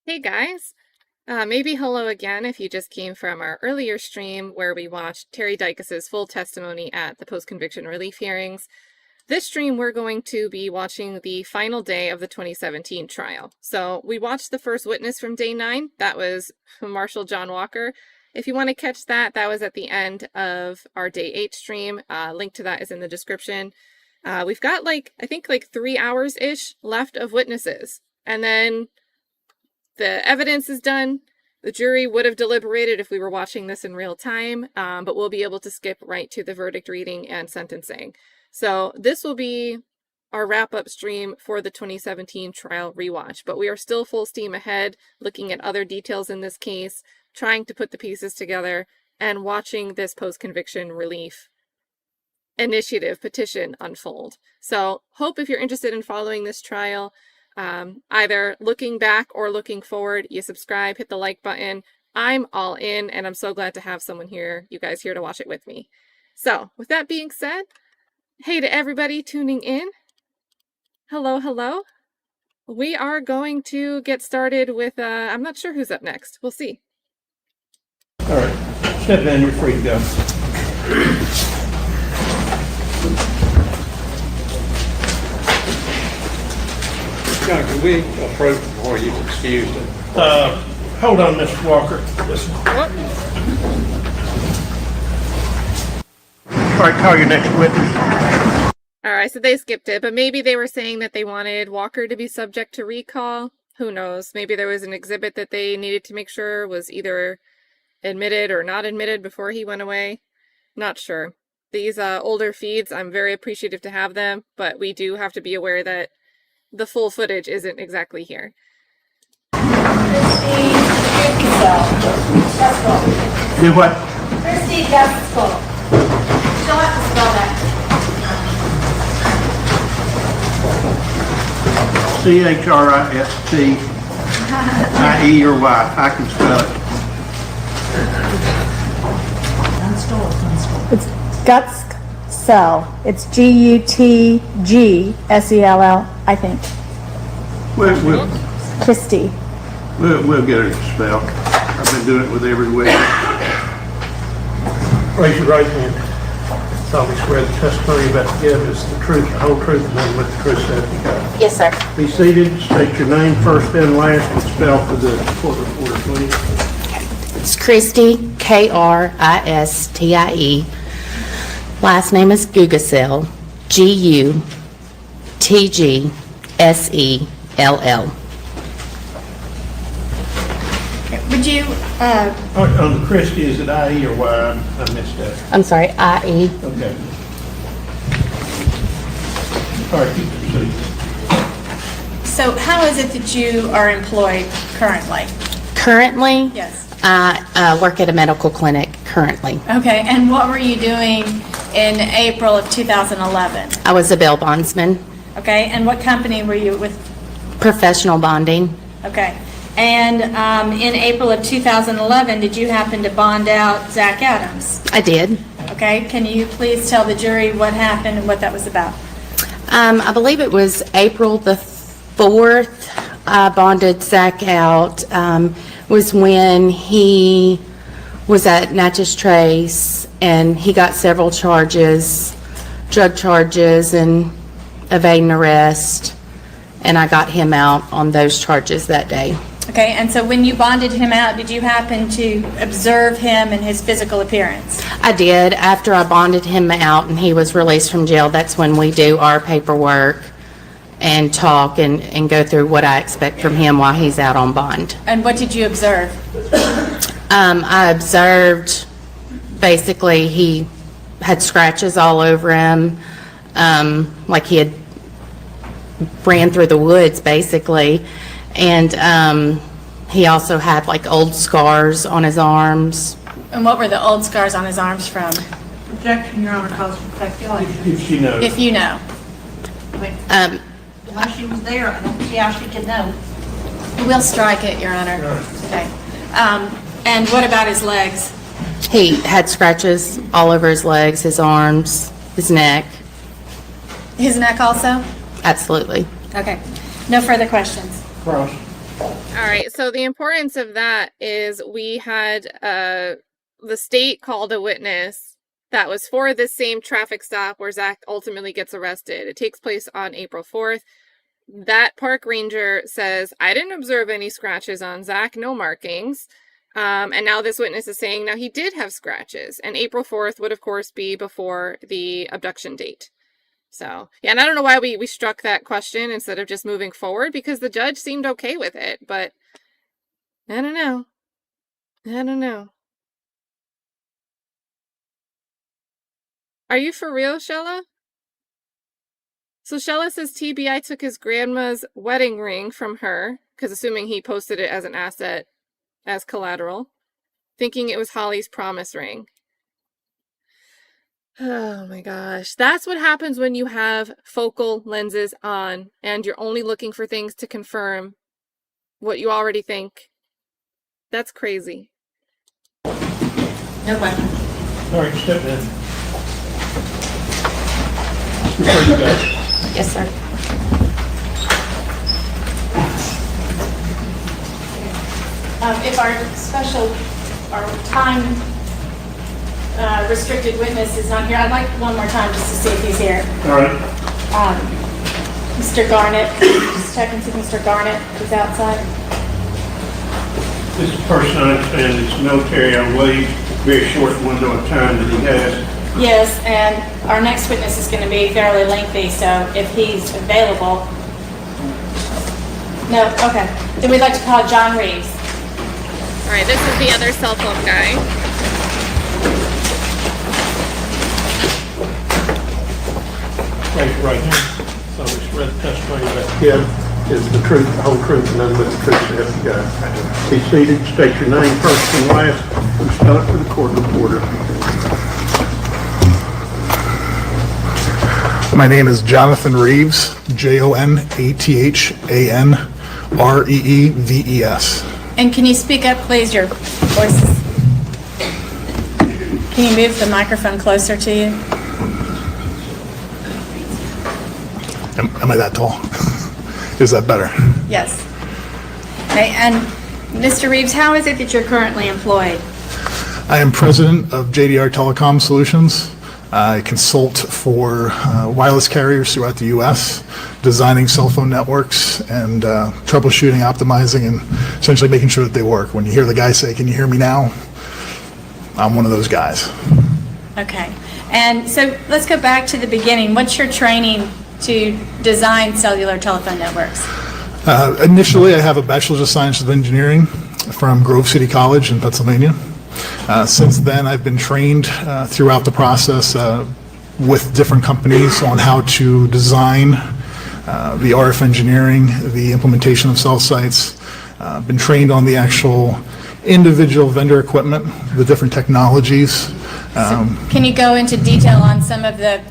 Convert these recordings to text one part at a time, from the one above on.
Hey guys, maybe hello again if you just came from our earlier stream where we watched Terry Dykas's full testimony at the post-conviction relief hearings. This stream we're going to be watching the final day of the 2017 trial. So we watched the first witness from day 9, that was Marshal John Walker. If you want to catch that, that was at the end of our day 8 stream. Link to that is in the description. We've got I think 3 hours-ish left of witnesses. And then the evidence is done. The jury would have deliberated if we were watching this in real time, but we'll be able to skip right to the verdict reading and sentencing. So this will be our wrap-up stream for the 2017 trial rewatch, but we are still full steam ahead, looking at other details in this case, trying to put the pieces together, and watching this post-conviction relief initiative petition unfold. So hope if you're interested in following this trial, either looking back or looking forward, you subscribe, hit the like button. I'm all in, and I'm so glad to have someone here, you guys here to watch it with me. So with that being said, hey to everybody tuning in. Hello, hello. We are going to get started with, I'm not sure who's up next. We'll see. All right, step down, you're free to go. John, can we approach before you excused it? Hold on, Mr. Walker. What? All right, call your next witness. All right, so they skipped it, but maybe they were saying that they wanted Walker to be subject to recall. Who knows? Maybe there was an exhibit that they needed to make sure was either admitted or not admitted before he went away. Not sure. These older feeds, I'm very appreciative to have them, but we do have to be aware that the full footage isn't exactly here. Do what? Christy Gaskell. She'll have to spell that. Christie or Y. I can spell it. It's Gutsell. It's Gutgsell, I think. We'll Christy. get it spelled. I've been doing it with every witness. Raise your right hand. Solemnly swear the testimony you're about to give is the truth, the whole truth, and nothing but the truth, so help you God. Yes, sir. Be seated. State your name first and last, and spell for the court reporter, please. It's Christie, Kristie. Last name is Gugasell, Gutgsell. Would you, On the Christie, is it IE or Y? I missed that. I'm sorry, IE. Okay. All right, keep it seated. so how is it that you are employed currently? Currently, Yes. I work at a medical clinic currently. Okay, and what were you doing in April of 2011? I was a bail bondsman, Okay, and what company were you with? professional bonding. Okay, and in April of 2011, did you happen to bond out Zach Adams? I did. Okay, can you please tell the jury what happened and what that was about? I believe it was April the 4th, I bonded Zach out, was when he was at Natchez Trace, and he got several charges, drug charges and evading arrest, and I got him out on those charges that day. Okay, and so when you bonded him out, did you happen to observe him and his physical appearance? I did. After I bonded him out and he was released from jail, that's when we do our paperwork and talk and go through what I expect from him while he's out on bond. And what did you observe? I observed basically he had scratches all over him, like he had ran through the woods basically, and he also had like old scars on his arms. And what were the old scars on his arms from? Objection, Your Honor, cause for speculation. If she knows. If you know. Unless she was there, I don't see how she could know. We'll strike it, Your Honor. Okay. And what about his legs? He had scratches all over his legs, his arms, his neck. His neck also? Absolutely. Okay. No further questions. Cross. All All right, so the importance of that is we had the state called a witness that was for this same traffic stop where Zach ultimately gets arrested. It takes place on April 4th. That park ranger says, I didn't observe any scratches on Zach, no markings. And now this witness is saying, now he did have scratches. And April 4th would, of course, be before the abduction date. So, yeah, and I don't know why we struck that question instead of just moving forward, because the judge seemed okay with it, but I don't know. I don't know. Are you for real, Shella? So Shella says TBI took his grandma's wedding ring from her, because assuming he posted it as an asset, as collateral, thinking it was Holly's promise ring. Oh my gosh. That's what happens when you have focal lenses on and you're only looking for things to confirm what you already think. That's crazy. No question. All right, step in. Before you go. Yes, sir. If our time restricted witness is not here, I'd like one more time just to see if he's here. All right. Mr. Garnett, just check and see if Mr. Garnett is outside. This person, I understand, is military, I believe, very short window of time that he has. Yes, and our next witness is going to be fairly lengthy, so if he's available. No, okay. Then we'd like to call John Reeves. All right, this is the other cell phone guy. Raise your right hand. So we swear the testimony that you give is the truth, the whole truth, and nothing but the truth, so help you God. Be seated, state your name first and last, and spell it for the court reporter. My name is Jonathan Reeves, JONATHANREEVES. And can you speak up, please? Your voice is... Can you move the microphone closer to you? Am I that tall? Is that better? Yes. Okay, and Mr. Reeves, how is it that you're currently employed? I am president of JDR Telecom Solutions. I consult for wireless carriers throughout the U.S., designing cell phone networks and troubleshooting, optimizing, and essentially making sure that they work. When you hear the guy say, "Can you hear me now?" I'm one of those guys. Okay. And so let's go back to the beginning. What's your training to design cellular telephone networks? Initially, I have a Bachelor's of Science of Engineering from Grove City College in Pennsylvania. Since then, I've been trained throughout the process with different companies on how to design the RF engineering, the implementation of cell sites. Been trained on the actual individual vendor equipment, the different technologies. Can you go into detail on some of the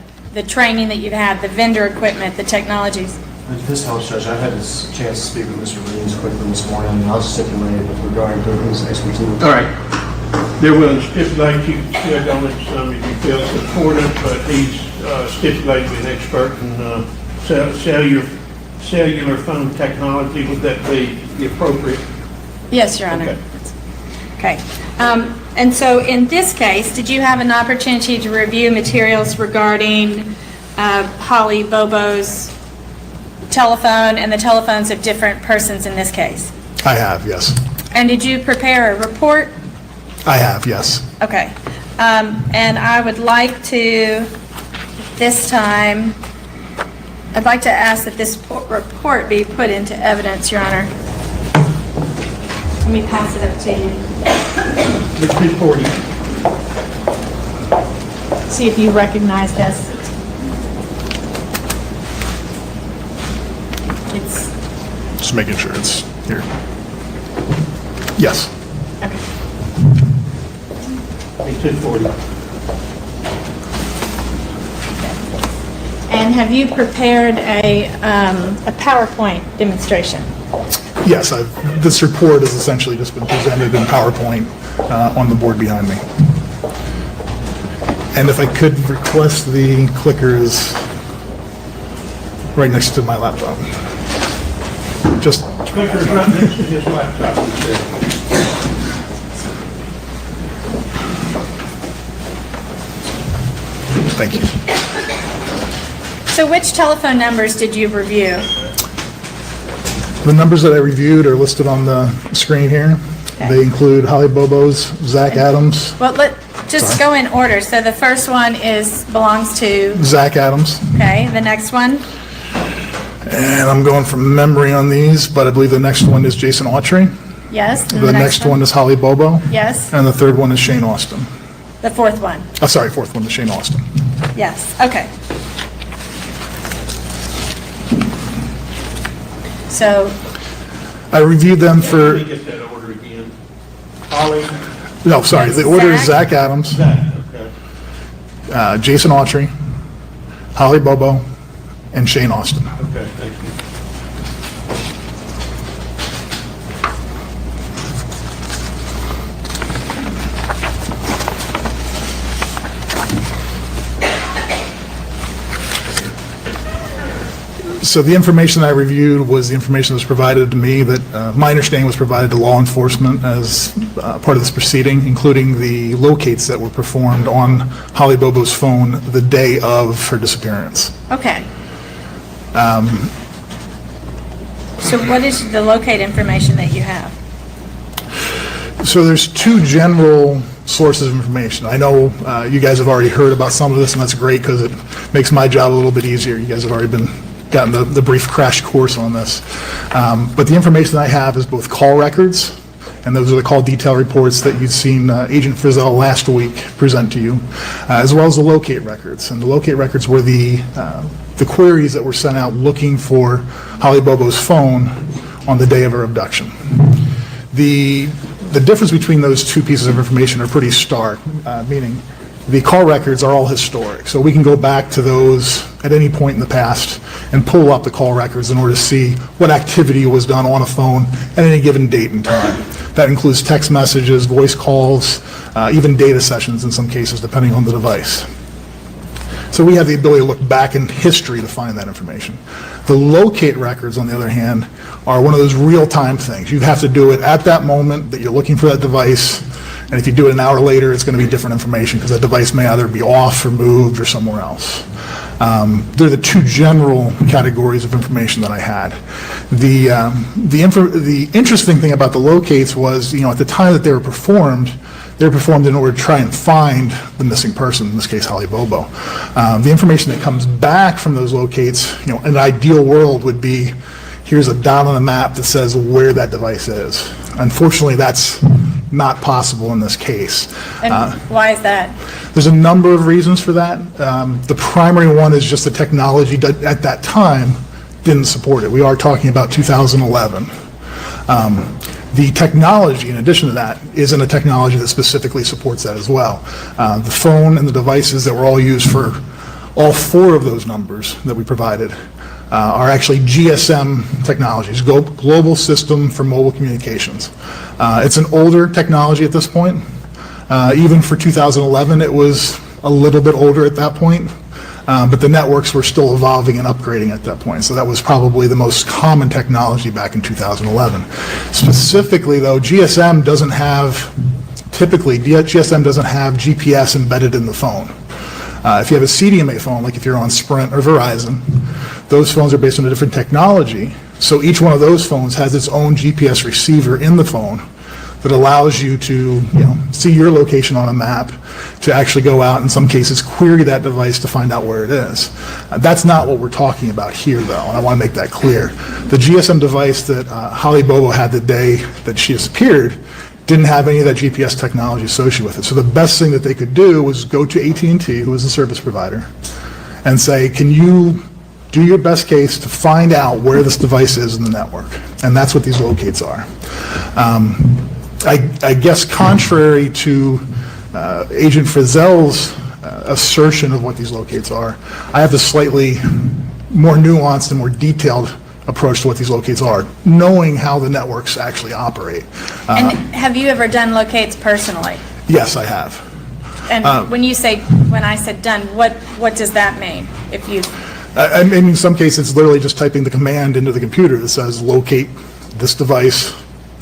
training that you've had, the vendor equipment, the technologies? If this helps, Judge, I had this chance to speak with Mr. Reeves quickly this morning, and I'll stipulate with regard to his expertise. All right. They're willing to stipulate you can still go into some if you feel it's important, but he's stipulated an expert in cellular phone technology. Would that be appropriate? Yes, Your Honor. Okay. Okay. And so in this case, did you have an opportunity to review materials regarding Holly Bobo's telephone and the telephones of different persons in this case? I have, yes. And did you prepare a report? I have, yes. Okay. And I would like to, this time, I'd like to ask that this report be put into evidence, Your Honor. Let me pass it up to you. Which report? See if you recognize this. It's, Just making sure it's here. Yes. okay. 240. And have you prepared a PowerPoint demonstration? Yes, this report has essentially just been presented in PowerPoint on the board behind me. And if I could request the clicker is right next to my laptop. just, Speaker's right next to his laptop, he said. thank you. So which telephone numbers did you review? The numbers that I reviewed are listed on the screen here. They include Holly Bobo's, Zach Adams, Well, just go in order. So the first one belongs to, Zach Adams, okay, the next one? and I'm going from memory on these, but I believe the next one is Jason Autry. Yes. and The next one is Holly Bobo. Yes. And the third one is Shane Austin. The fourth one? Oh, sorry, fourth one is Shane Austin. Yes, okay. So, I reviewed them Let for, me get that order again. Holly, no, sorry, the order is Zach. Zach Adams, Zach, okay, Jason Autry, Holly Bobo, and Shane Austin. okay, thank you. So the information I reviewed was the information that was provided to me that my understanding was provided to law enforcement as part of this proceeding, including the locates that were performed on Holly Bobo's phone the day of her disappearance. okay. So what is the locate information that you have? So there's two general sources of information. I know you guys have already heard about some of this, and that's great because it makes my job a little bit easier. You guys have already gotten the brief crash course on this. But the information that I have is both call records, and those are the call detail reports that you'd seen Agent Frizzell last week present to you, as well as the locate records. And the locate records were the queries that were sent out looking for Holly Bobo's phone on the day of her abduction. The difference between those two pieces of information are pretty stark, meaning the call records are all historic. So we can go back to those at any point in the past and pull up the call records in order to see what activity was done on a phone at any given date and time. That includes text messages, voice calls, even data sessions in some cases, depending on the device. So we have the ability to look back in history to find that information. The locate records, on the other hand, are one of those real-time things. You have to do it at that moment that you're looking for that device, and if you do it an hour later, it's going to be different information because that device may either be off or moved or somewhere else. They're the two general categories of information that I had. The interesting thing about the locates was, at the time that they were performed in order to try and find the missing person, in this case Holly Bobo. The information that comes back from those locates, in an ideal world would be, here's a dot on a map that says where that device is. Unfortunately, that's not possible in this case. And why is that? There's a number of reasons for that. The primary one is just the technology that at that time didn't support it. We are talking about 2011. The technology, in addition to that, isn't a technology that specifically supports that as well. The phone and the devices that were all used for all four of those numbers that we provided are actually GSM technologies, Global System for Mobile Communications. It's an older technology at this point. Even for 2011, it was a little bit older at that point, but the networks were still evolving and upgrading at that point. So that was probably the most common technology back in 2011. Specifically, though, GSM doesn't have GPS embedded in the phone. If you have a CDMA phone, like if you're on Sprint or Verizon, those phones are based on a different technology. So each one of those phones has its own GPS receiver in the phone that allows you to, see your location on a map, to actually go out, in some cases, query that device to find out where it is. That's not what we're talking about here, though, and I want to make that clear. The GSM device that Holly Bobo had the day that she disappeared didn't have any of that GPS technology associated with it. So the best thing that they could do was go to AT&T, who is the service provider, and say, can you do your best case to find out where this device is in the network? And that's what these locates are. I guess contrary to Agent Frizzell's assertion of what these locates are, I have a slightly more nuanced and more detailed approach to what these locates are, knowing how the networks actually operate. And have you ever done locates personally? Yes, I have. And when I said done, what does that mean? If you I mean, in some cases, it's literally just typing the command into the computer that says, locate this device,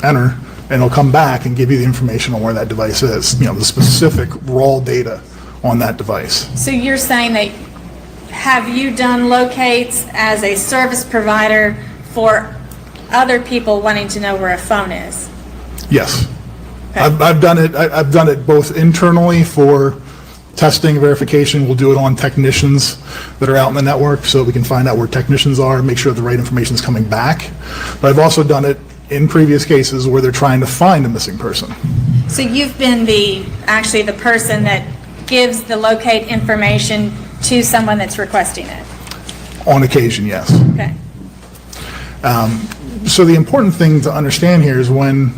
enter, and it'll come back and give you the information on where that device is, the specific raw data on that device. So you're saying that, have you done locates as a service provider for other people wanting to know where a phone is? Yes. Okay. I've done it. I've done it both internally for testing, verification. We'll do it on technicians that are out in the network so we can find out where technicians are, make sure the right information is coming back. But I've also done it in previous cases where they're trying to find a missing person. So you've been actually the person that gives the locate information to someone that's requesting it? On occasion, yes. Okay. So the important thing to understand here is when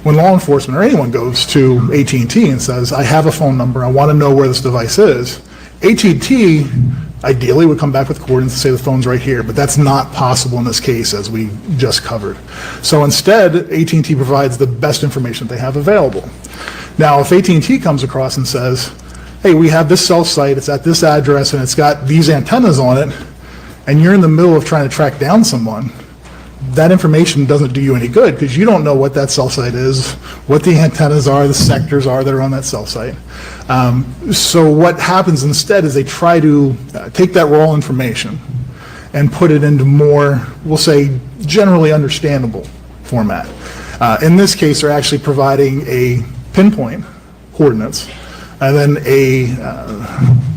law enforcement or anyone goes to AT&T and says, I have a phone number, I want to know where this device is, AT&T ideally would come back with coordinates and say the phone's right here, but that's not possible in this case, as we just covered. So instead, AT&T provides the best information they have available. Now, if AT&T comes across and says, hey, we have this cell site, it's at this address, and it's got these antennas on it, and you're in the middle of trying to track down someone, that information doesn't do you any good because you don't know what that cell site is, what the antennas are, the sectors are that are on that cell site. So what happens instead is they try to take that raw information and put it into more, we'll say, generally understandable format. In this case, they're actually providing a pinpoint coordinates, and then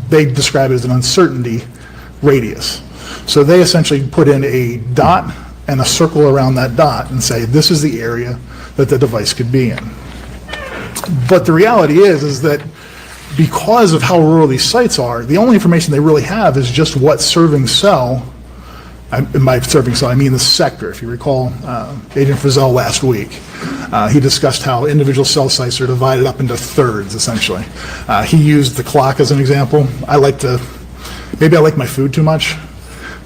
they describe it as an uncertainty radius. So they essentially put in a dot and a circle around that dot and say, this is the area that the device could be in. But the reality is that because of how rural these sites are, the only information they really have is just what serving cell, by serving cell, I mean the sector. If you recall, Agent Frizzell last week, he discussed how individual cell sites are divided up into thirds, essentially. He used the clock as an example. Maybe I like my food too much.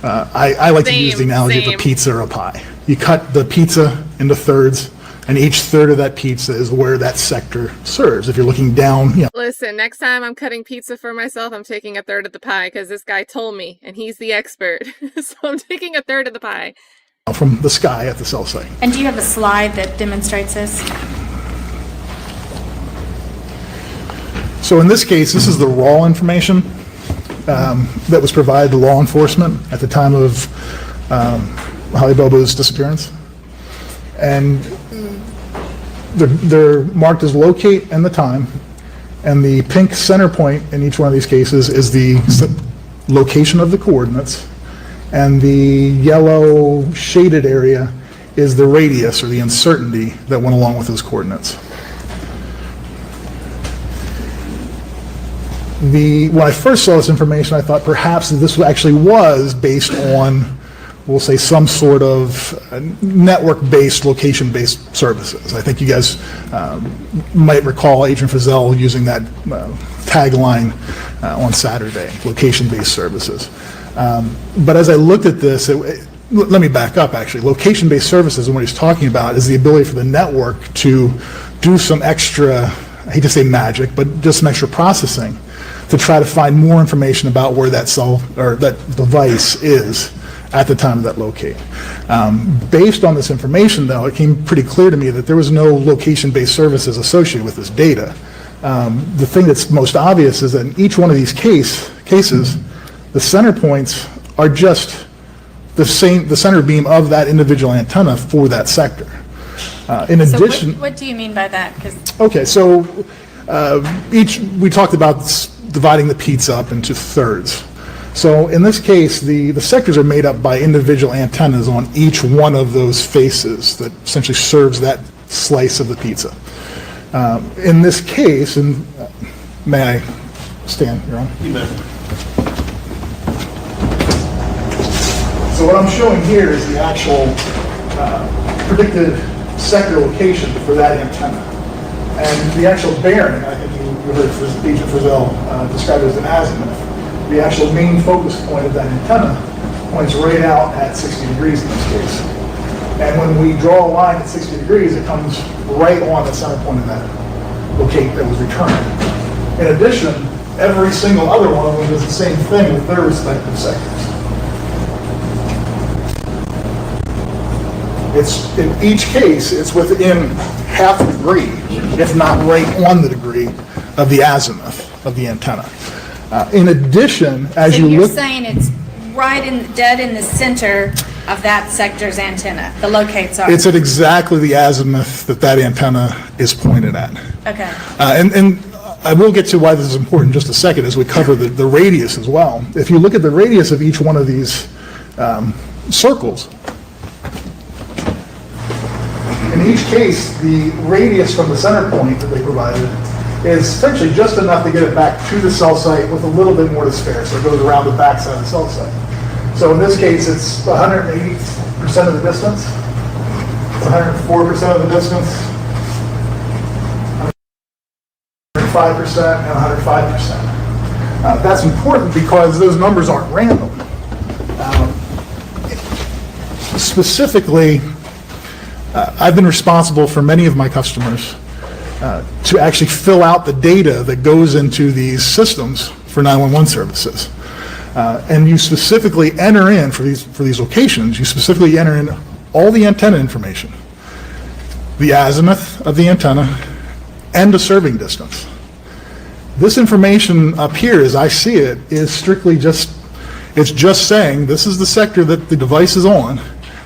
I like to use the analogy of a pizza or a pie. You cut the pizza into thirds, and each third of that pizza is where that sector serves. If you're looking down, Listen, next time I'm cutting pizza for myself, I'm taking a third of the pie because this guy told me, and he's the expert. So I'm taking a third of the pie. From the sky at the cell site. And do you have a slide that demonstrates this? So in this case, this is the raw information that was provided to law enforcement at the time of Holly Bobo's disappearance. And they're marked as locate and the time, and the pink center point in each one of these cases is the location of the coordinates, and the yellow shaded area is the radius or the uncertainty that went along with those coordinates. When I first saw this information, I thought perhaps this actually was based on, we'll say, some sort of network-based, location-based services. I think you guys might recall Agent Frizzell using that tagline on Saturday, location-based services. But as I looked at this, let me back up actually. Location-based services, and what he's talking about is the ability for the network to do some extra, I hate to say magic, but just some extra processing to try to find more information about where that cell or that device is at the time of that locate. Based on this information, though, it came pretty clear to me that there was no location-based services associated with this data. The thing that's most obvious is that in each one of these cases, the center points are just the center beam of that individual antenna for that sector. In addition, so what do you mean by that? Okay, so we talked about dividing the pizza up into thirds. So in this case, the sectors are made up by individual antennas on each one of those faces that essentially serves that slice of the pizza. In this case, and may I stand, Your Honor? You may. So what I'm showing here is the actual predicted sector location for that antenna. And the actual bearing, I think you heard Agent Frizzell describe it as an azimuth. The actual main focus point of that antenna points right out at 60 degrees in this case. And when we draw a line at 60 degrees, it comes right on the center point of that locate that was returned. In addition, every single other one of them does the same thing with their respective sectors. It's, in each case, it's within half a degree, if not right on the degree, of the azimuth of the antenna. In addition, as So you you're look... saying it's right in, dead in the center of that sector's antenna, the locates are? It's at exactly the azimuth that that antenna is pointed at. Okay. And I will get to why this is important in just a second as we cover the radius as well. If you look at the radius of each one of these circles, in each case, the radius from the center point that they provided is essentially just enough to get it back to the cell site with a little bit more to spare, so it goes around the backside of the cell site. So in this case, it's 180% of the distance, it's 104% of the distance, 105% and 105%. That's important because those numbers aren't random. Specifically, I've been responsible for many of my customers to actually fill out the data that goes into these systems for 911 services. And you specifically enter in, for these locations, you specifically enter in all the antenna information, the azimuth of the antenna, and the serving distance. This information up here, as I see it, is strictly it's just saying this is the sector that the device is on,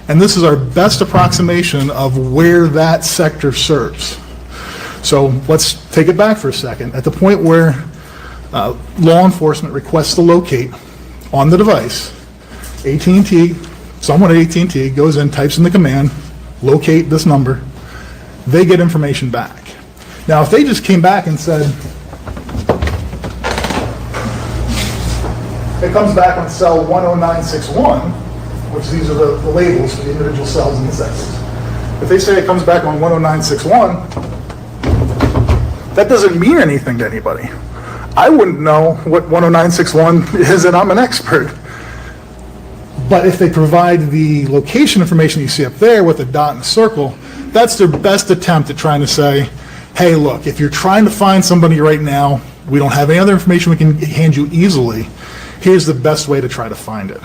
and this is our best approximation of where that sector serves. So let's take it back for a second. At the point where law enforcement requests to locate on the device, AT&T, someone at AT&T goes in, types in the command, locate this number, they get information back. Now, if they just came back and said, it comes back on cell 10961, which these are the labels for the individual cells in the sectors. If they say it comes back on 10961, that doesn't mean anything to anybody. I wouldn't know what 10961 is, and I'm an expert. But if they provide the location information you see up there with a dot and a circle, that's their best attempt at trying to say, hey, look, if you're trying to find somebody right now, we don't have any other information we can hand you easily, here's the best way to try to find it.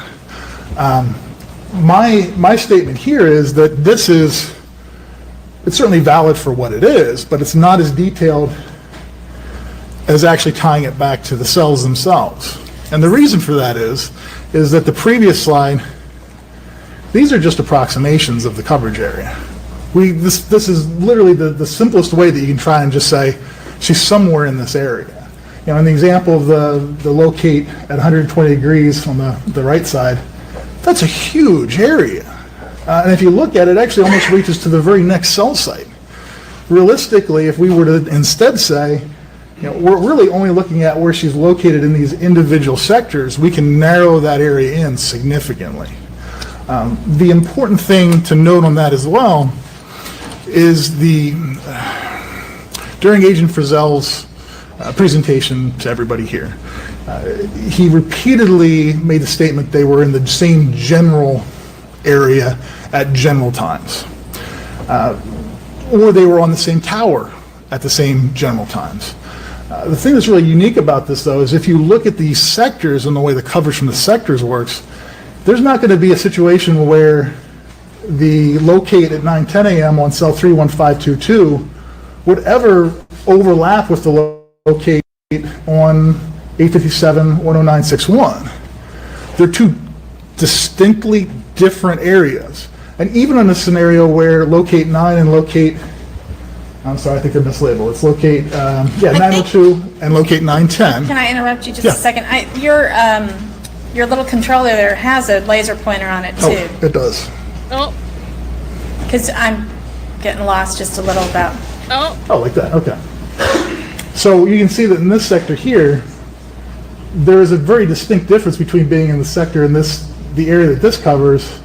My statement here is that it's certainly valid for what it is, but it's not as detailed as actually tying it back to the cells themselves. And the reason for that is that the previous slide, these are just approximations of the coverage area. This is literally the simplest way that you can try and just say, she's somewhere in this area. You know, in the example of the locate at 120 degrees on the right side, that's a huge area. And if you look at it, it actually almost reaches to the very next cell site. Realistically, if we were to instead say, you know, we're really only looking at where she's located in these individual sectors, we can narrow that area in significantly. The important thing to note on that as well is during Agent Frizzell's presentation to everybody here, he repeatedly made the statement they were in the same general area at general times, or they were on the same tower at the same general times. The thing that's really unique about this, though, is if you look at these sectors and the way the coverage from the sectors works, there's not going to be a situation where the locate at 9:10 a.m. on cell 31522 would ever overlap with the locate on 857 10961. They're two distinctly different areas. And even in a scenario where locate 9 and locate, I'm sorry, I think they're mislabeled. It's locate, 902 and locate 910. Can I interrupt you just Yeah. a second? Your little controller there has a laser pointer on it Oh, too. it does. Oh, Because I'm getting lost just a little about. oh, Oh, like that, okay. So you can see that in this sector here, there is a very distinct difference between being in the sector in the area that this covers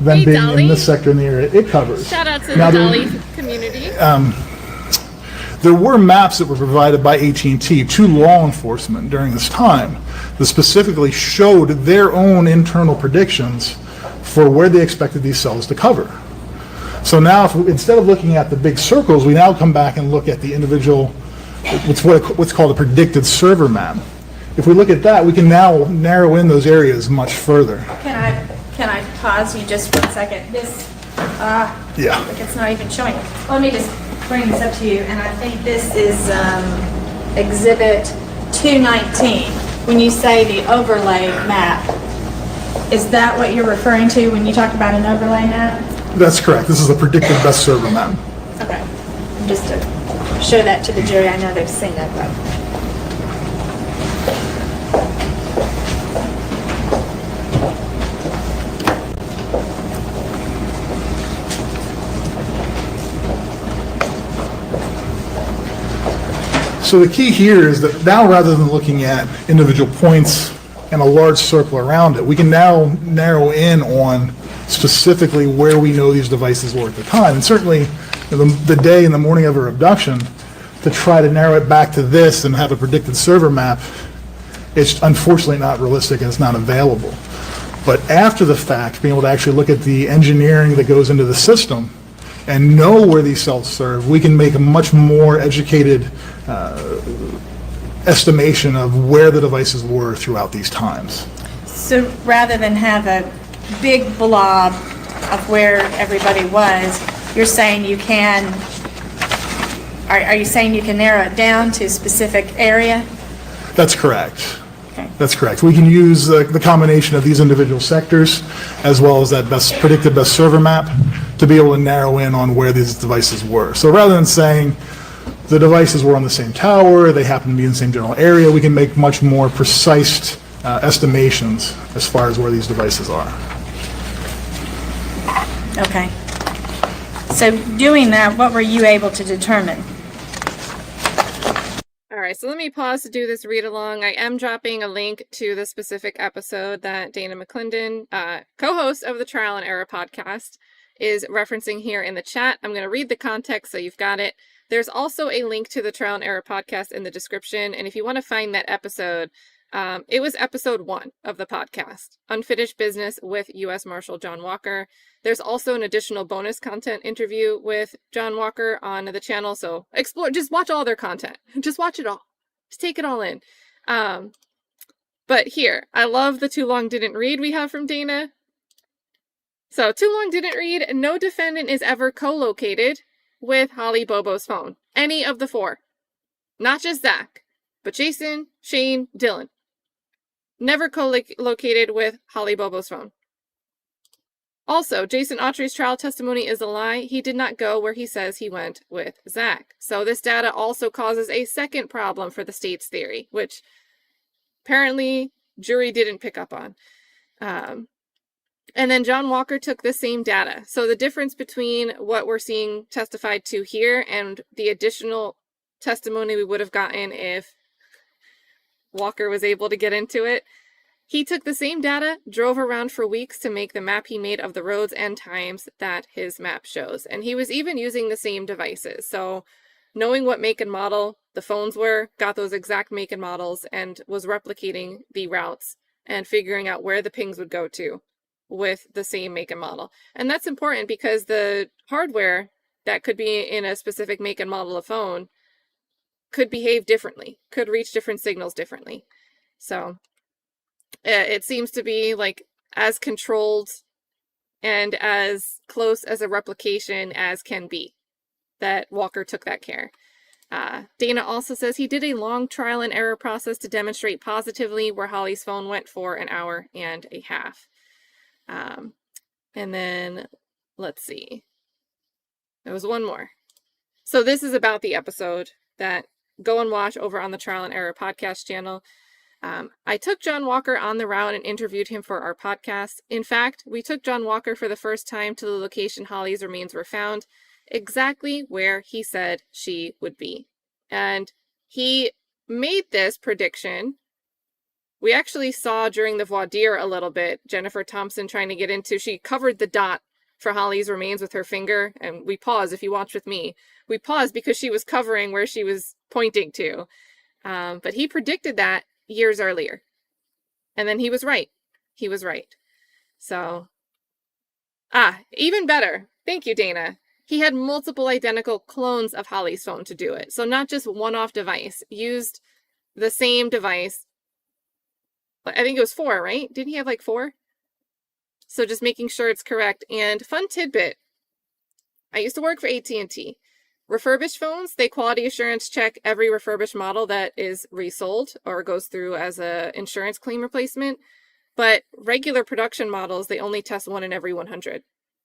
than Hey, being Dolly. in this sector in the area it covers. shout out to Now, the there- Dolly community. There were maps that were provided by AT&T to law enforcement during this time that specifically showed their own internal predictions for where they expected these cells to cover. So now, instead of looking at the big circles, we now come back and look at the individual, what's called a predicted server map. If we look at that, we can now narrow in those areas much further. Can I pause you just 1 second? Yeah. Like it's not even showing. Let me just bring this up to you, and I think this is Exhibit 219. When you say the overlay map, is that what you're referring to when you talk about an overlay map? That's correct. This is a predicted best server map. Okay. Just to show that to the jury, I know they've seen it, but. So the key here is that now, rather than looking at individual points and a large circle around it, we can now narrow in on specifically where we know these devices were at the time. And certainly the day and the morning of her abduction, to try to narrow it back to this and have a predicted server map, it's unfortunately not realistic and it's not available. But after the fact, being able to actually look at the engineering that goes into the system and know where these cells serve, we can make a much more educated estimation of where the devices were throughout these times. So rather than have a big blob of where everybody was, you're saying you can, are you saying you can narrow it down to a specific area? That's correct. Okay. That's correct. We can use the combination of these individual sectors as well as that predicted best server map to be able to narrow in on where these devices were. So rather than saying the devices were on the same tower, they happen to be in the same general area, we can make much more precise estimations as far as where these devices are. Okay. So doing that, what were you able to determine? All right, so let me pause to do this read along. I am dropping a link to the specific episode that Dana McClendon, co-host of the Trial and Error podcast, is referencing here in the chat. I'm going to read the context so you've got it. There's also a link to the Trial and Error podcast in the description, and if you want to find that episode, it was episode 1 of the podcast, Unfinished Business with U.S. Marshal John Walker. There's also an additional bonus content interview with John Walker on the channel, so explore, just watch all their content. Just watch it all. Just take it all in. But here, I love the too long didn't read we have from Dana. So, too long didn't read, no defendant is ever co-located with Holly Bobo's phone. Any of the 4. Not just Zach, but Jason, Shane, Dylan. Never co-located with Holly Bobo's phone. Also, Jason Autry's trial testimony is a lie. He did not go where he says he went with Zach. So this data also causes a second problem for the state's theory, which apparently jury didn't pick up on. And then John Walker took the same data. So the difference between what we're seeing testified to here and the additional testimony we would have gotten if Walker was able to get into it, he took the same data, drove around for weeks to make the map he made of the roads and times that his map shows. And he was even using the same devices. So knowing what make and model the phones were, got those exact make and models, and was replicating the routes and figuring out where the pings would go to with the same make and model. And that's important because the hardware that could be in a specific make and model of phone could behave differently, could reach different signals differently. So it seems to be like as controlled and as close as a replication as can be that Walker took that care. Dana also says he did a long trial and error process to demonstrate positively where Holly's phone went for an hour and a half. And then let's see. There was one more. So this is about the episode that go and watch over on the Trial and Error podcast channel. I took John Walker on the route and interviewed him for our podcast. In fact, we took John Walker for the first time to the location Holly's remains were found, exactly where he said she would be. And he made this prediction. We actually saw during the voir dire a little bit, Jennifer Thompson trying to get into, she covered the dot for Holly's remains with her finger, and we paused, if you watched with me, we paused because she was covering where she was pointing to. But he predicted that years earlier. And then he was right. He was right. So, even better. Thank you, Dana. He had multiple identical clones of Holly's phone to do it. So not just one-off device, used the same device. I think it was 4, right? Didn't he have like 4? So just making sure it's correct. And fun tidbit I used to work for AT&T. Refurbished phones, they quality assurance check every refurbished model that is resold or goes through as a insurance claim replacement. But regular production models, they only test 1 in every 100.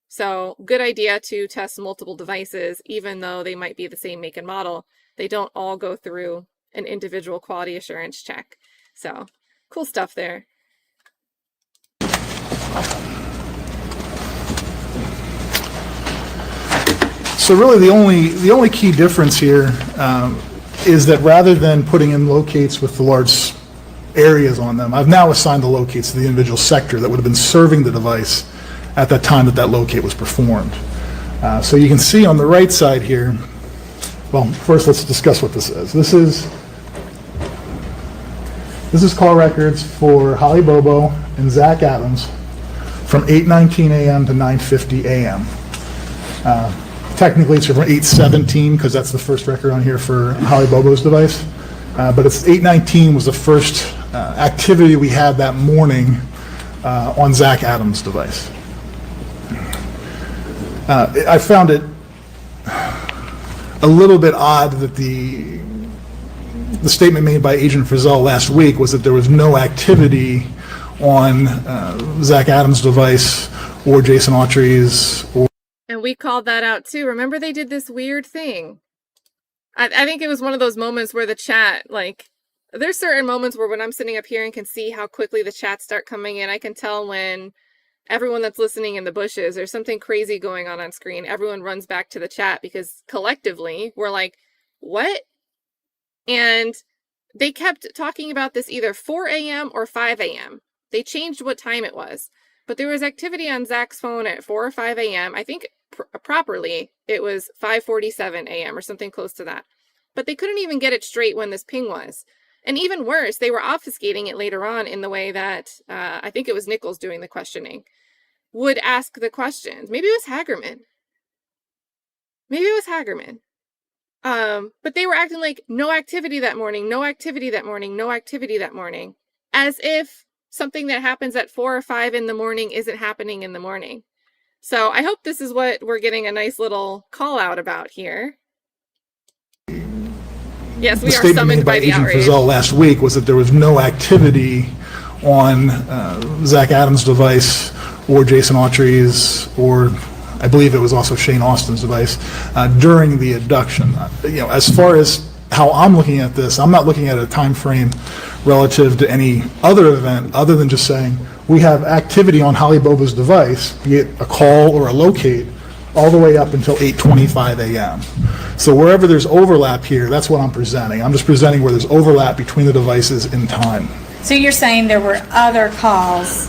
So good idea to test multiple devices, even though they might be the same make and model. They don't all go through an individual quality assurance check. So cool stuff there. So really the only key difference here is that rather than putting in locates with the large areas on them, I've now assigned the locates to the individual sector that would have been serving the device at that time that locate was performed. So you can see on the right side here, well, first let's discuss what this is. This is call records for Holly Bobo and Zach Adams from 8:19 a.m. to 9:50 a.m. Technically, it's from 8:17 because that's the first record on here for Holly Bobo's device. But it's 8:19 was the first activity we had that morning on Zach Adams' device. I found it a little bit odd that the statement made by Agent Frizzell last week was that there was no activity on Zach Adams' device or Jason Autry's. And we called that out too. Remember they did this weird thing. I think it was one of those moments where the chat, like, there's certain moments where when I'm sitting up here and can see how quickly the chats start coming in, I can tell when everyone that's listening in the bushes, there's something crazy going on screen. Everyone runs back to the chat because collectively we're like, what? And they kept talking about this either 4 a.m. or 5 a.m. They changed what time it was. But there was activity on Zach's phone at 4 or 5 a.m. I think properly it was 5:47 a.m. or something close to that. But they couldn't even get it straight when this ping was. And even worse, they were obfuscating it later on in the way that, I think it was Nichols doing the questioning, would ask the questions. Maybe it was Hagerman. But they were acting like no activity that morning, no activity that morning, no activity that morning. As if something that happens at 4 or 5 in the morning isn't happening in the morning. So I hope this is what we're getting a nice little call out about here. Yes, we are summoned by the Agent outrage. Frizzell last week was that there was no activity on Zach Adams' device or Jason Autry's, or I believe it was also Shane Austin's device during the abduction. As far as how I'm looking at this, I'm not looking at a time frame relative to any other event other than just saying we have activity on Holly Bobo's device, be it a call or a locate, all the way up until 8:25 a.m. So wherever there's overlap here, that's what I'm presenting. I'm just presenting where there's overlap between the devices in time. So you're saying there were other calls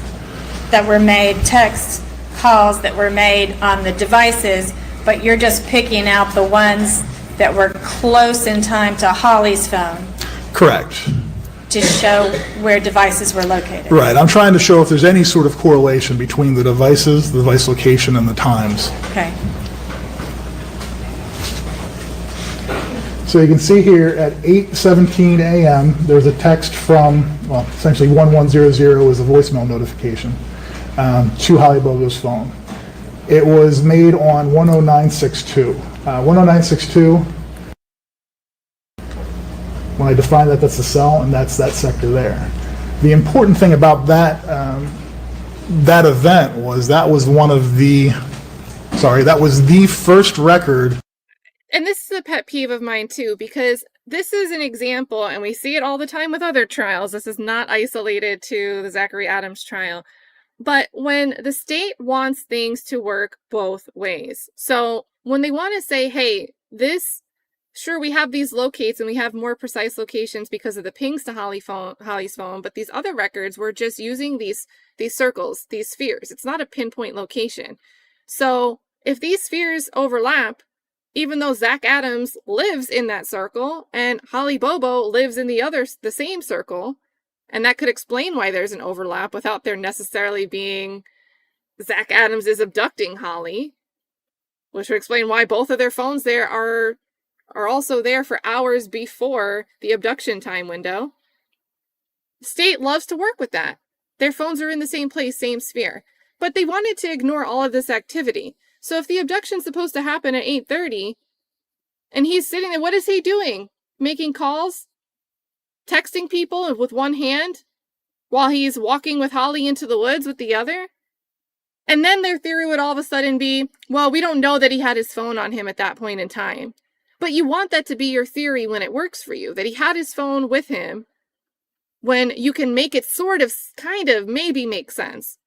that were made, text calls that were made on the devices, but you're just picking out the ones that were close in time to Holly's phone Correct. to show where devices were located. Right. I'm trying to show if there's any sort of correlation between the devices, the device location, and the times. Okay. So you can see here at 8:17 a.m., there's a text from, well, essentially 1100 is a voicemail notification to Holly Bobo's phone. It was made on 10962. 10962, when I define that, that's the cell, and that's that sector there. The important thing about that that event was that was the first record. And this is a pet peeve of mine too, because this is an example, and we see it all the time with other trials. This is not isolated to the Zachary Adams trial. But when the state wants things to work both ways. So when they want to say, hey, sure, we have these locates and we have more precise locations because of the pings to Holly's phone, but these other records, we're just using these circles, these spheres. It's not a pinpoint location. So if these spheres overlap, even though Zach Adams lives in that circle and Holly Bobo lives in the same circle, and that could explain why there's an overlap without there necessarily being Zach Adams is abducting Holly, which would explain why both of their phones there are also there for hours before the abduction time window. The state loves to work with that. Their phones are in the same place, same sphere. But they wanted to ignore all of this activity. So if the abduction's supposed to happen at 8:30 and he's sitting there, what is he doing? Making calls? Texting people with one hand while he's walking with Holly into the woods with the other? And then their theory would all of a sudden be, well, we don't know that he had his phone on him at that point in time. But you want that to be your theory when it works for you, that he had his phone with him, when you can make it sort of, kind of, maybe make sense.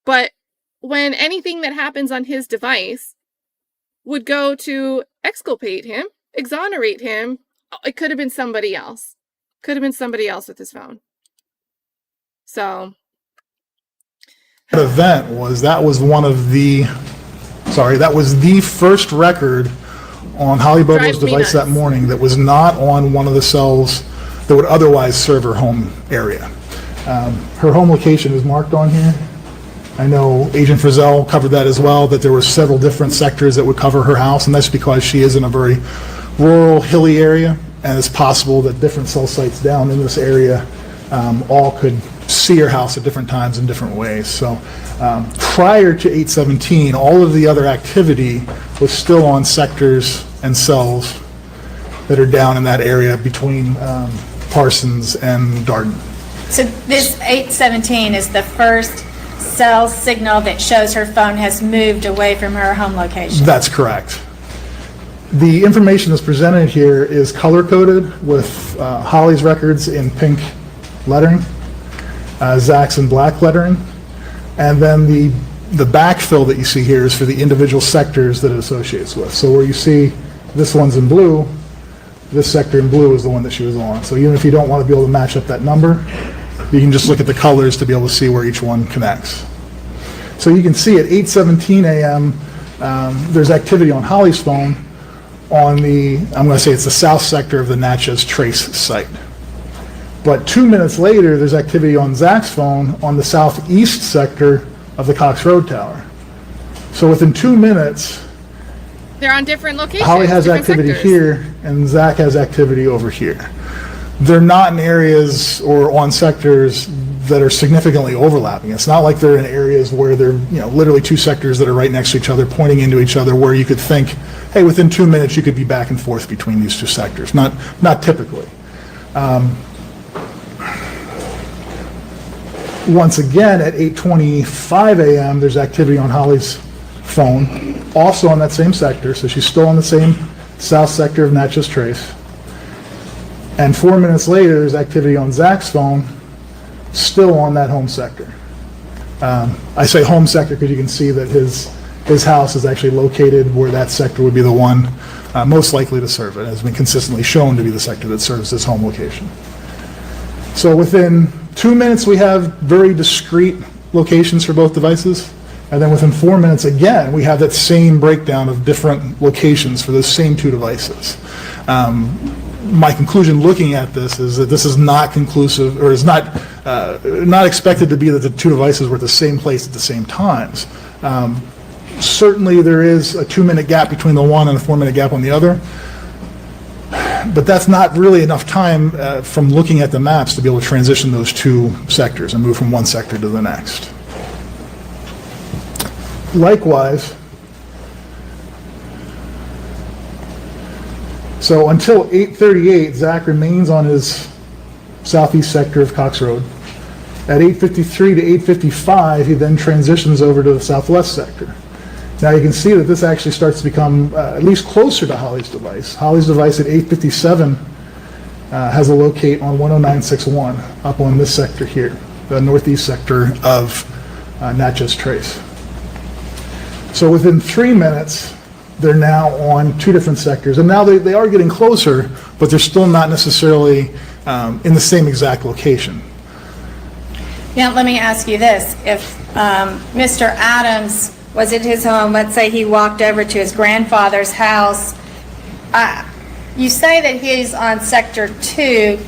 But when anything that happens on his device would go to exculpate him, exonerate him, it could have been somebody else. Could have been somebody else with his phone. So The event was, that was the first record on Holly Bobo's Drives me device that nuts. morning that was not on one of the cells that would otherwise serve her home area. Her home location is marked on here. I know Agent Frizzell covered that as well, that there were several different sectors that would cover her house, and that's because she is in a very rural, hilly area, and it's possible that different cell sites down in this area all could see her house at different times in different ways. So prior to 8/17, all of the other activity was still on sectors and cells that are down in that area between Parsons and Darden. So this 817 is the first cell signal that shows her phone has moved away from her home location. That's correct. The information that's presented here is color-coded with Holly's records in pink lettering, Zach's in black lettering, and then the backfill that you see here is for the individual sectors that it associates with. So where you see this one's in blue, this sector in blue is the one that she was on. So even if you don't want to be able to match up that number, you can just look at the colors to be able to see where each one connects. So you can see at 8:17 a.m., there's activity on Holly's phone on the, I'm going to say it's the south sector of the Natchez Trace site. But 2 minutes later, there's activity on Zach's phone on the southeast sector of the Cox Road Tower. So within 2 minutes, they're on different locations. Holly has different activity sectors. here, and Zach has activity over here. They're not in areas or on sectors that are significantly overlapping. It's not like they're in areas where they're, literally two sectors that are right next to each other, pointing into each other, where you could think, hey, within 2 minutes you could be back and forth between these two sectors. Not typically. Once again, at 8:25 a.m., there's activity on Holly's phone, also on that same sector, so she's still on the same south sector of Natchez Trace. And 4 minutes later, there's activity on Zach's phone, still on that home sector. I say home sector because you can see that his house is actually located where that sector would be the one most likely to serve it. It has been consistently shown to be the sector that serves this home location. So within 2 minutes, we have very discrete locations for both devices. And then within 4 minutes, again, we have that same breakdown of different locations for those same two devices. My conclusion looking at this is that this is not conclusive, or is not expected to be that the two devices were at the same place at the same times. Certainly there is a 2 minute gap between the one and a 4 minute gap on the other, but that's not really enough time from looking at the maps to be able to transition those two sectors and move from one sector to the next. Likewise, so until 8:38, Zach remains on his southeast sector of Cox Road. At 8:53 to 8:55, he then transitions over to the southwest sector. Now you can see that this actually starts to become at least closer to Holly's device. Holly's device at 8:57 has a locate on 10961 up on this sector here, the northeast sector of Natchez Trace. So within 3 minutes, they're now on two different sectors. And now they are getting closer, but they're still not necessarily in the same exact location. Now, let me ask you this. If Mr. Adams was at his home, let's say he walked over to his grandfather's house, you say that he's on Sector 2,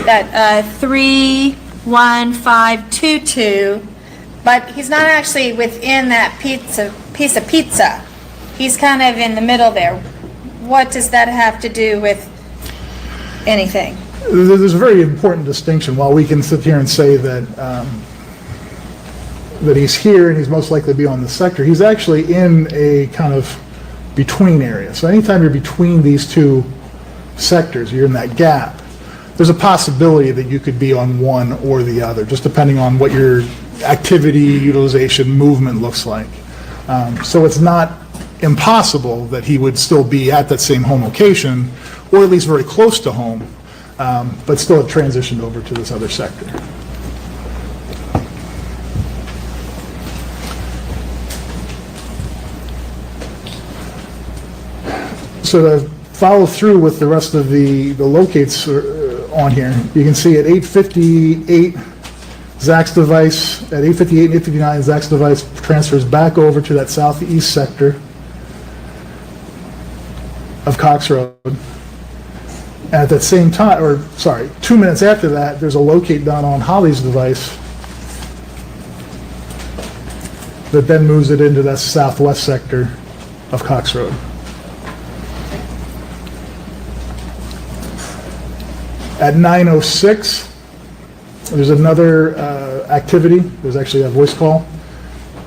that 31522, but he's not actually within that piece of pizza. He's kind of in the middle there. What does that have to do with anything? There's a very important distinction. While we can sit here and say that that he's here and he's most likely to be on the sector. He's actually in a kind of between area. So anytime you're between these two sectors, you're in that gap, there's a possibility that you could be on one or the other, just depending on what your activity, utilization, movement looks like. So it's not impossible that he would still be at that same home location, or at least very close to home, but still have transitioned over to this other sector. So to follow through with the rest of the locates on here, you can see at 8:58, Zach's device, at 8:58 and 8:59, Zach's device transfers back over to that southeast sector of Cox Road. And at that same time, 2 minutes after that, there's a locate done on Holly's device that then moves it into that southwest sector of Cox Road. At 9:06, there's another activity. There's actually a voice call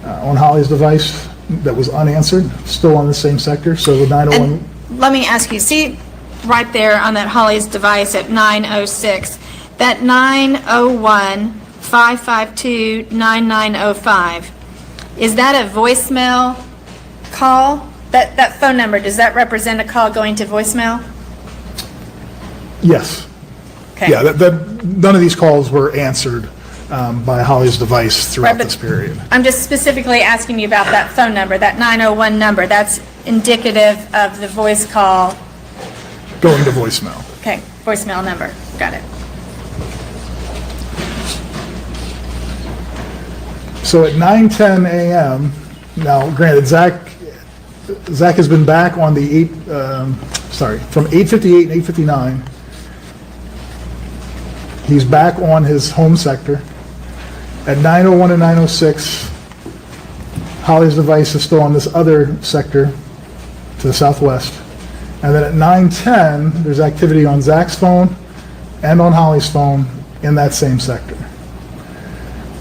on Holly's device that was unanswered, still on the same sector. So the 901. And let me ask you, see right there on that Holly's device at 9:06, that 901-552-9905, is that a voicemail call? That phone number, does that represent a call going to voicemail? Yes. Okay. Yeah, none of these calls were answered by Holly's device throughout Right, but this period. I'm just specifically asking you about that phone number, that 901 number. That's indicative of the voice call. Going to voicemail. Okay, voicemail number. Got it. So at 9:10 a.m., now granted, Zach has been back on the from 8:58 and 8:59. He's back on his home sector. At 9:01 and 9:06, Holly's device is still on this other sector to the southwest. And then at 9:10, there's activity on Zach's phone and on Holly's phone in that same sector.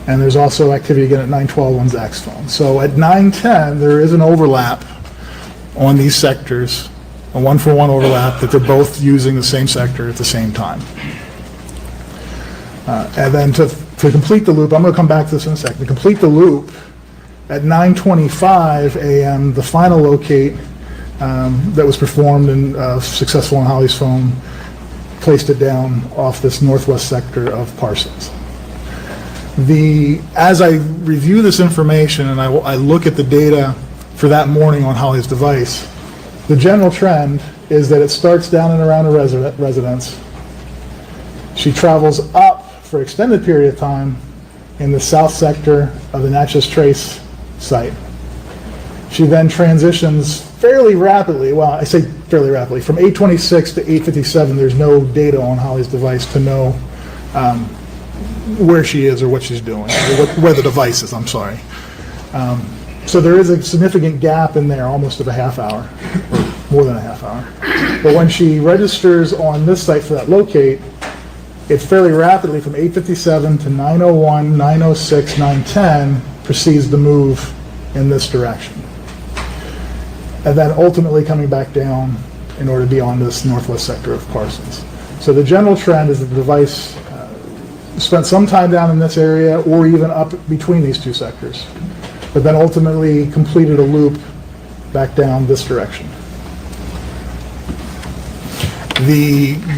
And there's also activity again at 9:12 on Zach's phone. So at 9:10, there is an overlap on these sectors, a one-for-one overlap, that they're both using the same sector at the same time. And then to complete the loop, I'm going to come back to this in a second. To complete the loop, at 9:25 a.m., the final locate that was performed and successful on Holly's phone placed it down off this northwest sector of Parsons. As I review this information and I look at the data for that morning on Holly's device, the general trend is that it starts down and around a residence. She travels up for an extended period of time in the south sector of the Natchez Trace site. She then transitions fairly rapidly, well, I say fairly rapidly, from 8:26 to 8:57, there's no data on Holly's device to know where she is or what she's doing, or where the device is, I'm sorry. So there is a significant gap in there, almost of a half hour, or more than a half hour. But when she registers on this site for that locate, it fairly rapidly, from 8:57 to 9:01, 9:06, 9:10, proceeds to move in this direction. And then ultimately coming back down in order to be on this northwest sector of Parsons. So the general trend is that the device spent some time down in this area or even up between these two sectors, but then ultimately completed a loop back down this direction.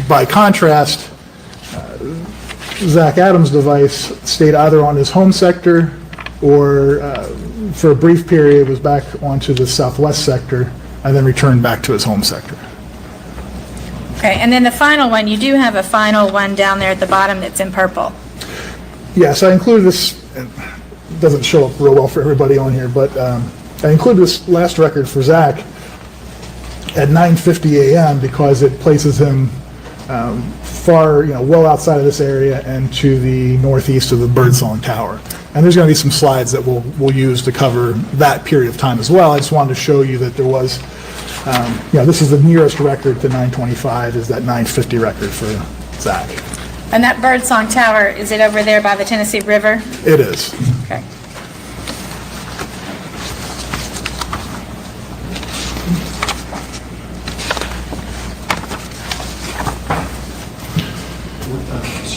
By contrast, Zach Adams' device stayed either on his home sector or for a brief period was back onto the southwest sector and then returned back to his home sector. Okay, and then the final one, you do have a final one down there at the bottom that's in purple. Yes, I included this, it doesn't show up real well for everybody on here, but I included this last record for Zach at 9:50 a.m. because it places him far, well outside of this area and to the northeast of the Birdsong Tower. And there's going to be some slides that we'll use to cover that period of time as well. I just wanted to show you that there was, this is the nearest record to 925 is that 950 record for Zach. And that Birdsong Tower, is it over there by the Tennessee River? It is. Okay.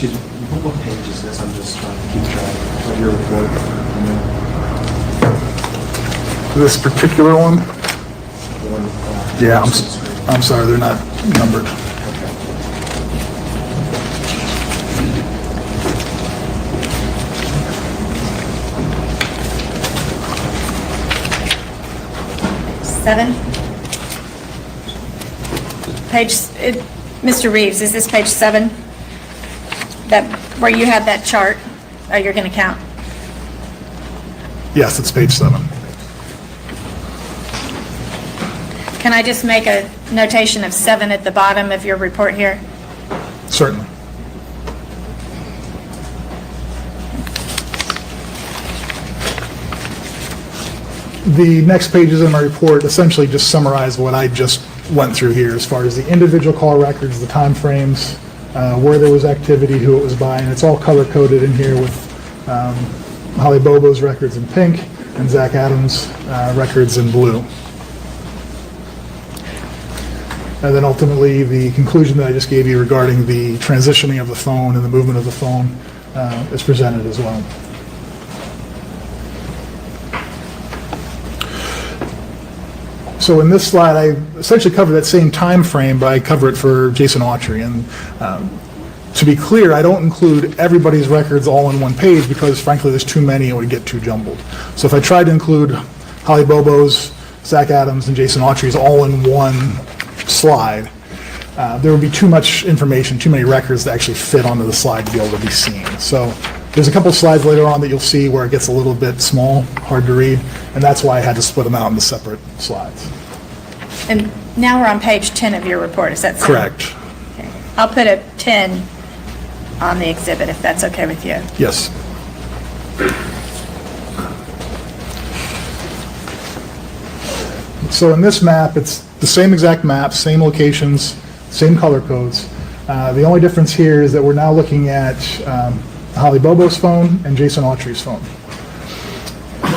Excuse me, what page is this? I'm just trying to keep track of your report. This particular one, The one, yeah, screen. I'm sorry, they're not numbered. Seven? Mr. Reeves, is this page 7? That, where you had that chart? Oh, you're going to count? Yes, it's page 7. Can I just make a notation of 7 at the bottom of your report here? Certainly. The next pages in my report essentially just summarize what I just went through here as far as the individual call records, the time frames, where there was activity, who it was by, and it's all color-coded in here with Holly Bobo's records in pink and Zach Adams' records in blue. And then ultimately, the conclusion that I just gave you regarding the transitioning of the phone and the movement of the phone is presented as well. So in this slide, I essentially cover that same time frame, but I cover it for Jason Autry. And to be clear, I don't include everybody's records all in one page because frankly, there's too many and it would get too jumbled. So if I tried to include Holly Bobo's, Zach Adams, and Jason Autry's all in one slide, there would be too much information, too many records to actually fit onto the slide to be able to be seen. So there's a couple of slides later on that you'll see where it gets a little bit small, hard to read, and that's why I had to split them out into separate slides. And now we're on page 10 of your report, is that so? Correct. Okay. I'll put a 10 on the exhibit if that's okay with you. Yes. So in this map, it's the same exact map, same locations, same color codes. The only difference here is that we're now looking at Holly Bobo's phone and Jason Autry's phone.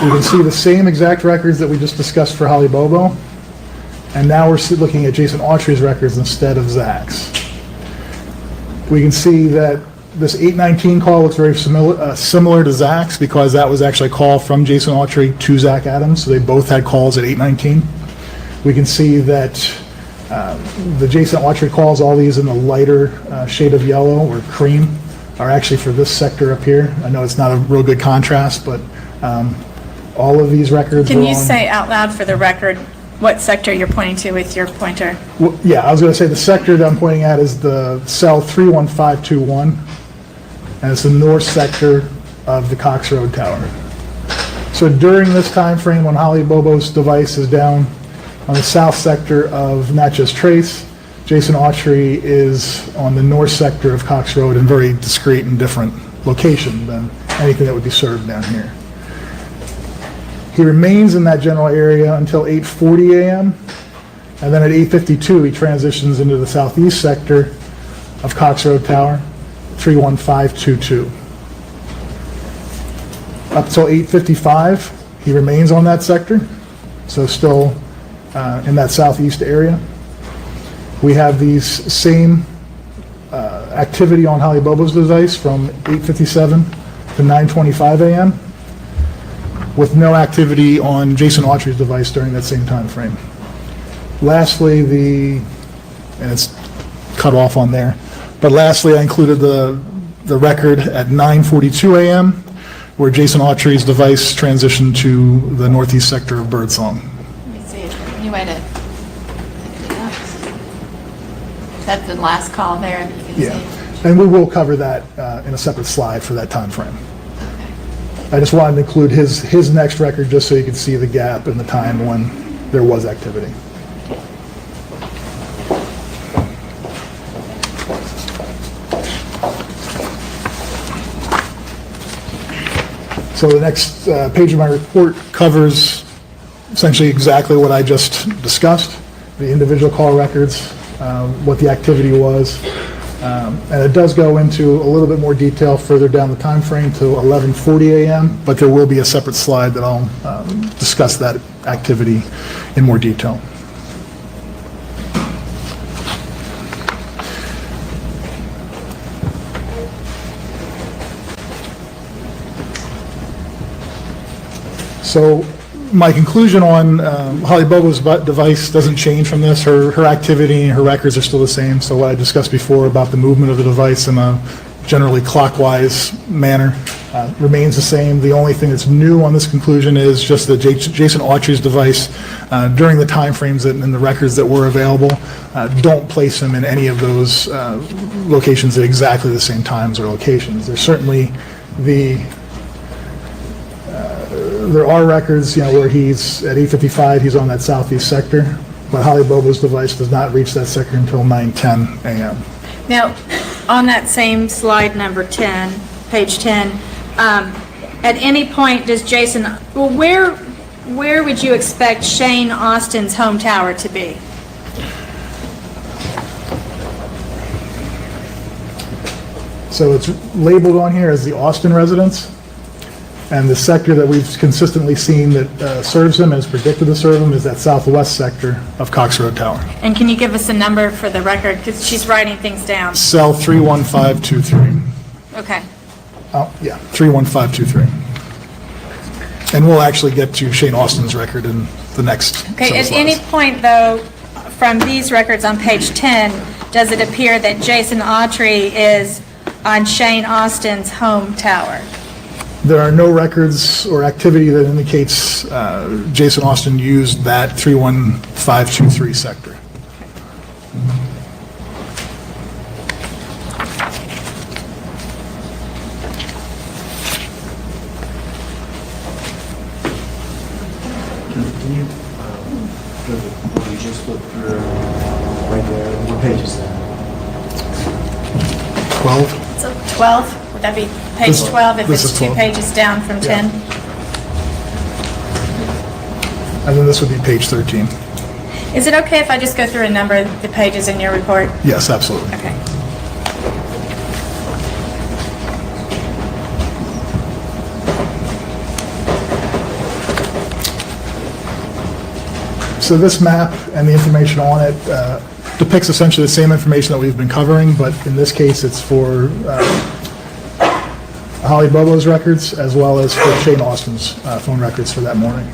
You can see the same exact records that we just discussed for Holly Bobo, and now we're looking at Jason Autry's records instead of Zach's. We can see that this 819 call looks very similar to Zach's because that was actually a call from Jason Autry to Zach Adams, so they both had calls at 819. We can see that the Jason Autry calls, all these in the lighter shade of yellow or cream, are actually for this sector up here. I know it's not a real good contrast, but all of these records Can were you on- say out loud for the record what sector you're pointing to with your pointer? Well, yeah, I was going to say the sector that I'm pointing at is the cell 31521, and it's the north sector of the Cox Road Tower. So during this time frame when Holly Bobo's device is down on the south sector of Natchez Trace, Jason Autry is on the north sector of Cox Road in very discrete and different location than anything that would be served down here. He remains in that general area until 8:40 a.m. and then at 8:52 he transitions into the southeast sector of Cox Road Tower, 31522. Up till 8:55 he remains on that sector, so still in that southeast area. We have these same activity on Holly Bobo's device from 8:57 to 9:25 a.m. with no activity on Jason Autry's device during that same time frame. Lastly, and it's cut off on there, but lastly I included the record at 9:42 a.m. where Jason Autry's device transitioned to the northeast sector of Birdsong. Let me see it. You wait it. That's the last call there. You can Yeah, see. and we will cover that in a separate slide for that time frame. I just wanted to include his next record just so you could see the gap in the time when there was activity. So the next page of my report covers essentially exactly what I just discussed, the individual call records, what the activity was, and it does go into a little bit more detail further down the time frame to 11:40 a.m., but there will be a separate slide that I'll discuss that activity in more detail. So my conclusion on Holly Bobo's device doesn't change from this. Her activity and her records are still the same. So what I discussed before about the movement of the device in a generally clockwise manner remains the same. The only thing that's new on this conclusion is just that Jason Autry's device, during the time frames and the records that were available, don't place him in any of those locations at exactly the same times or locations. There's certainly there are records, where he's at 8:55, he's on that southeast sector, but Holly Bobo's device does not reach that sector until 9:10 a.m. Now, on that same slide number 10, page 10, at any point does Jason, well, where would you expect Shane Austin's home tower to be? So it's labeled on here as the Austin residence, and the sector that we've consistently seen that serves him, as predicted to serve him, is that southwest sector of Cox Road Tower. And can you give us a number for the record, because she's writing things down? Cell 31523. Okay. Oh, yeah, 31523. And we'll actually get to Shane Austin's record in the next Okay, several at any slides. point, though, from these records on page 10, does it appear that Jason Autry is on Shane Austin's home tower? There are no records or activity that indicates Jason Austin used that 31523 sector. Can you, what you just looked through right there, what page is that? 12? So 12, would that be page This- 12 if this it's is 2 12. pages down from 10? And then this would be page 13. Is it okay if I just go through and number the pages in your report? Yes, absolutely. Okay. So this map and the information on it depicts essentially the same information that we've been covering, but in this case, it's for Holly Bobo's records as well as for Shane Austin's phone records for that morning.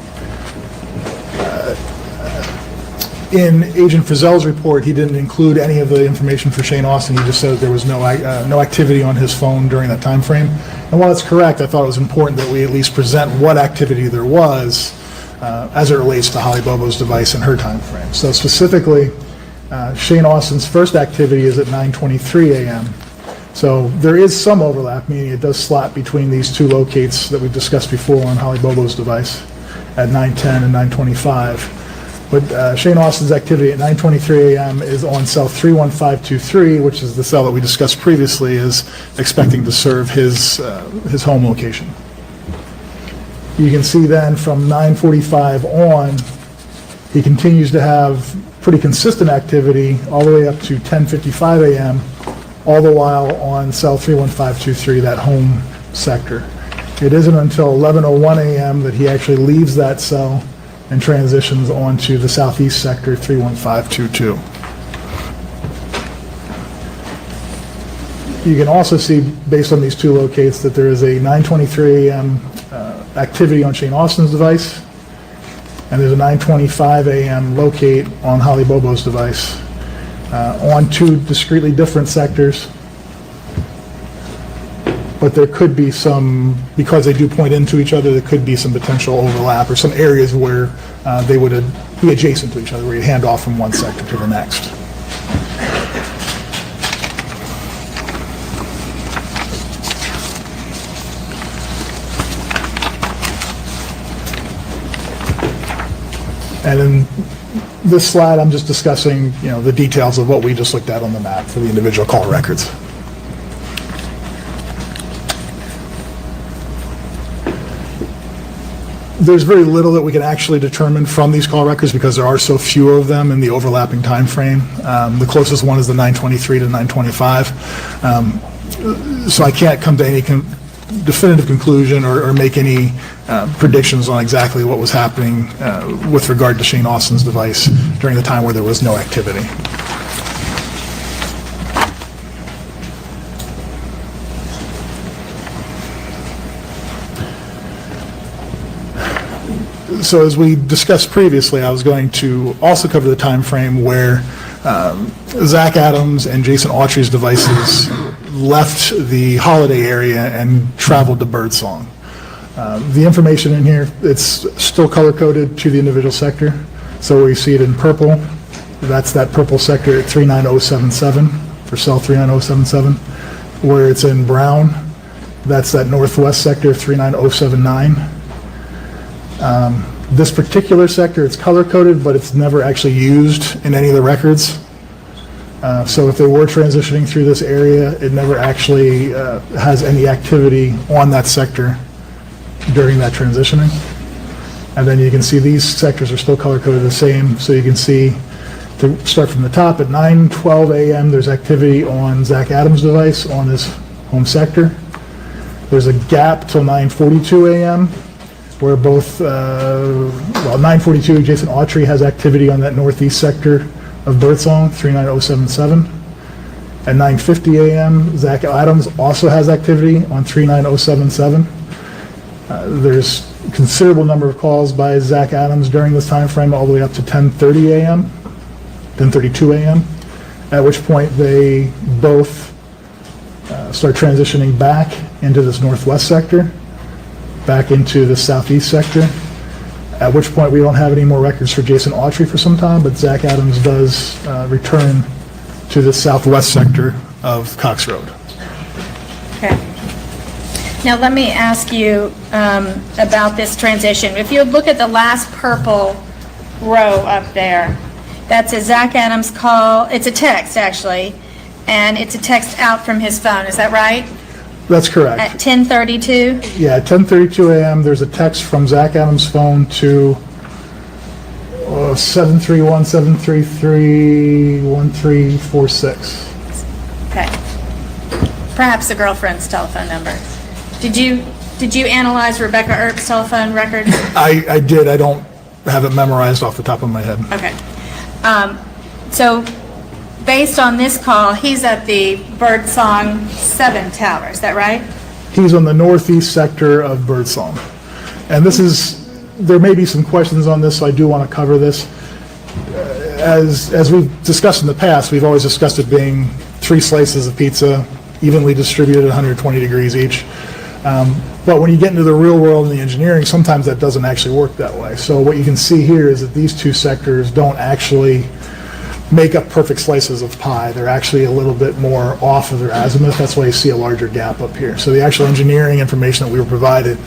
In Agent Frizzell's report, he didn't include any of the information for Shane Austin. He just said there was no activity on his phone during that time frame. And while it's correct, I thought it was important that we at least present what activity there was as it relates to Holly Bobo's device and her time frame. So specifically, Shane Austin's first activity is at 9:23 a.m. So there is some overlap, meaning it does slot between these two locates that we've discussed before on Holly Bobo's device at 9:10 and 9:25. But Shane Austin's activity at 9:23 a.m. is on cell 31523, which is the cell that we discussed previously, is expecting to serve his home location. You can see then from 9:45 on, he continues to have pretty consistent activity all the way up to 10:55 a.m., all the while on cell 31523, that home sector. It isn't until 11:01 a.m. that he actually leaves that cell and transitions onto the southeast sector, 31522. You can also see, based on these two locates, that there is a 9:23 a.m. Activity on Shane Austin's device, and there's a 9:25 a.m. locate on Holly Bobo's device on two discretely different sectors. But there could be some, because they do point into each other, there could be some potential overlap or some areas where they would be adjacent to each other, where you hand off from one sector to the next. And in this slide, I'm just discussing, the details of what we just looked at on the map for the individual call records. There's very little that we can actually determine from these call records because there are so few of them in the overlapping time frame. The closest one is the 9:23 to 9:25. So I can't come to any definitive conclusion or make any predictions on exactly what was happening with regard to Shane Austin's device during the time where there was no activity. So as we discussed previously, I was going to also cover the time frame where Zach Adams and Jason Autry's devices left the holiday area and traveled to Birdsong. The information in here, it's still color-coded to the individual sector. So where you see it in purple, that's that purple sector at 39077 for cell 39077. Where it's in brown, that's that northwest sector 39079. This particular sector, it's color-coded, but it's never actually used in any of the records. So if they were transitioning through this area, it never actually has any activity on that sector during that transitioning. And then you can see these sectors are still color-coded the same. So you can see, to start from the top, at 9:12 a.m. there's activity on Zach Adams' device on his home sector. There's a gap till 9:42 a.m. where both, 9:42, Jason Autry has activity on that northeast sector of Birdsong, 39077. At 9:50 a.m., Zach Adams also has activity on 39077. There's considerable number of calls by Zach Adams during this time frame, all the way up to 10:30 a.m., 10:32 a.m., at which point they both start transitioning back into this northwest sector, back into the southeast sector, at which point we don't have any more records for Jason Autry for some time, but Zach Adams does return to the southwest sector of Cox Road. Okay. Now, let me ask you about this transition. If you look at the last purple row up there, that's a Zach Adams call. It's a text, actually, and it's a text out from his phone. Is that right? That's correct. At 10:32? Yeah, at 10:32 a.m., there's a text from Zach Adams' phone to 731-733-1346. Okay. Perhaps a girlfriend's telephone number. Did you analyze Rebecca Earp's telephone record? I did. I don't have it memorized off the top of my head. Okay. So, based on this call, he's at the Birdsong 7 tower, is that right? He's on the northeast sector of Birdsong. And this is, there may be some questions on this, so I do want to cover this. As we've discussed in the past, we've always discussed it being 3 slices of pizza, evenly distributed at 120 degrees each. But when you get into the real world and the engineering, sometimes that doesn't actually work that way. So what you can see here is that these 2 sectors don't actually make up perfect slices of pie. They're actually a little bit more off of their azimuth. That's why you see a larger gap up here. So the actual engineering information that we were provided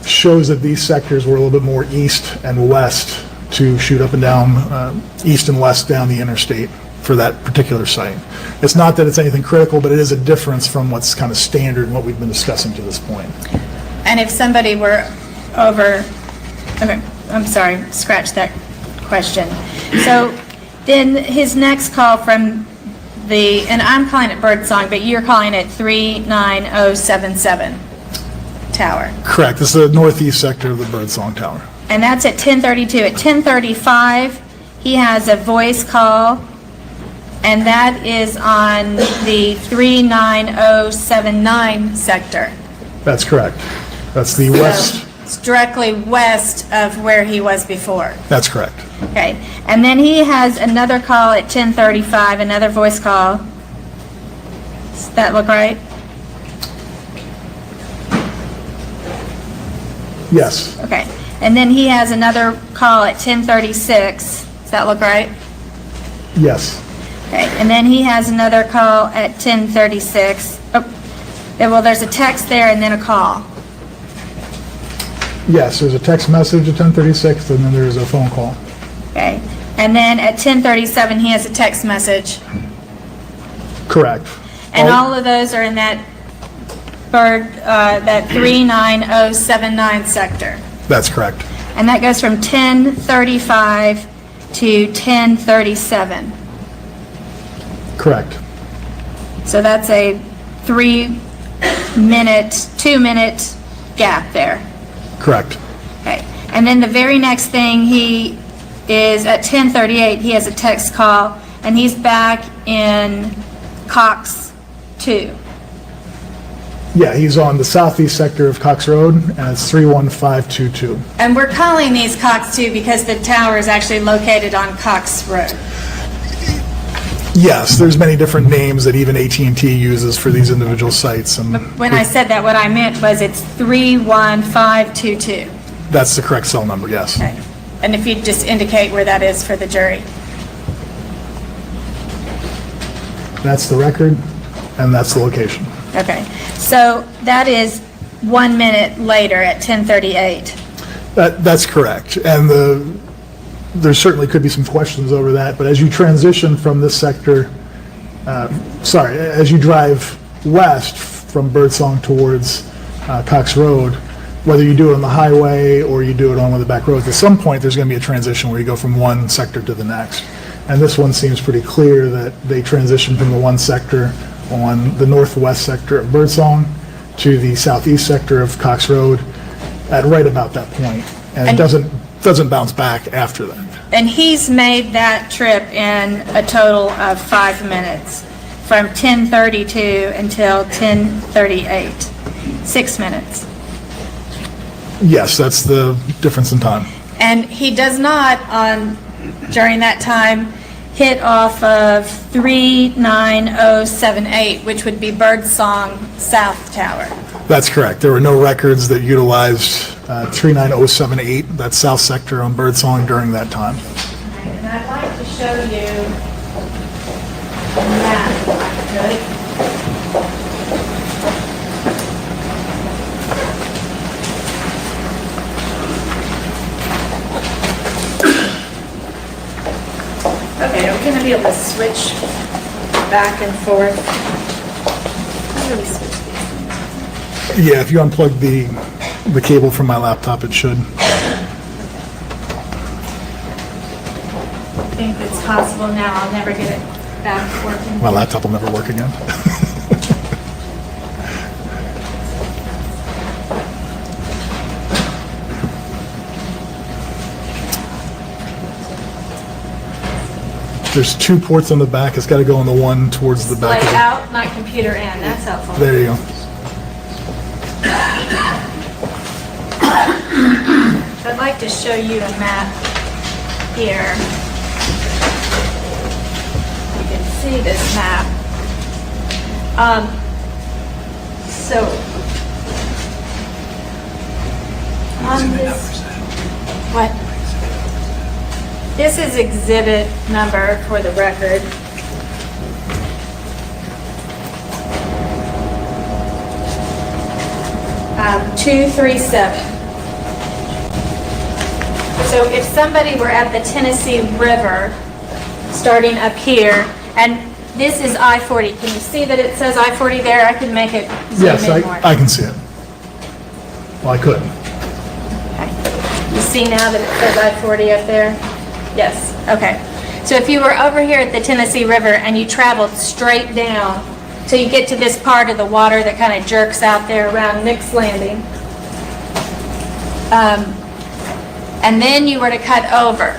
shows that these sectors were a little bit more east and west to shoot up and down, east and west down the interstate for that particular site. It's not that it's anything critical, but it is a difference from what's kind of standard and what we've been discussing to this point. And if somebody were over, okay, I'm sorry, scratch that question. So then his next call from the, and I'm calling it Birdsong, but you're calling it 39077 tower. Correct. This is the northeast sector of the Birdsong Tower. And that's at 10:32. At 10:35, he has a voice call, and that is on the 39079 sector. That's correct. That's the west. It's directly west of where he was before. That's correct. Okay. And then he has another call at 10:35, another voice call. Does that look right? Yes. Okay. And then he has another call at 10:36. Does that look right? Yes. Okay. And then he has another call at 10:36. Oh, yeah, well, there's a text there and then a call. Yes, there's a text message at 10:36, and then there's a phone call. Okay. And then at 10:37, he has a text message. Correct. And all of those are in that that 39079 sector. That's correct. And that goes from 10:35 to 10:37. Correct. So that's a 2-minute gap there. Correct. Okay. And then the very next thing, he is at 10:38, he has a text call, and he's back in Cox 2. Yeah, he's on the southeast sector of Cox Road, and it's 31522. And we're calling these Cox 2 because the tower is actually located on Cox Road. Yes, there's many different names that even AT&T uses for these individual sites, and When I said that, what I meant was it's 31522. that's the correct cell number, yes. Okay. And if you'd just indicate where that is for the jury. That's the record, and that's the location. Okay. So that is 1 minute later at 10:38. That's correct, and there certainly could be some questions over that, but as you transition from this sector, as you drive west from Birdsong towards Cox Road, whether you do it on the highway or you do it on one of the back roads, at some point there's going to be a transition where you go from one sector to the next. And this one seems pretty clear that they transition from the one sector on the northwest sector of Birdsong to the southeast sector of Cox Road at right about that point. And it doesn't bounce back after that. And he's made that trip in a total of 5 minutes, from 10:32 until 10:38. 6 minutes. Yes, that's the difference in time. And he does not, during that time, hit off of 39078, which would be Birdsong South Tower. That's correct. There were no records that utilized 39078, that south sector on Birdsong during that time. And I'd like to show you a map, if I could. Okay, we're going to be able to switch back and forth. How do we switch these things? Yeah, if you unplug the cable from my laptop, it should. I think it's possible now. I'll never get it back working. My laptop will never work again. There's 2 ports on the back. It's got to go on the one towards the back. Display out, not computer in. That's helpful. There you go. I'd like to show you a map here. You can see this map. So, on this, what? This is exhibit number for the record. Um, 237. So if somebody were at the Tennessee River, starting up here, and this is I-40. Can you see that it says I-40 there? I can make it zoom Yes, in more. I can see it. Well, I couldn't. Okay. You see now that it says I-40 up there? Yes, okay. So if you were over here at the Tennessee River and you traveled straight down till you get to this part of the water that kind of jerks out there around Nick's Landing, and then you were to cut over,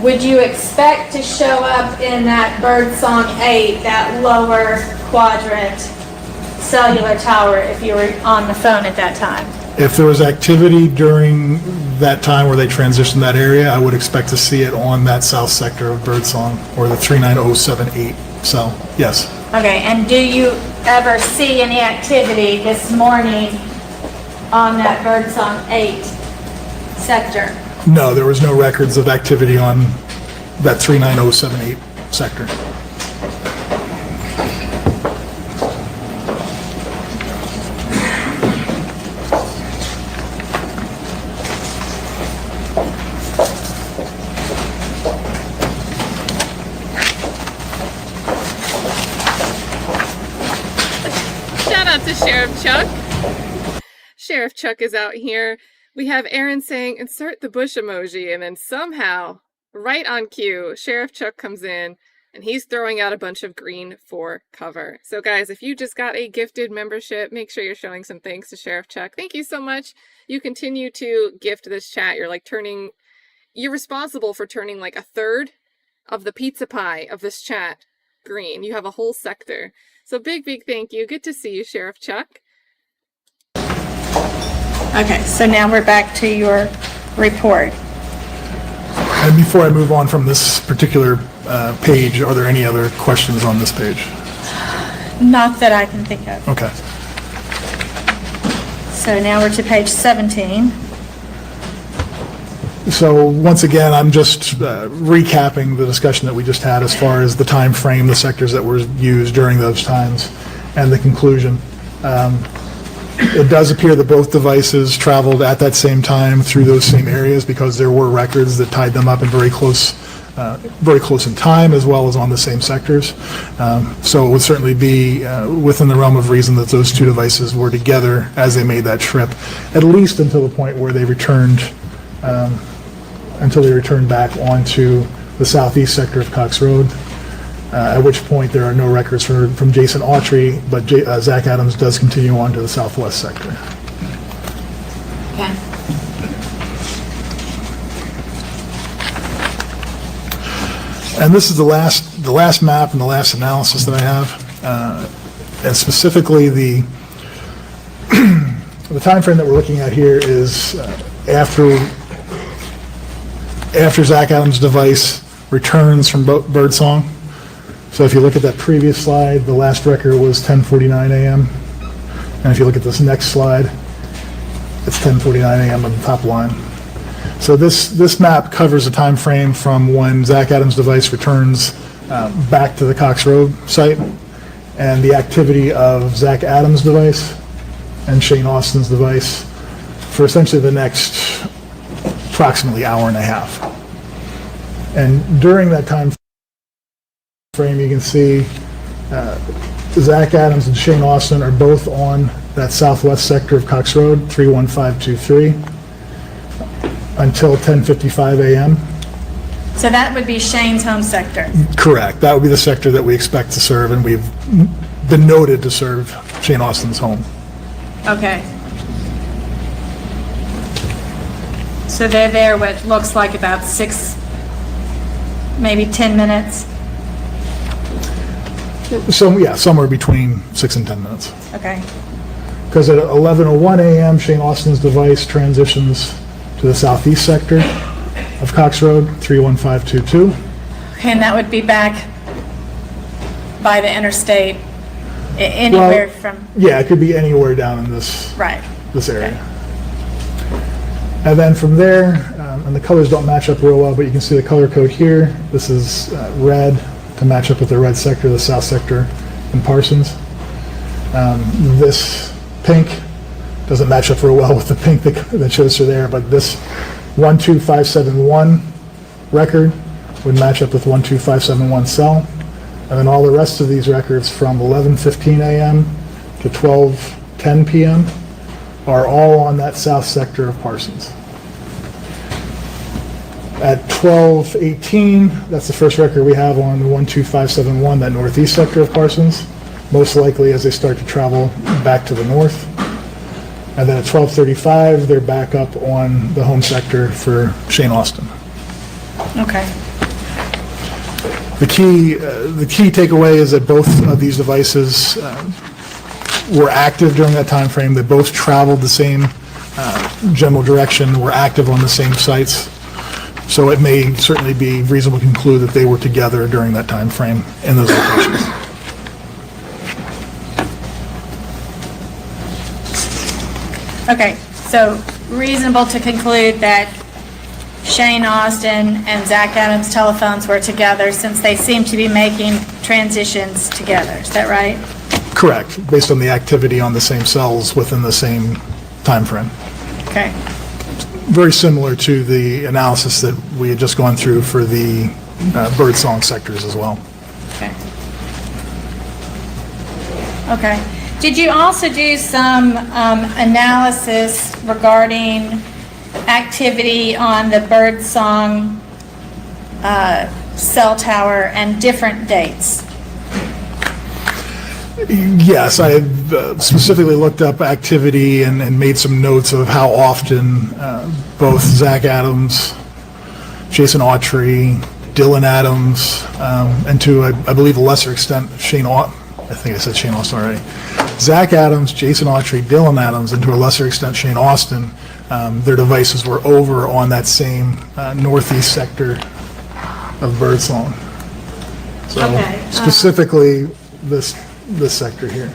would you expect to show up in that Birdsong 8, that lower quadrant cellular tower if you were on the phone at that time? If there was activity during that time where they transitioned that area, I would expect to see it on that south sector of Birdsong or the 39078 cell. Yes. Okay, and do you ever see any activity this morning on that Birdsong 8 sector? No, there was no records of activity on that 39078 sector. Shout out to Sheriff Chuck. Sheriff Chuck is out here. We have Aaron saying, insert the bush emoji, and then somehow, right on cue, Sheriff Chuck comes in, and he's throwing out a bunch of green for cover. So guys, if you just got a gifted membership, make sure you're showing some thanks to Sheriff Chuck. Thank you so much. You continue to gift this chat. You're responsible for turning like a third of the pizza pie of this chat green. You have a whole sector. So big thank you. Good to see you, Sheriff Chuck. Okay, so now we're back to your report. And before I move on from this particular page, are there any other questions on this page? Not that I can think of. Okay. So now we're to page 17. So once again, I'm just recapping the discussion that we just had as far as the time frame, the sectors that were used during those times, and the conclusion. It does appear that both devices traveled at that same time through those same areas because there were records that tied them up in very close in time as well as on the same sectors. So it would certainly be within the realm of reason that those two devices were together as they made that trip, at least until the point where they returned, back onto the southeast sector of Cox Road. At which point there are no records from Jason Autry, but Zach Adams does continue on to the southwest sector. Okay. And this is the last map and the last analysis that I have, and specifically the the time frame that we're looking at here is after Zach Adams' device returns from birdsong. So if you look at that previous slide, the last record was 10:49 a.m. And if you look at this next slide, it's 10:49 a.m. on the top line. So this map covers a time frame from when Zach Adams' device returns back to the Cox Road site, and the activity of Zach Adams' device and Shane Austin's device for essentially the next approximately hour and a half. And during that time frame, you can see Zach Adams and Shane Austin are both on that southwest sector of Cox Road, 31523, until 10:55 a.m. So that would be Shane's home sector. Correct. That would be the sector that we expect to serve, and we've been noted to serve Shane Austin's home. Okay. So they're there what looks like about 6, maybe 10 minutes. So, yeah, somewhere between 6 and 10 minutes. Okay. Because at 11:01 a.m., Shane Austin's device transitions to the southeast sector of Cox Road, 31522. Okay, and that would be back by the interstate, anywhere from, Yeah, it could be anywhere down in this right. area. And then from there, and the colors don't match up real well, but you can see the color code here. This is red to match up with the red sector, the south sector in Parsons. This pink doesn't match up real well with the pink that shows her there, but this 12571 record would match up with 12571 cell. And then all the rest of these records from 11:15 a.m. to 12:10 p.m. are all on that south sector of Parsons. At 12:18, that's the first record we have on the 12571, that northeast sector of Parsons, most likely as they start to travel back to the north. And then at 12:35, they're back up on the home sector for Shane Austin. Okay. The key takeaway is that both of these devices were active during that time frame. They both traveled the same general direction, were active on the same sites. So it may certainly be reasonable to conclude that they were together during that time frame in those locations. Okay, so reasonable to conclude that Shane Austin and Zach Adams' telephones were together since they seem to be making transitions together. Is that right? Correct, based on the activity on the same cells within the same time frame. Okay. Very similar to the analysis that we had just gone through for the birdsong sectors as well. Okay. Okay. Did you also do some analysis regarding activity on the birdsong cell tower and different dates? Yes, I had specifically looked up activity and made some notes of how often both Zach Adams, Jason Autry, Dylan Adams, and to, I believe, a lesser extent, Shane I think I said Shane Austin already. Zach Adams, Jason Autry, Dylan Adams, and to a lesser extent Shane Austin, their devices were over on that same northeast sector of Birdsong. So Okay, specifically this sector here.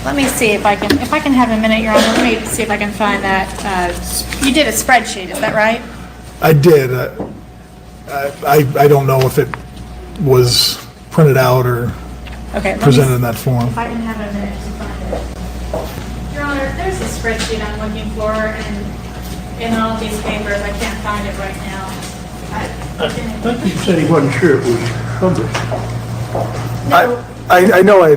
Let me see if I can have a minute, Your Honor. Let me see if I can find that. You did a spreadsheet, is that right? I did. I don't know if it was printed out or Okay. let me presented in that form. If I can have a minute to find it. Your Honor, there's a spreadsheet I'm looking for, and in all these papers, I can't find it right now. I think he said he wasn't sure it was published. I know I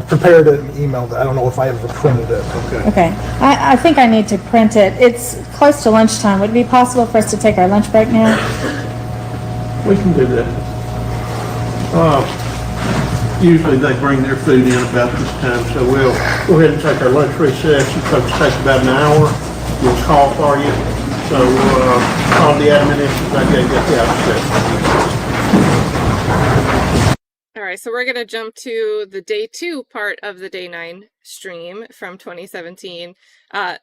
prepared it and emailed it. I don't know if I ever printed it. Okay. I think I need to print it. It's close to lunchtime. Would it be possible for us to take our lunch break now? We can do that. Usually they bring their food in about this time, so we'll go ahead and take our lunch recess. You folks take about an hour. We'll call for you. So, all the admin issues, I gotta get the outset. All right, so we're going to jump to the day 2 part of the day 9 stream from 2017. That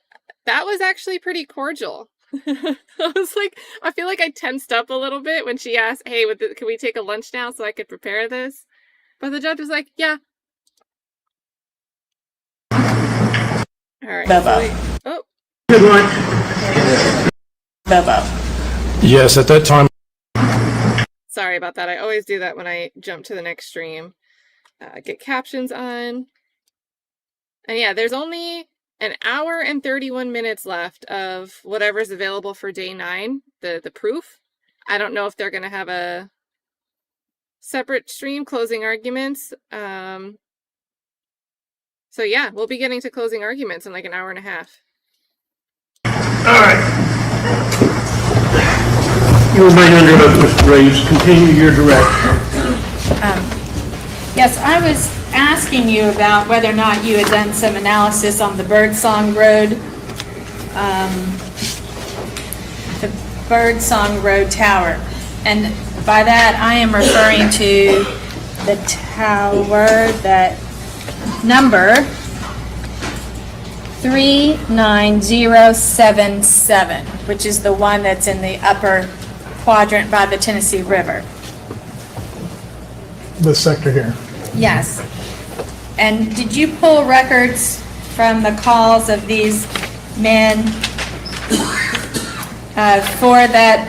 was actually pretty cordial. I feel like I tensed up a little bit when she asked, hey, can we take a lunch now so I could prepare this? But the judge was like, yeah. All right. Bobo. Good lunch. Bobo. Yes, at that time. Sorry about that. I always do that when I jump to the next stream. Get captions on. And yeah, there's only an hour and 31 minutes left of whatever's available for day 9, the proof. I don't know if they're going to have a separate stream closing arguments. So yeah, we'll be getting to closing arguments in like an hour and a half. All right. You remain under oath, Mr. Reeves. Continue your direction. Yes, I was asking you about whether or not you had done some analysis on the Birdsong Road, Tower. And by that, I am referring to the tower that number 39077, which is the one that's in the upper quadrant by the Tennessee River. This sector here. Yes. And did you pull records from the calls of these men for that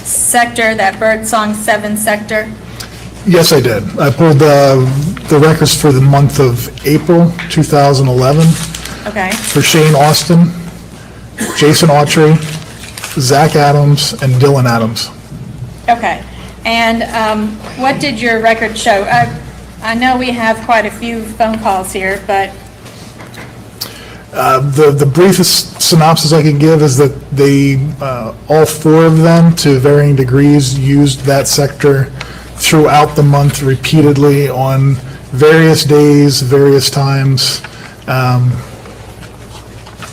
sector, that Birdsong 7 sector? Yes, I did. I pulled the records for the month of April 2011 Okay. for Shane Austin, Jason Autry, Zach Adams, and Dylan Adams. Okay. And what did your record show? I know we have quite a few phone calls here, but The briefest synopsis I can give is that they, all 4 of them, to varying degrees, used that sector throughout the month repeatedly on various days, various times,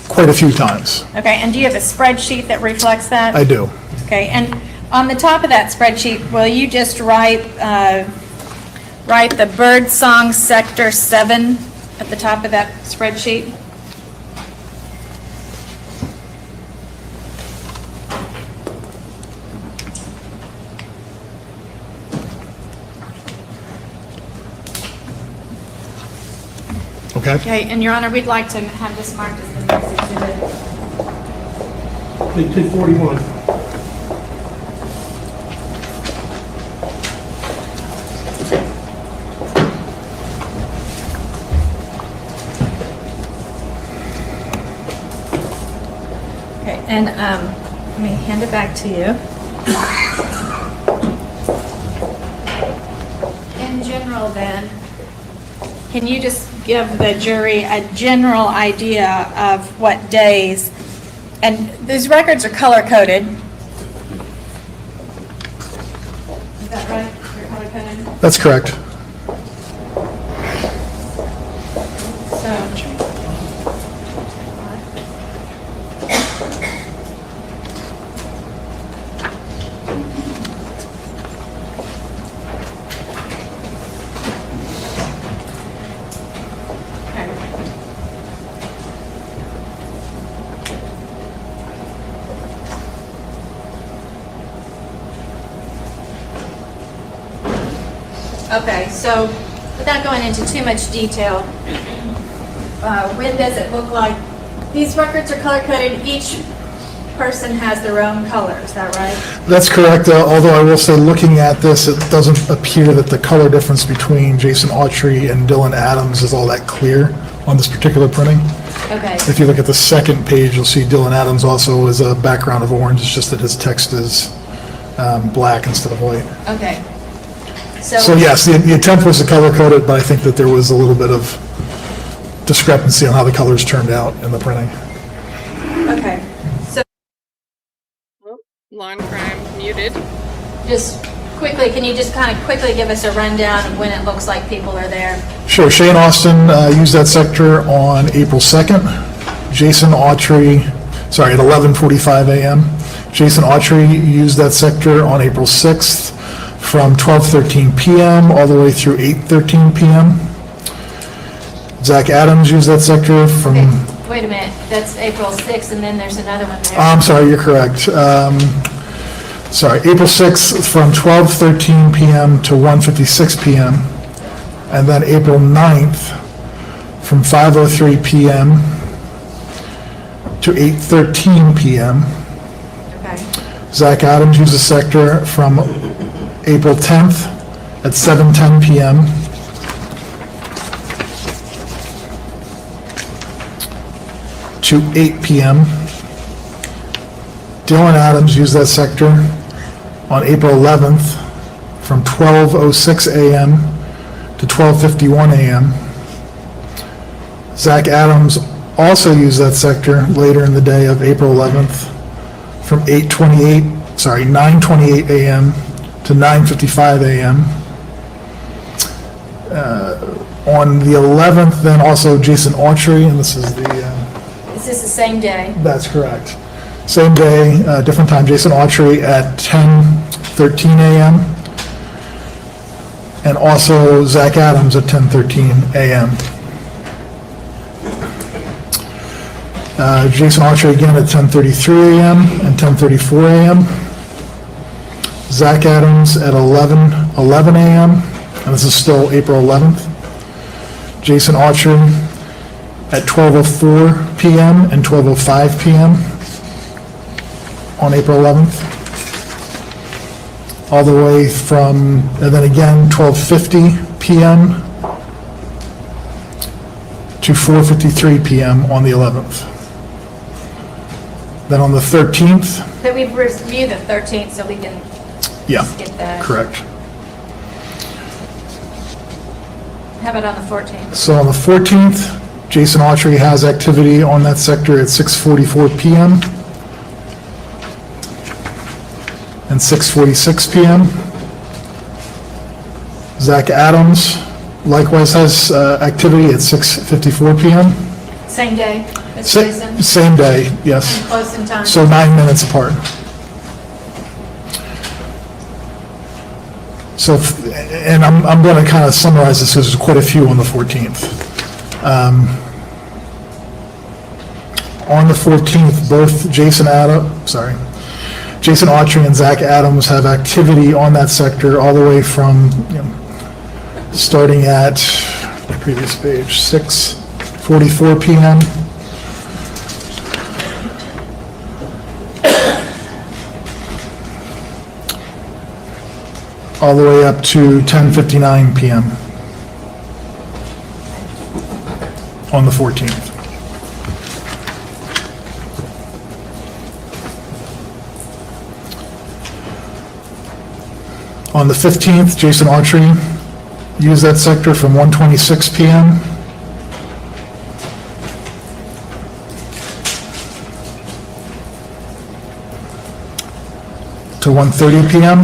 quite a few times. okay. And do you have a spreadsheet that reflects that? I do. Okay, and on the top of that spreadsheet, will you just write the Birdsong Sector 7 at the top of that spreadsheet? Okay? Okay, and Your Honor, we'd like to have this marked as the next exhibit. Big 241. Okay, and let me hand it back to you. In general then, can you just give the jury a general idea of what days, and these records are color-coded. Is that right? They're color-coded? That's correct. So, Okay, so without going into too much detail, when does it look like, these records are color-coded, each person has their own color, is that right? That's correct, although I will say, looking at this, it doesn't appear that the color difference between Jason Autry and Dylan Adams is all that clear on this particular printing. Okay, If you look at the second page, you'll see Dylan Adams also is a background of orange, it's just that his text is black instead of white. okay. So yes, the attempt was to color code it, but I think that there was a little bit of discrepancy on how the colors turned out in the printing. Okay, so Lawn crime muted. just quickly, can you just kind of quickly give us a rundown of when it looks like people are there? Sure, Shane Austin used that sector on April 2nd. Jason Autry, sorry, at 11:45 a.m. Jason Autry used that sector on April 6th from 12:13 p.m. all the way through 8:13 p.m. Zach Adams used that sector from... Wait a minute, that's April 6th, and then there's another one there. I'm sorry, you're correct. Sorry, April 6th from 12:13 p.m. to 1:56 p.m. And then April 9th from 5:03 p.m. to 8:13 p.m. Okay, Zach Adams used the sector from April 10th at 7:10 p.m. to 8 p.m. Dylan Adams used that sector on April 11th from 12:06 a.m. to 12:51 a.m. Zach Adams also used that sector later in the day of April 11th from 9:28 a.m. to 9:55 a.m. On the 11th, then also Jason Autry, and this is the... is this the same day? That's correct. Same day, different time, Jason Autry at 10:13 a.m. and also Zach Adams at 10:13 a.m. Jason Autry again at 10:33 a.m. and 10:34 a.m. Zach Adams at 11:11 a.m. and this is still April 11th. Jason Autry at 12:04 p.m. and 12:05 p.m. on April 11th. All the way from, and then again, 12:50 p.m. to 4:53 p.m. on the 11th. Then on the 13th, That we review the 13th, so we can yeah, get that. correct. How about on the 14th? So on the 14th, Jason Autry has activity on that sector at 6:44 p.m. and 6:46 p.m. Zach Adams likewise has activity at 6:54 p.m. Same day as Jason? Same day, yes. Close in time? So 9 minutes apart. So, and I'm going to kind of summarize this, because there's quite a few on the 14th. On the 14th, both Jason Autry and Zach Adams have activity on that sector all the way from, starting at the previous page, 6:44 p.m. all the way up to 10:59 p.m. on the 14th. On the 15th, Jason Autry used that sector from 1:26 p.m. to 1:30 p.m.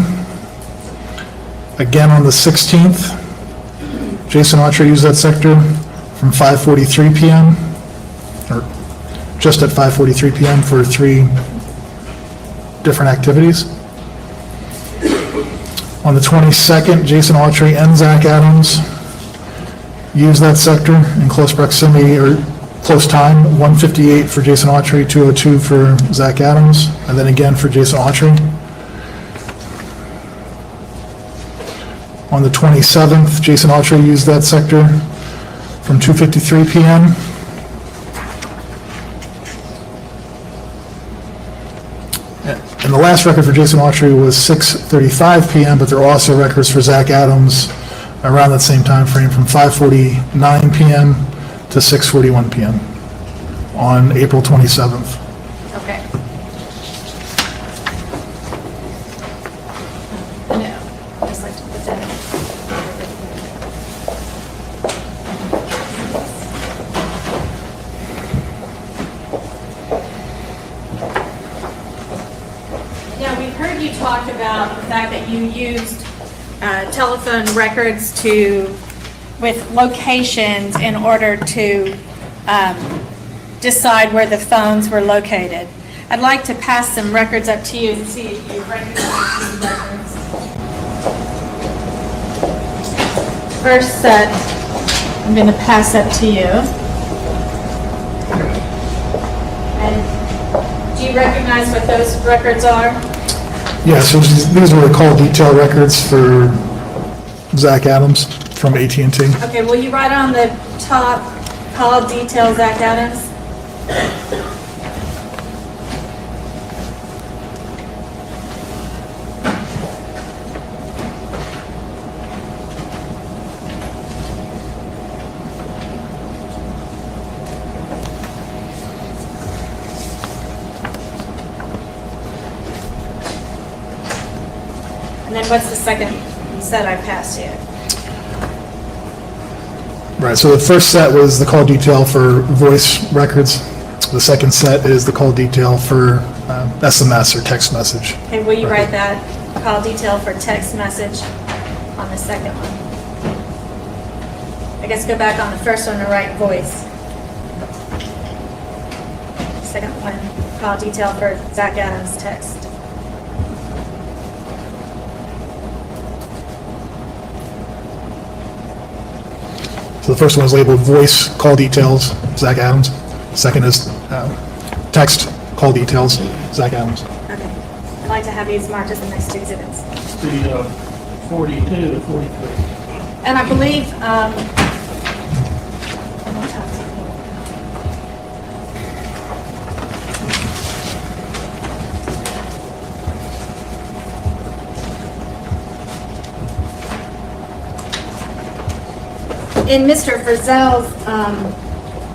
Again on the 16th, Jason Autry used that sector from 5:43 p.m. or just at 5:43 p.m. for 3 different activities. On the 22nd, Jason Autry and Zach Adams used that sector in close proximity or close time, 1:58 for Jason Autry, 2:02 for Zach Adams, and then again for Jason Autry. On the 27th, Jason Autry used that sector from 2:53 PM. And the last record for Jason Autry was 6:35 PM, but there are also records for Zach Adams around that same time frame, from 5:49 PM to 6:41 PM on April 27th. Okay. No, I just like to put that in. Now, we've heard you talk about the fact that you used telephone records with locations in order to decide where the phones were located. I'd like to pass some records up to you and see if you recognize these records. First set, I'm going to pass up to you. And do you recognize what those records are? Yeah, so these were the call detail records for Zach Adams from AT&T. Okay, will you write on the top, call detail Zach Adams? And then what's the second set I passed you? Right, so the first set was the call detail for voice records. The second set is the call detail for SMS or text message. Okay, will you write that call detail for text message on the second one? I guess go back on the first one and write voice. Second one, call detail for Zach Adams text. So the first one is labeled voice call details, Zach Adams. Second is text call details, Zach Adams. Okay. I'd like to have these marked as the next two exhibits. The 42 to 43. And I believe, in Mr. Frizzell's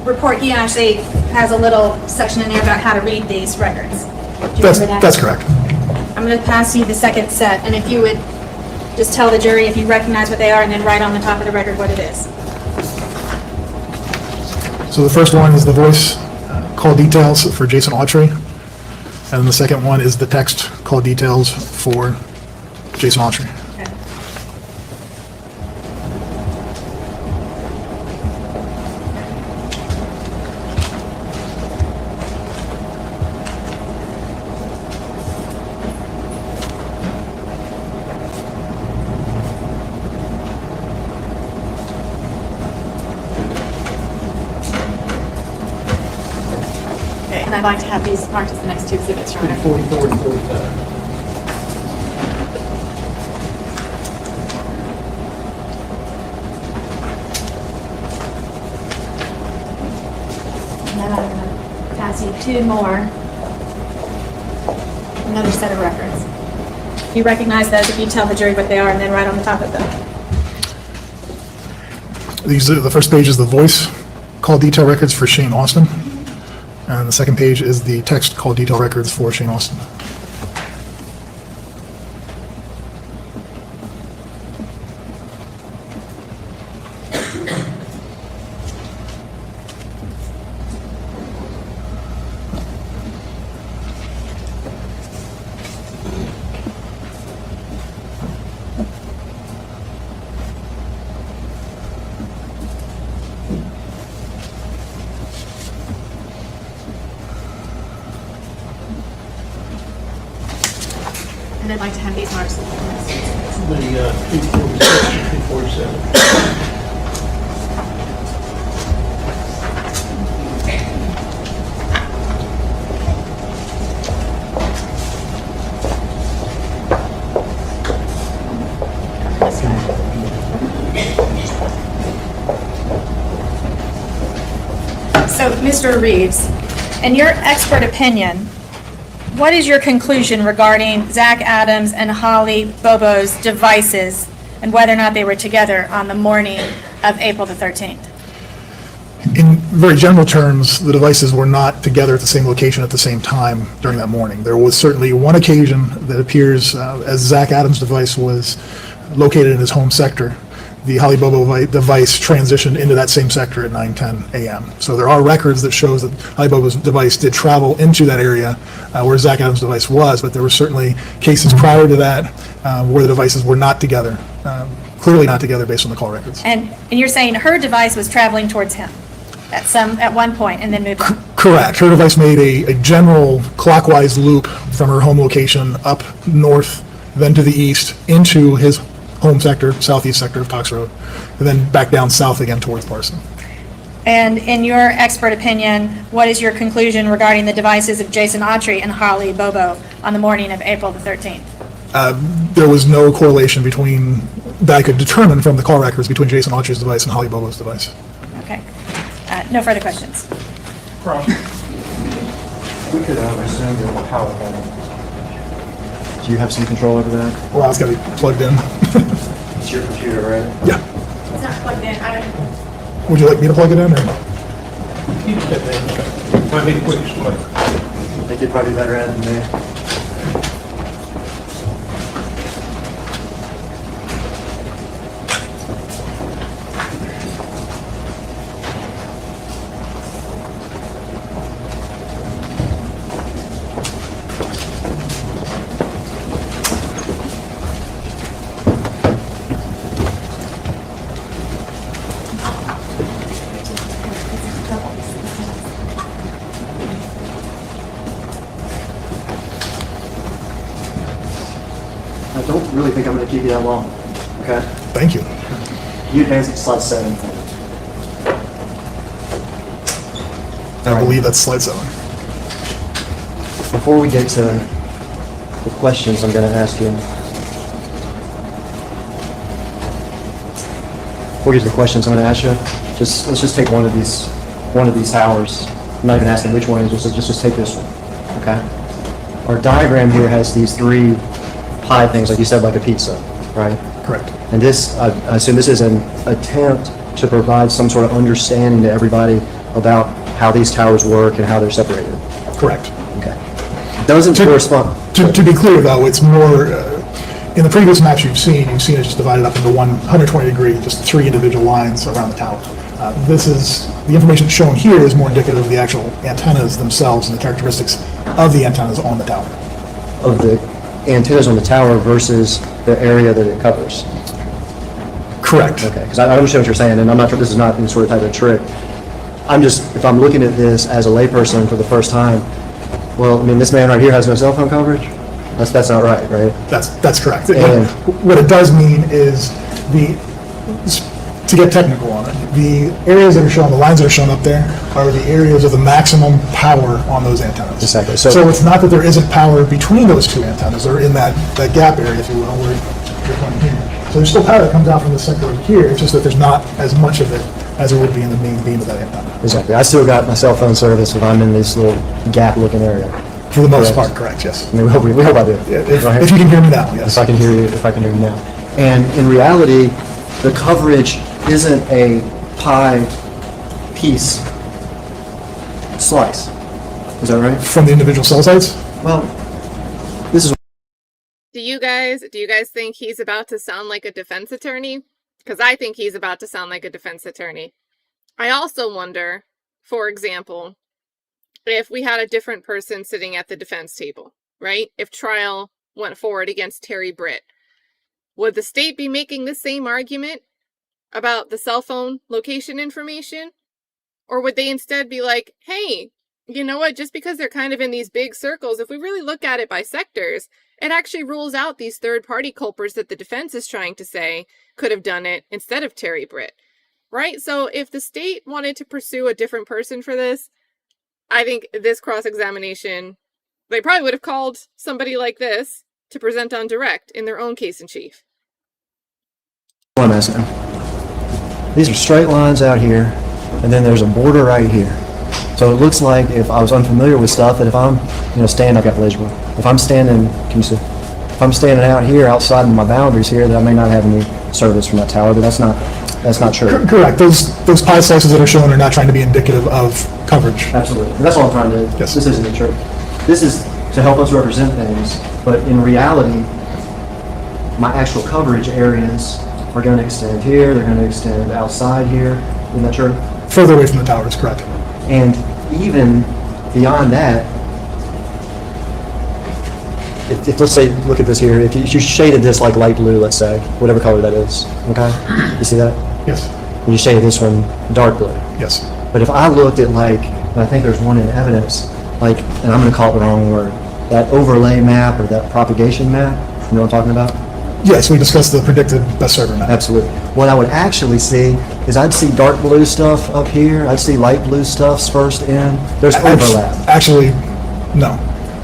report, he actually has a little section in there about how to read these records. Do you remember that? That's correct. I'm going to pass you the second set, and if you would just tell the jury if you recognize what they are, and then write on the top of the record what it is. So the first one is the voice call details for Jason Autry. And the second one is the text call details for Jason Autry. Okay. Okay, and I'd like to have these marked as the next two exhibits, Your Honor. 44 to 45. And then I'm going to pass you two more. Another set of records. If you recognize those, if you tell the jury what they are, and then write on the top of them. The first page is the voice call detail records for Shane Austin. And the second page is the text call detail records for Shane Austin. And I'd like to have these marks. The 246 to 247. This one. So, Mr. Reeves, in your expert opinion, what is your conclusion regarding Zach Adams and Holly Bobo's devices and whether or not they were together on the morning of April the 13th? In very general terms, the devices were not together at the same location at the same time during that morning. There was certainly one occasion that appears as Zach Adams' device was located in his home sector. The Holly Bobo device transitioned into that same sector at 9:10 a.m. So there are records that shows that Holly Bobo's device did travel into that area where Zach Adams' device was, but there were certainly cases prior to that where the devices were not together, clearly not together based on the call records. And you're saying her device was traveling towards him at one point and then moved on? Correct. Her device made a general clockwise loop from her home location up north, then to the east, into his home sector, southeast sector of Cox Road, and then back down south again towards Parson. And in your expert opinion, what is your conclusion regarding the devices of Jason Autry and Holly Bobo on the morning of April the 13th? There was no correlation between, that I could determine from the call records, between Jason Autry's device and Holly Bobo's device. Okay. No further questions. We could assume that the power panel. Do you have some control over that? Well, it's got to be plugged in. It's your computer, right? Yeah. It's not plugged in. Would you like me to plug it in, or? You can step in. Might be the quickest way. I think it'd probably be better at it than me. I don't really think I'm going to keep you that long, okay? Thank you. You advance it to slide 7. I believe that's slide 7. Before we get to the questions I'm going to ask you, let's just take one of these towers. I'm not even asking which one. Just take this one, okay? Our diagram here has these 3 pie things, like you said, like a pizza, right? Correct. And this, I assume this is an attempt to provide some sort of understanding to everybody about how these towers work and how they're separated. Correct. Okay. Doesn't correspond. To be clear, though, it's more, in the previous maps you've seen it's just divided up into 120 degree, just 3 individual lines around the tower. The information shown here is more indicative of the actual antennas themselves and the characteristics of the antennas on the tower. Of the antennas on the tower versus the area that it covers. Correct. Okay, because I understand what you're saying, and I'm not sure this is not any sort of type of trick. If I'm looking at this as a layperson for the first time, well, I mean, this man right here has no cell phone coverage? That's not right, right? That's correct. And What it does mean is to get technical on it, the areas that are shown, the lines that are shown up there, are the areas of the maximum power on those antennas. Exactly. So it's not that there isn't power between those 2 antennas, or in that gap area, if you will, where you're pointing here. So there's still power that comes out from this sector over here, it's just that there's not as much of it as there would be in the main beam of that antenna. Exactly. I still got my cell phone service if I'm in this little gap-looking area. For the most Correct. part, correct, yes. I mean, we hope I do. If you can hear me now, yes. If I can hear you now. And in reality, the coverage isn't a pie piece slice. Is that right? From the individual cell sites? Well, this is Do you guys think he's about to sound like a defense attorney? Because I think he's about to sound like a defense attorney. I also wonder, for example, if we had a different person sitting at the defense table, right? If trial went forward against Terry Britt, would the state be making the same argument about the cell phone location information? Or would they instead be like, hey, you know what, just because they're kind of in these big circles, if we really look at it by sectors, it actually rules out these third-party culprits that the defense is trying to say could have done it instead of Terry Britt, right? So if the state wanted to pursue a different person for this, I think this cross-examination, they probably would have called somebody like this to present on direct in their own case in chief. what I'm asking. These are straight lines out here, and then there's a border right here. So it looks like if I was unfamiliar with stuff, that if I'm, standing, I've got leisure. If I'm standing, can you see? If I'm standing out here, outside of my boundaries here, that I may not have any service from that tower, but that's not true. Correct. Those pie slices that are shown are not trying to be indicative of coverage. Absolutely. And that's all I'm trying to, Yes. This isn't true. This is to help us represent things, but in reality, my actual coverage areas are going to extend here, they're going to extend outside here, isn't that true? Further away from the tower is correct. And even beyond that, if let's say, look at this here, if you shaded this like light blue, let's say, whatever color that is, okay? You see that? Yes. And you shaded this one dark blue. Yes. But if I looked at like, and I think there's one in evidence, like, and I'm going to call it the wrong word, that overlay map or that propagation map, you know what I'm talking about? Yes, we discussed the predicted best server map. Absolutely. What I would actually see is I'd see dark blue stuff up here, I'd see light blue stuff first in, there's overlap. Actually, no.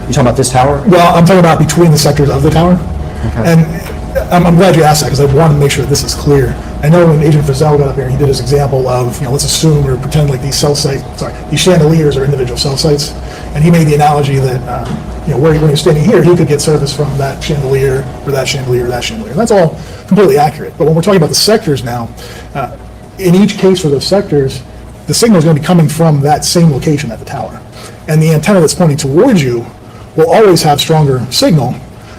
You talking about this tower? Well, I'm talking about between the sectors of the tower. Okay. And I'm glad you asked that because I want to make sure that this is clear. I know when Agent Frizzell got up here, he did his example of, let's assume or pretend like these these chandeliers are individual cell sites. And he made the analogy that, when you're standing here, he could get service from that chandelier or that chandelier or that chandelier. And that's all completely accurate. But when we're talking about the sectors now, in each case for those sectors, the signal is going to be coming from that same location at the tower. And the antenna that's pointing towards you will always have stronger signal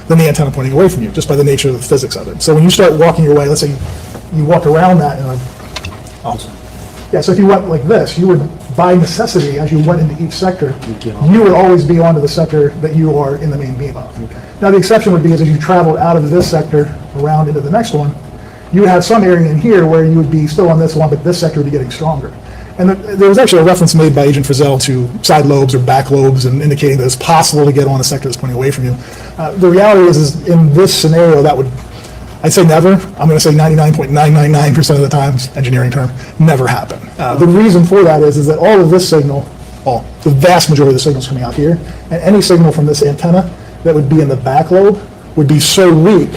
than the antenna pointing away from you, just by the nature of the physics of it. So when you start walking your way, let's say you walk around that, so if you went like this, you would, by necessity, as you went into each sector, you would always be onto the sector that you are in the main beam of. Okay. Now the exception would be is as you traveled out of this sector around into the next one, you would have some area in here where you would be still on this one, but this sector would be getting stronger. And there was actually a reference made by Agent Frizzell to side lobes or back lobes and indicating that it's possible to get on a sector that's pointing away from you. The reality is in this scenario, that would, I'd say never. I'm going to say 99.999% of the times, engineering term, never happen. The reason for that is that all of this signal, the vast majority of the signal is coming out here, and any signal from this antenna that would be in the back lobe would be so weak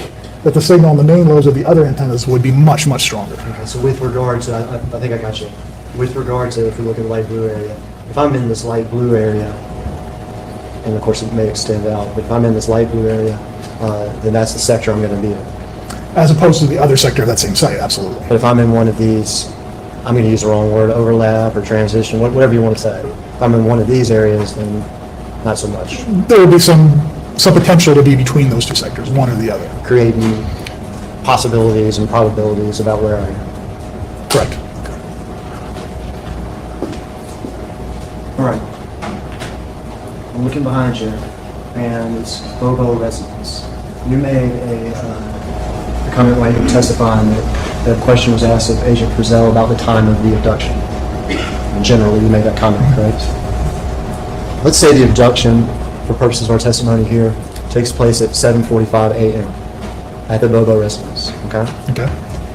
that the signal on the main lobes of the other antennas would be much, much stronger. Okay, so with regard to, I think I got you. With regard to, if we look at the light blue area, if I'm in this light blue area, and of course it may extend out, but if I'm in this light blue area, then that's the sector I'm going to be in. As opposed to the other sector of that same site, absolutely. But if I'm in one of these, I'm going to use the wrong word, overlap or transition, whatever you want to say. If I'm in one of these areas, then not so much. There would be some potential to be between those two sectors, one or the other. Creating possibilities and probabilities about where I am. Correct. All right. I'm looking behind you, and it's Bobo residence. You made a comment while you were testifying that the question was asked of Agent Frizzell about the time of the abduction. And generally, you made that comment, correct? Let's say the abduction, for purposes of our testimony here, takes place at 7:45 a.m. at the Bobo residence, okay? Okay.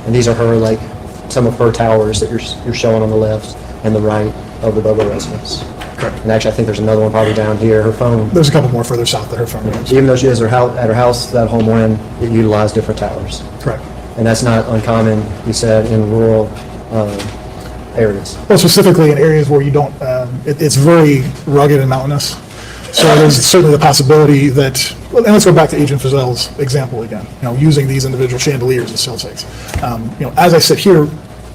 And these are her, some of her towers that you're showing on the left and the right of the Bobo residence. Correct. And actually, I think there's another one probably down here. Her phone, There's a couple more further south that her phone is. even though she has at her house that whole morning, it utilized different towers. Correct. And that's not uncommon, you said, in rural areas. Well, specifically in areas where you don't, it's very rugged and mountainous. So there's certainly the possibility that, and let's go back to Agent Frizzell's example again, using these individual chandeliers as cell sites. As I sit here,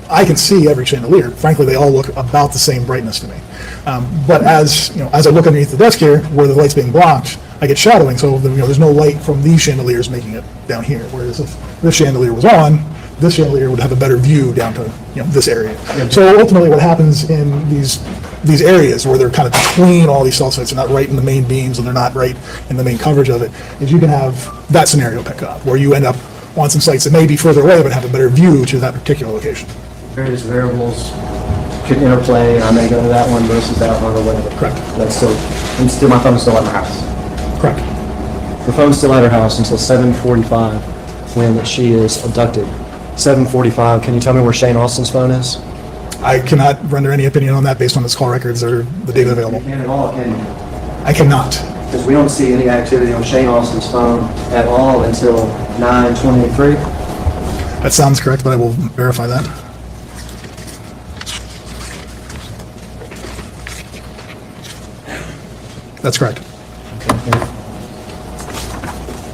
I can see every chandelier. Frankly, they all look about the same brightness to me. But as I look underneath the desk here, where the light's being blocked, I get shadowing. So there's no light from these chandeliers making it down here. Whereas if this chandelier was on, this chandelier would have a better view down to this area. So ultimately, what happens in these areas where they're kind of between all these cell sites, they're not right in the main beams and they're not right in the main coverage of it, is you can have that scenario pick up where you end up on some sites that may be further away but have a better view to that particular location. Various variables could interplay, and I may go to that one versus that one or whatever. Correct. That's still my phone's still at my house. Correct. The phone's still at her house until 7:45 when she is abducted. 7:45, can you tell me where Shane Austin's phone is? I cannot render any opinion on that based on his call records or the data available. You can't at all, can you? I cannot. Because we don't see any activity on Shane Austin's phone at all until 9:23. That sounds correct, but I will verify that. That's correct.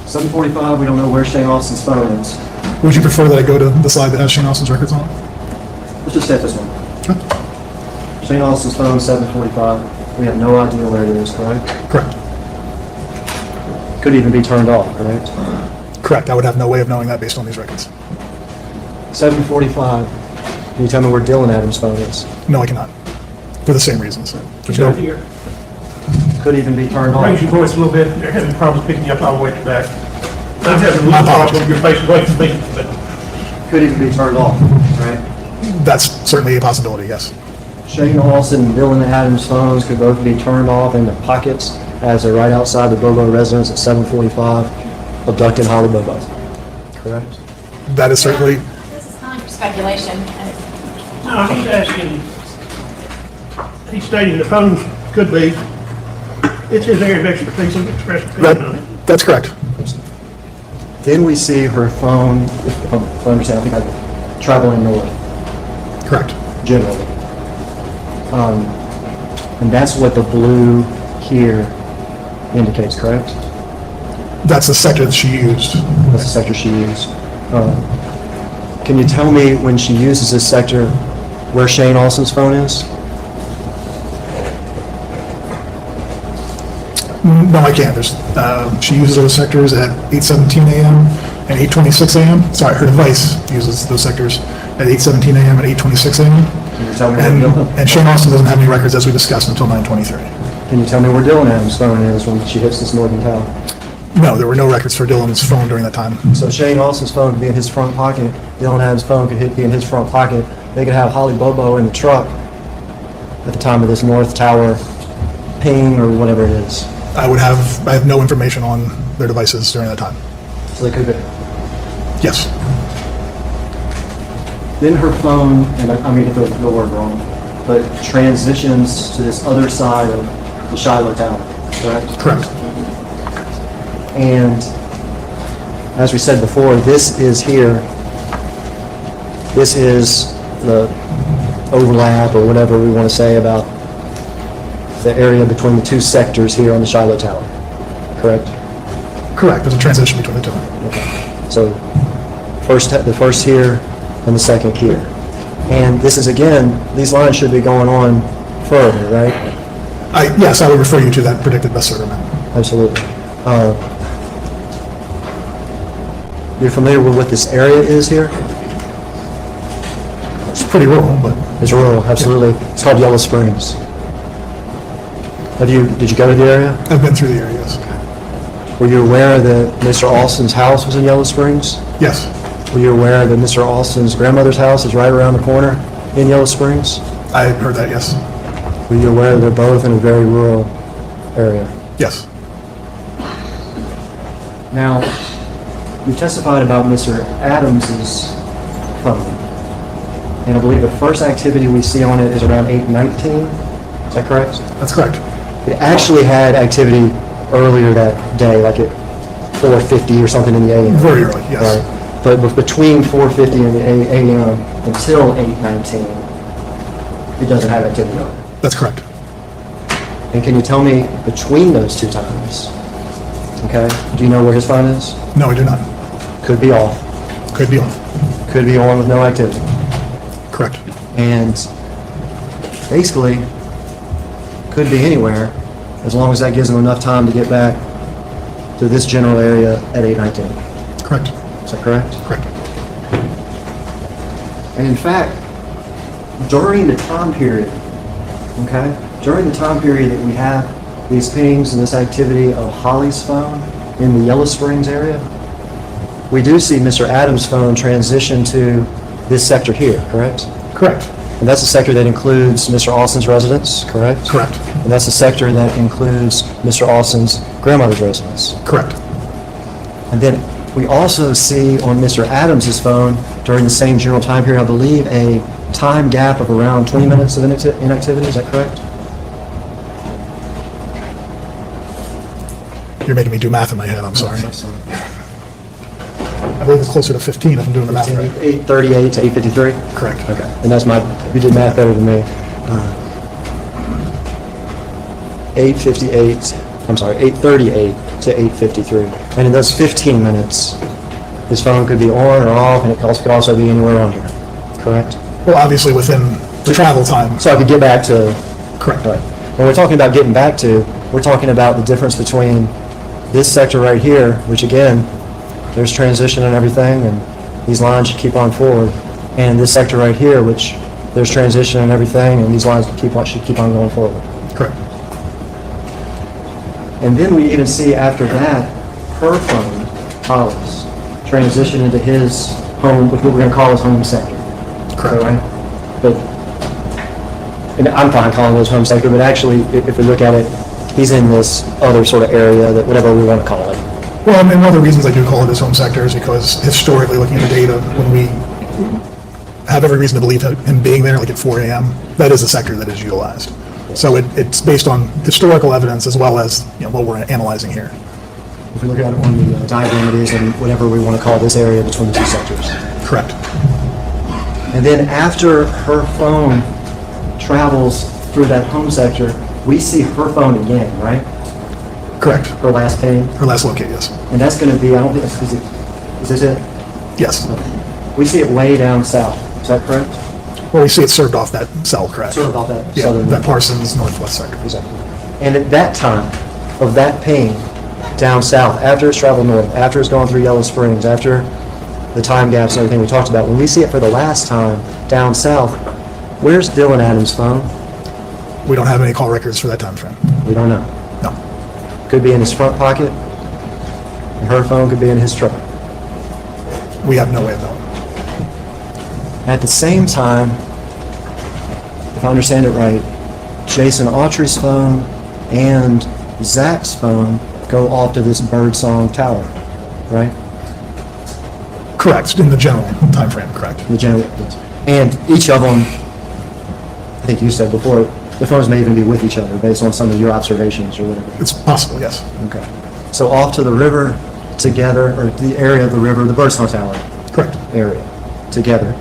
7:45, we don't know where Shane Austin's phone is. Would you prefer that I go to the slide that has Shane Austin's records on it? Let's just stay at this one. Shane Austin's phone, 7:45. We have no idea where it is, correct? Correct. Could even be turned off, correct? Correct. I would have no way of knowing that based on these records. 7:45. Can you tell me where Dylan Adams' phone is? No, I cannot. For the same reasons. There's no, Here. Could even be turned Raise off. your voice a little bit. They're having problems picking you up all the way to the back. I'm having a My little apologies. problem. Your face away from me, but Could even be turned off, right? that's certainly a possibility, yes. Shane Austin and Dylan Adams' phones could both be turned off in their pockets as they're right outside the Bobo residence at 7:45, abducting Holly Bobo. Correct? That is certainly, This is kind of speculation. no, he's asking, he's stating the phone could be, it's his area of expertise, he'll express opinion on it. that's correct. Then we see her phone, if I understand, I think I'm traveling north, Correct. generally. And that's what the blue here indicates, correct? That's the sector that she used. That's the sector she used. Can you tell me when she uses this sector where Shane Austin's phone is? No, I can't. She uses those sectors at 8:17 a.m. and 8:26 a.m. Sorry, her device uses those sectors at 8:17 a.m. and 8:26 a.m. Can you tell me where Dylan? And Shane Austin doesn't have any records, as we discussed, until 9:23. Can you tell me where Dylan Adams' phone is when she hits this northern tower? No, there were no records for Dylan's phone during that time. So Shane Austin's phone could be in his front pocket. Dylan Adams' phone could be in his front pocket. They could have Holly Bobo in the truck at the time of this north tower ping or whatever it is. I have no information on their devices during that time. So they could be. Yes, Then her phone, and I mean the word wrong, but transitions to this other side of the Shiloh Tower, correct? correct. And as we said before, this is here. This is the overlap or whatever we want to say about the area between the two sectors here on the Shiloh Tower, correct? Correct. There's a transition between the two. So the first here and the second here. And this is, again, these lines should be going on further, right? Yes, I would refer you to that predicted best server map. Absolutely. You're familiar with what this area is here? It's pretty rural, but It's rural, absolutely. It's called Yellow Springs. Did you go to the area? I've been through the areas. Were you aware that Mr. Austin's house was in Yellow Springs? Yes, Were you aware that Mr. Austin's grandmother's house is right around the corner in Yellow Springs? I had heard that, yes. Were you aware that they're both in a very rural area? Yes, Now, you testified about Mr. Adams's phone, and I believe the first activity we see on it is around 8:19. Is that correct? that's correct. It actually had activity earlier that day, like at 4:50 or something in the a.m. Very early, yes. Right. But between 4:50 and the a.m. until 8:19, it doesn't have activity on it. That's correct. And can you tell me between those two times, okay, do you know where his phone is? No, I do not. Could be off, Could be on. could be on with no activity. Correct. And basically, could be anywhere, as long as that gives them enough time to get back to this general area at 8:19. Correct. Is that correct? Correct. And in fact, during the time period, okay, during the time period that we have these pings and this activity of Holly's phone in the Yellow Springs area, we do see Mr. Adams' phone transition to this sector here, correct? Correct. And that's the sector that includes Mr. Austin's residence, correct? Correct. And that's the sector that includes Mr. Austin's grandmother's residence. Correct. And then we also see on Mr. Adams's phone during the same general time period, I believe, a time gap of around 20 minutes of inactivity. Is that correct? You're making me do math in my head, I'm sorry. I believe it's closer to 15 if I'm doing the math right. 8:38 to 8:53? Correct. Okay. And that's you did math better than me. 8:38 to 8:53. And in those 15 minutes, his phone could be on or off, and it could also be anywhere under, correct? Well, obviously within the travel time. So I could get back to, Correct. right. When we're talking about getting back to, we're talking about the difference between this sector right here, which again, there's transition and everything, and these lines should keep on forward, and this sector right here, which there's transition and everything, and these lines should keep on going forward. Correct. And then we even see after that, her phone, Hollis, transition into his home, which we're going to call his home sector. Correct. Right? But, and I'm fine calling it his home sector, but actually, if we look at it, he's in this other sort of area, that whatever we want to call it. Well, and one of the reasons I do call it his home sector is because historically, looking at the data, when we have every reason to believe him being there, like at 4 a.m., that is a sector that is utilized. So it's based on historical evidence as well as what we're analyzing here. If we look at it on the diagram, it is in whatever we want to call this area between the two sectors. Correct. And then after her phone travels through that home sector, we see her phone again, right? Correct. Her last ping. Her last locate, yes. And that's going to be, I don't think, is this it? Yes. We see it way down south. Is that correct? Well, we see it served off that cell, correct? Sort of off that Yeah, southern. that Parsons northwest sector. Exactly. And at that time of that ping down south, after it's traveled north, after it's gone through Yellow Springs, after the time gaps and everything we talked about, when we see it for the last time down south, where's Dylan Adams' phone? We don't have any call records for that time frame. We don't know. No. Could be in his front pocket, and her phone could be in his truck. We have no way of knowing. At the same time, if I understand it right, Jason Autry's phone and Zach's phone go off to this birdsong tower, right? Correct, in the general time frame, correct. The general, and each of them, I think you said before, the phones may even be with each other based on some of your observations or whatever. It's possible, yes. Okay. So off to the river together, or the area of the river, the birdsong tower Correct. area together,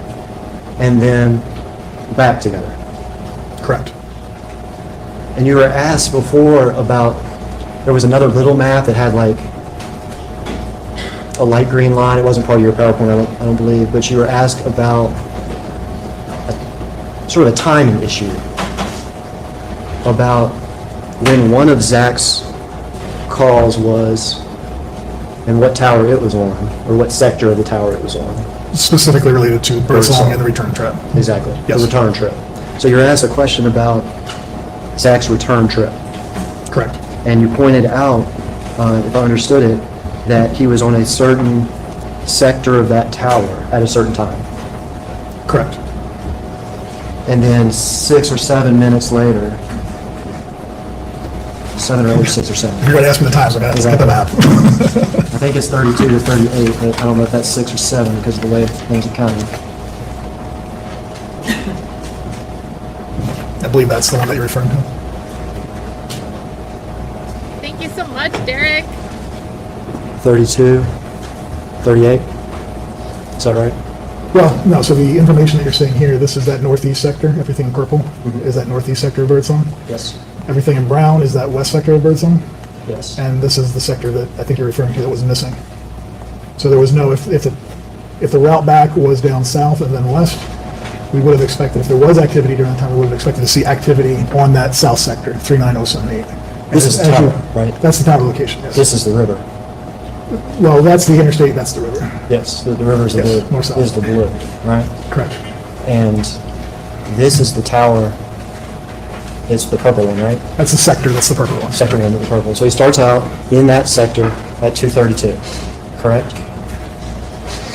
and then back together. Correct. And you were asked before about, there was another little map that had like a light green line. It wasn't part of your PowerPoint, I don't believe, but you were asked about sort of a timing issue about when one of Zach's calls was and what tower it was on, or what sector of the tower it was on. Specifically related to Birdsong and the return trip. Exactly, Yes. the return trip. So you were asked a question about Zach's return trip. Correct. And you pointed out, if I understood it, that he was on a certain sector of that tower at a certain time. Correct. And then 6 or 7 minutes later, 7 or 8 or 6 or 7. If you're going to ask me the times, I'm going to have to get the map. I think it's 32 to 38, but I don't know if that's 6 or 7 because of the way things are counted. I believe that's the one that you're referring to. Thank you so much, Derek. 32, 38. Is that right? Well, no, so the information that you're seeing here, this is that northeast sector. Everything in purple is that northeast sector of Birdsong. Yes. Everything in brown is that west sector of Birdsong. Yes. And this is the sector that I think you're referring to that was missing. So there was no, if the route back was down south and then west, we would have expected, if there was activity during that time, we would have expected to see activity on that south sector, 39078. This is the tower, right? That's the tower location, yes. This is the river. Well, that's the interstate, that's the river. Yes, the river is the Yes, blue. north-south. Is the blue, right? Correct. And this is the tower. It's the purple one, right? That's the sector, that's the purple one. Sector one, the purple. So he starts out in that sector at 2:32, correct?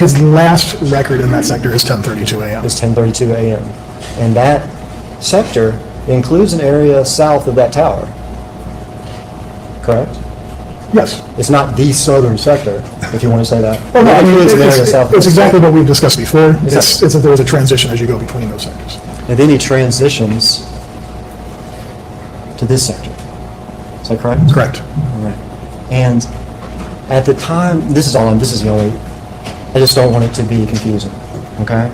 His last record in that sector is 10:32 a.m. It's 10:32 a.m. And that sector includes an area south of that tower, correct? Yes. It's not the southern sector, if you want to say that. Well, no, I It mean, includes an area south of it's that exactly what we've discussed before. It's Exactly. that there was a transition as you go between those sectors. And then he transitions to this sector. Is that correct? Correct. All right. And at the time, this is the only, I just don't want it to be confusing, okay?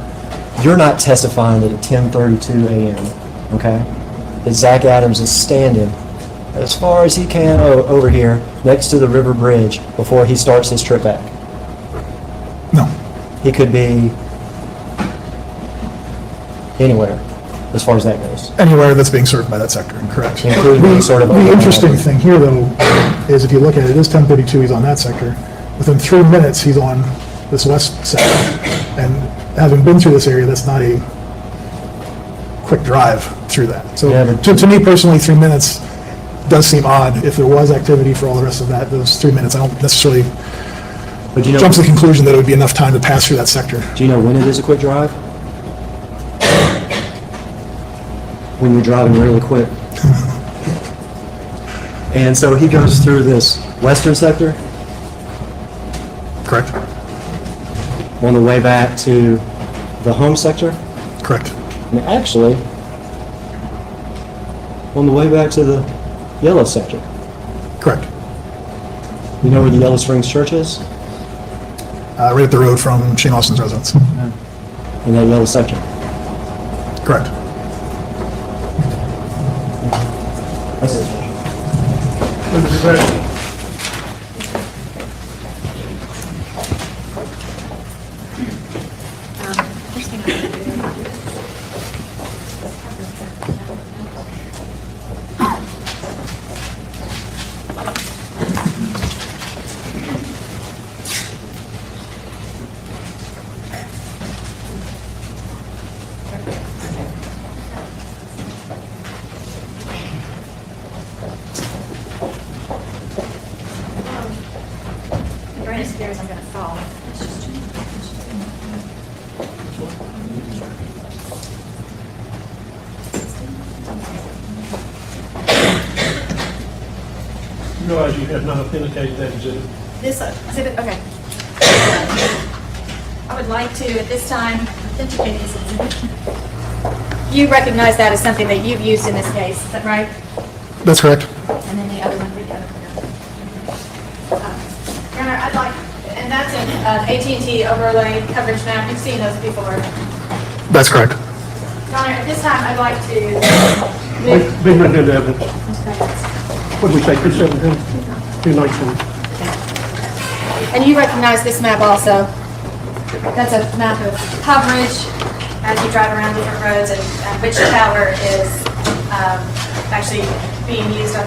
You're not testifying that at 10:32 a.m., okay, that Zach Adams is standing as far as he can over here, next to the river bridge, before he starts his trip back. No. He could be anywhere, as far as that goes. Anywhere that's being served by that sector, correct. Including The- sort of- The interesting thing here, though, is if you look at it, it is 10:32, he's on that sector. Within 3 minutes, he's on this west sector. And having been through this area, that's not a quick drive through that. So Yeah, but- to me personally, 3 minutes does seem odd. If there was activity for all the rest of that, those 3 minutes, I don't necessarily But do you jump to know, the conclusion that it would be enough time to pass through that sector. do you know when it is a quick drive? When you're driving really quick. And so he goes through this western sector Correct? on the way back to the home sector. Correct. And actually, on the way back to the yellow sector. Correct. You know where the Yellow Springs Church is? Right up the road from Shane Austin's residence. In that yellow sector. Correct. That's it. Move to ready. Right upstairs, I'm gonna fall. You realize you have not authenticated that exhibit? This exhibit, okay. I would like to, at this time, authenticate this exhibit. You recognize that as something that you've used in this case, is that right? That's correct. And then the other one, read the other one. Your Honor, I'd like, and that's an AT&T overlay coverage map. You've seen those before. That's correct. Your Honor, at this time, I'd like to move. Being written into evidence. What did we say, 217, 219? And you recognize this map also. That's a map of coverage as you drive around different roads and which tower is actually being used on.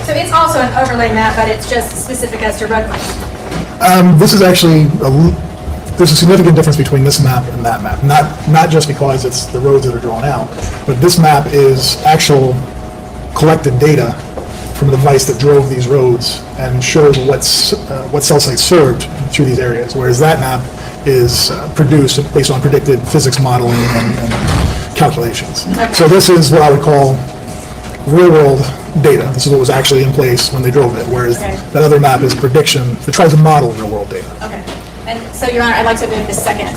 So it's also an overlay map, but it's just specific as to roadways. This is actually, there's a significant difference between this map and that map. Not just because it's the roads that are drawn out, but this map is actual collected data from the device that drove these roads and shows what cell sites served through these areas, whereas that map is produced based on predicted physics modeling and calculations. So this is what I would call real-world data. This is what was actually in place when they drove it, whereas that other map is prediction that tries to model real-world data. Okay. And so, Your Honor, I'd like to move the second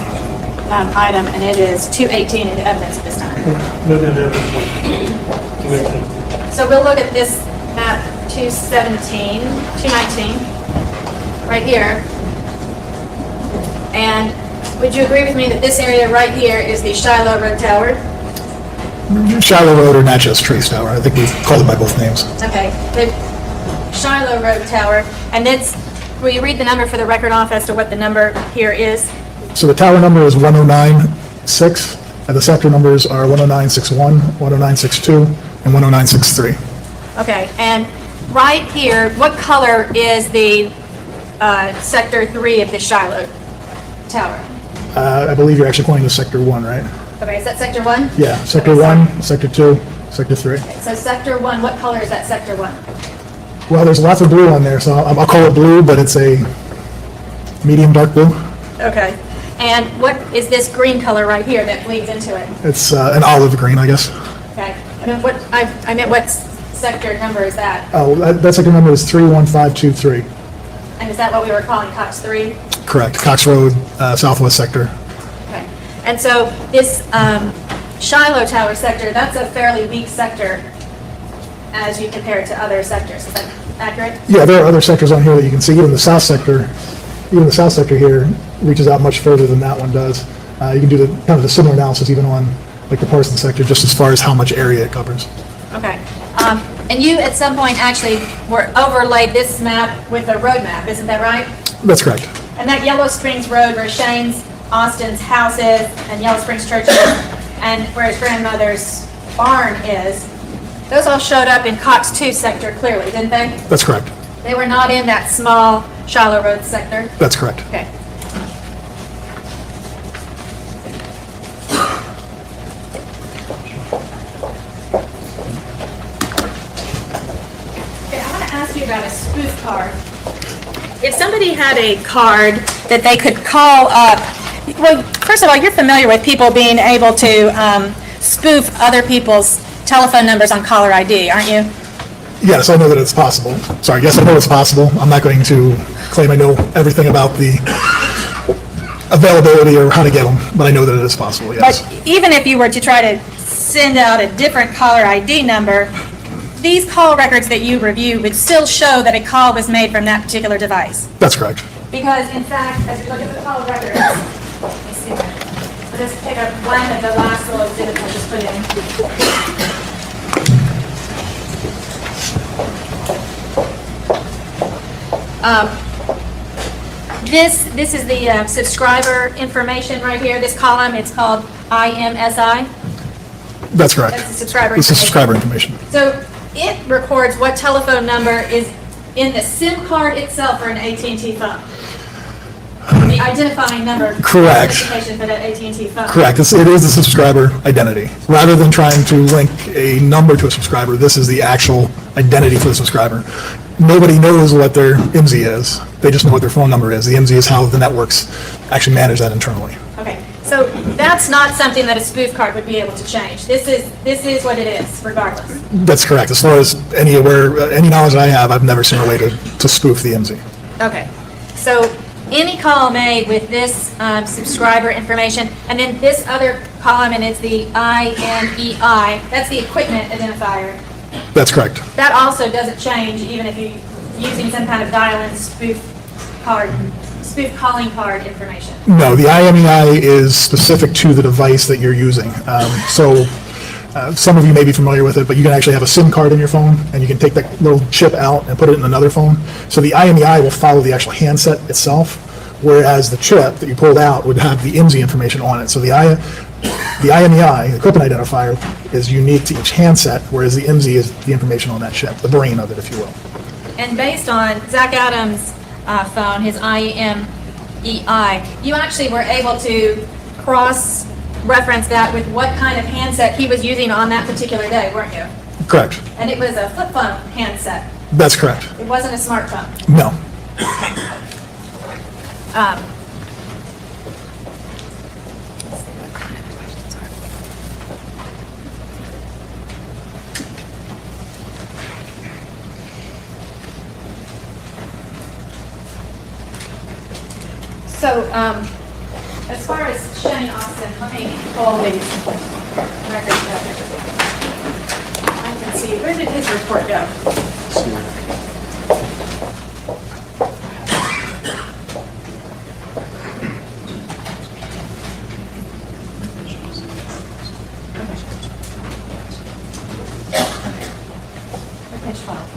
item, and it is 218 into evidence at this time. Move into evidence. 218. So we'll look at this map 219, right here. And would you agree with me that this area right here is the Shiloh Road Tower? Shiloh Road or Natchez Trace Tower, I think we've called it by both names. Okay, the Shiloh Road Tower, and it's, will you read the number for the record off as to what the number here is? So the tower number is 1096, and the sector numbers are 10961, 10962, and 10963. Okay, and right here, what color is the Sector 3 of the Shiloh Tower? I believe you're actually pointing to Sector 1, right? Okay, is that Sector 1? Yeah, Sector Okay, 1, Sector 2, Sector 3. So Sector 1, what color is that Sector 1? Well, there's lots of blue on there, so I'll call it blue, but it's a medium dark blue. Okay, and what is this green color right here that bleeds into it? It's an olive green, I guess. Okay, and what, I meant what sector number is that? Oh, that sector number is 31523. And is that what we were calling Cox 3? Correct, Cox Road, southwest sector. Okay, and so this Shiloh Tower sector, that's a fairly weak sector as you compare it to other sectors, is that accurate? Yeah, there are other sectors on here that you can see. Even the south sector here reaches out much further than that one does. You can do the kind of the similar analysis even on like the Parsons sector, just as far as how much area it covers. Okay, And you, at some point, actually were overlaid this map with a road map, isn't that right? That's correct. And that Yellow Springs Road where Shane's, Austin's house is, and Yellow Springs Church is, and where his grandmother's barn is, those all showed up in Cox 2 sector clearly, didn't they? That's correct. They were not in that small Shiloh Road sector? That's correct. Okay. Okay, I want to ask you about a spoof card. If somebody had a card that they could call up, well, first of all, you're familiar with people being able to spoof other people's telephone numbers on caller ID, aren't you? Yes, I know that it's possible. Sorry, yes, I know it's possible. I'm not going to claim I know everything about the availability or how to get them, but I know that it is possible, yes. But even if you were to try to send out a different caller ID number, these call records that you review would still show that a call was made from that particular device. That's correct. Because in fact, as you look at the call records, let me see. I'll just pick up one of the last little exhibits I just put in. This is the subscriber information right here. This column, it's called IMSI. That's correct. That's the subscriber This is information. subscriber information. So it records what telephone number is in the SIM card itself for an AT&T phone. The identifying number. Correct. Identification for that AT&T phone. Correct. It is the subscriber identity. Rather than trying to link a number to a subscriber, this is the actual identity for the subscriber. Nobody knows what their IMSI is. They just know what their phone number is. The IMSI is how the networks actually manage that internally. Okay, so that's not something that a spoof card would be able to change. This is what it is, regardless. That's correct. As far as any knowledge I have, I've never seen a way to spoof the IMSI. Okay, so any call made with this subscriber information, and then this other column, and it's the IMEI, that's the equipment identifier. That's correct. That also doesn't change even if you're using some kind of dial-in spoof calling card information. No, the IMEI is specific to the device that you're using. Some of you may be familiar with it, but you can actually have a SIM card in your phone, and you can take that little chip out and put it in another phone. So the IMEI will follow the actual handset itself, whereas the chip that you pulled out would have the IMSI information on it. So the IMEI, the equipment identifier, is unique to each handset, whereas the IMSI is the information on that chip, the brain of it, if you will. And based on Zach Adams' phone, his IMEI, you actually were able to cross-reference that with what kind of handset he was using on that particular day, weren't you? Correct. And it was a flip phone handset. That's correct. It wasn't a smartphone. No. So, as far as Shane Austin, let me pull these records up. I can see, where did his report go? Page 5.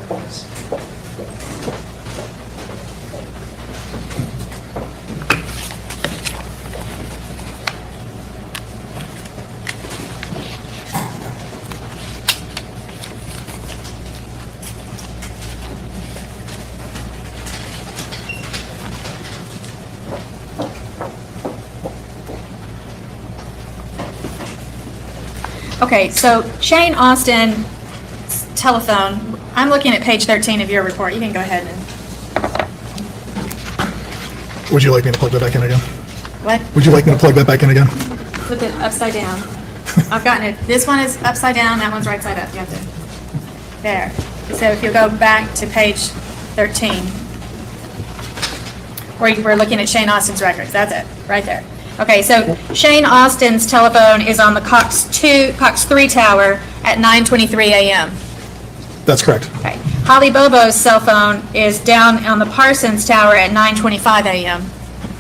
Okay, so Shane Austin's telephone, I'm looking at page 13 of your report. You can go ahead and, Would you like me to plug that back in again? what? Would you like me to plug that back in again? Flip it upside down. I've gotten it. This one is upside down, that one's right side up. You have to, there. So if you go back to page 13, where we're looking at Shane Austin's records, that's it, right there. Okay, so Shane Austin's telephone is on the Cox 3 tower at 9:23 a.m. That's correct. Okay. Holly Bobo's cell phone is down on the Parsons tower at 9:25 a.m.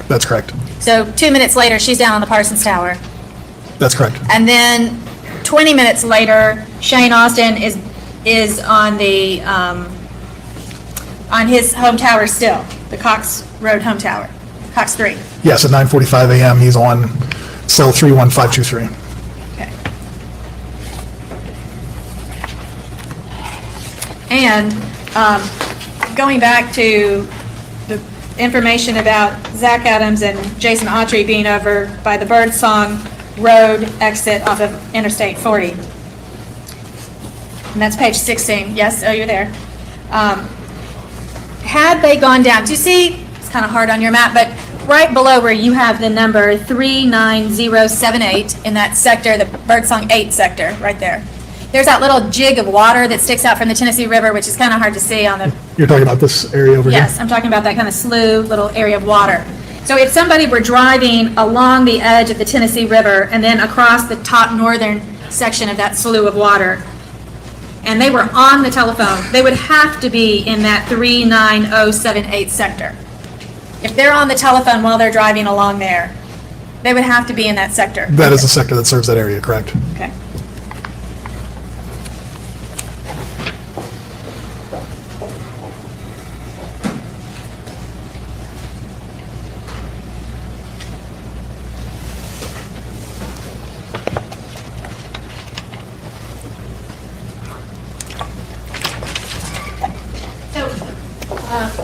That's correct. So 2 minutes later, she's down on the Parsons tower. That's correct. And then 20 minutes later, Shane Austin is is on the, on his home tower still, the Cox Road home tower, Cox 3. Yes, at 9:45 a.m., he's on cell 31523. Okay. And going back to the information about Zach Adams and Jason Autry being over by the Birdsong Road exit off of Interstate 40. And that's page 16. Yes, oh, you're there. Had they gone down, do you see, it's kind of hard on your map, but right below where you have the number 39078 in that sector, the Birdsong 8 sector, right there. There's that little jig of water that sticks out from the Tennessee River, which is kind of hard to see on the... You're talking about this area over here? Yes, I'm talking about that kind of slough, little area of water. So if somebody were driving along the edge of the Tennessee River and then across the top northern section of that slough of water, and they were on the telephone, they would have to be in that 39078 sector. If they're on the telephone while they're driving along there, they would have to be in that sector. That is the sector that serves that area, correct? Okay.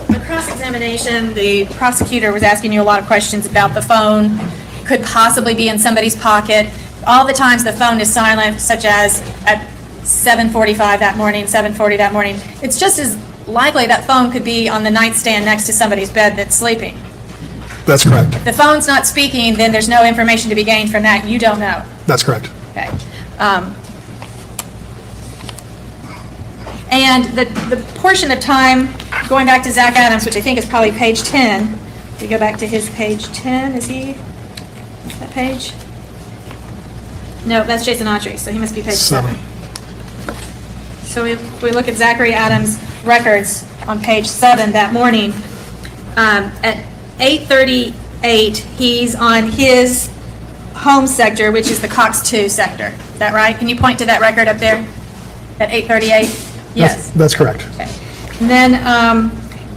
The cross-examination, the prosecutor was asking you a lot of questions about the phone, could possibly be in somebody's pocket. All the times the phone is silent, such as at 7:45 that morning, 7:40 that morning, it's just as likely that phone could be on the nightstand next to somebody's bed that's sleeping. That's correct. If the phone's not speaking, then there's no information to be gained from that. You don't know. That's correct. Okay. And the portion of time, going back to Zach Adams, which I think is probably page 10, we go back to his page 10, is he, that page? No, that's Jason Autry, so he must be page 7. So if we look at Zachary Adams' records on page 7 that morning, at 8:38, he's on his home sector, which is the Cox 2 sector. Is that right? Can you point to that record up there at 8:38? Yes. That's correct. Okay. And then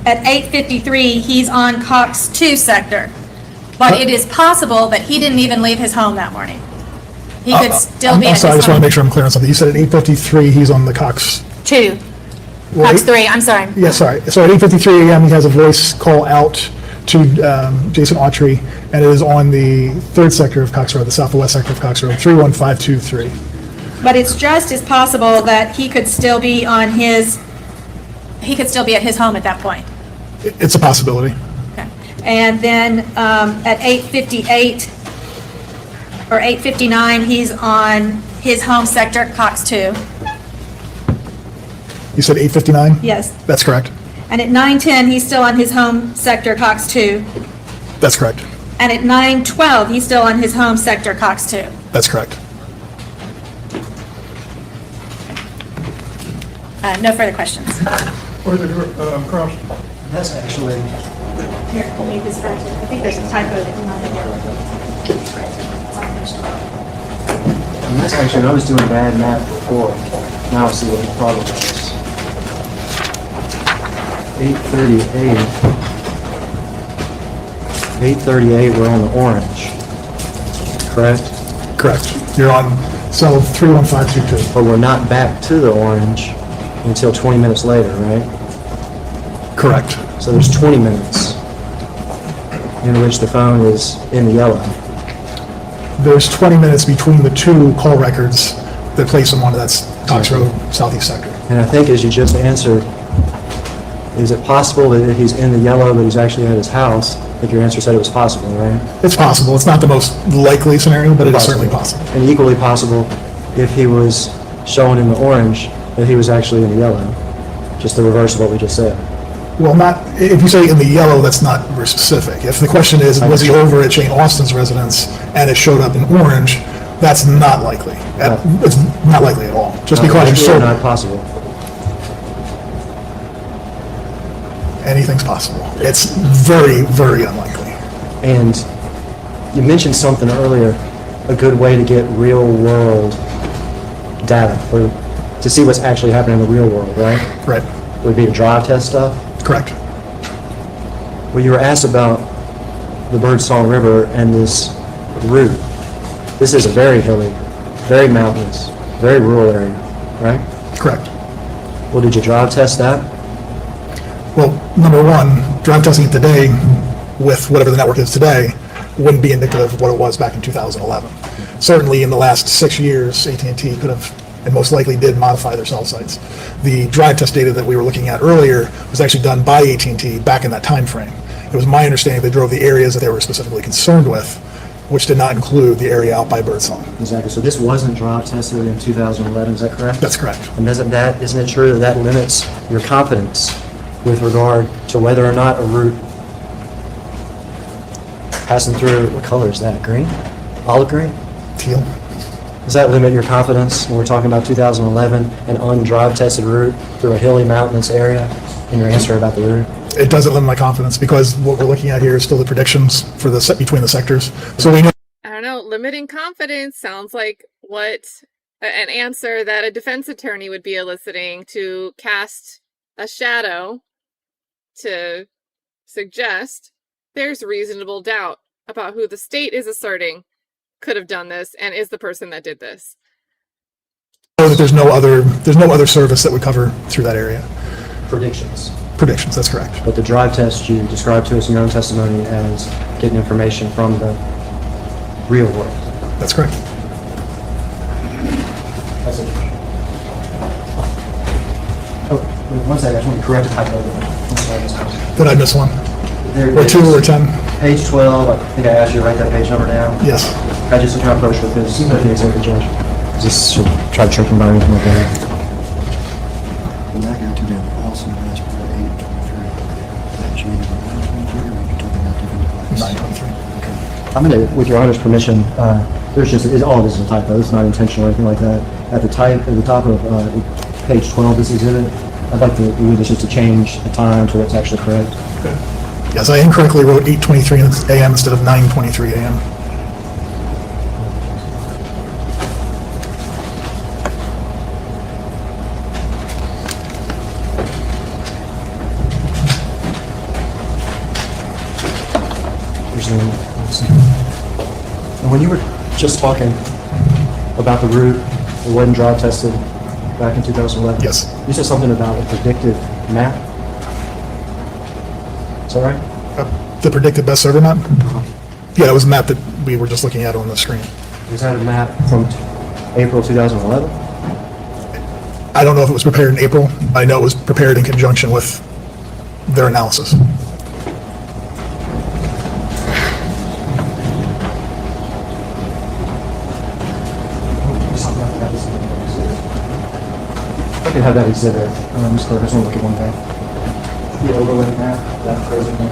at 8:53, he's on Cox 2 sector. But it is possible that he didn't even leave his home that morning. He could still be I'm at sorry, I his just want to home. make sure I'm clear on something. You said at 8:53, he's on the Cox... 2. Well, Cox 3, I'm sorry. Yeah, sorry. So at 8:53 a.m., he has a voice call out to Jason Autry, and it is on the 3rd sector of Cox Road, the southwest sector of Cox Road, 31523. But it's just as possible that he could still be on his, he could still be at his home at that point. It's a possibility. Okay. And then at 8:58 or 8:59, he's on his home sector, Cox 2. You said 8:59? Yes. That's correct. And at 9:10, he's still on his home sector, Cox 2. That's correct. And at 9:12, he's still on his home sector, Cox 2. That's correct. No further questions. Where's the cross? That's actually, Here, we'll leave this right here. I think there's a typo that you might have. and that's actually, I was doing bad math before. Now I see what the problem is. 8:38. 8:38, we're on the orange. Correct? Correct. You're on cell 31522. But we're not back to the orange until 20 minutes later, right? Correct. So there's 20 minutes in which the phone is in the yellow. There's 20 minutes between the two call records that place him onto that Cox Road southeast sector. And I think as you just answered, is it possible that if he's in the yellow but he's actually at his house, like your answer said it was possible, right? It's possible. It's not the most likely scenario, but it is certainly possible. And equally possible if he was shown in the orange that he was actually in the yellow. Just the reverse of what we just said. Well, not, if you say in the yellow, that's not very specific. If the question is, was he over at Jane Austen's residence and it showed up in orange, that's not likely. It's not likely at all. Just because you're Likely or not so, possible. anything's possible. It's very, very unlikely. And you mentioned something earlier, a good way to get real world data or to see what's actually happening in the real world, right? Right, Would be the drive test stuff. correct. Well, you were asked about the Birdsong River and this route. This is a very hilly, very mountainous, very rural area, right? Correct. Well, did you drive test that? Well, number one, drive testing it today with whatever the network is today wouldn't be indicative of what it was back in 2011. Certainly in the last 6 years, AT&T could have, and most likely did, modify their cell sites. The drive test data that we were looking at earlier was actually done by AT&T back in that time frame. It was my understanding they drove the areas that they were specifically concerned with, which did not include the area out by Birdsong. Exactly. So this wasn't drive tested in 2011, is that correct? That's correct. And isn't it true that limits your confidence with regard to whether or not a route passing through, what color is that, green? Olive green? Teal? Does that limit your confidence when we're talking about 2011, an undrive tested route through a hilly mountainous area, in your answer about the route? It doesn't limit my confidence because what we're looking at here is still the predictions for the set between the sectors. So we know. I don't know, limiting confidence sounds like what an answer that a defense attorney would be eliciting to cast a shadow to suggest there's reasonable doubt about who the state is asserting could have done this and is the person that did this. That there's no other service that would cover through that area. Predictions. Predictions, that's correct. But the drive test you described to us in your own testimony as getting information from the real world. That's correct. That's it. Oh, wait, one second, I just want to correct a typo. I'm sorry, Ms. Thompson. Did I miss one? There it Or is. 2 or 10? Page 12, I think I asked you to write that page number down. Yes. I just try to approach with this, with the executive judge. Just sort of try to trick him by anything like that. And that got to the also asked for 823. That you either 923 or you're talking about different devices. 923. I'm gonna, with your Honor's permission, there's just, all of this is a typo, it's not intentional or anything like that. At the top of page 12, this exhibit, I'd like the witness just to change the time to what's actually correct. Yes, I incorrectly wrote 8:23 a.m. instead of 9:23 a.m. And when you were just talking about the route that wasn't drive tested back in 2011, Yes. you said something about a predictive map. Is that right? The predicted best server map? Yeah, that was a map that we were just looking at on the screen. Was that a map from April 2011? I don't know if it was prepared in April. I know it was prepared in conjunction with their analysis. I could have that exhibit. Ms. Clerk, I just want to look at one thing. The overlay map, that crazy thing.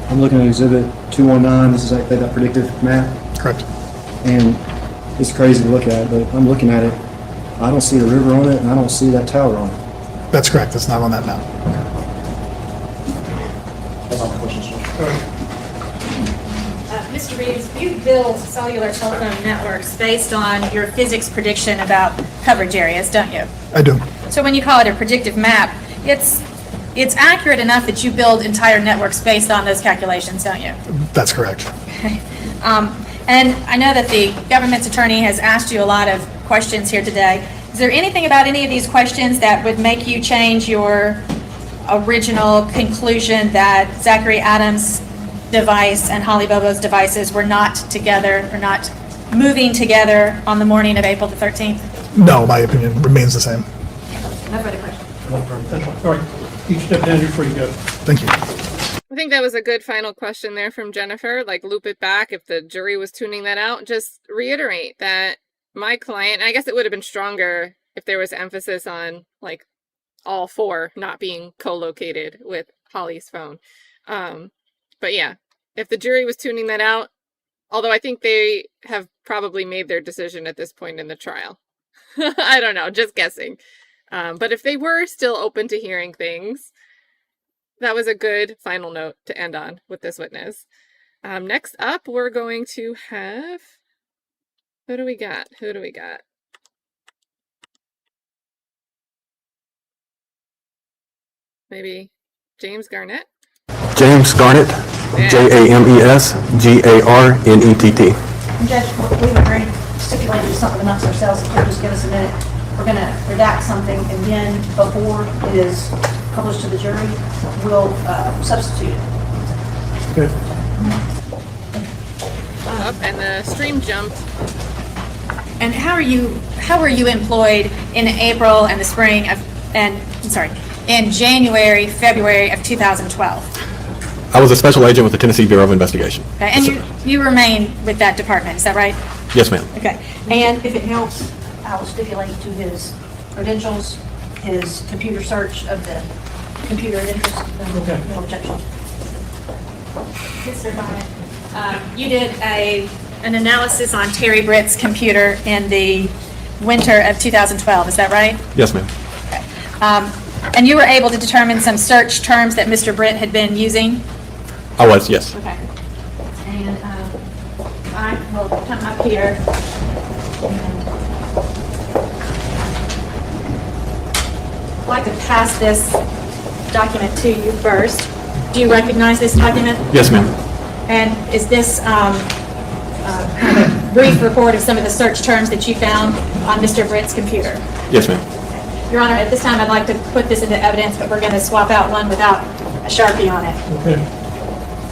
I'm looking at exhibit 219. This is like that predictive map. Correct. And it's crazy to look at, but I'm looking at it. I don't see the river on it, and I don't see that tower on it. That's correct. It's not on that map. That's all my questions, Judge. Mr. Reeves, you build cellular telephone networks based on your physics prediction about coverage areas, don't you? I do. So when you call it a predictive map, it's accurate enough that you build entire networks based on those calculations, don't you? That's correct. Okay. And I know that the government's attorney has asked you a lot of questions here today. Is there anything about any of these questions that would make you change your original conclusion that Zachary Adams' device and Holly Bobo's devices were not together, or not moving together on the morning of April the 13th? No, my opinion remains the same. No further questions. That's fine. All right, each step down, you're free to go. Thank you. I think that was a good final question there from Jennifer. Like, loop it back if the jury was tuning that out. Just reiterate that my client, I guess it would have been stronger if there was emphasis on, like, all four not being co-located with Holly's phone. But yeah, if the jury was tuning that out, Although I think they have probably made their decision at this point in the trial. I don't know, just guessing. But if they were still open to hearing things, that was a good final note to end on with this witness. Next up, we're going to have... Who do we got? Maybe James Garnett? James Garnett, James Garnett. Judge, we would agree, stipulate to something amongst ourselves, if you'll just give us a minute. We're going to redact something, and then before it is published to the jury, we'll substitute it. Okay. Up, and the stream jumped. And how were you employed in April and the spring of, in January, February of 2012? I was a special agent with the Tennessee Bureau of Investigation. Okay, and you remain with that department, is that right? Yes, ma'am. Okay. And if it helps, I will stipulate to his credentials, his computer search of the computer of interest. Okay. No objection. Mr. Garnett, you did an analysis on Terry Britt's computer in the winter of 2012, is that right? Yes, ma'am. Okay. And you were able to determine some search terms that Mr. Britt had been using? I was, yes. Okay. And I will come up here. I'd like to pass this document to you first. Do you recognize this document? Yes, ma'am. And is this kind of a brief report of some of the search terms that you found on Mr. Britt's computer? Yes, ma'am. Your Honor, at this time, I'd like to put this into evidence, but we're going to swap out one without a Sharpie on it. Okay.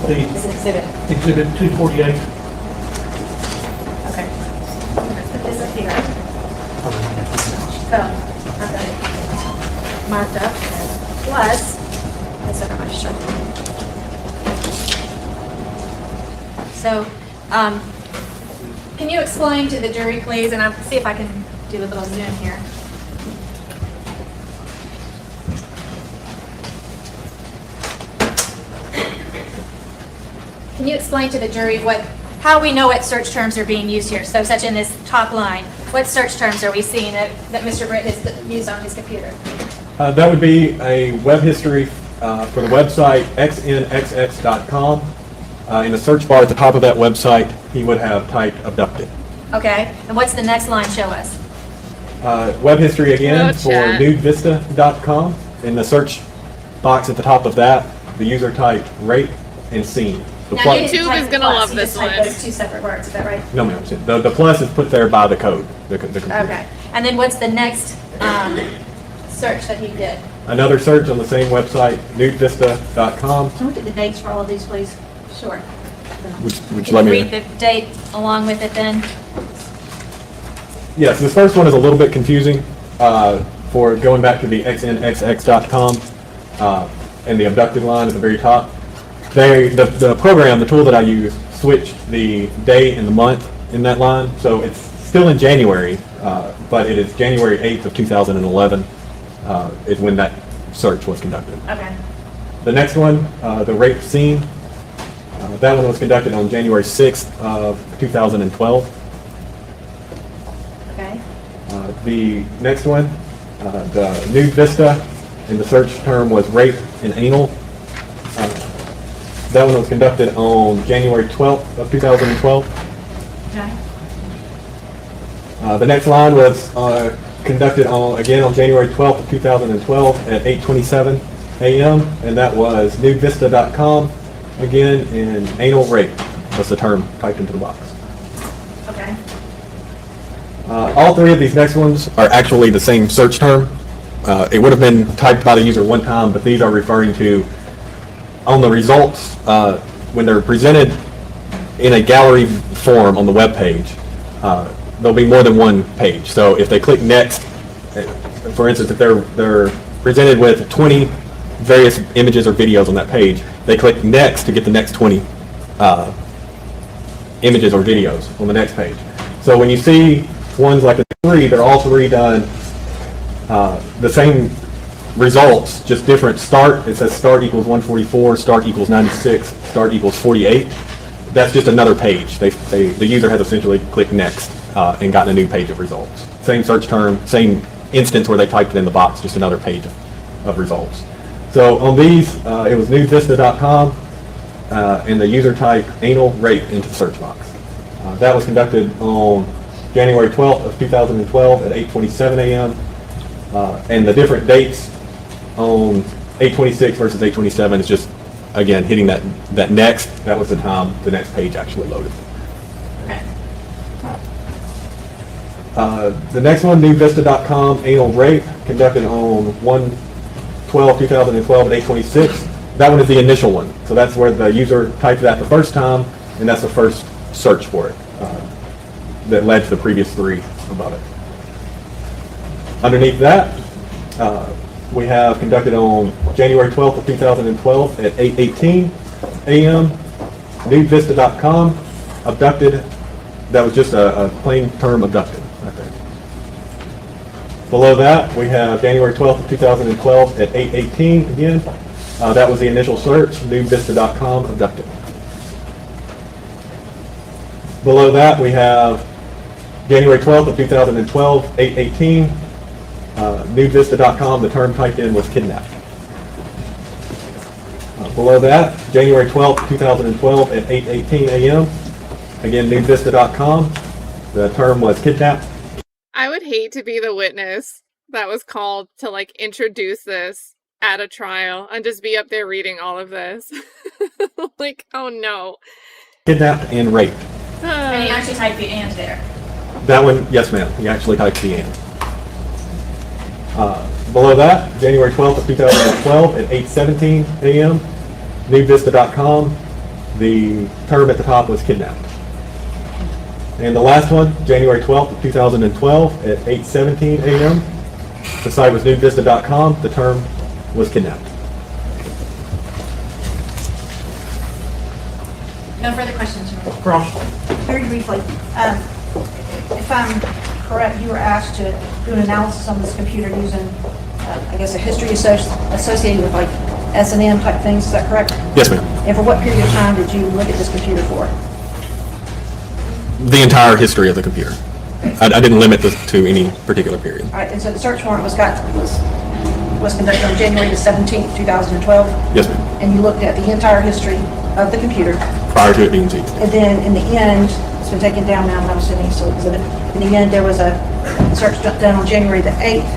This is exhibit. Exhibit 248. Okay. Let's put this up here. Oh, I've got it marked up. Plus, let's look at my Sharpie. So, can you explain to the jury, please, and I'll see if I can do a little zoom here. Can you explain to the jury how we know what search terms are being used here? So such in this top line, what search terms are we seeing that Mr. Britt has used on his computer? That would be a web history for the website xnxx.com. In the search bar at the top of that website, he would have typed abducted. Okay, and what's the next line show us? Web history again for chat. nudevista.com. In the search box at the top of that, the user typed rape and scene. The Now, plus- you didn't YouTube type is the gonna plus, love you this just typed one. those two separate words, is that right? No, ma'am. The plus is put there by the code. The computer. Okay, and then what's the next search that he did? Another search on the same website, nudevista.com. Can we look at the dates for all of these, please? Sure. Would you let me? Read the date along with it then? Yes, this first one is a little bit confusing for going back to the xnxx.com and the abducted line at the very top. The program, the tool that I use, switched the day and the month in that line, so it's still in January, but it is January 8th of 2011 is when that search was conducted. Okay. The next one, the rape scene, that one was conducted on January 6th of 2012. Okay. The next one, the nude vista, and the search term was rape and anal. That one was conducted on January 12th of 2012. Okay. The next line was conducted again on January 12th of 2012 at 8:27 a.m. and that was nudevista.com again, and anal rape was the term typed into the box. Okay. All three of these next ones are actually the same search term. It would have been typed by the user one time, but these are referring to on the results when they're presented in a gallery form on the web page. There'll be more than one page. So if they click next, for instance, if they're presented with 20 various images or videos on that page, they click next to get the next 20 images or videos on the next page. So when you see ones like the three, they're all three done the same results, just different start. It says start equals 144, start equals 96, start equals 48. that's just another page. The user has essentially clicked next and gotten a new page of results. Same search term, same instance where they typed it in the box, just another page of results. So on these, it was newsvista.com, and the user typed anal rape into the search box. That was conducted on January 12th of 2012 at 8:27 a.m. And the different dates on 8:26 versus 8:27 is just, again, hitting that next. That was the time the next page actually loaded. Okay. The next one, newvista.com, anal rape, conducted on 1/12/2012 at 8:26. That one is the initial one. So that's where the user typed that the first time, and that's the first search for it that led to the previous three above it. Underneath that, we have conducted on January 12th of 2012 at 8:18 a.m. newvista.com, abducted. That was just a plain term, abducted, right there. Below that, we have January 12th of 2012 at 8:18 again. That was the initial search, newvista.com, abducted. Below that, we have January 12th of 2012, 8:18. Newvista.com, the term typed in was kidnapped. Below that, January 12th, 2012 at 8:18 a.m. Again, newvista.com, the term was kidnapped. I would hate to be the witness that was called to like introduce this at a trial and just be up there reading all of this. Like, oh no. Kidnapped and raped. And he actually typed the and there. That one, yes ma'am, he actually typed the and. Below that, January 12th of 2012 at 8:17 a.m. newvista.com, the term at the top was kidnapped. And the last one, January 12th of 2012 at 8:17 a.m. The site was newvista.com, the term was kidnapped. No further questions. Cross. Very briefly, if I'm correct, you were asked to do an analysis on this computer using, I guess, a history associated with like S&M type things, is that correct? Yes ma'am. And for what period of time did you look at this computer for? The entire history of the computer. I didn't limit this to any particular period. All right, and so the search warrant was conducted on January the 17th, 2012, Yes ma'am. and you looked at the entire history of the computer. Prior to it being seized. And then in the end, it's been taken down now, I'm assuming it's still exhibit. In the end, there was a search done on January the 8th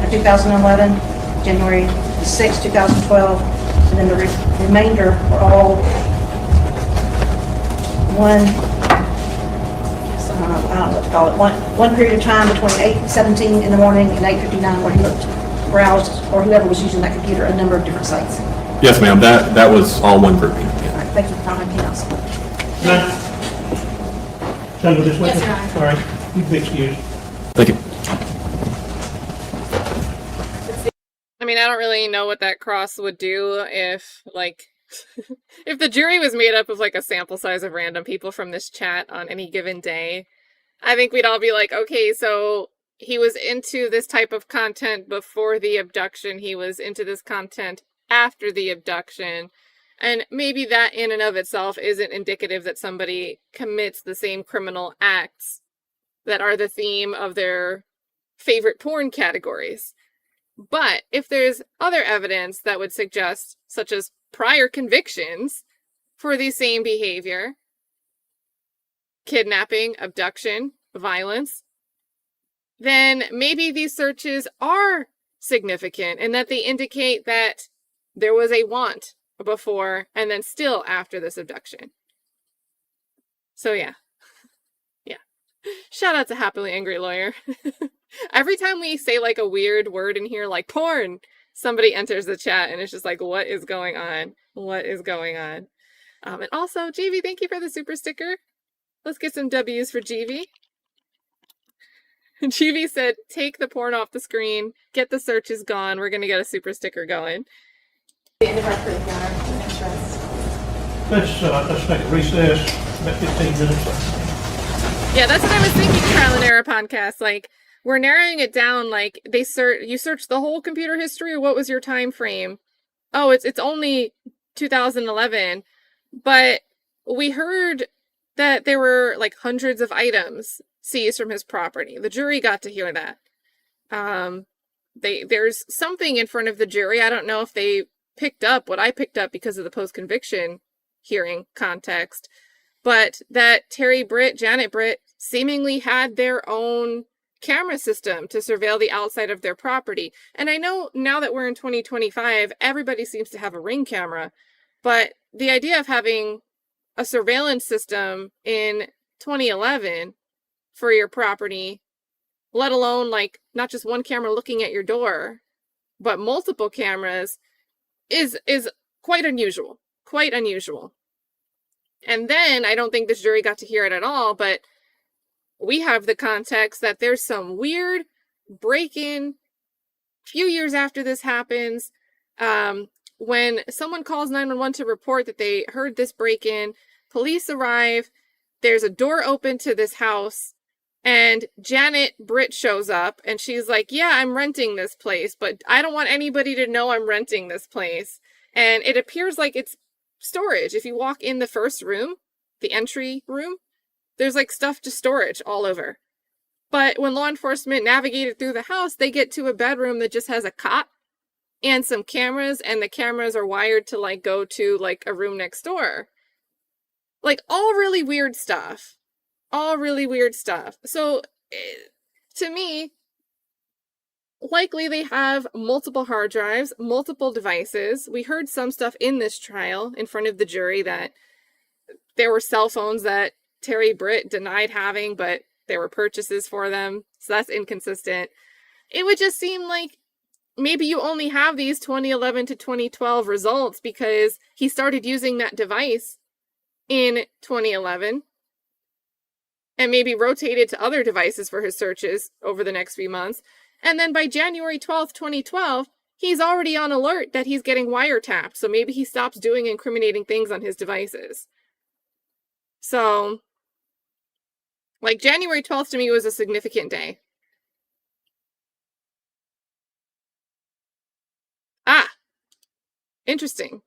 of 2011, January the 6th, 2012, and then the remainder were all one, I don't know what to call it, one period of time between 8:17 in the morning and 8:59 where he browsed, or whoever was using that computer, a number of different sites. Yes ma'am, that was all one grouping. All right, thank you. I don't have anything else. Done with this witness? Yes, Your Honor. All right, you can be excused. Thank you. I mean, I don't really know what that cross would do if, like, if the jury was made up of, like, a sample size of random people from this chat on any given day. I think we'd all be like, okay, so he was into this type of content before the abduction. He was into this content after the abduction. And maybe that in and of itself isn't indicative that somebody commits the same criminal acts that are the theme of their favorite porn categories. But if there's other evidence that would suggest, such as prior convictions for the same behavior, kidnapping, abduction, violence, then maybe these searches are significant and that they indicate that there was a want before and then still after this abduction. So yeah. Shout out to Happily Angry Lawyer. Every time we say like a weird word in here, like porn, somebody enters the chat and it's just like, what is going on? What is going on? And also, GV, thank you for the super sticker. Let's get some W's for GV. GV said, take the porn off the screen, get the searches gone. We're going to get a super sticker going. Let's take a recess, about 15 minutes. Yeah, that's what I was thinking, Trial and Error podcast. Like, we're narrowing it down. Like, you searched the whole computer history, or what was your time frame? Oh, it's only 2011, but we heard that there were like hundreds of items seized from his property. The jury got to hear that. There's something in front of the jury. I don't know if they picked up what I picked up because of the post-conviction hearing context, but that Terry Britt, Janet Britt, seemingly had their own camera system to surveil the outside of their property. And I know now that we're in 2025, everybody seems to have a Ring camera, but the idea of having a surveillance system in 2011 for your property, let alone like not just one camera looking at your door, but multiple cameras, is quite unusual. Quite unusual. And then I don't think this jury got to hear it at all, but we have the context that there's some weird break-in a few years after this happens, when someone calls 911 to report that they heard this break-in. Police arrive, there's a door open to this house, and Janet Britt shows up, and she's like, yeah, I'm renting this place, but I don't want anybody to know I'm renting this place. And it appears like it's storage. If you walk in the first room, the entry room, there's like stuff to storage all over. But when law enforcement navigated through the house, they get to a bedroom that just has a cot and some cameras, and the cameras are wired to like go to like a room next door. Like all really weird stuff. All really weird stuff. So to me, likely they have multiple hard drives, multiple devices. We heard some stuff in this trial in front of the jury that there were cell phones that Terry Britt denied having, but there were purchases for them. So that's inconsistent. It would just seem like maybe you only have these 2011 to 2012 results because he started using that device in 2011 and maybe rotated to other devices for his searches over the next few months. And then by January 12th, 2012, he's already on alert that he's getting wiretapped. So maybe he stops doing incriminating things on his devices. So, like, January 12th to me was a significant day. Ah, interesting.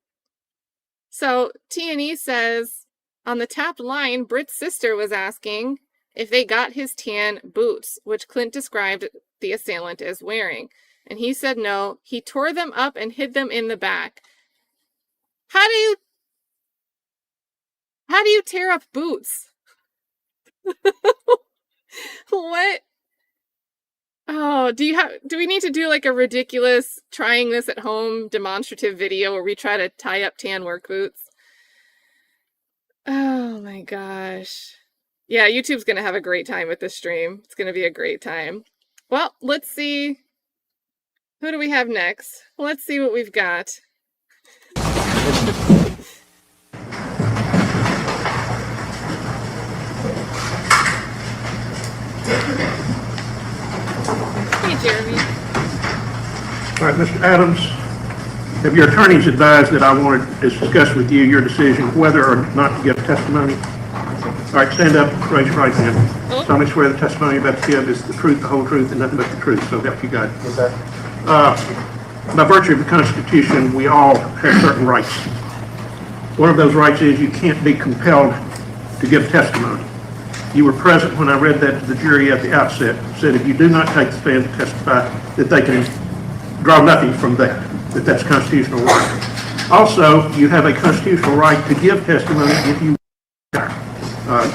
So T&E says, on the tapped line, Britt's sister was asking if they got his tan boots, which Clint described the assailant as wearing. And he said no. He tore them up and hid them in the back. How do you tear up boots? What? Oh, do we need to do like a ridiculous trying this at home demonstrative video where we try to tie up tan work boots? Oh my gosh. Yeah, YouTube's gonna have a great time with this stream. It's gonna be a great time. Well, let's see. Who do we have next? Let's see what we've got. Hey, Jeremy. All right, Mr. Adams, have your attorneys advised that I wanted to discuss with you your decision whether or not to give testimony? All right, stand up, raise your right hand. Oh. Solemnly swear the testimony you're about to give is the truth, the whole truth, and nothing but the truth, so help you God. Yes, sir. By virtue of the Constitution, we all have certain rights. One of those rights is you can't be compelled to give testimony. You were present when I read that to the jury at the outset. It said if you do not take the stand to testify, that they can draw nothing from that that's a constitutional right. Also, you have a constitutional right to give testimony if you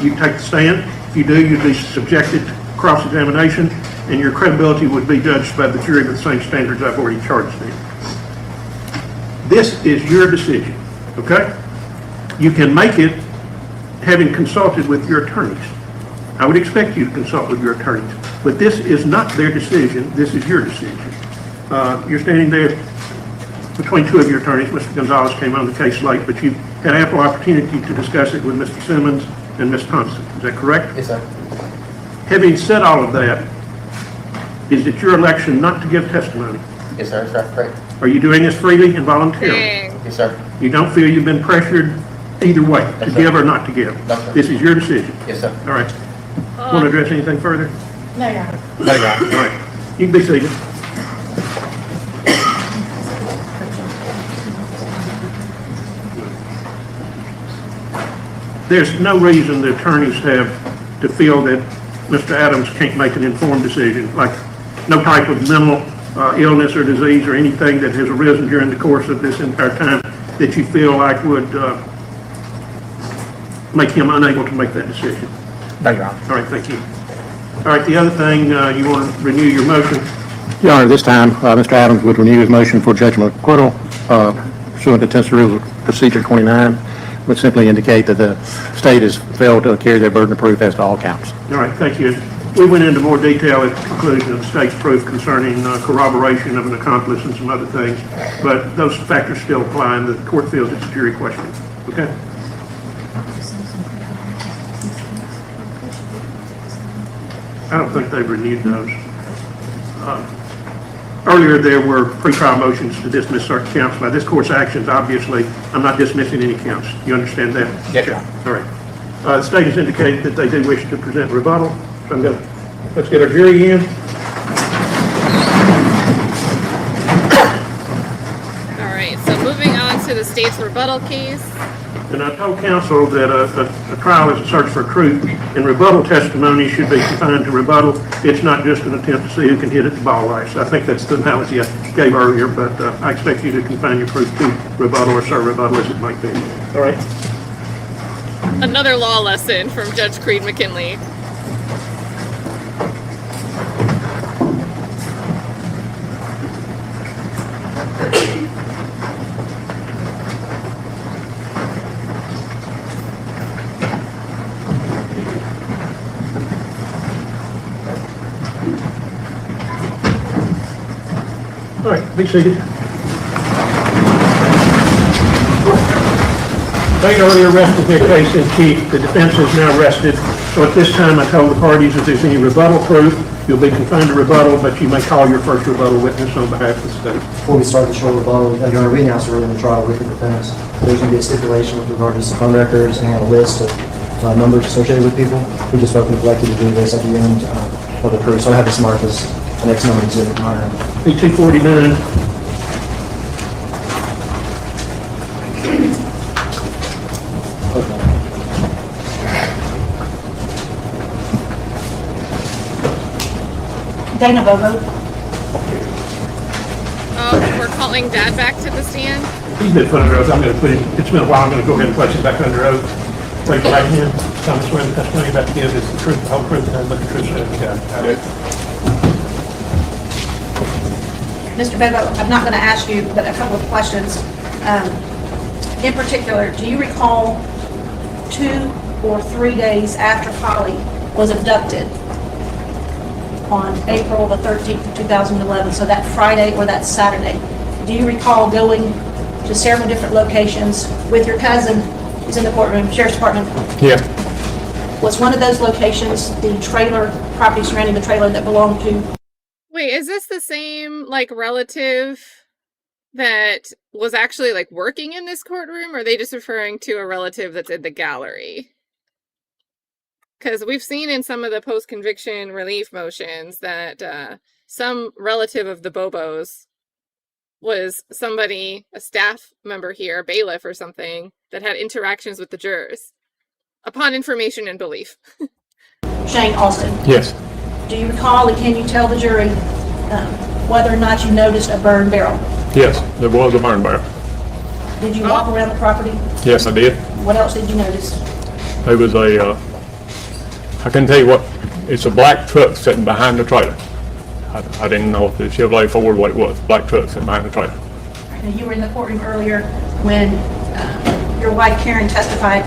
you take the stand. If you do, you'd be subjected to cross-examination, and your credibility would be judged by the jury with the same standards I've already charged them. This is your decision, okay? You can make it having consulted with your attorneys. I would expect you to consult with your attorneys, but this is not their decision, this is your decision. You're standing there between two of your attorneys. Mr. Gonzalez came on the case late, but you had ample opportunity to discuss it with Mr. Simmons and Ms. Thompson. Is that correct? Yes, sir. Having said all of that, is it your election not to give testimony? Yes, sir. That's correct. Are you doing this freely and voluntarily? Dang. Yes, sir. You don't feel you've been pressured either way, to Yes, sir. give or not to give? No, sir. This is your decision. Yes, sir. All right. Want to address anything further? No, Your Honor. There you go. All right. You can be seated. there's no reason the attorneys have to feel that Mr. Adams can't make an informed decision, like no type of mental illness or disease or anything that has arisen during the course of this entire time that you feel like would make him unable to make that decision. No, Your Honor. All right, thank you. All right, the other thing, you want to renew your motion? Your Honor, this time, Mr. Adams would renew his motion for judgment of acquittal pursuant to Tennessee Rules of Procedure 29, would simply indicate that the state has failed to carry their burden of proof as to all counts. All right, thank you. We went into more detail at the conclusion of the state's proof concerning corroboration of an accomplice and some other things, but those factors still apply, and the court feels it's a jury question. Okay? I don't think they've renewed those. Earlier, there were pretrial motions to dismiss certain counts. By this court's actions, obviously, I'm not dismissing any counts. You understand that? Yes, Your Honor. All right. The state has indicated that they do wish to present rebuttal. So let's get our jury in. All right, so moving on to the state's rebuttal case. And I told counsel that a trial is a search for truth, and rebuttal testimony should be confined to rebuttal. It's not just an attempt to see who can hit it the ball right. So I think that's the analogy I gave earlier, but I expect you to confine your proof to rebuttal or serve rebuttal as it might be. All right? Another law lesson from Judge Creed McKinley. All right, be seated. They earlier rested their case in chief. The defense is now rested. So at this time, I told the parties if there's any rebuttal proof, you'll be confined to rebuttal, but you may call your first rebuttal witness on behalf of the state. Before we start the short rebuttal, Your Honor, we announced earlier in the trial with the defense, there's going to be a stipulation with regard to some phone records and a list of numbers associated with people. We just felt we elected to do this at the end of the proof. So I have this marked as the next number exhibit on our end. P249. Dana Bobo. We're calling Dad back to the stand. He's been put under oath. I'm going to put him, it's been a while, I'm going to go ahead and place him back under oath. Raise your right hand. Thomas swear the testimony you're about to give is the truth, the whole truth, and nothing but the truth, so help you God. Mr. Bobo, I'm not going to ask you, but a couple of questions. In particular, do you recall 2 or 3 days after Holly was abducted on April the 13th of 2011, so that Friday or that Saturday, do you recall going to several different locations with your cousin, who's in the courtroom, Sheriff's Department? Yeah. Was one of those locations the trailer, property surrounding the trailer that belonged to? Wait, is this the same, like, relative that was actually, like, working in this courtroom, or are they just referring to a relative that's in the gallery? Because we've seen in some of the post-conviction relief motions that some relative of the Bobos was somebody, a staff member here, a bailiff or something, that had interactions with the jurors upon information and belief. Shane Austin. Yes. Do you recall, and can you tell the jury whether or not you noticed a burned barrel? Yes, there was a burn barrel. Did you walk around the property? Yes, I did. What else did you notice? There was a, I can tell you what, it's a black truck sitting behind the trailer. I didn't know if the Chevrolet Ford what it was, black truck sitting behind the trailer. Now, you were in the courtroom earlier when your wife Karen testified.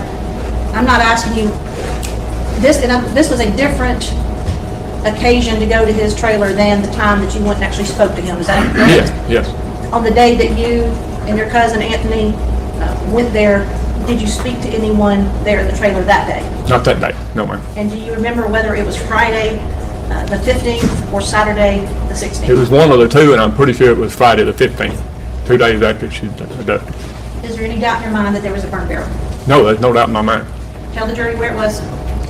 I'm not asking you, this was a different occasion to go to his trailer than the time that you went and actually spoke to him, is that correct? Yes, yes. On the day that you and your cousin Anthony went there, did you speak to anyone there in the trailer that day? Not that day, no ma'am. And do you remember whether it was Friday the 15th or Saturday the 16th? It was one of the two, and I'm pretty sure it was Friday the 15th, 2 days after she died. Is there any doubt in your mind that there was a burn barrel? No, there's no doubt in my mind. Tell the jury where it was,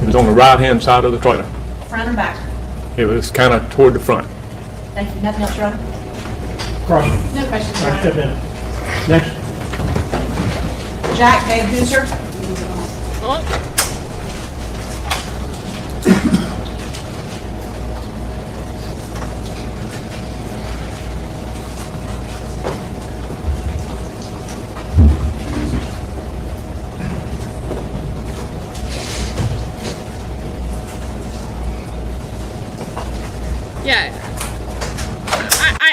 It was on the right-hand side of the trailer. front or back? It was kind of toward the front. Thank you. Nothing else, Your Honor? Cross. No questions, Your All right, step Honor. in. Next. Jack Van Hooser. Oh. Yeah.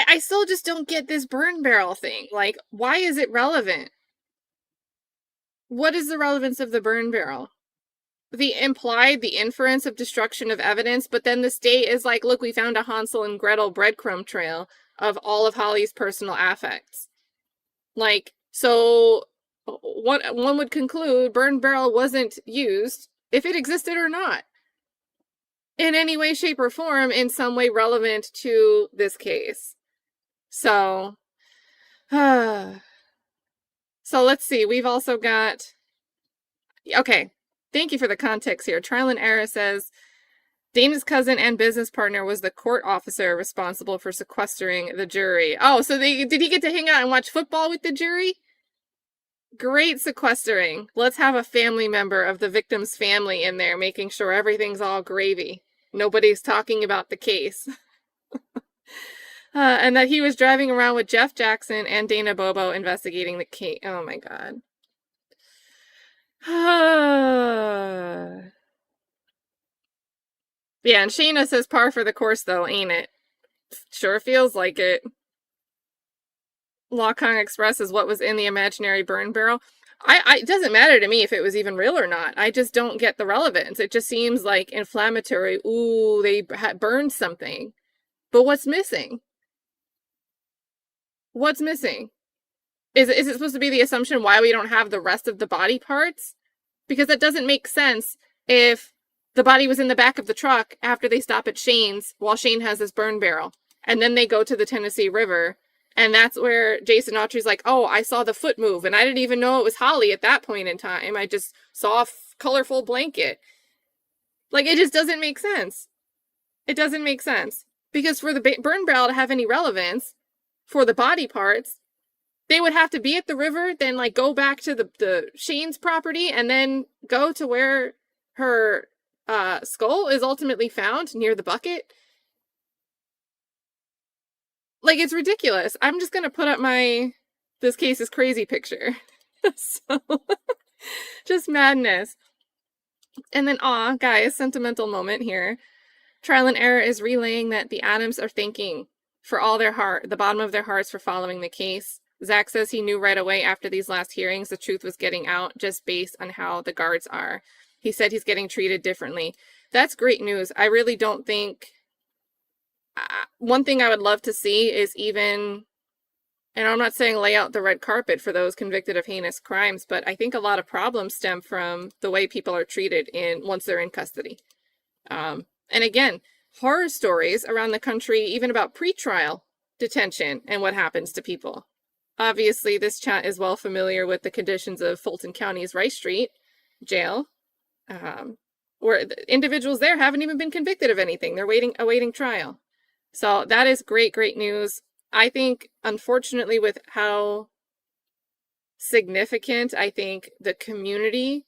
I still just don't get this burn barrel thing. Like, why is it relevant? What is the relevance of the burn barrel? The inference of destruction of evidence, but then the state is like, look, we found a Hansel and Gretel breadcrumb trail of all of Holly's personal affects. Like, so one would conclude burn barrel wasn't used, if it existed or not, in any way, shape, or form, in some way relevant to this case. So, so let's see. We've also got, okay, thank you for the context here. Trial and Error says, Dana's cousin and business partner was the court officer responsible for sequestering the jury. Oh, so did he get to hang out and watch football with the jury? Great sequestering. Let's have a family member of the victim's family in there making sure everything's all gravy. Nobody's talking about the case. And that he was driving around with Jeff Jackson and Dana Bobo investigating the case. Oh my God. Yeah, and Shayna says par for the course though, ain't it? Sure feels like it. Law Kong Express is what was in the imaginary burn barrel. It doesn't matter to me if it was even real or not. I just don't get the relevance. It just seems like inflammatory. Ooh, they burned something. But what's missing? What's missing? Is it supposed to be the assumption why we don't have the rest of the body parts? Because that doesn't make sense if the body was in the back of the truck after they stop at Shane's while Shane has this burn barrel. And then they go to the Tennessee River. And that's where Jason Autry's like, oh, I saw the foot move. And I didn't even know it was Holly at that point in time. I just saw a colorful blanket. Like, it just doesn't make sense. It doesn't make sense. Because for the burn barrel to have any relevance for the body parts, they would have to be at the river, then like go back to the Shane's property, and then go to where her skull is ultimately found near the bucket. Like, it's ridiculous. I'm just gonna put up my this case is crazy picture. So, just madness. And then, guys, sentimental moment here. Trial and Error is relaying that the Adams are thanking for all their heart, the bottom of their hearts, for following the case. Zach says he knew right away after these last hearings the truth was getting out just based on how the guards are. He said he's getting treated differently. That's great news. I really don't think... one thing I would love to see is even... And I'm not saying lay out the red carpet for those convicted of heinous crimes, but I think a lot of problems stem from the way people are treated once they're in custody. And again, horror stories around the country, even about pretrial detention and what happens to people. Obviously, this chat is well familiar with the conditions of Fulton County's Rice Street jail, where the individuals there haven't even been convicted of anything. They're awaiting trial. So that is great, great news. I think, unfortunately, with how significant, I think, the community,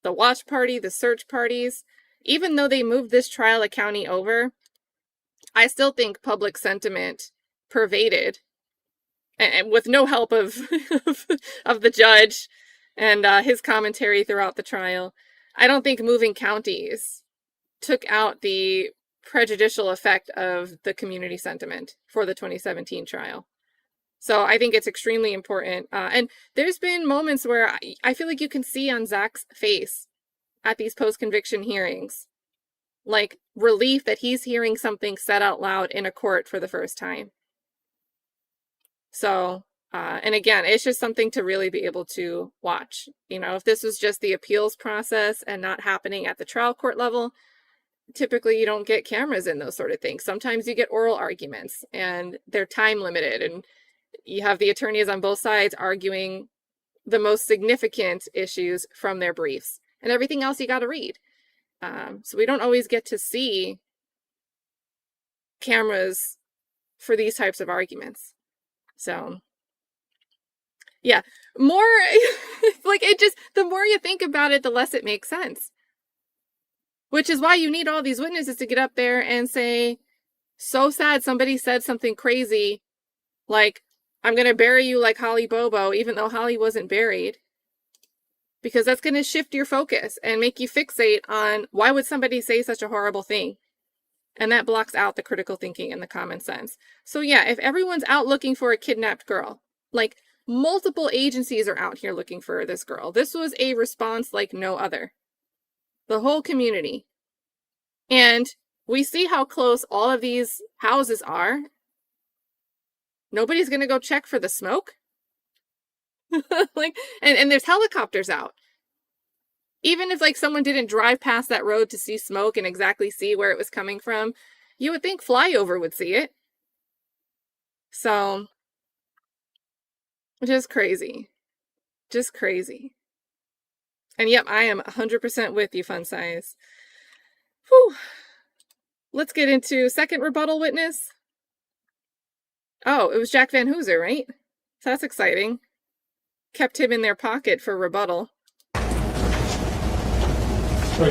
the watch party, the search parties, even though they moved this trial a county over, I still think public sentiment pervaded, and with no help of of the judge and his commentary throughout the trial. I don't think moving counties took out the prejudicial effect of the community sentiment for the 2017 trial. So I think it's extremely important. And there's been moments where I feel like you can see on Zach's face at these post-conviction hearings, like relief that he's hearing something said out loud in a court for the first time. So, and again, it's just something to really be able to watch. You know, if this was just the appeals process and not happening at the trial court level, typically you don't get cameras in those sort of things. Sometimes you get oral arguments and they're time limited, and you have the attorneys on both sides arguing the most significant issues from their briefs, and everything else you got to read. So we don't always get to see cameras for these types of arguments. So Yeah, more, like, it just, the more you think about it, the less it makes sense. Which is why you need all these witnesses to get up there and say, so sad somebody said something crazy, like, I'm going to bury you like Holly Bobo, even though Holly wasn't buried. Because that's going to shift your focus and make you fixate on why would somebody say such a horrible thing? And that blocks out the critical thinking and the common sense. So yeah, if everyone's out looking for a kidnapped girl, like multiple agencies are out here looking for this girl. This was a response like no other. The whole community. And we see how close all of these houses are. Nobody's going to go check for the smoke. Like, and there's helicopters out. Even if like someone didn't drive past that road to see smoke and exactly see where it was coming from, you would think flyover would see it. So, just crazy. Just crazy. And yep, I am 100% with you, Fun Size. Whew. Let's get into second rebuttal witness. Oh, it was Jack Van Hooser, right? So that's exciting. Kept him in their pocket for rebuttal. Raise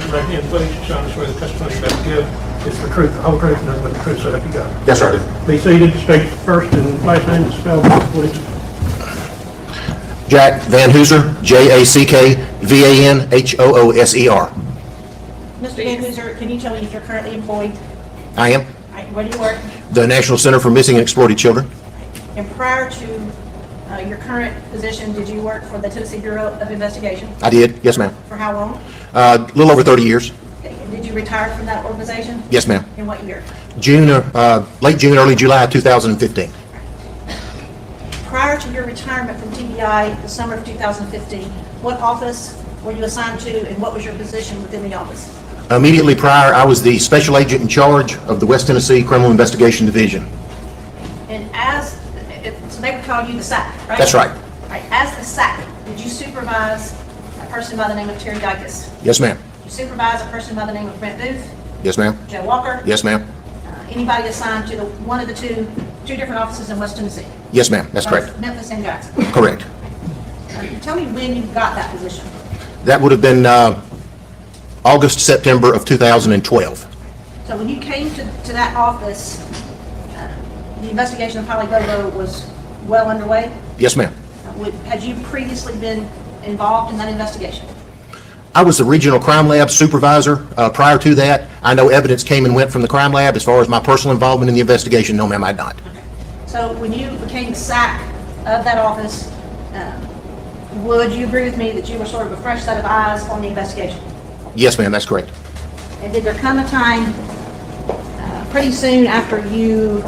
your right hand, please. You solemnly swear the testimony you're about to give is the truth, the whole truth, and nothing but the truth, so help you God. Yes, sir, I do. Be seated. State first and last name and spell, please. Jack Van Hooser, Jackvanhooser. Mr. Van Hooser, can you tell me if you're currently employed? I am. All right, where do you work? The National Center for Missing and Exploited Children. And prior to your current position, did you work for the Tennessee Bureau of Investigation? I did, yes, ma'am. For how long? A little over 30 years. Okay, and did you retire from that organization? Yes, ma'am. In what year? Late June, early July 2015. Prior to your retirement from TBI, the summer of 2015, what office were you assigned to and what was your position within the office? Immediately prior, I was the special agent in charge of the West Tennessee Criminal Investigation Division. And so they would call you the SAC, right? That's right. All right, as the SAC, did you supervise a person by the name of Terry Dicus? Yes, ma'am. Did you supervise a person by the name of Brent Booth? Yes, ma'am. Joe Walker? Yes, ma'am. Anybody assigned to one of the two different offices in West Tennessee? Yes, ma'am. That's Both correct. Memphis and Jackson. Correct. Tell me when you got that position. That would have been August, September of 2012. So when you came to that office, the investigation of Holly Bobo was well underway? Yes, ma'am. Had you previously been involved in that investigation? I was the regional crime lab supervisor. Prior to that, I know evidence came and went from the crime lab. As far as my personal involvement in the investigation, no, ma'am, I did not. Okay. So when you became the SAC of that office, would you agree with me that you were sort of a fresh set of eyes on the investigation? Yes, ma'am, that's correct. And did there come a time pretty soon after you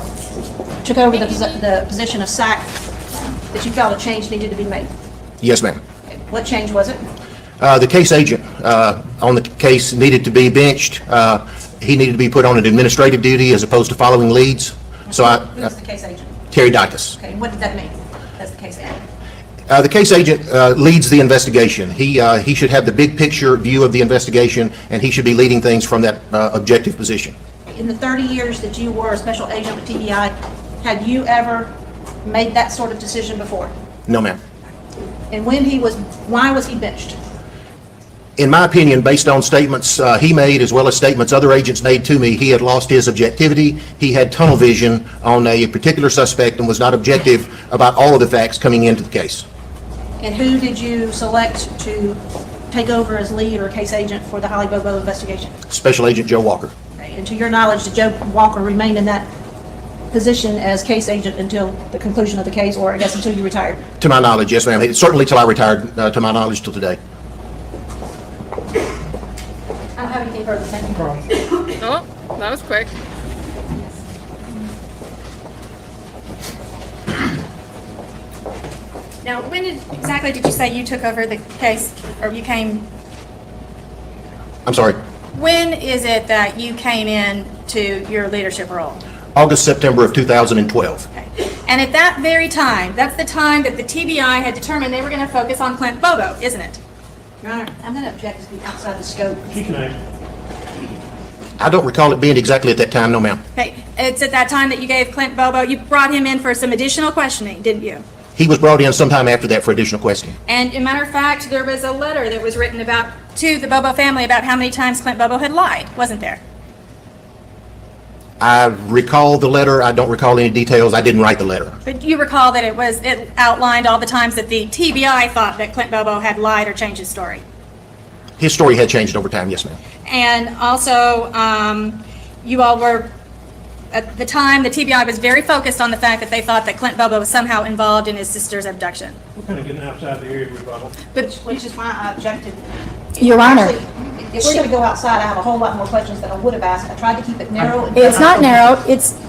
took over the position of SAC that you felt a change needed to be made? Yes, ma'am. Okay. What change was it? The case agent on the case needed to be benched. He needed to be put on an administrative duty as opposed to following leads. So Who was the case agent? Terry Dicus. Okay, and what did that mean as the case agent? The case agent leads the investigation. He should have the big picture view of the investigation, and he should be leading things from that objective position. In the 30 years that you were a special agent with TBI, had you ever made that sort of decision before? No, ma'am. And why was he benched? In my opinion, based on statements he made as well as statements other agents made to me, he had lost his objectivity. He had tunnel vision on a particular suspect and was not objective about all of the facts coming into the case. And who did you select to take over as lead or case agent for the Holly Bobo investigation? Special Agent Joe Walker. Okay, and to your knowledge, did Joe Walker remain in that position as case agent until the conclusion of the case, or I guess until you retired? To my knowledge, yes, ma'am. Certainly till I retired, to my knowledge, till today. I don't have anything further. Thank you. Oh, that was quick. Now, when exactly did you say you took over the case, or you came? I'm sorry. When is it that you came in to your leadership role? August, September of 2012. Okay. And at that very time, that's the time that the TBI had determined they were going to focus on Clint Bobo, isn't it? Your Honor, I'm going to object to be outside the scope. You can ask. I don't recall it being exactly at that time, no, ma'am. Okay. It's at that time that you gave Clint Bobo, you brought him in for some additional questioning, didn't you? He was brought in sometime after that for additional questioning. And as a matter of fact, there was a letter that was written to the Bobo family about how many times Clint Bobo had lied, wasn't there? I recall the letter. I don't recall any details. I didn't write the letter. But you recall that it outlined all the times that the TBI thought that Clint Bobo had lied or changed his story. His story had changed over time, yes, ma'am. And also, you all were, at the time, the TBI was very focused on the fact that they thought that Clint Bobo was somehow involved in his sister's abduction. We're kind of getting outside the area of rebuttal. Which is why I objected. Your Honor. Actually, if we're going to go outside, I have a whole lot more questions than I would have asked. I tried to keep it narrow. It's not narrow.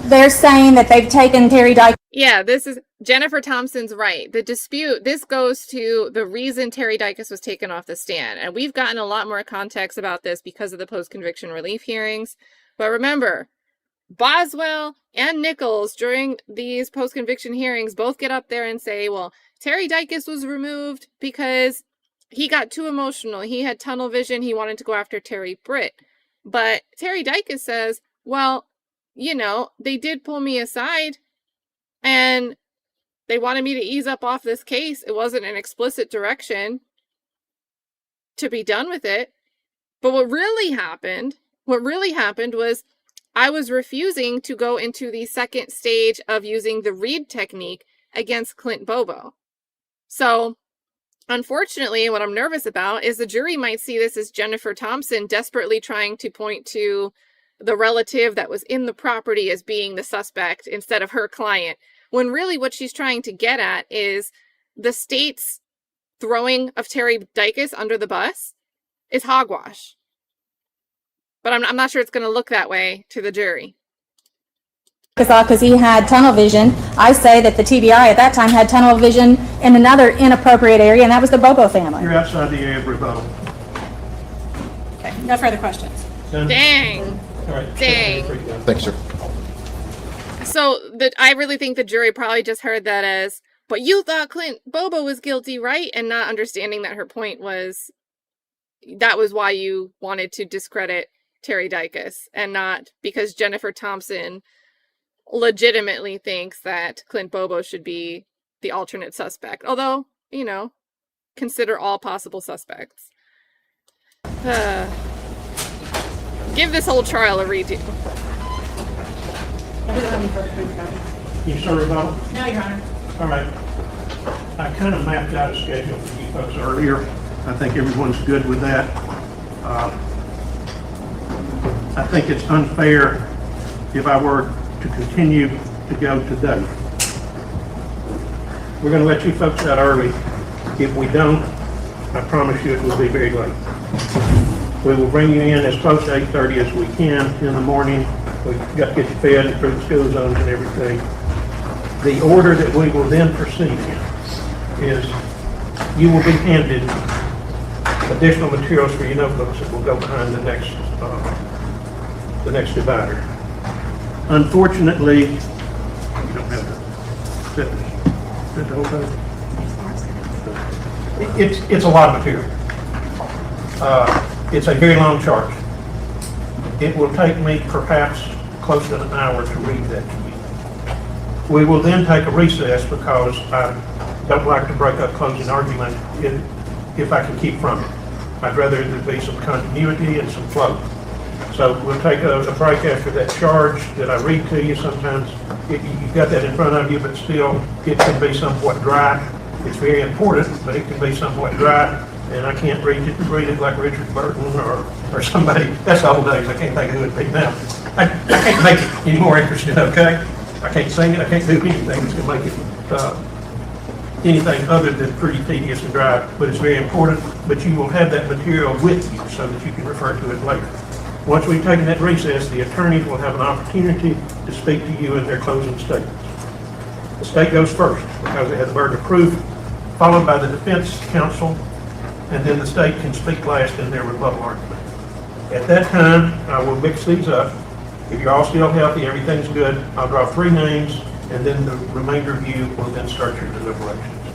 They're saying that they've taken Terry Dyke. Yeah, this is Jennifer Thompson's right. The dispute, this goes to the reason Terry Dykes was taken off the stand. And we've gotten a lot more context about this because of the post-conviction relief hearings. But remember, Boswell and Nichols during these post-conviction hearings both get up there and say, well, Terry Dykes was removed because he got too emotional. He had tunnel vision. He wanted to go after Terry Britt. But Terry Dykes says, well, you know, they did pull me aside and they wanted me to ease up off this case. It wasn't an explicit direction to be done with it. But what really happened was I was refusing to go into the second stage of using the Reed technique against Clint Bobo. So, unfortunately, what I'm nervous about is the jury might see this as Jennifer Thompson desperately trying to point to the relative that was in the property as being the suspect instead of her client, when really what she's trying to get at is the state's throwing of Terry Dykes under the bus is hogwash. But I'm not sure it's going to look that way to the jury. Because he had tunnel vision. I say that the TBI at that time had tunnel vision in another inappropriate area, and that was the Bobo family. You're outside the area of rebuttal. Okay, no further questions. Dang. All right. Dang. Thanks, sir. So I really think the jury probably just heard that as, but you thought Clint Bobo was guilty, right? And not understanding that her point was, that was why you wanted to discredit Terry Dykes, and not because Jennifer Thompson legitimately thinks that Clint Bobo should be the alternate suspect. Although, you know, consider all possible suspects. Give this whole trial a redo. You start rebuttal? No, Your Honor. All right. I kind of mapped out a schedule for you folks earlier. I think everyone's good with that. I think it's unfair if I were to continue to go today. We're going to let you folks out early. If we don't, I promise you it will be very late. We will bring you in as close to 8:30 as we can in the morning. We've got to get you fed and through the school zones and everything. The order that we will then proceed in is you will be handed additional materials for your notebooks that will go behind the next divider. Unfortunately, you don't have to fit the whole thing. It's a lot of material. It's a very long chart. It will take me perhaps close to an hour to read that to you. We will then take a recess because I don't like to break up closing argument if I can keep from it. I'd rather there be some continuity and some flow. So we'll take a break after that charge that I read to you. Sometimes you've got that in front of you, but still it can be somewhat dry. It's very important, but it can be somewhat dry, and I can't read it like Richard Burton or somebody. That's the old days. I can't think of who it'd be now. I can't make it any more interesting, okay? I can't sing it. I can't do anything that's going to make it anything other than pretty tedious and dry, but it's very important. But you will have that material with you so that you can refer to it later. Once we've taken that recess, the attorneys will have an opportunity to speak to you in their closing statements. The state goes first because they have the burden of proof, followed by the defense counsel, and then the state can speak last in their rebuttal argument. At that time, I will mix these up. If you're all still healthy, everything's good, I'll draw 3 names, and then the remainder of you will then start your deliberations.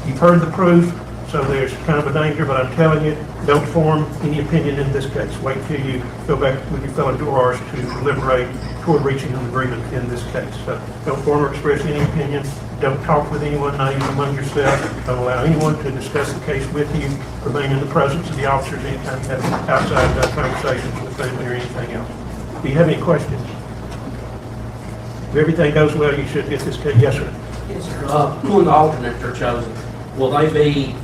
You've heard the proof, So there's kind of a danger, but I'm telling you, don't form any opinion in this case. Wait till you go back with your fellow jurors to deliberate toward reaching an agreement in this case. So don't form or express any opinion. Don't talk with anyone, not even among yourself. Don't allow anyone to discuss the case with you. Remain in the presence of the officers anytime you have outside conversations with the family or anything else. Do you have any questions? If everything goes well, you should get this case. Yes, sir. Yes, sir. When the alternates are chosen, will they be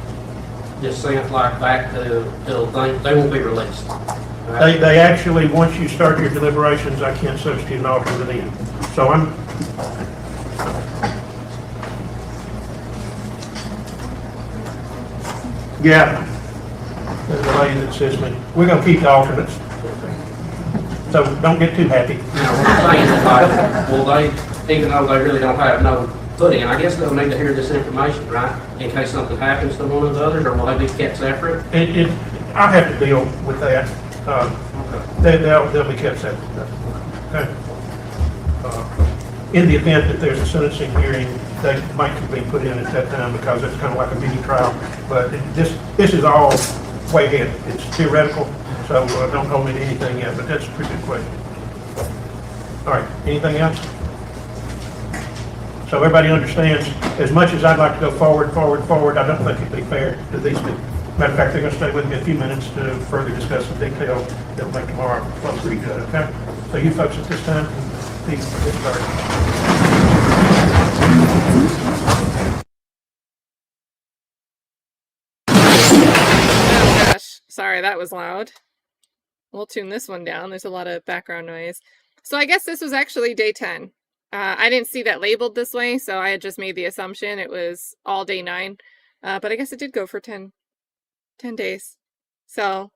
just sent like back to they won't be released? Right? They actually, once you start your deliberations, I can't substitute an alternate in. So yeah, there's a lady that says me, we're gonna keep the alternates. So don't get too happy. What I'm saying is like, will they, even though they really don't have no footing, and I guess they'll need to hear this information, right? In case something happens to one of the others, or will they be kept separate? I'll have to deal with that. They'll be kept separate. Okay. In the event that there's a sentencing hearing, they might be put in at that time because it's kind of like a mini trial. But this is all way ahead. It's theoretical, so don't hold me to anything yet. But that's a pretty good question. All right. Anything else? So everybody understands, as much as I'd like to go forward, I don't think it'd be fair to these people. Matter of fact, they're going to stay with me a few minutes to further discuss the detail that we'll make tomorrow. Well, pretty good, okay? So you folks at this time, please get started. Oh gosh, sorry, that was loud. We'll tune this one down. There's a lot of background noise. So I guess this was actually day 10. I didn't see that labeled this way, so I had just made the assumption it was all day 9. But I guess it did go for 10 days. So,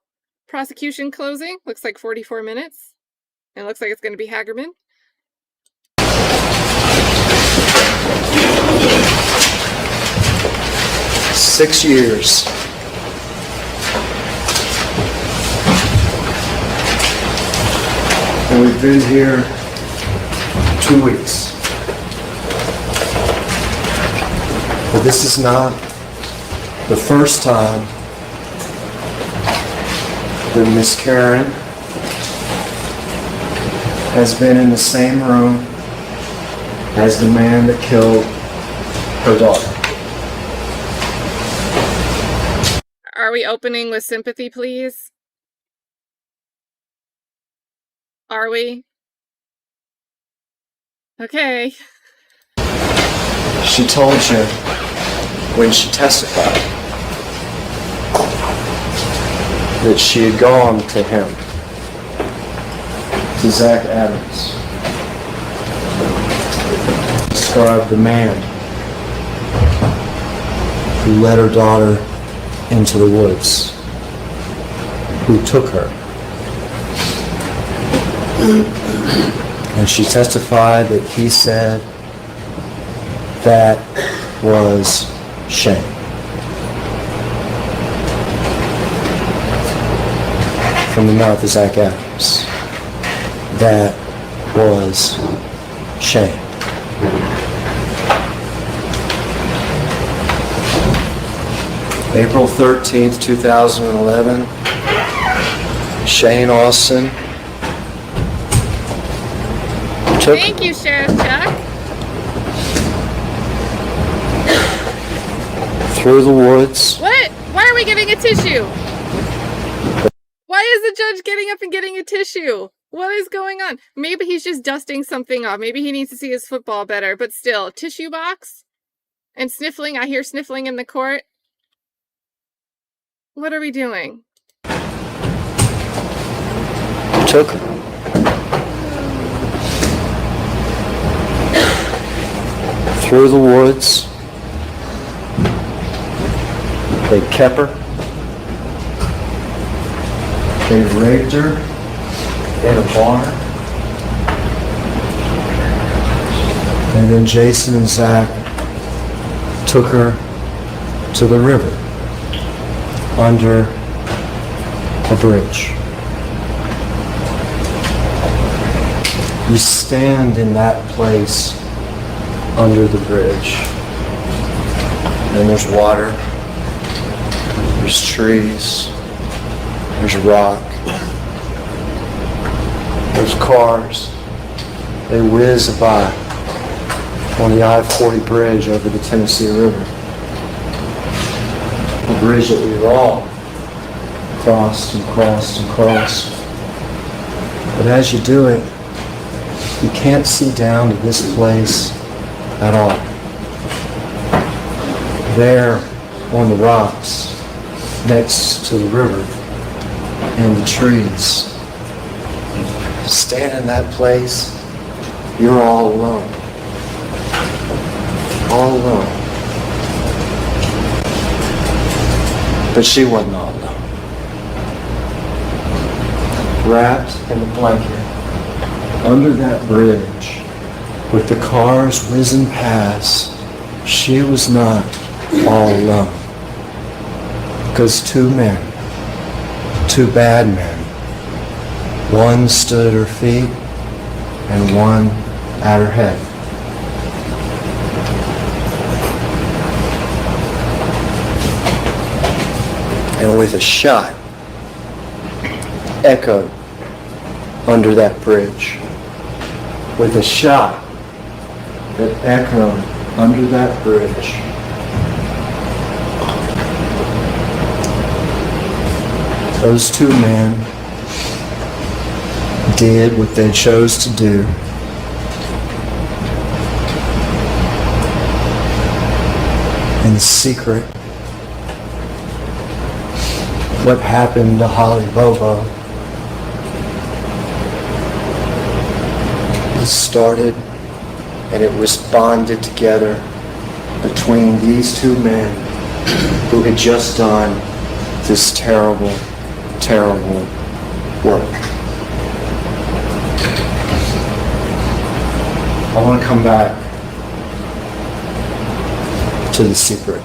prosecution closing, looks like 44 minutes. And it looks like it's going to be Hagerman. "6 years. And we've been here 2 weeks. But this is not the first time that Miss Karen has been in the same room as the man that killed her daughter. Are we opening with sympathy, please? Are we? Okay. She told you when she testified that she had gone to him, to Zach Adams, described the man who led her daughter into the woods, who took her. And she testified that he said that was shame. From the mouth of Zach Adams, that was shame. April 13th, 2011, Shane Austin took... Thank you, Sheriff Chuck. Through the woods. What? Why are we getting a tissue? Why is the judge getting up and getting a tissue? What is going on? Maybe he's just dusting something off. Maybe he needs to see his football better. But still, tissue box? And sniffling? I hear sniffling in the court. What are we doing? Took her. Through the woods. They kept her. They raped her in a barn. And then Jason and Zach took her to the river under a bridge. You stand in that place under the bridge, and there's water there's trees, there's rock, there's cars. They whiz by on the I-40 bridge over the Tennessee River. A bridge that we've all crossed and crossed and crossed. But as you do it, you can't see down to this place at all. There on the rocks next to the river and the trees, stand in that place, you're all alone. All alone. But she wasn't all alone. Wrapped in a blanket, under that bridge, with the cars whizzing past, she was not all alone. Because two men, two bad men, one stood at her feet and one at her head. And with a shot echoed under that bridge, with a shot that echoed under that bridge, those two men did what they chose to do. In secret, what happened to Holly Bobo was started, and it was bonded together between these two men who had just done this terrible, terrible work. I want to come back to the secret.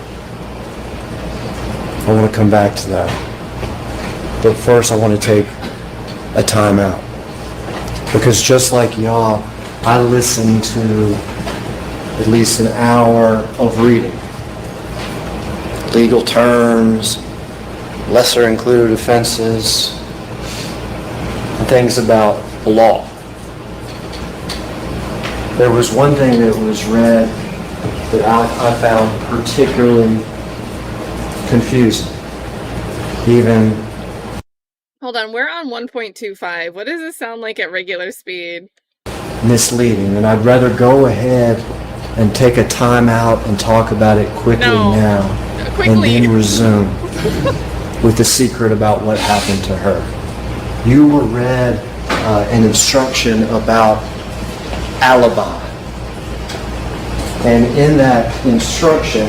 I want to come back to that. But first I want to take a time out. Because just like y'all, I listened to at least an hour of reading. Legal terms, lesser included offenses, and things about the law. There was one thing that was read that I found particularly confusing. Even Hold on, we're on 1.25. What does this sound like at regular speed? misleading, and I'd rather go ahead and take a time out and talk about it quickly now, Quickly. and then resume with the secret about what happened to her. You were read an instruction about alibi, and in that instruction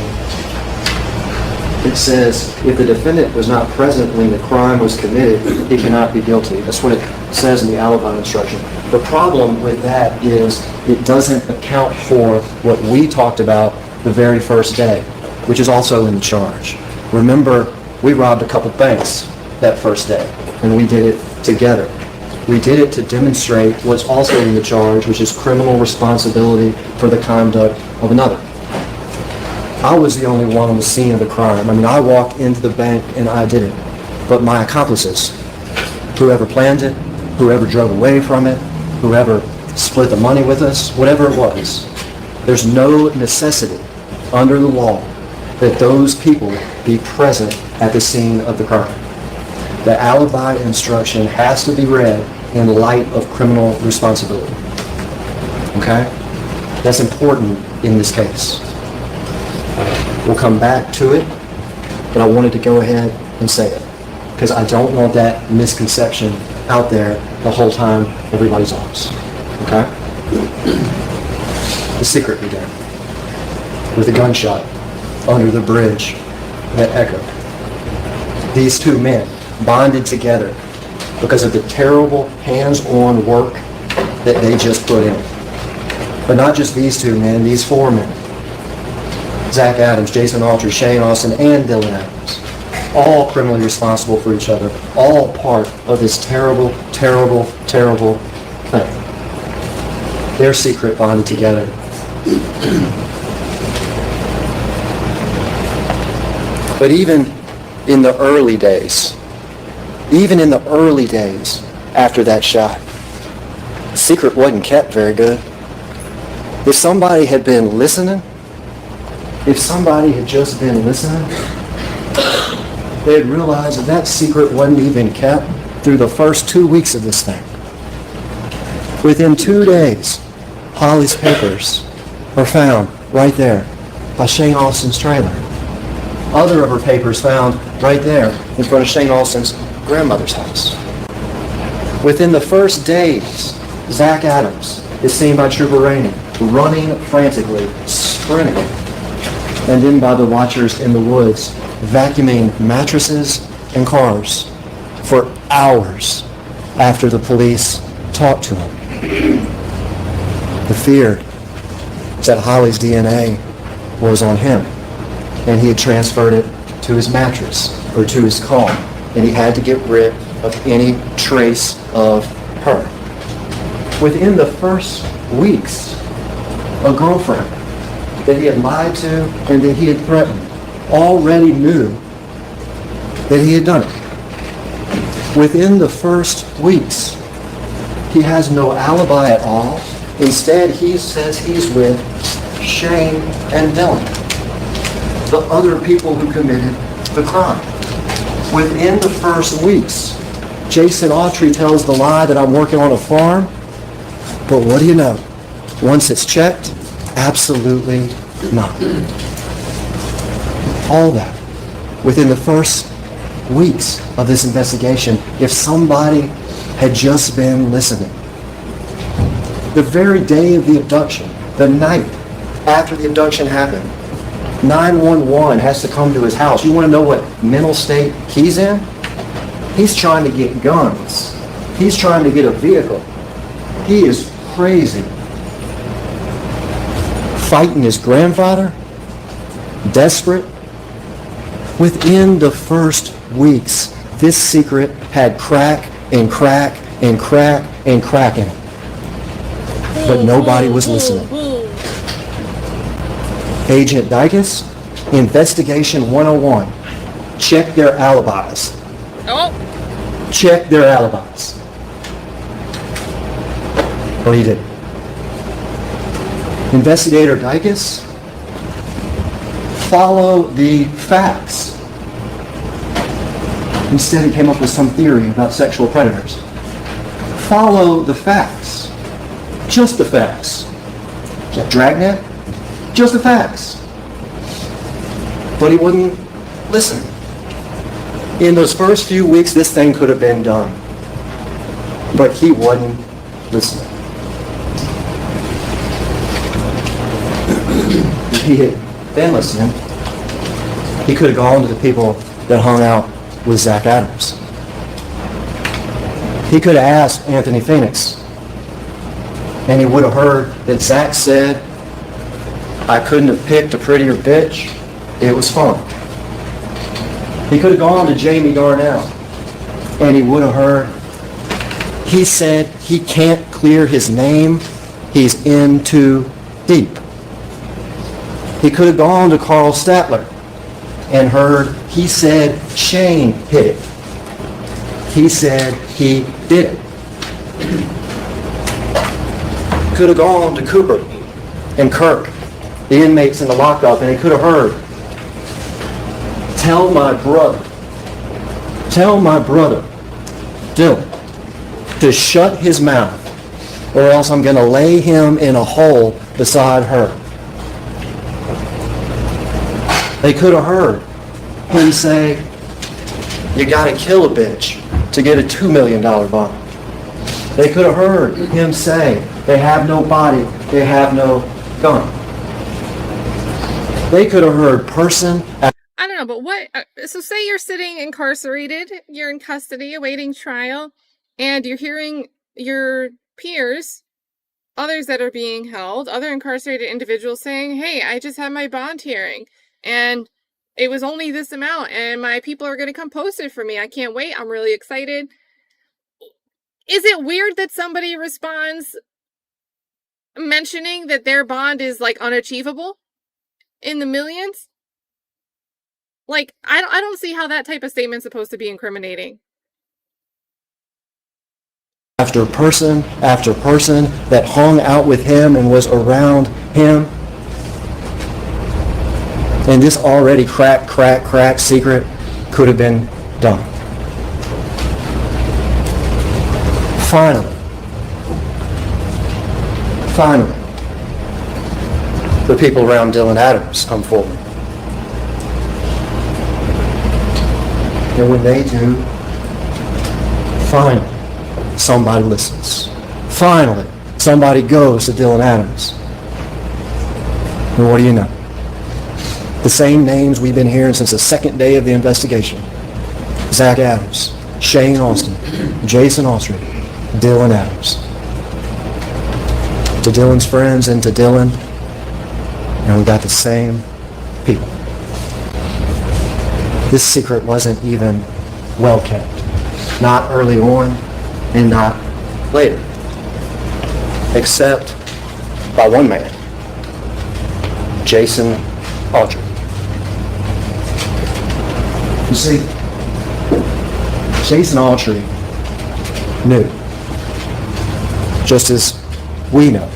it says if the defendant was not present when the crime was committed, he cannot be guilty. That's what it says in the alibi instruction. The problem with that is it doesn't account for what we talked about the very first day, which is also in the charge. Remember, we robbed a couple banks that first day, and we did it together. We did it to demonstrate what's also in the charge, which is criminal responsibility for the conduct of another. I was the only one on the scene of the crime. I mean, I walked into the bank and I did it. But my accomplices, whoever planned it, whoever drove away from it, whoever split the money with us, whatever it was, there's no necessity under the law that those people be present at the scene of the crime. The alibi instruction has to be read in light of criminal responsibility. Okay? That's important in this case. We'll come back to it, but I wanted to go ahead and say it because I don't want that misconception out there the whole time everybody's honest. Okay? The secret began with a gunshot under the bridge that echoed. These two men bonded together because of the terrible hands-on work that they just put in. But not just these two men, these four men. Zach Adams, Jason Autry, Shane Austin, and Dylan Adams. All criminally responsible for each other. All part of this terrible, terrible, terrible thing. Their secret bonded together. But even in the early days, even in the early days after that shot, the secret wasn't kept very good. If somebody had been listening, if somebody had just been listening, they'd realize that that secret wasn't even kept through the first 2 weeks of this thing. Within 2 days, Holly's papers were found right there by Shane Austin's trailer. Other of her papers found right there in front of Shane Austin's grandmother's house. Within the first days, Zach Adams is seen by Trooper Rainey running frantically, sprinting, and then by the watchers in the woods, vacuuming mattresses and cars for hours after the police talked to him. The fear is that Holly's DNA was on him, and he had transferred it to his mattress or to his car, and he had to get rid of any trace of her. Within the first weeks, a girlfriend that he had lied to and that he had threatened already knew that he had done it. Within the first weeks, he has no alibi at all. Instead, he says he's with Shane and Dylan, the other people who committed the crime. Within the first weeks, Jason Autry tells the lie that I'm working on a farm, but what do you know? Once it's checked, absolutely not. All that within the first weeks of this investigation, if somebody had just been listening. The very day of the abduction, the night after the abduction happened, 911 has to come to his house. You want to know what mental state he's in? He's trying to get guns. He's trying to get a vehicle. He is crazy. Fighting his grandfather, desperate. Within the first weeks, this secret had crack and crack and crack and crack in it. But nobody was listening. Agent Dykes, Investigation 101, check their alibis. Oh. Check their alibis. Well, he did. Investigator Dykes, follow the facts. Instead, he came up with some theory about sexual predators. Follow the facts. Just the facts. Is that Dragnet? Just the facts. But he wouldn't listen. In those first few weeks, this thing could have been done. But he wasn't listening. If he had been listening, he could have gone to the people that hung out with Zach Adams. He could have asked Anthony Phoenix, and he would have heard that Zach said, I couldn't have picked a prettier bitch. It was fun. He could have gone to Jamie Darnell, and he would have heard, he said he can't clear his name. He's in too deep. He could have gone to Carl Statler and heard, he said Shane hit it. He said he did it. Could have gone to Cooper and Kirk, the inmates in the lockup, and he could have heard, tell my brother, Dylan, to shut his mouth, or else I'm going to lay him in a hole beside her. They could have heard him say, you got to kill a bitch to get a $2 million bond. They could have heard him say, they have no body, they have no gun. They could have heard person after... I don't know, but what, so say you're sitting incarcerated, you're in custody awaiting trial, and you're hearing your peers, others that are being held, other incarcerated individuals saying, hey, I just had my bond hearing, and it was only this amount, and my people are going to come post it for me. I can't wait. I'm really excited. Is it weird that somebody responds mentioning that their bond is like unachievable in the millions? Like, I don't see how that type of statement's supposed to be incriminating. After person that hung out with him and was around him. And this already crack secret could have been done. Finally, the people around Dylan Adams come forward. And when they do, finally, somebody listens. Finally, somebody goes to Dylan Adams. And what do you know? The same names we've been hearing since the second day of the investigation. Zach Adams, Shane Austin, Jason Austria, Dylan Adams. To Dylan's friends and to Dylan, and we got the same people. This secret wasn't even well kept. Not early on and not later. Except by one man, Jason Austria. You see, Jason Austria knew, just as we know,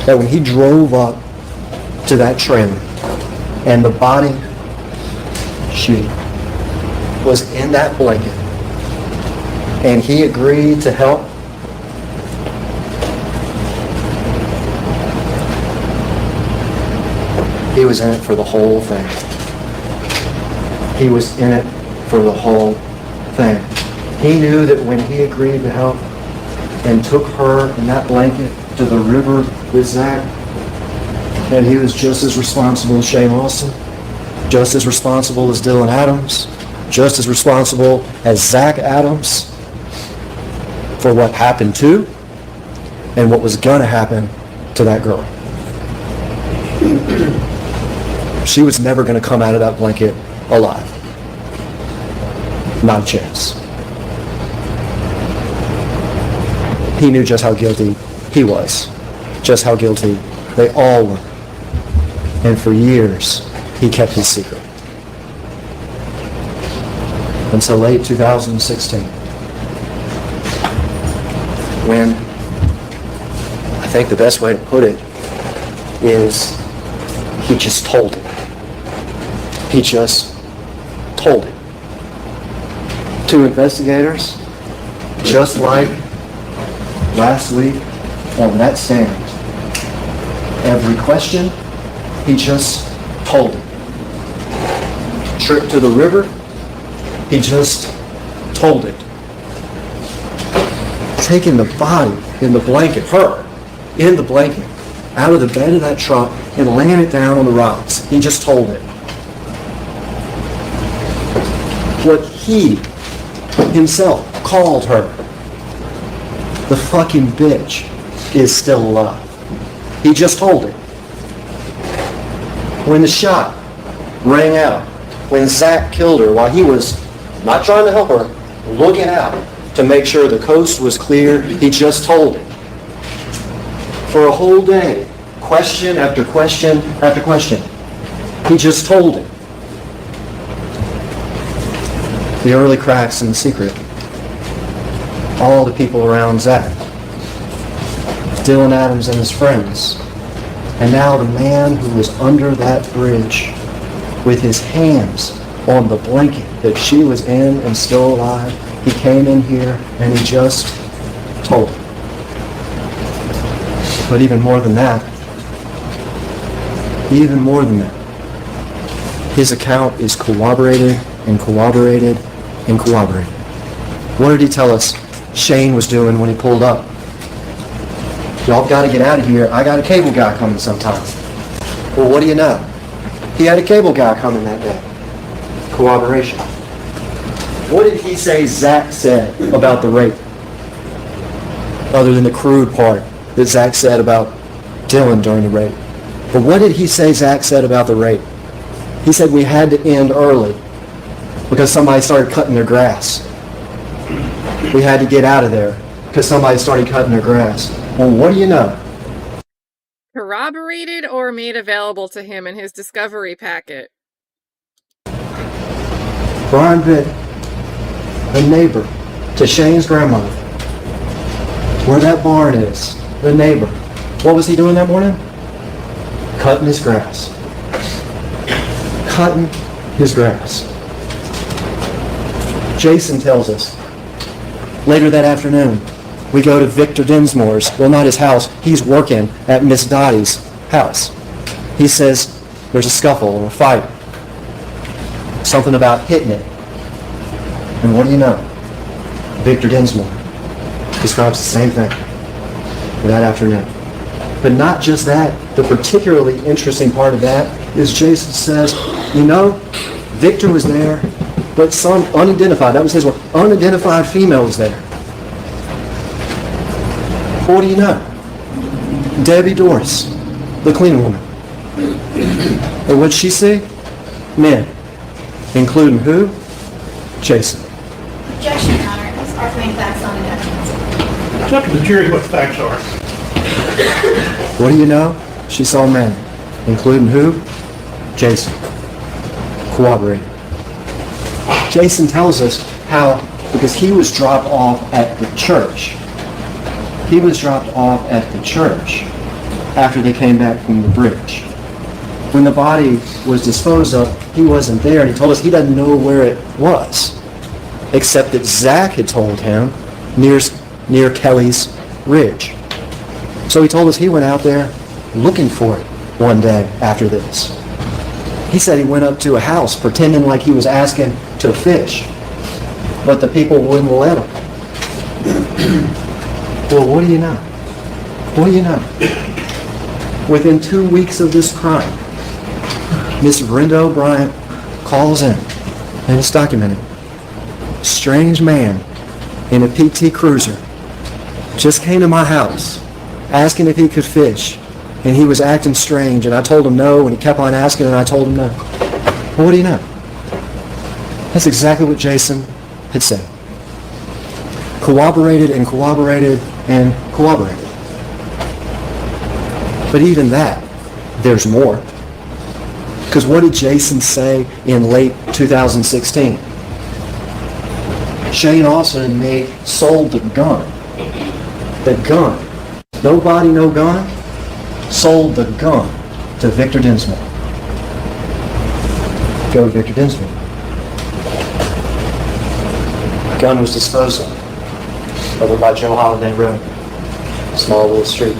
that when he drove up to that trailer and the body, she was in that blanket and he agreed to help, he was in it for the whole thing. He was in it for the whole thing. He knew that when he agreed to help and took her in that blanket to the river with Zach, that he was just as responsible as Shane Austin, just as responsible as Dylan Adams, just as responsible as Zach Adams for what happened to and what was going to happen to that girl. She was never going to come out of that blanket alive. Not a chance. He knew just how guilty he was, just how guilty they all were. And for years, he kept his secret. Until late 2016, when I think the best way to put it is he just told it. He just told it. To investigators, just like last week on that stand. Every question, he just told it. Trip to the river, he just told it. Taking the body in the blanket, her, in the blanket, out of the bed of that truck and laying it down on the rocks. He just told it. What he himself called her, the fucking bitch, is still alive. He just told it. When the shot rang out, when Zach killed her while he was not trying to help her, looking out to make sure the coast was clear, he just told it. For a whole day, question after question after question, he just told it. The early cracks in the secret. All the people around Zach. Dylan Adams and his friends. And now the man who was under that bridge with his hands on the blanket that she was in and still alive, he came in here and he just told it. But even more than that, his account is corroborated and corroborated and corroborated. What did he tell us Shane was doing when he pulled up? Y'all got to get out of here. I got a cable guy coming sometime. Well, what do you know? He had a cable guy coming that day. Corroboration. What did he say Zach said about the rape? Other than the crude part that Zach said about Dylan during the rape. But what did he say Zach said about the rape? He said we had to end early because somebody started cutting their grass. We had to get out of there because somebody started cutting their grass. Well, what do you know? Corroborated or made available to him in his discovery packet. Brian Vitt, a neighbor to Shane's grandmother, where that barn is, the neighbor. What was he doing that morning? Cutting his grass. Cutting his grass. Jason tells us, later that afternoon, we go to Victor Dinsmore's, well, not his house, he's working at Miss Dottie's house. He says there's a scuffle or a fight. Something about hitting it. And what do you know? Victor Dinsmore describes the same thing for that afternoon. But not just that, the particularly interesting part of that is Jason says, you know, Victor was there, but some unidentified, that was his word, unidentified female was there. What do you know? Debbie Doris, the cleaning woman. And what'd she see? Men. Including who? Jason. Objection, Your Honor. These are main facts on the evidence. It's up to the jury what the facts are. What do you know? She saw men. Including who? Jason. Corroborated. Jason tells us how, because he was dropped off at the church. He was dropped off at the church after they came back from the bridge. When the body was disposed of, he wasn't there, and he told us he doesn't know where it was, except that Zach had told him near Kelly's Ridge. So he told us he went out there looking for it one day after this. He said he went up to a house pretending like he was asking to fish, but the people wouldn't let him. Well, what do you know? What do you know? Within 2 weeks of this crime, Miss Brenda O'Brien calls in, and it's documented. Strange man in a PT Cruiser just came to my house asking if he could fish, and he was acting strange, and I told him no, and he kept on asking, and I told him no. Well, what do you know? That's exactly what Jason had said. Corroborated and corroborated and corroborated. But even that, there's more. Because what did Jason say in late 2016? Shane Austin and me sold the gun. The gun. No body, no gun. Sold the gun to Victor Dinsmore. Go to Victor Dinsmore. The gun was disposed of over by Joe Holiday Road. Small little street.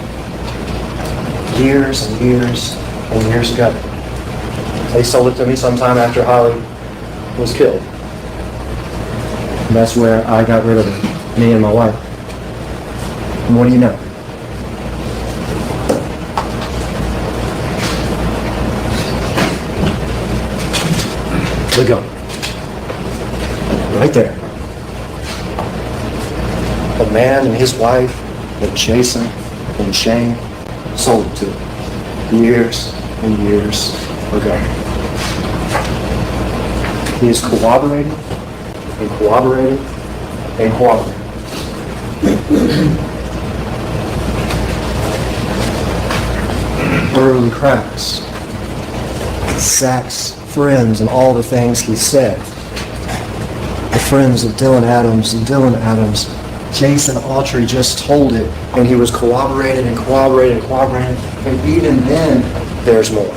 Years and years and years ago. They sold it to me sometime after Holly was killed. And that's where I got rid of it, me and my wife. And what do you know? The gun. Right there. A man and his wife, and Jason and Shane, sold it to him years and years ago. He is corroborating and corroborating and corroborating. Early cracks. Zach's friends and all the things he said. The friends of Dylan Adams and Dylan Adams. Jason Autry just told it, and he was corroborated and corroborated and corroborated, and even then, there's more.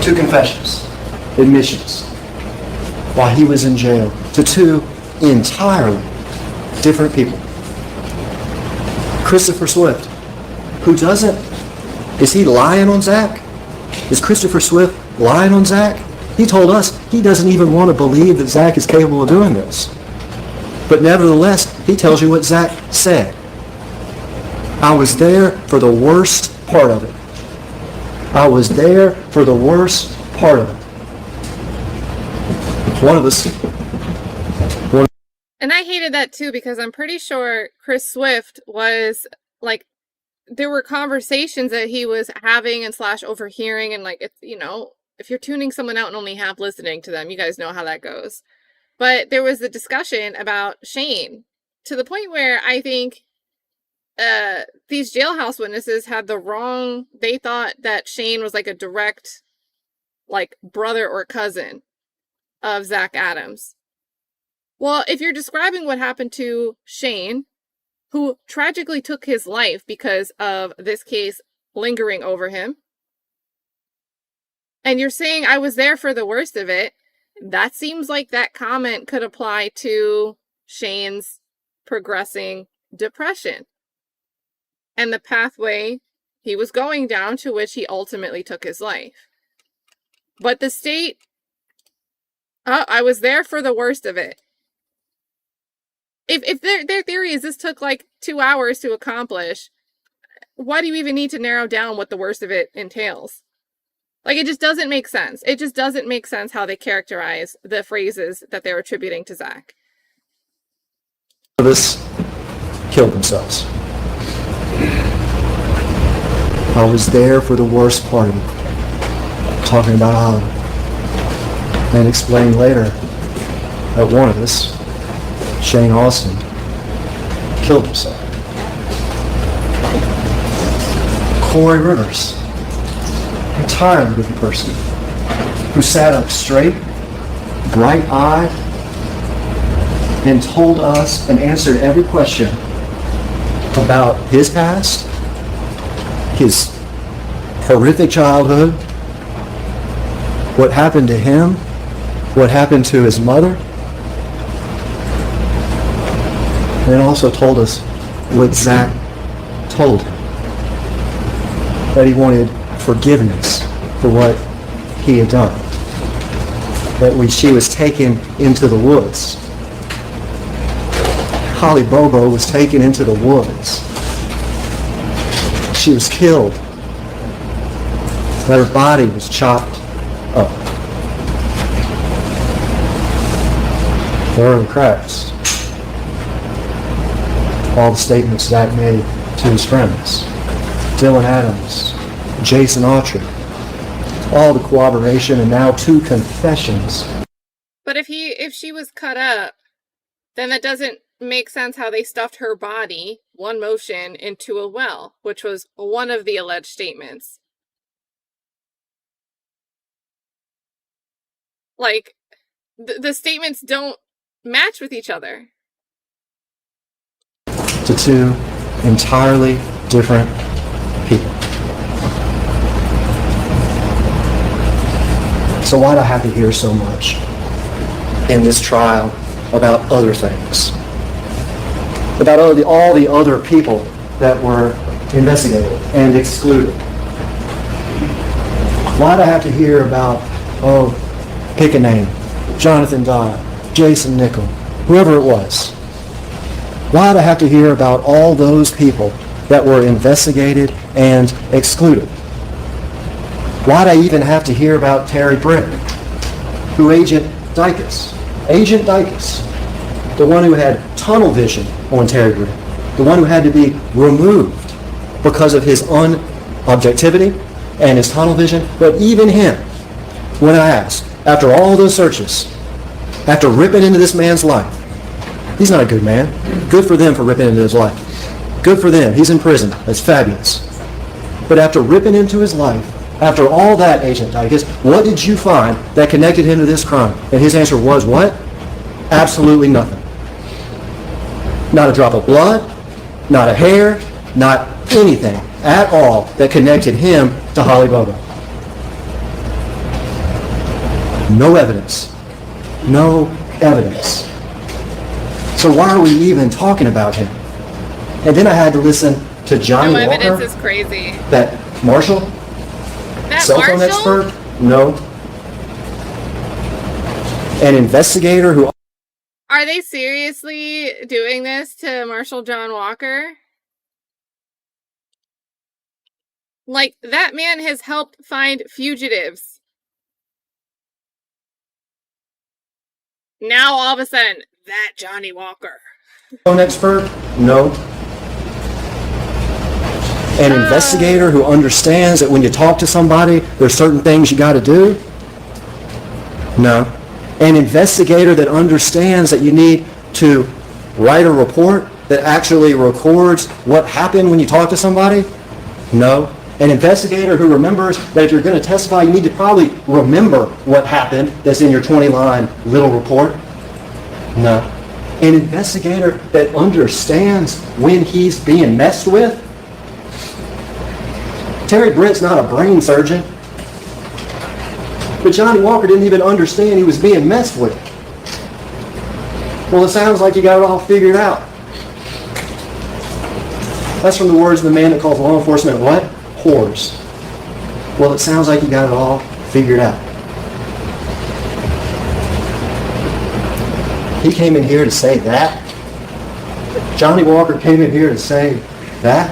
2 confessions, admissions, while he was in jail, to 2 entirely different people. Christopher Swift, who doesn't, is he lying on Zach? Is Christopher Swift lying on Zach? He told us he doesn't even want to believe that Zach is capable of doing this. But nevertheless, he tells you what Zach said. I was there for the worst part of it. I was there for the worst part of it. One of us. And I hated that too, because I'm pretty sure Chris Swift was like, there were conversations that he was having and / overhearing, and like, it's, you know, if you're tuning someone out and only half listening to them, you guys know how that goes. But there was the discussion about Shane, to the point where I think these jailhouse witnesses had the wrong, they thought that Shane was like a direct, like, brother or cousin of Zach Adams. Well, if you're describing what happened to Shane, who tragically took his life because of this case lingering over him, and you're saying I was there for the worst of it, that seems like that comment could apply to Shane's progressing depression and the pathway he was going down to which he ultimately took his life. But the state, I was there for the worst of it. If their theory is this took like 2 hours to accomplish, why do you even need to narrow down what the worst of it entails? Like, it just doesn't make sense. It just doesn't make sense how they characterize the phrases that they're attributing to Zach. This killed themselves. I was there for the worst part of it. Talking about how, and explained later that one of us, Shane Austin, killed himself. Corey Rivers, entirely different person, who sat up straight, bright-eyed, and told us and answered every question about his past, his horrific childhood, what happened to him, what happened to his mother, and then also told us what Zach told him, that he wanted forgiveness for what he had done, that she was taken into the woods. Holly Bobo was taken into the woods. She was killed. That her body was chopped up. There are the cracks. All the statements Zach made to his friends. Dylan Adams, Jason Autry. All the corroboration and now 2 confessions. But if she was cut up, then that doesn't make sense how they stuffed her body, one motion, into a well, which was one of the alleged statements. Like, the statements don't match with each other. To 2 entirely different people. So why'd I have to hear so much in this trial about other things? About all the other people that were investigated and excluded? Why'd I have to hear about, pick a name, Jonathan Dodd, Jason Nickel, whoever it was? Why'd I have to hear about all those people that were investigated and excluded? Why'd I even have to hear about Terry Britt, who Agent Dicus, the one who had tunnel vision on Terry Britt, the one who had to be removed because of his unobjectivity and his tunnel vision, but even him, when I asked, after all those searches, after ripping into this man's life, he's not a good man. Good for them for ripping into his life. Good for them. He's in prison. That's fabulous. But after ripping into his life, after all that, Agent Dicus, what did you find that connected him to this crime? And his answer was what? Absolutely nothing. Not a drop of blood, not a hair, not anything at all that connected him to Holly Bobo. No evidence. No evidence. So why are we even talking about him? And then I had to listen to Johnny No Walker. evidence is crazy. That Marshall? That Cell phone Marshall? expert? No. An investigator who... Are they seriously doing this to Marshall John Walker? Like, that man has helped find fugitives. Now, all of a sudden, that Johnny Walker. phone expert? No. An investigator who understands that when you talk to somebody, there's certain things you got to do? No. An investigator that understands that you need to write a report that actually records what happened when you talk to somebody? No. An investigator who remembers that if you're going to testify, you need to probably remember what happened that's in your 20-line little report? No. An investigator that understands when he's being messed with? Terry Britt's not a brain surgeon. But Johnny Walker didn't even understand he was being messed with. Well, it sounds like you got it all figured out. That's from the words of the man that calls law enforcement what? Whores. Well, it sounds like you got it all figured out. He came in here to say that? Johnny Walker came in here to say that?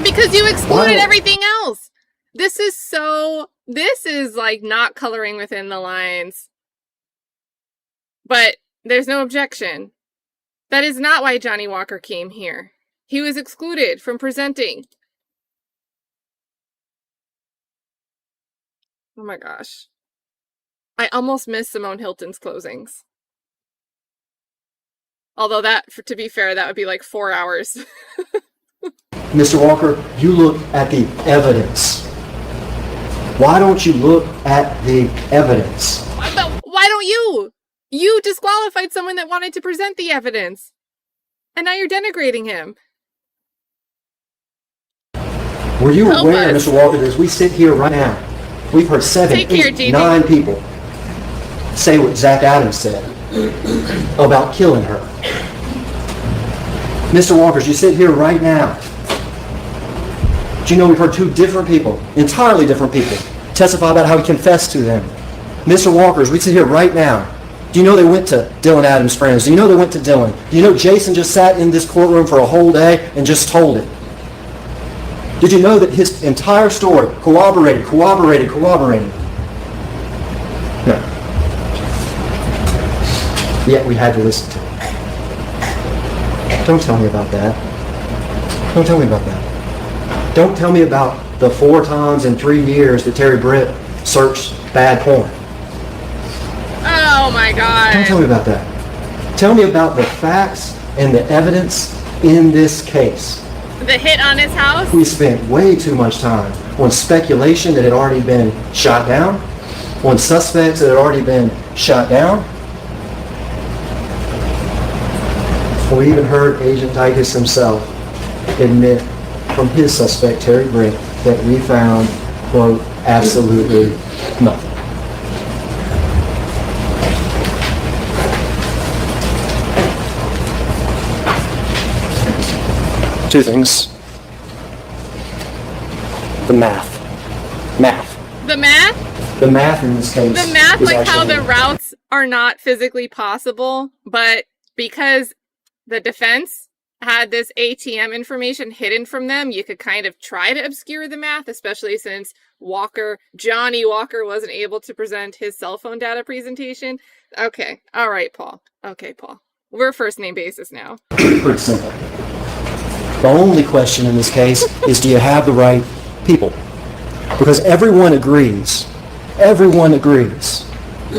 Because you excluded Why? everything else. This is like not coloring within the lines. But there's no objection. That is not why Johnny Walker came here. He was excluded from presenting. Oh my gosh. I almost missed Simone Hilton's closings. Although that, to be fair, that would be like 4 hours. Mr. Walker, you look at the evidence. Why don't you look at the evidence? But why don't you? You disqualified someone that wanted to present the evidence. And now you're denigrating him. Were you Help aware, us. Mr. Walker, that as we sit here right now, we've heard 7, Take care, 8, Gigi. 9 people say what Zach Adams said about killing her. Mr. Walker, as you sit here right now, do you know we've heard 2 different people, entirely different people, testify about how he confessed to them. Mr. Walker, as we sit here right now, do you know they went to Dylan Adams' friends? Do you know they went to Dylan? Do you know Jason just sat in this courtroom for a whole day and just told it? Did you know that his entire story corroborated? No. Yet we had to listen to it. Don't tell me about that. Don't tell me about that. Don't tell me about the 4 times in 3 years that Terry Britt searched bad porn. Oh my god. Don't tell me about that. Tell me about the facts and the evidence in this case. The hit on his house? We spent way too much time on speculation that had already been shot down, on suspects that had already been shot down. We even heard Agent Dicus himself admit from his suspect, Terry Britt, that we found, quote, absolutely nothing. Two things. The math. The math? The math in this case. The math, is like how actually- the routes are not physically possible, but because the defense had this ATM information hidden from them, you could kind of try to obscure the math, especially since Johnny Walker wasn't able to present his cell phone data presentation. Okay. All right, Paul. Okay, Paul. We're first name basis now. Pretty simple. The only question in this case is, do you have the right people? Because everyone agrees,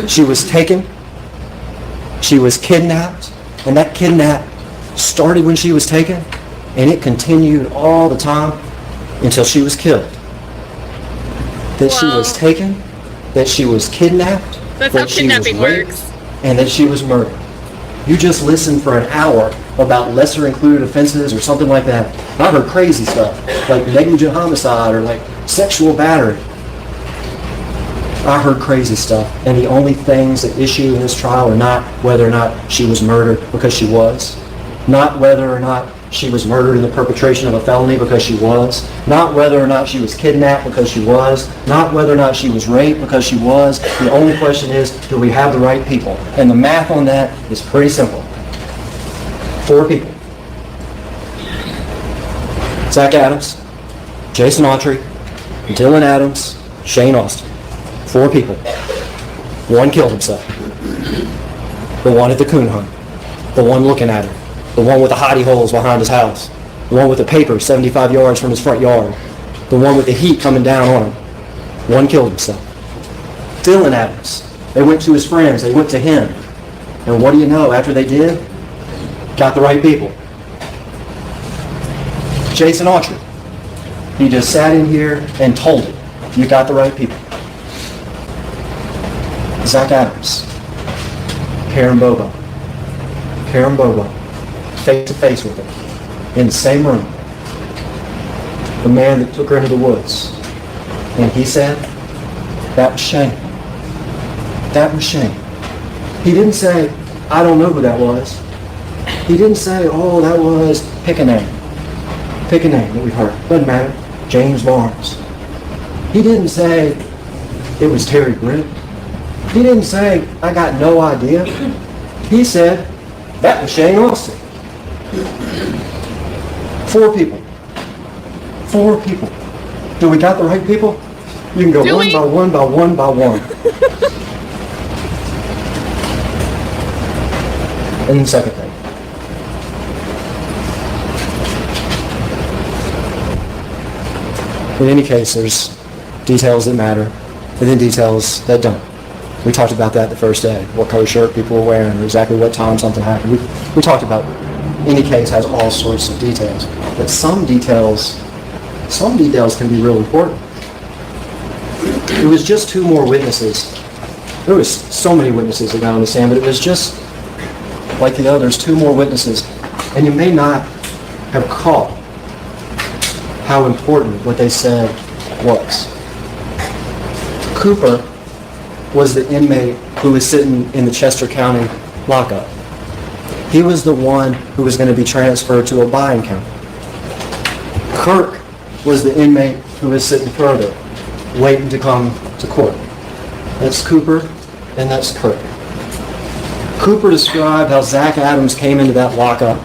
she was taken, she was kidnapped, and that kidnap started when she was taken, and it continued all the time until she was killed. That she was taken, that she was kidnapped, That's how that she was kidnapping raped, works. and that she was murdered. You just listened for an hour about lesser included offenses or something like that. I heard crazy stuff, like negligent homicide or like sexual battery. I heard crazy stuff, and the only things at issue in this trial are not whether or not she was murdered, because she was. Not whether or not she was murdered in the perpetration of a felony, because she was. Not whether or not she was kidnapped, because she was. Not whether or not she was raped, because she was. The only question is, do we have the right people? And the math on that is pretty simple. 4 people. Zach Adams, Jason Autry, Dylan Adams, Shane Austin. 4 people. 1 killed himself. The one at the coon hunt. The one looking at her. The one with the hidey holes behind his house. The one with the paper 75 yards from his front yard. The one with the heat coming down on him. 1 killed himself. Dylan Adams. They went to his friends. They went to him. And what do you know? After they did, got the right people. Jason Autry. He just sat in here and told it. You got the right people. Zach Adams, Karen Bobo, face to face with her, in the same room. The man that took her into the woods. And he said, that was Shane. That was Shane. He didn't say, I don't know who that was. He didn't say, oh, that was, pick a name. Pick a name that we've heard. Doesn't matter. James Barnes. He didn't say, it was Terry Britt. He didn't say, I got no idea. He said, that was Shane Austin. 4 people. 4 people. Do we got the right people? You can go one by one by one by one. And the second thing. In any case, there's details that matter, and then details that don't. We talked about that the first day, what color shirt people were wearing, or exactly what time something happened. We talked about any case has all sorts of details, but some details can be real important. It was just 2 more witnesses. There was so many witnesses that got on the stand, but it was just like the others, 2 more witnesses, and you may not have caught how important what they said was. Cooper was the inmate who was sitting in the Chester County lockup. He was the one who was going to be transferred to a buying county. Kirk was the inmate who was sitting further, waiting to come to court. That's Cooper, and that's Kirk. Cooper described how Zach Adams came into that lockup,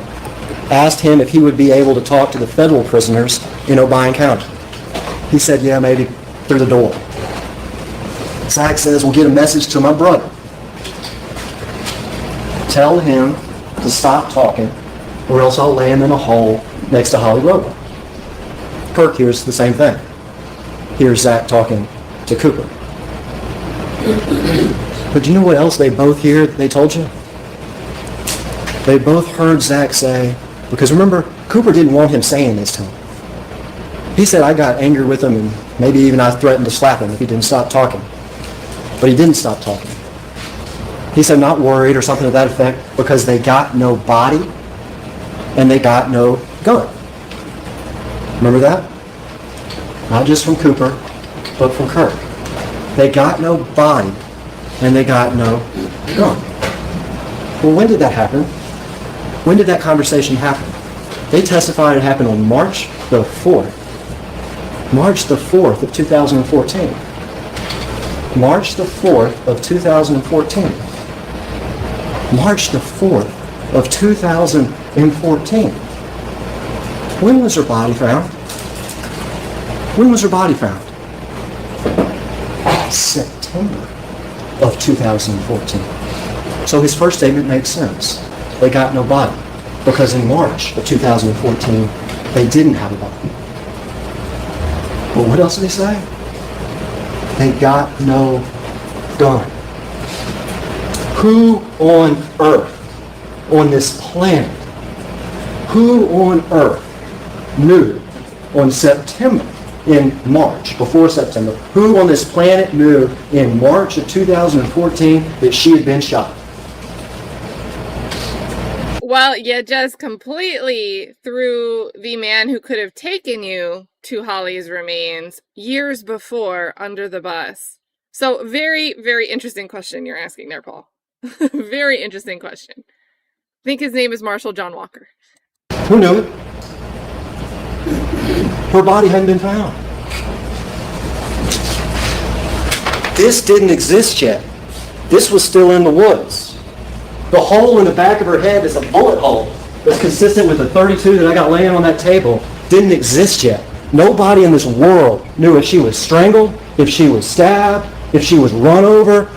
asked him if he would be able to talk to the federal prisoners in Obion County. He said, yeah, maybe through the door. Zach says, we'll get a message to my brother. Tell him to stop talking, or else I'll lay him in a hole next to Holly Bobo. Kirk hears the same thing. Here's Zach talking to Cooper. But you know what else they both hear that they told you? They both heard Zach say, because remember, Cooper didn't want him saying this to him. He said, I got angry with him, and maybe even I threatened to slap him if he didn't stop talking. But he didn't stop talking. He said, not worried or something to that effect, because they got no body and they got no gun. Remember that? Not just from Cooper, but from Kirk. They got no body and they got no gun. Well, when did that happen? When did that conversation happen? They testified it happened on March the 4th. March the 4th of 2014. March the 4th of 2014. March the 4th of 2014. When was her body found? When was her body found? September of 2014. So his first statement makes sense. They got no body. Because in March of 2014, they didn't have a body. But what else did they say? They got no gun. Who on earth, on this planet, who on earth knew on September, in March, before September, who on this planet knew in March of 2014 that she had been shot? Well, you just completely threw the man who could have taken you to Holly's remains years before under the bus. So very, very interesting question you're asking there, Paul. Very interesting question. I think his name is Marshall John Walker. Who knew it? Her body hadn't been found. This didn't exist yet. This was still in the woods. The hole in the back of her head is a bullet hole that's consistent with the .32 that I got laying on that table. Didn't exist yet. Nobody in this world knew if she was strangled, if she was stabbed, if she was run over,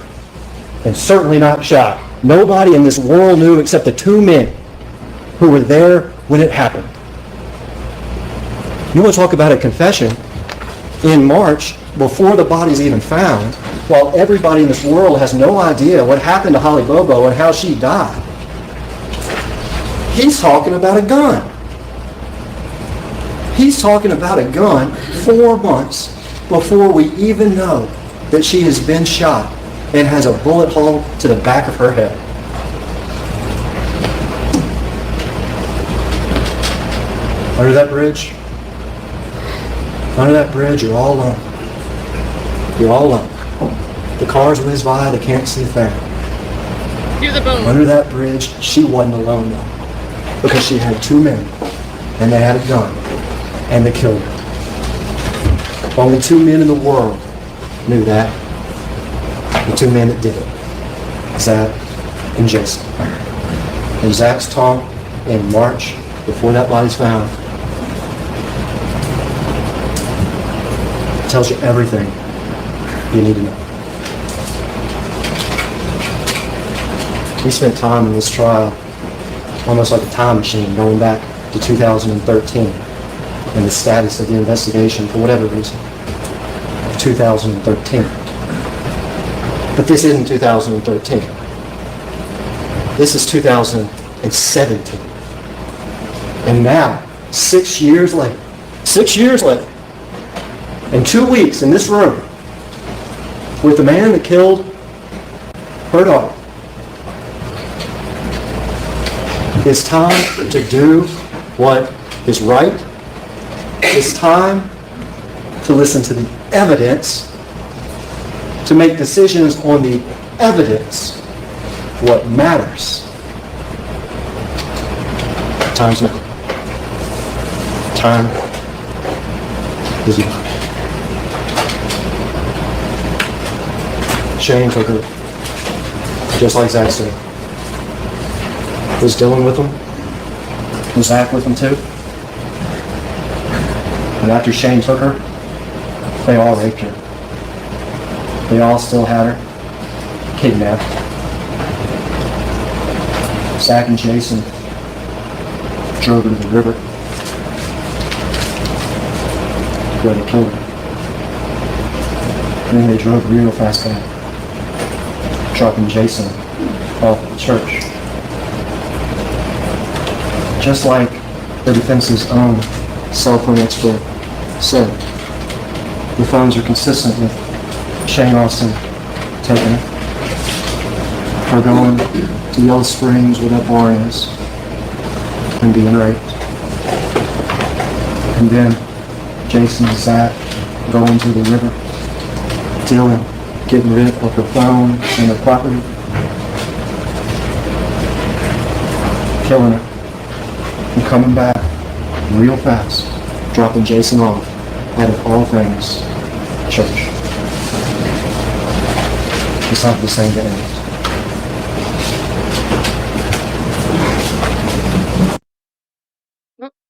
and certainly not shot. Nobody in this world knew except the 2 men who were there when it happened. You want to talk about a confession? In March, before the body's even found, while everybody in this world has no idea what happened to Holly Bobo and how she died, he's talking about a gun. He's talking about a gun 4 months before we even know that she has been shot and has a bullet hole to the back of her head. Under that bridge, you're all alone. You're all alone. The cars whiz by, they can't see a thing. Do the boom. Under that bridge, she wasn't alone though, because she had 2 men, and they had a gun, and they killed her. Only 2 men in the world knew that. The 2 men that did it, Zach and Jason. And Zach's talk in March, before that body's found, tells you everything you need to know. We spent time in this trial almost like a time machine going back to 2013 and the status of the investigation, for whatever reason, 2013. But this isn't 2013. This is 2017. And now, 6 years later, in 2 weeks in this room, with the man that killed her daughter, it's time to do what is right. It's time to listen to the evidence, to make decisions on the evidence, what matters. Time's now. Time is now. Shane took her, just like Zach said. Was Dylan with him? Was Zach with him too? And after Shane took her, they all raped her. They all still had her kidnapped. Zach and Jason drove her to the river where they killed her. And then they drove real fast back, dropping Jason off at the church. Just like the defense's own cell phone expert said, the phones are consistent with Shane Austin taking it, or going to Yellow Springs where that bar is, and being raped. And then Jason and Zach going to the river, Dylan getting rid of her phone and her property, killing her, and coming back real fast, dropping Jason off out of all things church. It's not the same to end.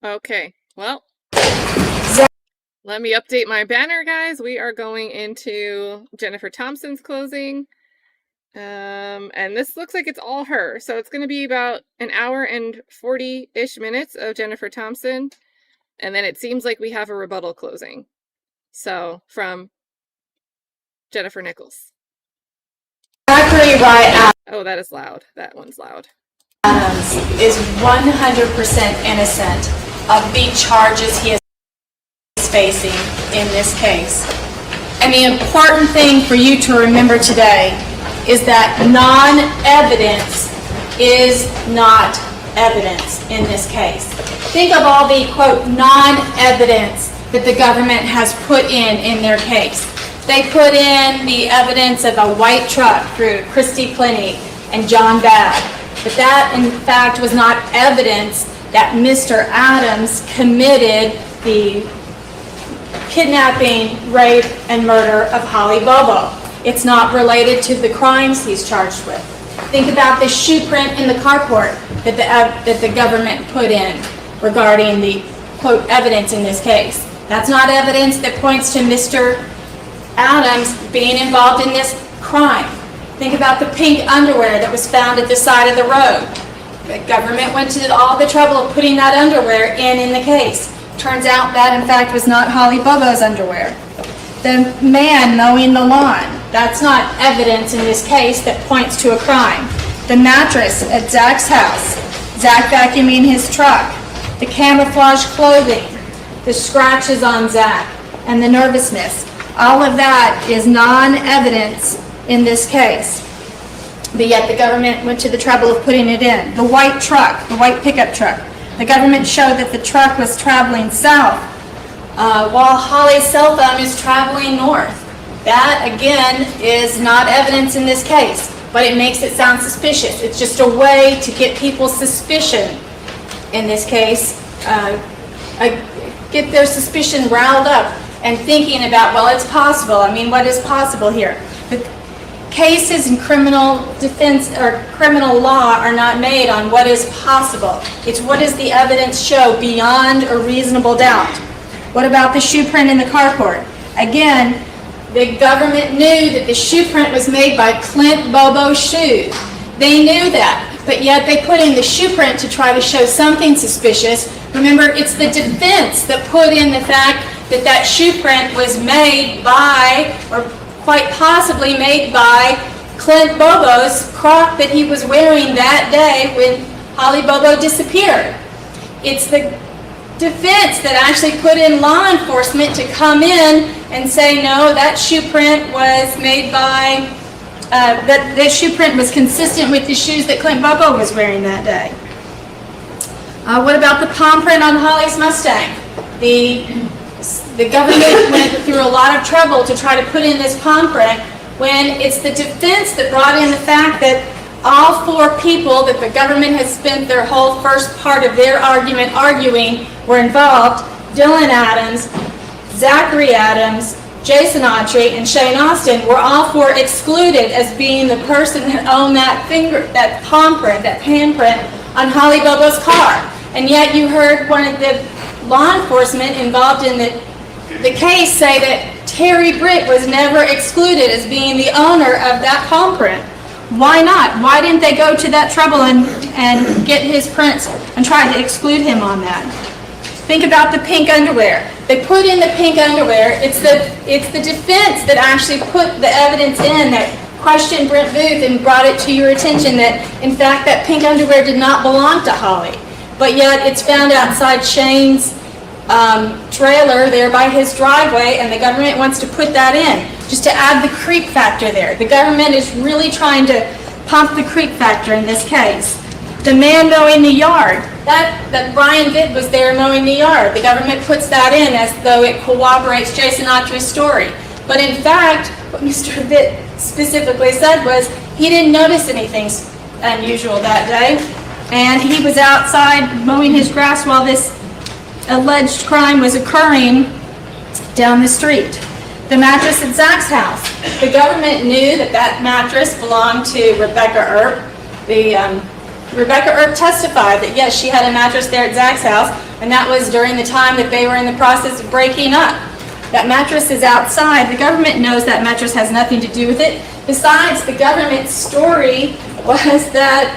Okay, well, let me update my banner, guys. We are going into Jennifer Thompson's closing. And this looks like it's all her. So it's going to be about an hour and 40-ish minutes of Jennifer Thompson. And then it seems like we have a rebuttal closing. So from Jennifer Nichols. Zachary Oh, that is loud. That one's loud. Adams is 100% innocent of the charges he is facing in this case. And the important thing for you to remember today is that non-evidence is not evidence in this case. Think of all the, quote, non-evidence that the government has put in their case. They put in the evidence of a white truck through Christy Plenty and John Babb. But that, in fact, was not evidence that Mr. Adams committed the kidnapping, rape, and murder of Holly Bobo. It's not related to the crimes he's charged with. Think about the shoe print in the carport that the government put in regarding the, quote, evidence in this case. That's not evidence that points to Mr. Adams being involved in this crime. Think about the pink underwear that was found at the side of the road. The government went to all the trouble of putting that underwear in the case. Turns out that, in fact, was not Holly Bobo's underwear. The man mowing the lawn, that's not evidence in this case that points to a crime. The mattress at Zach's house, Zach vacuuming his truck, the camouflage clothing, the scratches on Zach, and the nervousness. All of that is non-evidence in this case. But yet the government went to the trouble of putting it in. The white truck, the white pickup truck. The government showed that the truck was traveling south while Holly's cell phone is traveling north. That, again, is not evidence in this case, but it makes it sound suspicious. It's just a way to get people's suspicion, in this case, get their suspicion riled up and thinking about, well, it's possible. I mean, what is possible here? The cases in criminal defense or criminal law are not made on what is possible. It's what does the evidence show beyond a reasonable doubt. What about the shoe print in the carport? Again, the government knew that the shoe print was made by Clint Bobo shoes. They knew that, but yet they put in the shoe print to try to show something suspicious. Remember, it's the defense that put in the fact that that shoe print was made by, or quite possibly made by, Clint Bobo's Croc that he was wearing that day when Holly Bobo disappeared. It's the defense that actually put in law enforcement to come in and say, no, that shoe print was made by, that shoe print was consistent with the shoes that Clint Bobo was wearing that day. What about the palm print on Holly's Mustang? The government went through a lot of trouble to try to put in this palm print when it's the defense that brought in the fact that all four people that the government has spent their whole first part of their argument arguing were involved. Dylan Adams, Zachary Adams, Jason Autry, and Shane Austin were all four excluded as being the person that owned that palm print, that hand print on Holly Bobo's car. And yet you heard one of the law enforcement involved in the case say that Terry Britt was never excluded as being the owner of that palm print. Why not? Why didn't they go to that trouble and get his prints and try to exclude him on that? Think about the pink underwear. They put in the pink underwear. It's the defense that actually put the evidence in that questioned Brent Booth and brought it to your attention that, in fact, that pink underwear did not belong to Holly. But yet it's found outside Shane's trailer there by his driveway, and the government wants to put that in just to add the creep factor there. The government is really trying to pump the creep factor in this case. The man mowing the yard, that Brian Vitt was there mowing the yard. The government puts that in as though it corroborates Jason Autry's story. But in fact, what Mr. Vitt specifically said was he didn't notice anything unusual that day, and he was outside mowing his grass while this alleged crime was occurring down the street. The mattress at Zach's house. The government knew that that mattress belonged to Rebecca Earp. Rebecca Earp testified that yes, she had a mattress there at Zach's house, and that was during the time that they were in the process of breaking up. That mattress is outside. The government knows that mattress has nothing to do with it. Besides, the government's story was that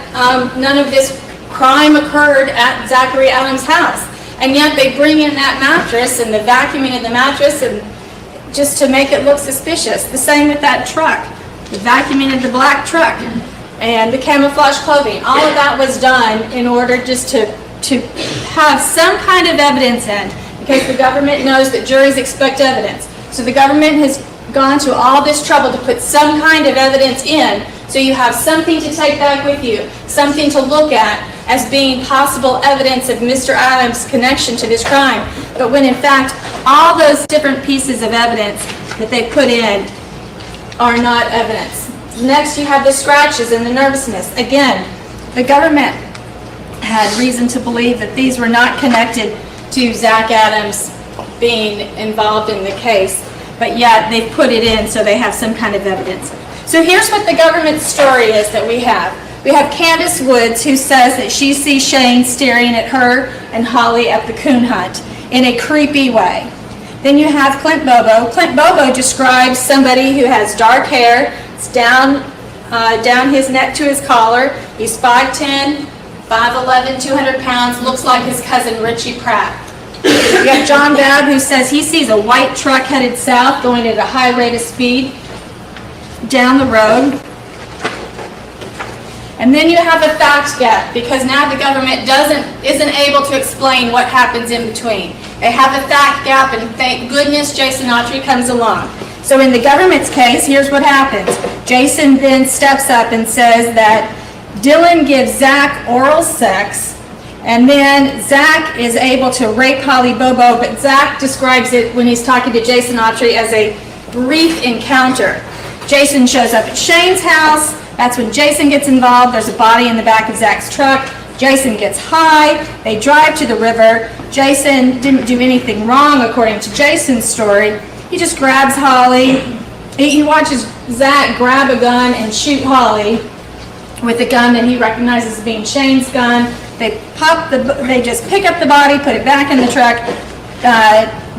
none of this crime occurred at Zachary Adams' house. And yet they bring in that mattress and the vacuuming of the mattress and just to make it look suspicious. The same with that truck, the vacuuming of the black truck and the camouflage clothing. All of that was done in order just to have some kind of evidence in, because the government knows that juries expect evidence. So the government has gone to all this trouble to put some kind of evidence in so you have something to take back with you, something to look at as being possible evidence of Mr. Adams' connection to this crime. But when in fact, all those different pieces of evidence that they put in are not evidence. Next, you have the scratches and the nervousness. Again, the government had reason to believe that these were not connected to Zach Adams being involved in the case, but yet they put it in so they have some kind of evidence. So here's what the government story is that we have. We have Candace Woods, who says that she sees Shane staring at her and Holly at the coon hunt in a creepy way. Then you have Clint Bobo. Clint Bobo describes somebody who has dark hair. It's down his neck to his collar. He's 5'10", 5'11", 200 pounds, looks like his cousin Richie Pratt. You have John Babb, who says he sees a white truck headed south going at a high rate of speed down the road. And then you have a fact gap, because now the government isn't able to explain what happens in between. They have a fact gap, and thank goodness Jason Autry comes along. So in the government's case, here's what happens. Jason then steps up and says that Dylan gives Zach oral sex, and then Zach is able to rape Holly Bobo, but Zach describes it when he's talking to Jason Autry as a brief encounter. Jason shows up at Shane's house. That's when Jason gets involved. There's a body in the back of Zach's truck. Jason gets high. They drive to the river. Jason didn't do anything wrong, according to Jason's story. He just grabs Holly. He watches Zach grab a gun and shoot Holly with a gun that he recognizes as being Shane's gun. They just pick up the body, put it back in the truck.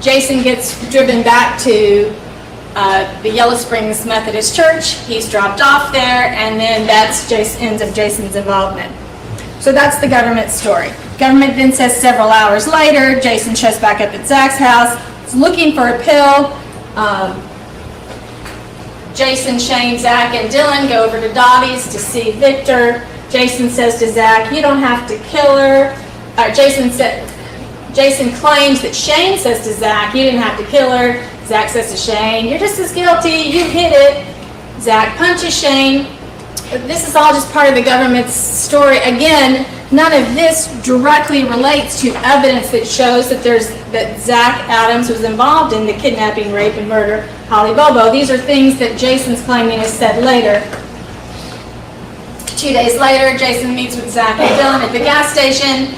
Jason gets driven back to the Yellow Springs Methodist Church. He's dropped off there, and then that's ends of Jason's involvement. So that's the government story. Government then says several hours later, Jason shows back up at Zach's house. He's looking for a pill. Jason, Shane, Zach, and Dylan go over to Dottie's to see Victor. Jason says to Zach, "You don't have to kill her." Jason claims that Shane says to Zach, "You didn't have to kill her." Zach says to Shane, "You're just as guilty. You hit it." Zach punches Shane. This is all just part of the government's story. Again, none of this directly relates to evidence that shows that Zach Adams was involved in the kidnapping, rape, and murder of Holly Bobo. These are things that Jason's claiming is said later. 2 days later, Jason meets with Zach and Dylan at the gas station.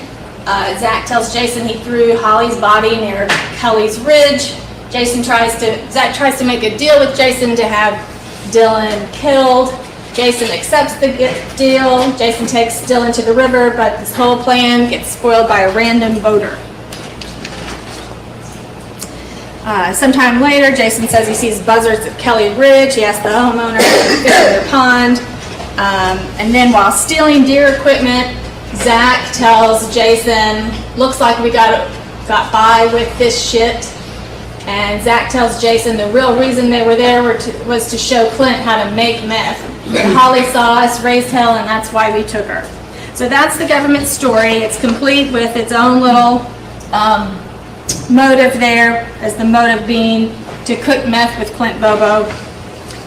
Zach tells Jason he threw Holly's body near Kelly's Ridge. Zach tries to make a deal with Jason to have Dylan killed. Jason accepts the deal. Jason takes Dylan to the river, but this whole plan gets spoiled by a random boater. Sometime later, Jason says he sees buzzards at Kelly Ridge. He asks the homeowner to fish in their pond. And then while stealing deer equipment, Zach tells Jason, "Looks like we got by with this shit." And Zach tells Jason the real reason they were there was to show Clint how to make meth. Holly saw us, raised hell, and that's why we took her. So that's the government story. It's complete with its own little motive there, as the motive being to cook meth with Clint Bobo.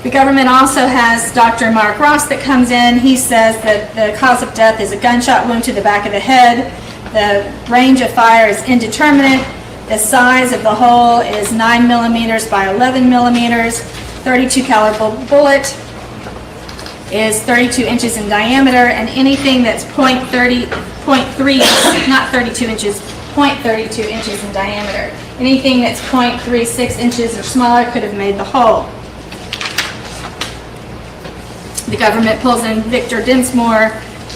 The government also has Dr. Mark Ross that comes in. He says that the cause of death is a gunshot wound to the back of the head. The range of fire is indeterminate. The size of the hole is 9 millimeters by 11 millimeters. 32 caliber bullet is 32 inches in diameter, and anything that's 0.3, not 32 inches, 0.32 inches in diameter. Anything that's 0.36 inches or smaller could have made the hole. The government pulls in Victor Dinsmore,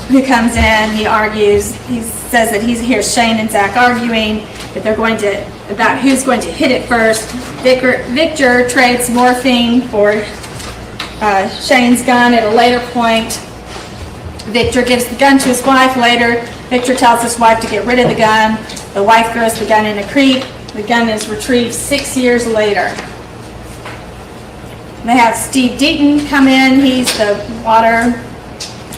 who comes in. He argues. He says that he hears Shane and Zach arguing about who's going to hit it first. Victor trades morphine for Shane's gun at a later point. Victor gives the gun to his wife later. Victor tells his wife to get rid of the gun. The wife throws the gun in a creek. The gun is retrieved 6 years later. They have Steve Deaton come in. He's the water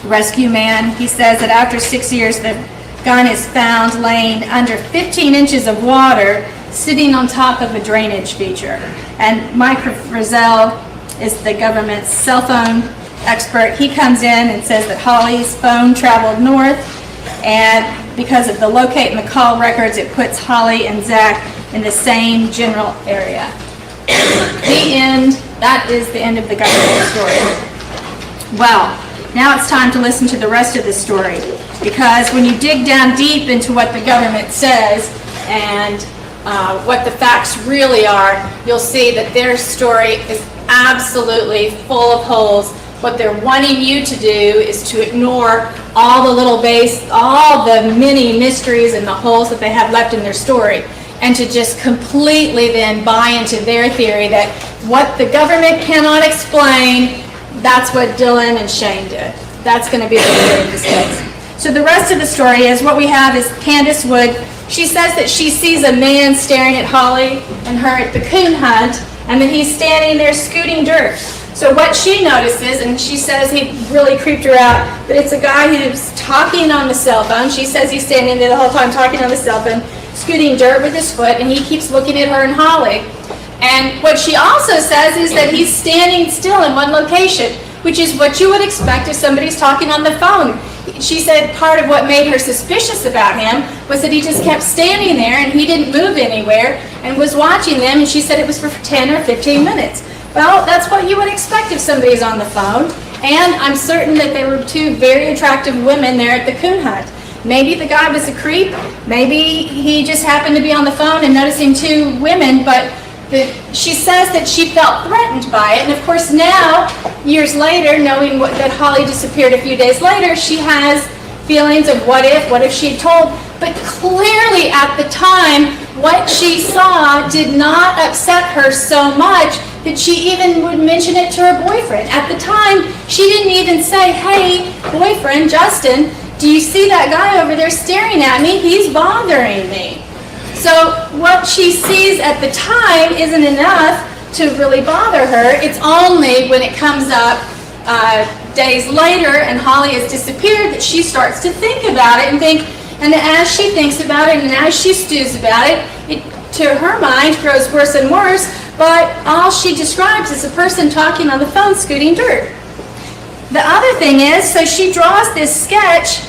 rescue man. He says that after 6 years, the gun is found laying under 15 inches of water, sitting on top of a drainage feature. And Mike Frizzell is the government's cell phone expert. He comes in and says that Holly's phone traveled north, and because of the locate and the call records, it puts Holly and Zach in the same general area. The end. That is the end of the government story. Well, now it's time to listen to the rest of the story, because when you dig down deep into what the government says and what the facts really are, you'll see that their story is absolutely full of holes. What they're wanting you to do is to ignore all the many mysteries and the holes that they have left in their story, and to just completely then buy into their theory that what the government cannot explain, that's what Dylan and Shane did. That's going to be the theory of this case. So the rest of the story is, what we have is Candace Wood. She says that she sees a man staring at Holly and her at the coon hunt, and then he's standing there scooting dirt. So what she notices, and she says he really creeped her out, but it's a guy who's talking on the cell phone. She says he's standing there the whole time talking on the cell phone, scooting dirt with his foot, and he keeps looking at her and Holly. And what she also says is that he's standing still in one location, which is what you would expect if somebody's talking on the phone. She said part of what made her suspicious about him was that he just kept standing there and he didn't move anywhere and was watching them, and she said it was for 10 or 15 minutes. Well, that's what you would expect if somebody's on the phone, and I'm certain that there were two very attractive women there at the coon hunt. Maybe the guy was a creep, maybe he just happened to be on the phone and noticing two women, but she says that she felt threatened by it, and of course now, years later, knowing that Holly disappeared a few days later, she has feelings of what if she had told, but clearly at the time, what she saw did not upset her so much that she even would mention it to her boyfriend. At the time, she didn't even say, hey, boyfriend, Justin, do you see that guy over there staring at me? He's bothering me. So what she sees at the time isn't enough to really bother her. It's only when it comes up days later and Holly has disappeared that she starts to think about it and as she thinks about it and as she stews about it, to her mind grows worse and worse, but all she describes is a person talking on the phone scooting dirt. The other thing is, so she draws this sketch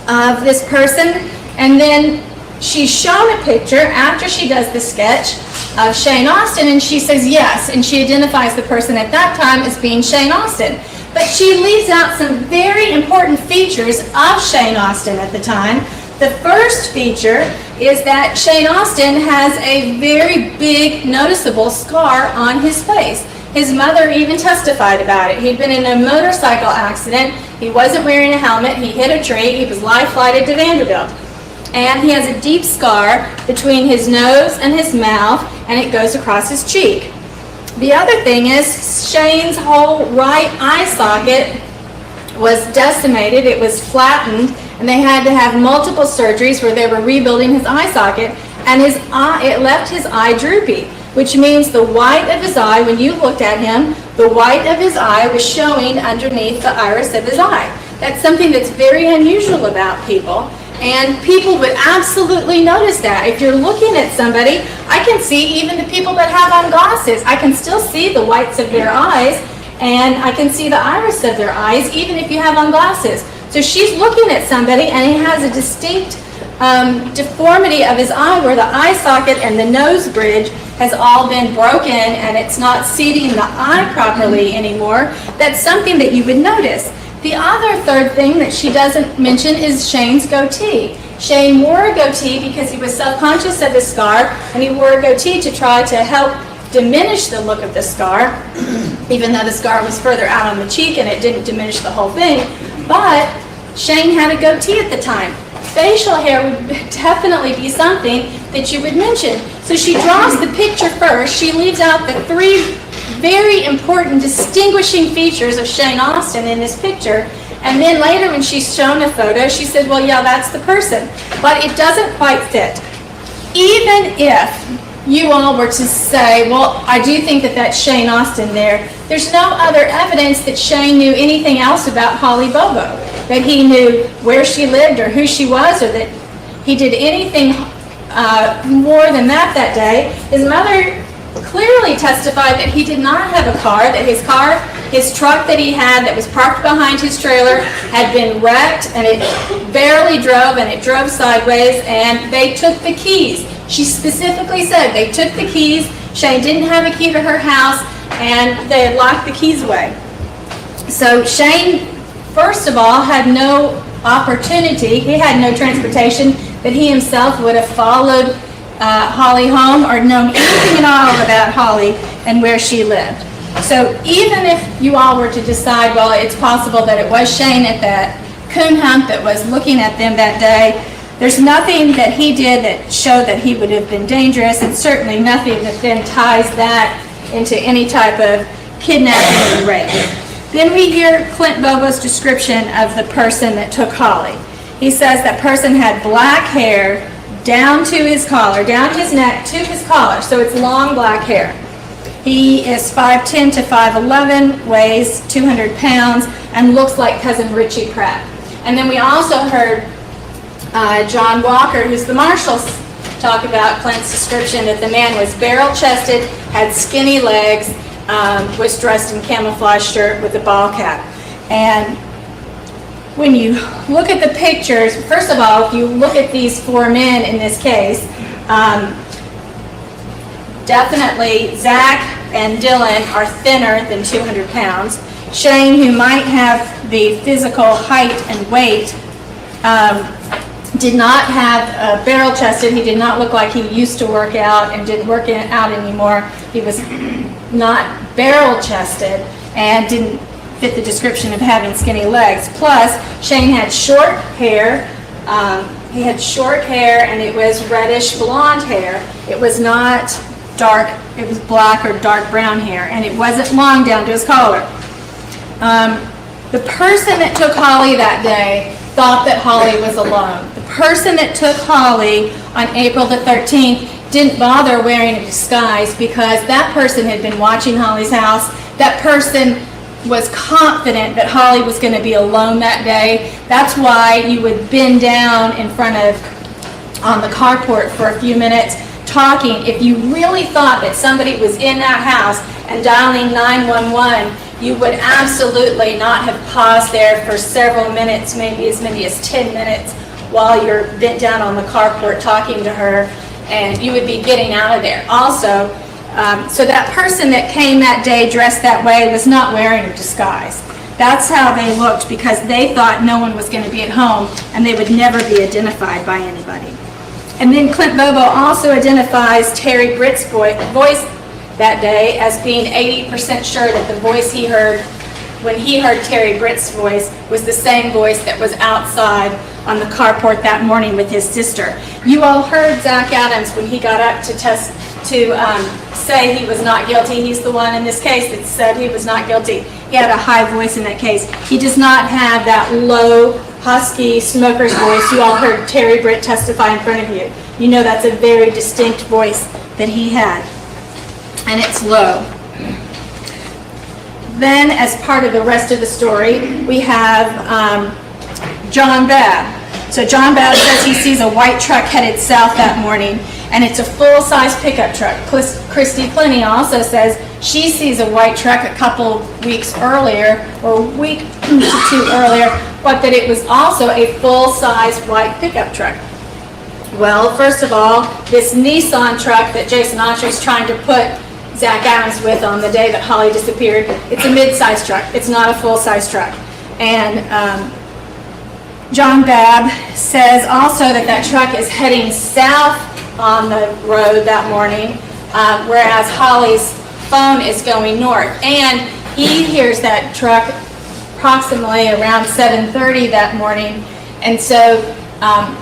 of this person, and then she's shown a picture after she does the sketch of Shane Austin, and she says yes, and she identifies the person at that time as being Shane Austin. But she leaves out some very important features of Shane Austin at the time. The first feature is that Shane Austin has a very big, noticeable scar on his face. His mother even testified about it. He'd been in a motorcycle accident. He wasn't wearing a helmet. He hit a tree. He was life-flighted to Vanderbilt. And he has a deep scar between his nose and his mouth, and it goes across his cheek. The other thing is Shane's whole right eye socket was decimated. It was flattened, and they had to have multiple surgeries where they were rebuilding his eye socket, and it left his eye droopy, which means the white of his eye, when you looked at him, the white of his eye was showing underneath the iris of his eye. That's something that's very unusual about people. And people would absolutely notice that. If you're looking at somebody, I can see even the people that have on glasses. I can still see the whites of their eyes, and I can see the iris of their eyes, even if you have on glasses. So she's looking at somebody, and he has a distinct deformity of his eye where the eye socket and the nose bridge has all been broken, and it's not seating the eye properly anymore. That's something that you would notice. The other third thing that she doesn't mention is Shane's goatee. Shane wore a goatee because he was self-conscious of his scar, and he wore a goatee to try to help diminish the look of the scar, even though the scar was further out on the cheek and it didn't diminish the whole thing. But Shane had a goatee at the time. Facial hair would definitely be something that you would mention. So she draws the picture first. She leaves out the three very important distinguishing features of Shane Austin in this picture, and then later when she's shown a photo, she said, well, yeah, that's the person, but it doesn't quite fit. Even if you all were to say, well, I do think that that's Shane Austin there, there's no other evidence that Shane knew anything else about Holly Bobo, that he knew where she lived or who she was, or that he did anything more than that day. His mother clearly testified that he did not have a car, that his truck that he had that was parked behind his trailer had been wrecked, and it barely drove, and it drove sideways, and they took the keys. She specifically said they took the keys. Shane didn't have a key to her house, and they had locked the keys away. So Shane, first of all, had no opportunity. He had no transportation that he himself would have followed Holly home or known anything at all about Holly and where she lived. So even if you all were to decide, well, it's possible that it was Shane at that coon hunt that was looking at them that day, there's nothing that he did that showed that he would have been dangerous, and certainly nothing that then ties that into any type of kidnapping or rape. Then we hear Clint Bobo's description of the person that took Holly. He says that person had black hair down to his collar, down his neck to his collar, so it's long black hair. He is 5'10" to 5'11", weighs 200 pounds, and looks like Cousin Richie Pratt. And then we also heard John Walker, who's the marshal's, talk about Clint's description that the man was barrel-chested, had skinny legs, was dressed in camouflage shirt with a ball cap. And when you look at the pictures, first of all, if you look at these four men in this case, definitely Zach and Dylan are thinner than 200 pounds. Shane, who might have the physical height and weight, did not have barrel-chested. He did not look like he used to work out and didn't work out anymore. He was not barrel-chested and didn't fit the description of having skinny legs. Plus, Shane had short hair. He had short hair, and it was reddish blonde hair. It was not dark. It was black or dark brown hair, and it wasn't long down to his collar. The person that took Holly that day thought that Holly was alone. The person that took Holly on April the 13th didn't bother wearing a disguise because that person had been watching Holly's house. That person was confident that Holly was going to be alone that day. That's why you would bend down in front of, on the carport for a few minutes talking. If you really thought that somebody was in that house and dialing 911, you would absolutely not have paused there for several minutes, maybe as many as 10 minutes, while you're bent down on the carport talking to her, and you would be getting out of there. Also, so that person that came that day dressed that way was not wearing a disguise. That's how they looked because they thought no one was going to be at home and they would never be identified by anybody. And then Clint Bobo also identifies Terry Britt's voice that day as being 80% sure that the voice he heard when he heard Terry Britt's voice was the same voice that was outside on the carport that morning with his sister. You all heard Zach Adams when he got up to say he was not guilty. He's the one in this case that said he was not guilty. He had a high voice in that case. He does not have that low, husky smoker's voice. You all heard Terry Britt testify in front of you. You know that's a very distinct voice that he had, and it's low. Then, as part of the rest of the story, we have John Babb. So John Babb says he sees a white truck headed south that morning, and it's a full-size pickup truck. Christy Plenty also says she sees a white truck a couple weeks earlier, or a week or two earlier, but that it was also a full-size white pickup truck. Well, first of all, this Nissan truck that Jason Autry's trying to put Zach Adams with on the day that Holly disappeared, it's a mid-size truck. It's not a full-size truck. And John Babb says also that that truck is heading south on the road that morning, whereas Holly's phone is going north. And he hears that truck approximately around 7:30 that morning. And so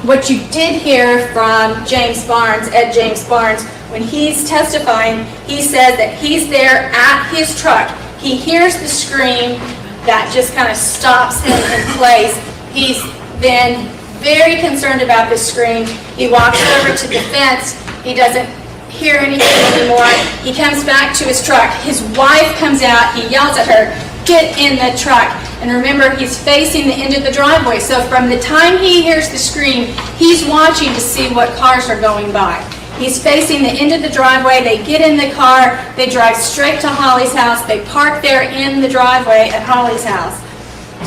what you did hear from James Barnes, Ed James Barnes, when he's testifying, he said that he's there at his truck. He hears the scream that just kind of stops him in place. He's then very concerned about the scream. He walks over to the fence. He doesn't hear anything anymore. He comes back to his truck. His wife comes out. He yells at her, "Get in the truck." And remember, he's facing the end of the driveway. So from the time he hears the scream, he's watching to see what cars are going by. He's facing the end of the driveway. They get in the car. They drive straight to Holly's house. They park there in the driveway at Holly's house.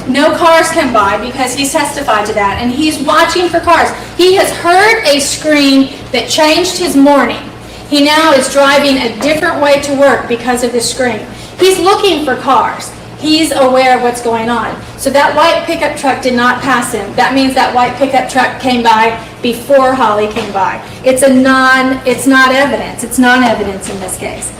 No cars come by because he's testified to that, and he's watching for cars. He has heard a scream that changed his morning. He now is driving a different way to work because of this scream. He's looking for cars. He's aware of what's going on. So that white pickup truck did not pass him. That means that white pickup truck came by before Holly came by. It's not evidence. It's non-evidence in this case.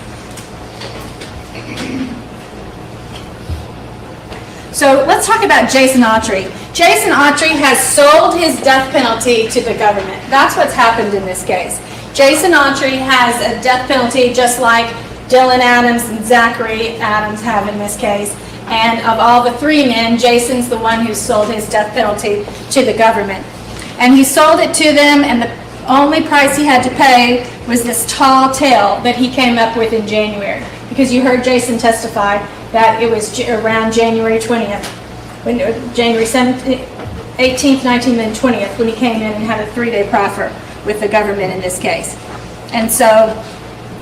So let's talk about Jason Autry. Jason Autry has sold his death penalty to the government. That's what's happened in this case. Jason Autry has a death penalty just like Dylan Adams and Zachary Adams have in this case. And of all the three men, Jason's the one who sold his death penalty to the government. And he sold it to them, and the only price he had to pay was this tall tale that he came up with in January. because you heard Jason testify that it was around January 20th, when January 17th, 18th, 19th, and 20th, when he came in and had a 3-day proffer with the government in this case. And so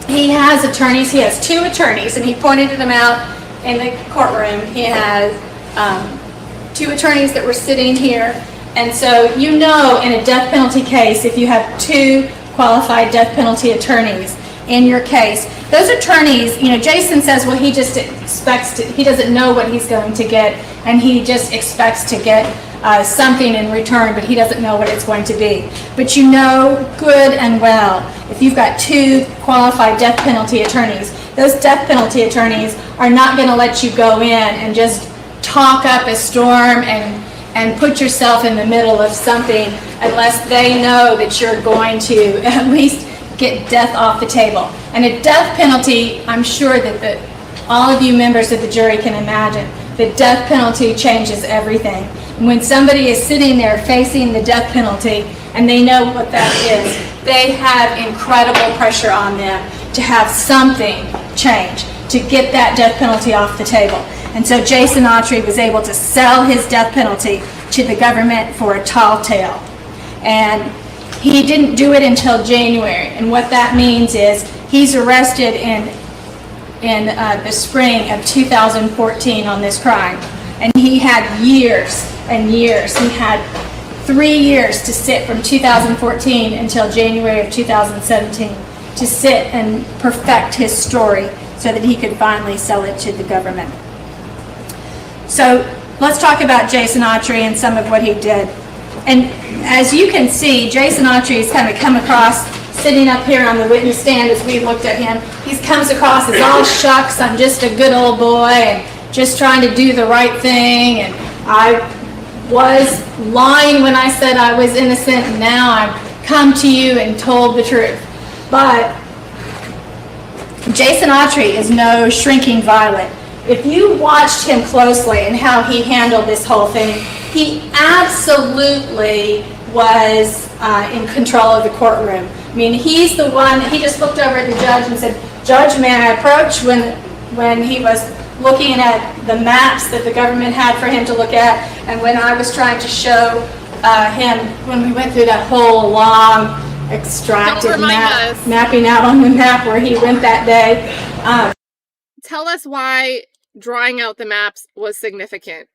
he has attorneys. He has 2 attorneys, and he pointed them out in the courtroom. He has 2 attorneys that were sitting here. And so you know, in a death penalty case, if you have 2 qualified death penalty attorneys in your case, those attorneys, you know, Jason says, well, he just expects to, he doesn't know what he's going to get, and he just expects to get something in return, but he doesn't know what it's going to be. But you know good and well, if you've got 2 qualified death penalty attorneys, those death penalty attorneys are not going to let you go in and just talk up a storm and put yourself in the middle of something unless they know that you're going to at least get death off the table. And a death penalty, I'm sure that all of you members of the jury can imagine, the death penalty changes everything. When somebody is sitting there facing the death penalty and they know what that is, they have incredible pressure on them to have something change, to get that death penalty off the table. And so Jason Autry was able to sell his death penalty to the government for a tall tale. And he didn't do it until January. And what that means is he's arrested in the spring of 2014 on this crime. And he had years and years. He had 3 years to sit from 2014 until January of 2017 to sit and perfect his story so that he could finally sell it to the government. So let's talk about Jason Autry and some of what he did. And as you can see, Jason Autry has kind of come across, sitting up here on the witness stand as we looked at him, he comes across as all shucks, I'm just a good old boy and just trying to do the right thing, and I was lying when I said I was innocent, and now I've come to you and told the truth. But Jason Autry is no shrinking violet. If you watched him closely and how he handled this whole thing, he absolutely was in control of the courtroom. I mean, he's the one, he just looked over at the judge and said, "Judge, may I approach?" when he was looking at the maps that the government had for him to look at, and when I was trying to show him, when we went through that whole long extracted map, mapping out on the map where he went that day. Tell us why drawing out the maps was significant,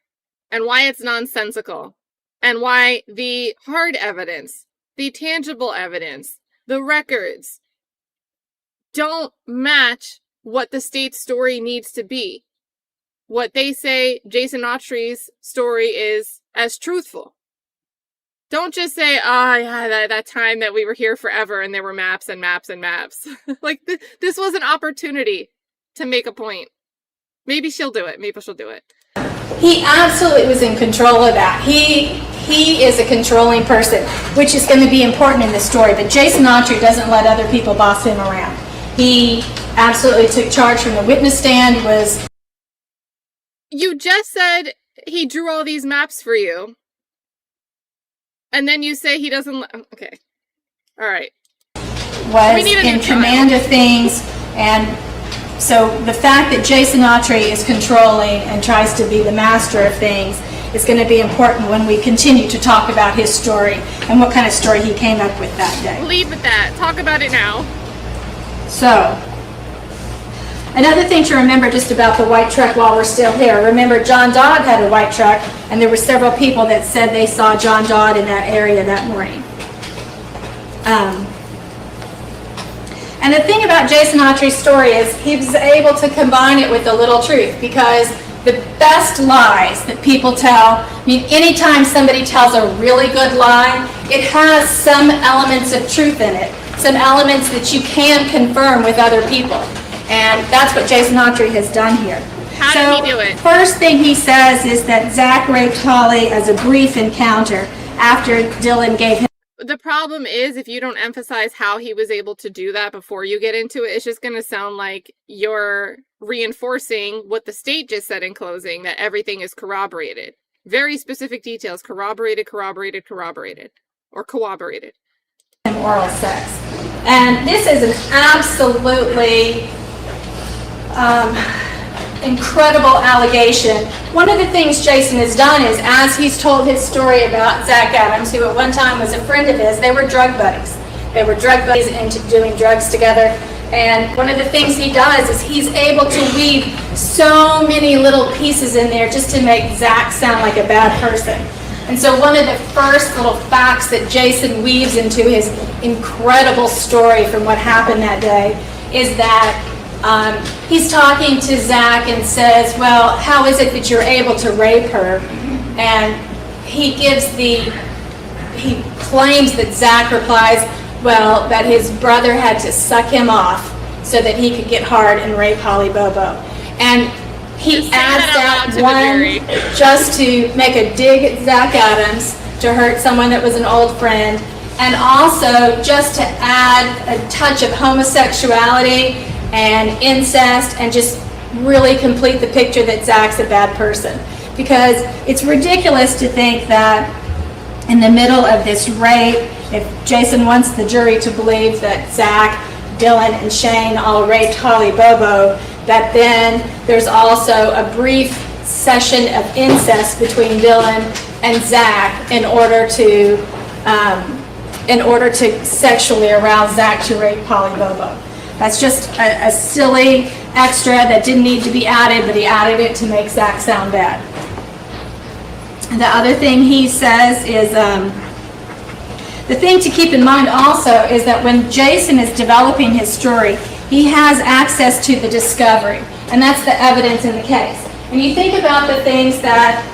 and why it's nonsensical, and why the hard evidence, the tangible evidence, the records don't match what the state's story needs to be. What they say Jason Autry's story is as truthful. Don't just say, "Oh, yeah, that time that we were here forever and there were maps and maps and maps." Like, this was an opportunity to make a point. Maybe she'll do it. Maybe she'll do it. He absolutely was in control of that. He is a controlling person, which is going to be important in this story. But Jason Autry doesn't let other people boss him around. He absolutely took charge from the witness stand. You just said he drew all these maps for you. And then you say he doesn't... Okay. All right. Was in command of things, and so the fact that Jason Autry is controlling and tries to be the master of things is going to be important when we continue to talk about his story and what kind of story he came up with that day. Leave with that. Talk about it now. So, another thing to remember just about the white truck while we're still here. Remember, John Dodd had a white truck, and there were several people that said they saw John Dodd in that area that morning. And the thing about Jason Autry's story is he was able to combine it with a little truth, because the best lies that people tell, I mean, anytime somebody tells a really good lie, it has some elements of truth in it, some elements that you can confirm with other people. And that's what Jason Autry has done here. How did he do it? First thing he says is that Zach raped Holly as a brief encounter after Dylan gave him. The problem is, if you don't emphasize how he was able to do that before you get into it, it's just going to sound like you're reinforcing what the state just said in closing, that everything is corroborated. Very specific details, corroborated, corroborated, corroborated, or corroborated. Oral sex. And this is an absolutely incredible allegation. One of the things Jason has done is, as he's told his story about Zach Adams, who at one time was a friend of his, they were drug buddies. They were drug buddies into doing drugs together. And one of the things he does is he's able to weave so many little pieces in there just to make Zach sound like a bad person. And so one of the first little facts that Jason weaves into his incredible story from what happened that day is that he's talking to Zach and says, well, how is it that you're able to rape her? And he claims that Zach replies, well, that his brother had to suck him off so that he could get hard and rape Holly Bobo. And he adds that one just to make a dig at Zach Adams, to hurt someone that was an old friend, and also just to add a touch of homosexuality and incest and just really complete the picture that Zach's a bad person. Because it's ridiculous to think that in the middle of this rape, if Jason wants the jury to believe that Zach, Dylan, and Shane all raped Holly Bobo, that then there's also a brief session of incest between Dylan and Zach in order to sexually arouse Zach to rape Holly Bobo. That's just a silly extra that didn't need to be added, but he added it to make Zach sound bad. The other thing he says is, the thing to keep in mind also is that when Jason is developing his story, he has access to the discovery, and that's the evidence in the case. And you think about the things that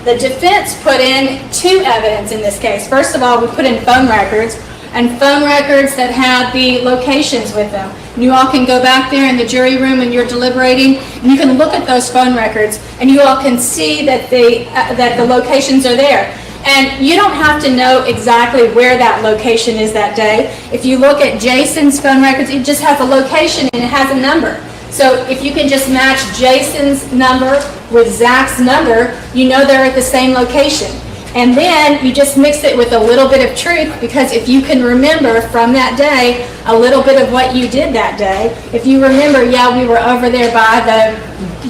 the defense put in to evidence in this case. First of all, we put in phone records, and phone records that had the locations with them. You all can go back there in the jury room when you're deliberating, and you can look at those phone records, and you all can see that the locations are there. And you don't have to know exactly where that location is that day. If you look at Jason's phone records, it just has a location and it has a number. So if you can just match Jason's number with Zach's number, you know they're at the same location. And then you just mix it with a little bit of truth, because if you can remember from that day a little bit of what you did that day, if you remember, yeah, we were over there by the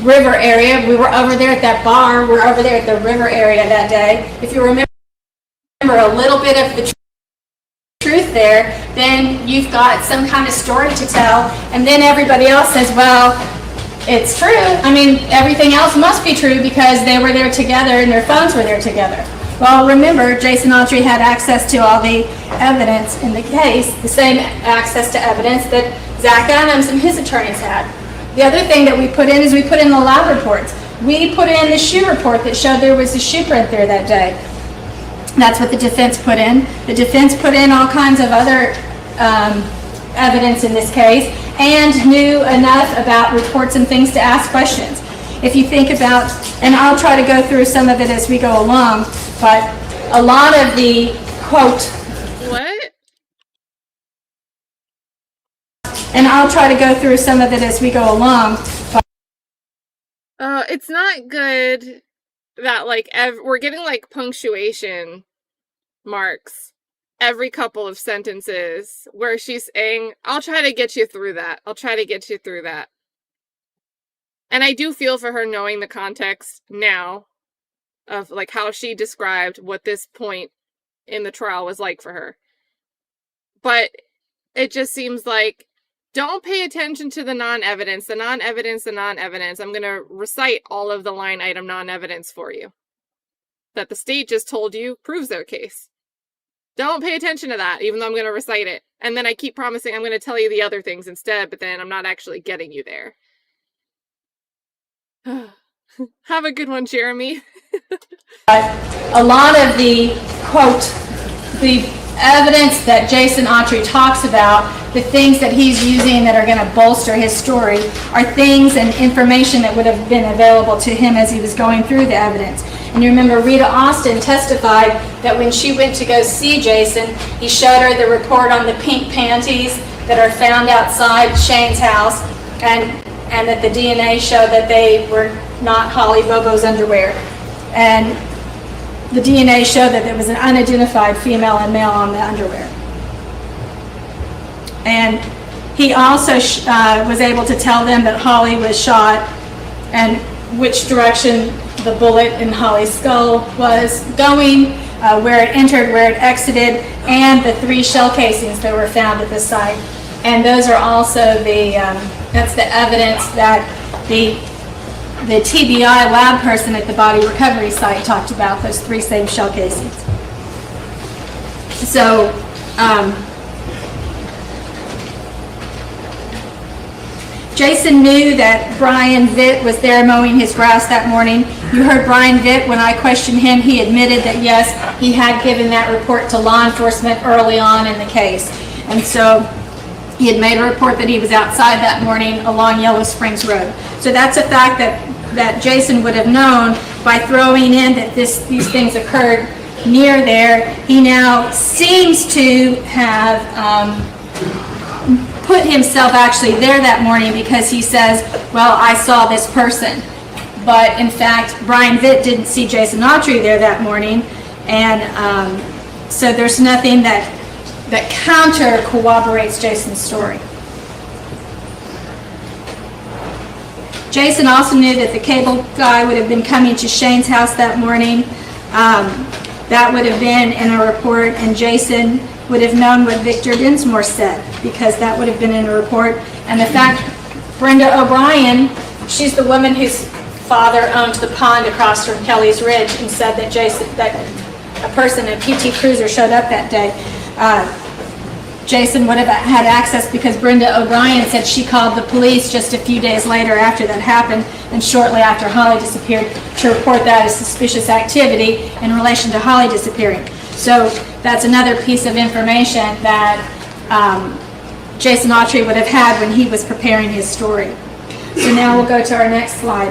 river area, we were over there at that bar, we're over there at the river area that day. If you remember a little bit of the truth there, then you've got some kind of story to tell, and then everybody else says, well, it's true. I mean, everything else must be true because they were there together and their phones were there together. Well, remember, Jason Autry had access to all the evidence in the case, the same access to evidence that Zach Adams and his attorneys had. The other thing that we put in is we put in the lab reports. We put in the shoe report that showed there was a shoe print there that day. That's what the defense put in. The defense put in all kinds of other evidence in this case and knew enough about reports and things to ask questions. If you think about, and I'll try to go through some of it as we go along, but a lot of the quote. What? And I'll try to go through some of it as we go along. It's not good that we're getting punctuation marks every couple of sentences where she's saying, I'll try to get you through that. I'll try to get you through that. And I do feel for her knowing the context now of how she described what this point in the trial was like for her. But it just seems like, don't pay attention to the non-evidence, the non-evidence, the non-evidence. I'm going to recite all of the line item non-evidence for you that the state just told you proves their case. Don't pay attention to that, even though I'm going to recite it. And then I keep promising I'm going to tell you the other things instead, but then I'm not actually getting you there. Have a good one, Jeremy. A lot of the, quote, the evidence that Jason Autry talks about, the things that he's using that are going to bolster his story, are things and information that would have been available to him as he was going through the evidence. And you remember Rita Austin testified that when she went to go see Jason, he showed her the report on the pink panties that are found outside Shane's house, and that the DNA showed that they were not Holly Bobo's underwear. And the DNA showed that there was an unidentified female and male on the underwear. And He also was able to tell them that Holly was shot and which direction the bullet in Holly's skull was going, where it entered, where it exited, and the 3 shell casings that were found at the site. And those are also that's the evidence that the TBI lab person at the body recovery site talked about, those 3 same shell casings. So, Jason knew that Brian Vitt was there mowing his grass that morning. You heard Brian Vitt, when I questioned him, he admitted that yes, he had given that report to law enforcement early on in the case. And so he had made a report that he was outside that morning along Yellow Springs Road. So that's a fact that Jason would have known by throwing in that these things occurred near there. He now seems to have put himself actually there that morning because he says, well, I saw this person. But in fact, Brian Vitt didn't see Jason Autry there that morning. And so there's nothing that counter corroborates Jason's story. Jason also knew that the cable guy would have been coming to Shane's house that morning. That would have been in a report, and Jason would have known what Victor Dinsmore said, because that would have been in a report. And the fact, Brenda O'Brien, she's the woman whose father owned the pond across from Kelly's Ridge, and said that a person, a PT Cruiser, showed up that day. Jason would have had access because Brenda O'Brien said she called the police just a few days later after that happened, and shortly after Holly disappeared, to report that as suspicious activity in relation to Holly disappearing. So that's another piece of information that Jason Autry would have had when he was preparing his story. So now we'll go to our next slide.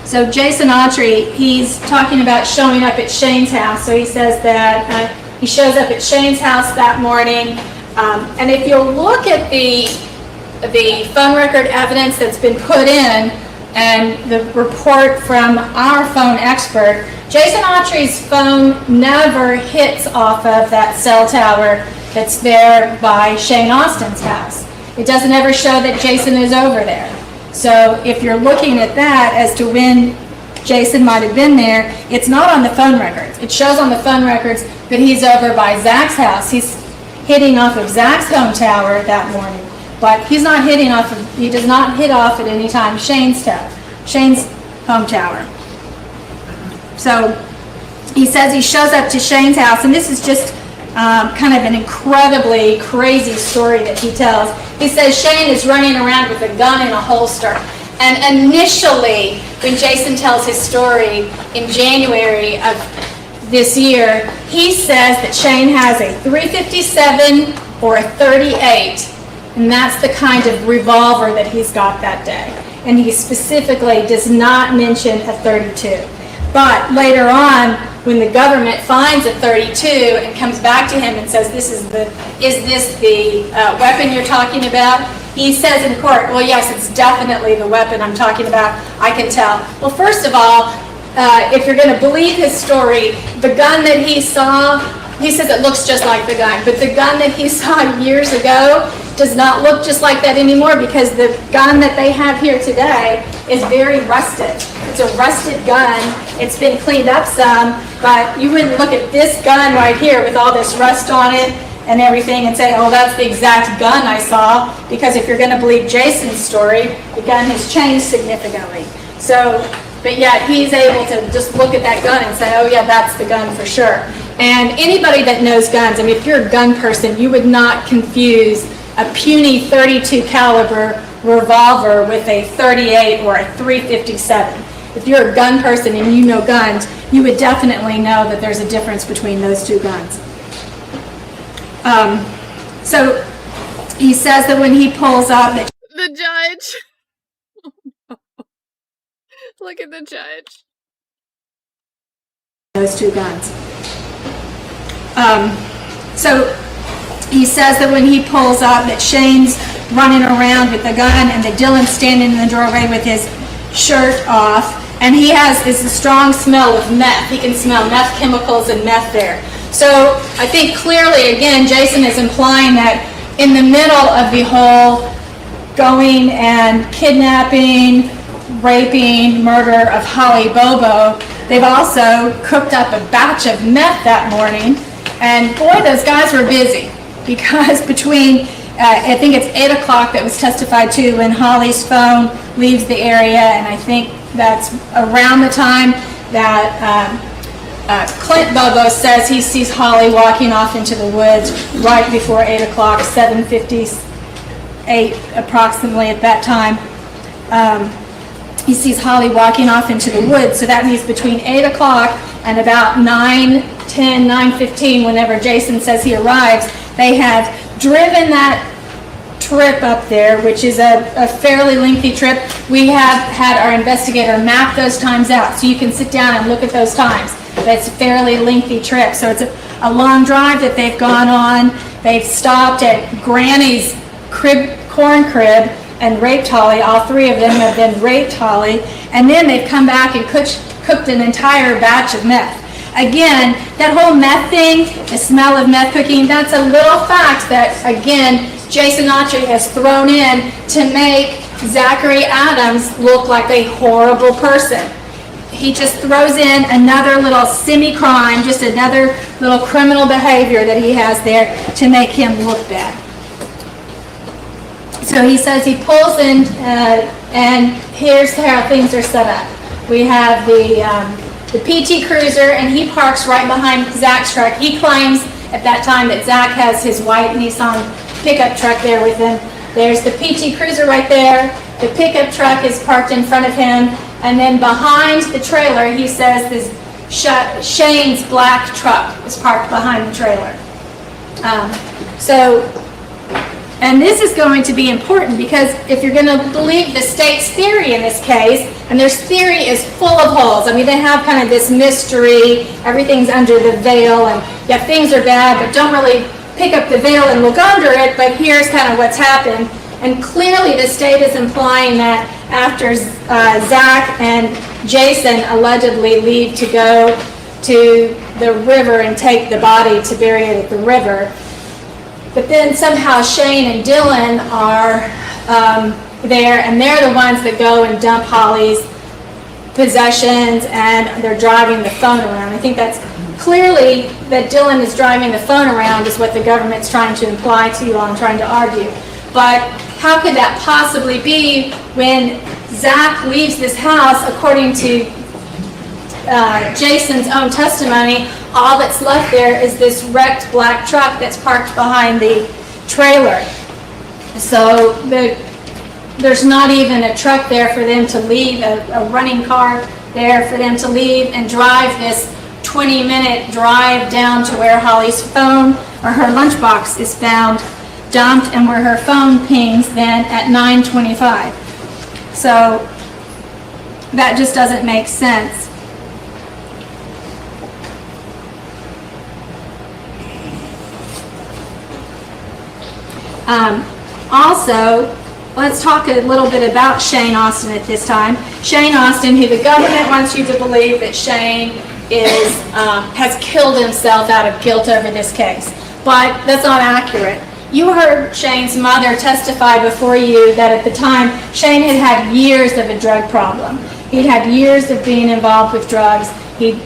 So Jason Autry, he's talking about showing up at Shane's house. So he says that he shows up at Shane's house that morning. And if you'll look at the phone record evidence that's been put in and the report from our phone expert, Jason Autry's phone never hits off of that cell tower that's there by Shane Austin's house. It doesn't ever show that Jason is over there. So if you're looking at that as to when Jason might have been there, it's not on the phone records. It shows on the phone records that he's over by Zach's house. He's hitting off of Zach's home tower that morning, but he's not hitting off of, he does not hit off at any time Shane's home tower. So he says he shows up to Shane's house, and this is just kind of an incredibly crazy story that he tells. He says Shane is running around with a gun in a holster. And initially, when Jason tells his story in January of this year, he says that Shane has a .357 or a .38, and that's the kind of revolver that he's got that day. And he specifically does not mention a .32. But later on, when the government finds a .32 and comes back to him and says, is this the weapon you're talking about? He says in court, well, yes, it's definitely the weapon I'm talking about. I can tell. Well, first of all, if you're going to believe his story, the gun that he saw, he says it looks just like the gun, but the gun that he saw years ago does not look just like that anymore, because the gun that they have here today is very rusted. It's a rusted gun. It's been cleaned up some, but you wouldn't look at this gun right here with all this rust on it and everything and say, oh, that's the exact gun I saw, because if you're going to believe Jason's story, the gun has changed significantly. So, but yet he's able to just look at that gun and say, oh yeah, that's the gun for sure. And anybody that knows guns, I mean, if you're a gun person, you would not confuse a puny .32 caliber revolver with a .38 or a .357. If you're a gun person and you know guns, you would definitely know that there's a difference between those two guns. So he says that when he pulls up, that The judge. Look at the judge. those two guns. So he says that when he pulls up, that Shane's running around with the gun and that Dylan's standing in the doorway with his shirt off, and he has this strong smell of meth. He can smell meth chemicals and meth there. So I think clearly, again, Jason is implying that in the middle of the whole going and kidnapping, raping, murder of Holly Bobo, they've also cooked up a batch of meth that morning. And boy, those guys were busy, because between, I think it's 8 o'clock that was testified to when Holly's phone leaves the area, and I think that's around the time that Clint Bobo says he sees Holly walking off into the woods right before 8 o'clock, 7:58 approximately at that time. He sees Holly walking off into the woods, so that means between 8 o'clock and about 9:10, 9:15, whenever Jason says he arrives, they have driven that trip up there, which is a fairly lengthy trip. We have had our investigator map those times out, so you can sit down and look at those times. That's a fairly lengthy trip, so it's a long drive that they've gone on. They've stopped at Granny's corn crib and raped Holly. All three of them have been raped Holly, and then they've come back and cooked an entire batch of meth. Again, that whole meth thing, the smell of meth cooking, that's a little fact that, again, Jason Autry has thrown in to make Zachary Adams look like a horrible person. He just throws in another little semi-crime, just another little criminal behavior that he has there to make him look bad. So he says he pulls in, and here's how things are set up. We have the PT Cruiser, and he parks right behind Zach's truck. He claims at that time that Zach has his white Nissan pickup truck there with him. There's the PT Cruiser right there. The pickup truck is parked in front of him, and then behind the trailer, he says this Shane's black truck is parked behind the trailer. And this is going to be important, because if you're going to believe the state's theory in this case, and their theory is full of holes. I mean, they have kind of this mystery, everything's under the veil, and yeah, things are bad, but don't really pick up the veil and look under it, but here's kind of what's happened. And clearly the state is implying that after Zach and Jason allegedly leave to go to the river and take the body to bury it at the river, but then somehow Shane and Dylan are there, and they're the ones that go and dump Holly's possessions, and they're driving the phone around. I think that's clearly that Dylan is driving the phone around is what the government's trying to imply to you all and trying to argue. But how could that possibly be when Zach leaves this house? According to Jason's own testimony, all that's left there is this wrecked black truck that's parked behind the trailer. So there's not even a truck there for them to leave, a running car there for them to leave and drive this 20-minute drive down to where Holly's phone or her lunchbox is found dumped, and where her phone pings then at 9:25. So that just doesn't make sense. Also, let's talk a little bit about Shane Austin at this time. Shane Austin, who the government wants you to believe that Shane has killed himself out of guilt over this case, but that's not accurate. You heard Shane's mother testify before you that at the time, Shane had had years of a drug problem. He'd had years of being involved with drugs. He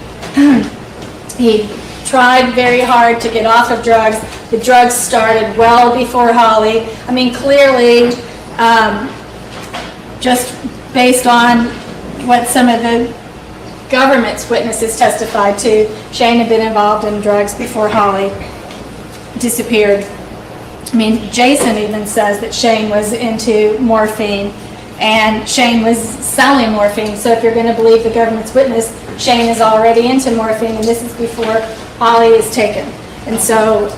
tried very hard to get off of drugs. The drugs started well before Holly. I mean, clearly, just based on what some of the government's witnesses testified to, Shane had been involved in drugs before Holly disappeared. I mean, Jason even says that Shane was into morphine, and Shane was selling morphine. So if you're going to believe the government's witness, Shane is already into morphine, and this is before Holly is taken. And so,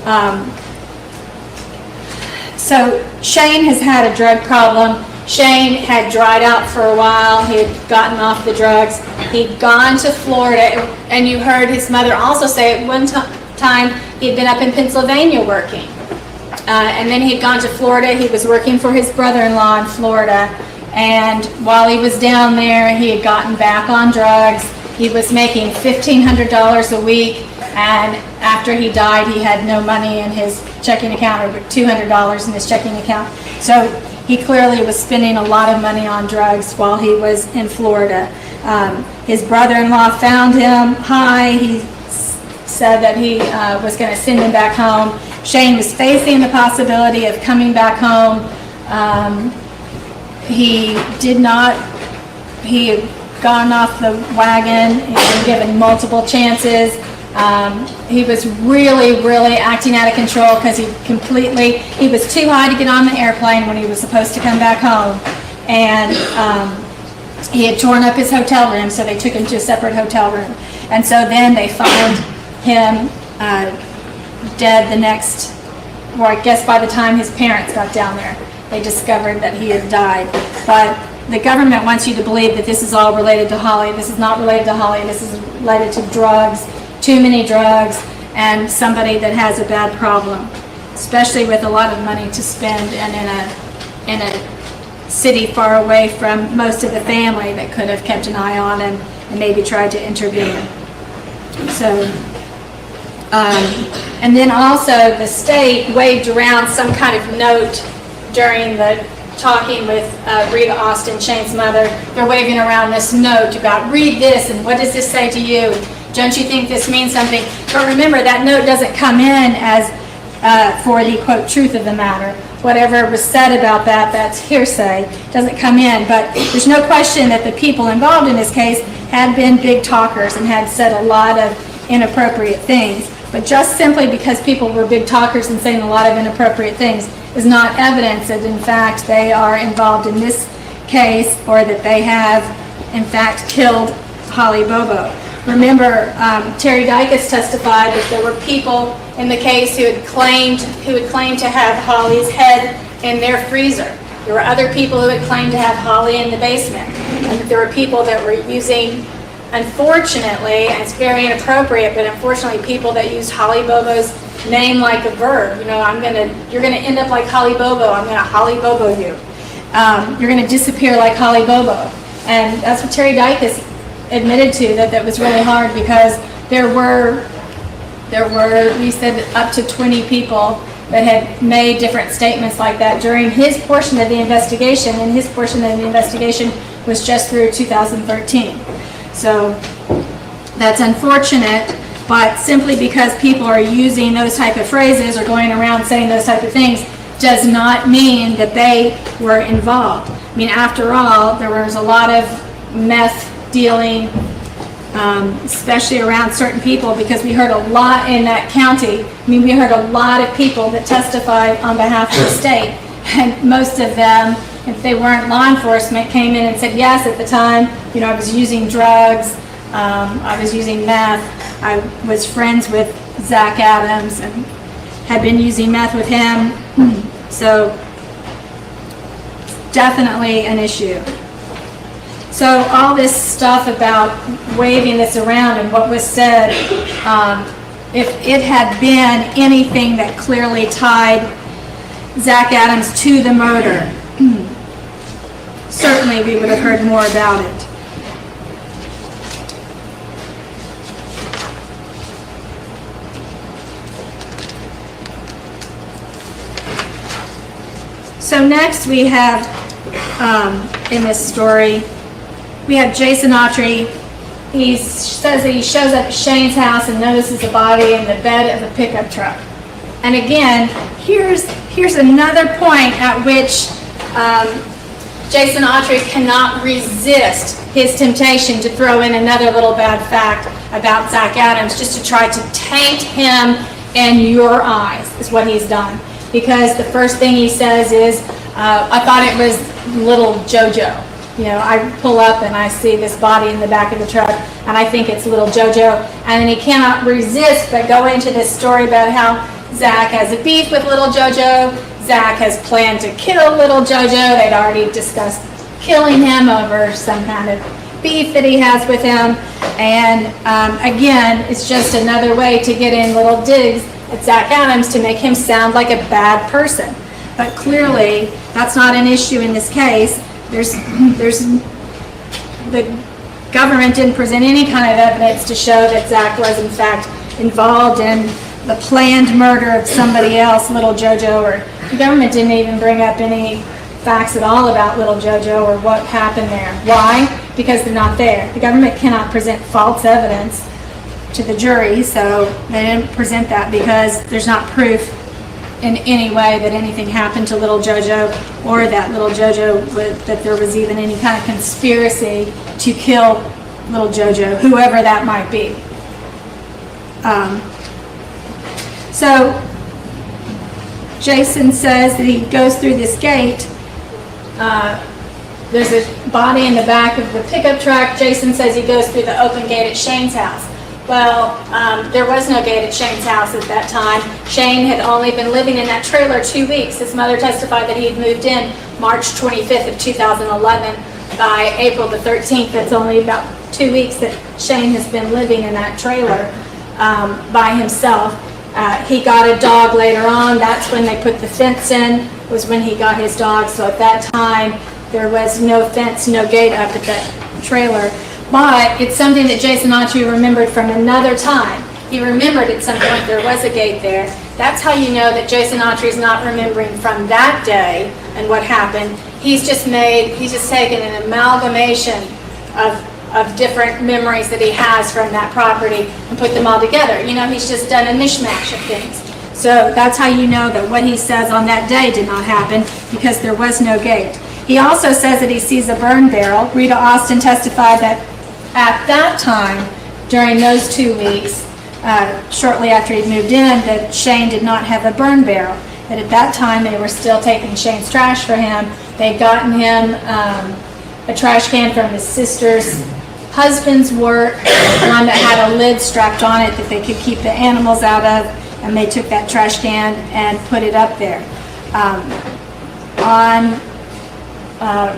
so Shane has had a drug problem. Shane had dried out for a while. He had gotten off the drugs. He'd gone to Florida, and you heard his mother also say at one time he'd been up in Pennsylvania working. And then he'd gone to Florida. He was working for his brother-in-law in Florida. And while he was down there, he had gotten back on drugs. He was making $1,500 a week, and after he died, he had no money in his checking account, or $200 in his checking account. So he clearly was spending a lot of money on drugs while he was in Florida. His brother-in-law found him high. He said that he was going to send him back home. Shane was facing the possibility of coming back home. He did not, he had gone off the wagon. He'd been given multiple chances. He was really acting out of control because he was too high to get on the airplane when he was supposed to come back home. And he had torn up his hotel room, so they took him to a separate hotel room. And so then they found him dead the next, or I guess by the time his parents got down there, they discovered that he had died. But the government wants you to believe that this is all related to Holly. This is not related to Holly. This is related to drugs, too many drugs, and somebody that has a bad problem, especially with a lot of money to spend and in a city far away from most of the family that could have kept an eye on him and maybe tried to intervene. So, and then also the state waved around some kind of note during the talking with Rita Austin, Shane's mother. They're waving around this note about, read this, and what does this say to you? Don't you think this means something? But remember, that note doesn't come in as for the, quote, truth of the matter. Whatever was said about that, that's hearsay, doesn't come in. But there's no question that the people involved in this case had been big talkers and had said a lot of inappropriate things. But just simply because people were big talkers and saying a lot of inappropriate things is not evidence that, in fact, they are involved in this case or that they have, in fact, killed Holly Bobo. Remember, Terry Dykes testified that there were people in the case who had claimed to have Holly's head in their freezer. There were other people who had claimed to have Holly in the basement. And there were people that were using, unfortunately, and it's very inappropriate, but unfortunately people that used Holly Bobo's name like a verb. You know, you're gonna end up like Holly Bobo. I'm gonna Holly Bobo you. You're gonna disappear like Holly Bobo. And that's what Terry Dykes admitted to, that was really hard because there were, we said, up to 20 people that had made different statements like that during his portion of the investigation, and his portion of the investigation was just through 2013. So that's unfortunate, but simply because people are using those type of phrases or going around saying those type of things does not mean that they were involved. I mean, after all, there was a lot of meth dealing, especially around certain people, because we heard a lot in that county. I mean, we heard a lot of people that testified on behalf of the state, and most of them, if they weren't law enforcement, came in and said, yes, at the time, you know, I was using drugs, I was using meth, I was friends with Zach Adams and had been using meth with him, so definitely an issue. So all this stuff about waving this around and what was said, if it had been anything that clearly tied Zach Adams to the murder, certainly we would have heard more about it. So next we have, in this story, we have Jason Autry. He says that he shows up at Shane's house and notices a body in the bed of a pickup truck. And again, here's another point at which Jason Autry cannot resist his temptation to throw in another little bad fact about Zach Adams just to try to taint him in your eyes, is what he's done. Because the first thing he says is, I thought it was little JoJo. You know, I pull up and I see this body in the back of the truck and I think it's little JoJo. And then he cannot resist but go into this story about how Zach has a beef with little JoJo. Zach has planned to kill little JoJo. They'd already discussed killing him over some kind of beef that he has with him. And again, it's just another way to get in little digs at Zach Adams to make him sound like a bad person. But clearly, that's not an issue in this case. There's the government didn't present any kind of evidence to show that Zach was in fact involved in the planned murder of somebody else, little JoJo, or the government didn't even bring up any facts at all about little JoJo or what happened there. Why? Because they're not there. The government cannot present false evidence to the jury, so they didn't present that because there's not proof in any way that anything happened to little JoJo or that little JoJo, that there was even any kind of conspiracy to kill little JoJo, whoever that might be. So Jason says that he goes through this gate. There's a body in the back of the pickup truck. Jason says he goes through the open gate at Shane's house. Well, there was no gate at Shane's house at that time. Shane had only been living in that trailer 2 weeks. His mother testified that he had moved in March 25th of 2011. By April the 13th, that's only about 2 weeks that Shane has been living in that trailer by himself. He got a dog later on. That's when they put the fence in, was when he got his dog. So at that time, there was no fence, no gate up at that trailer. But it's something that Jason Autry remembered from another time. He remembered at some point there was a gate there. That's how you know that Jason Autry's not remembering from that day and what happened. He's just taken an amalgamation of different memories that he has from that property and put them all together. You know, he's just done a mishmash of things. So that's how you know that what he says on that day did not happen, because there was no gate. He also says that he sees a burn barrel. Rita Austin testified that at that time, during those 2 weeks, shortly after he'd moved in, that Shane did not have a burn barrel. That at that time they were still taking Shane's trash for him. They'd gotten him a trash can from his sister's husband's work, one that had a lid strapped on it that they could keep the animals out of, and they took that trash can and put it up there. On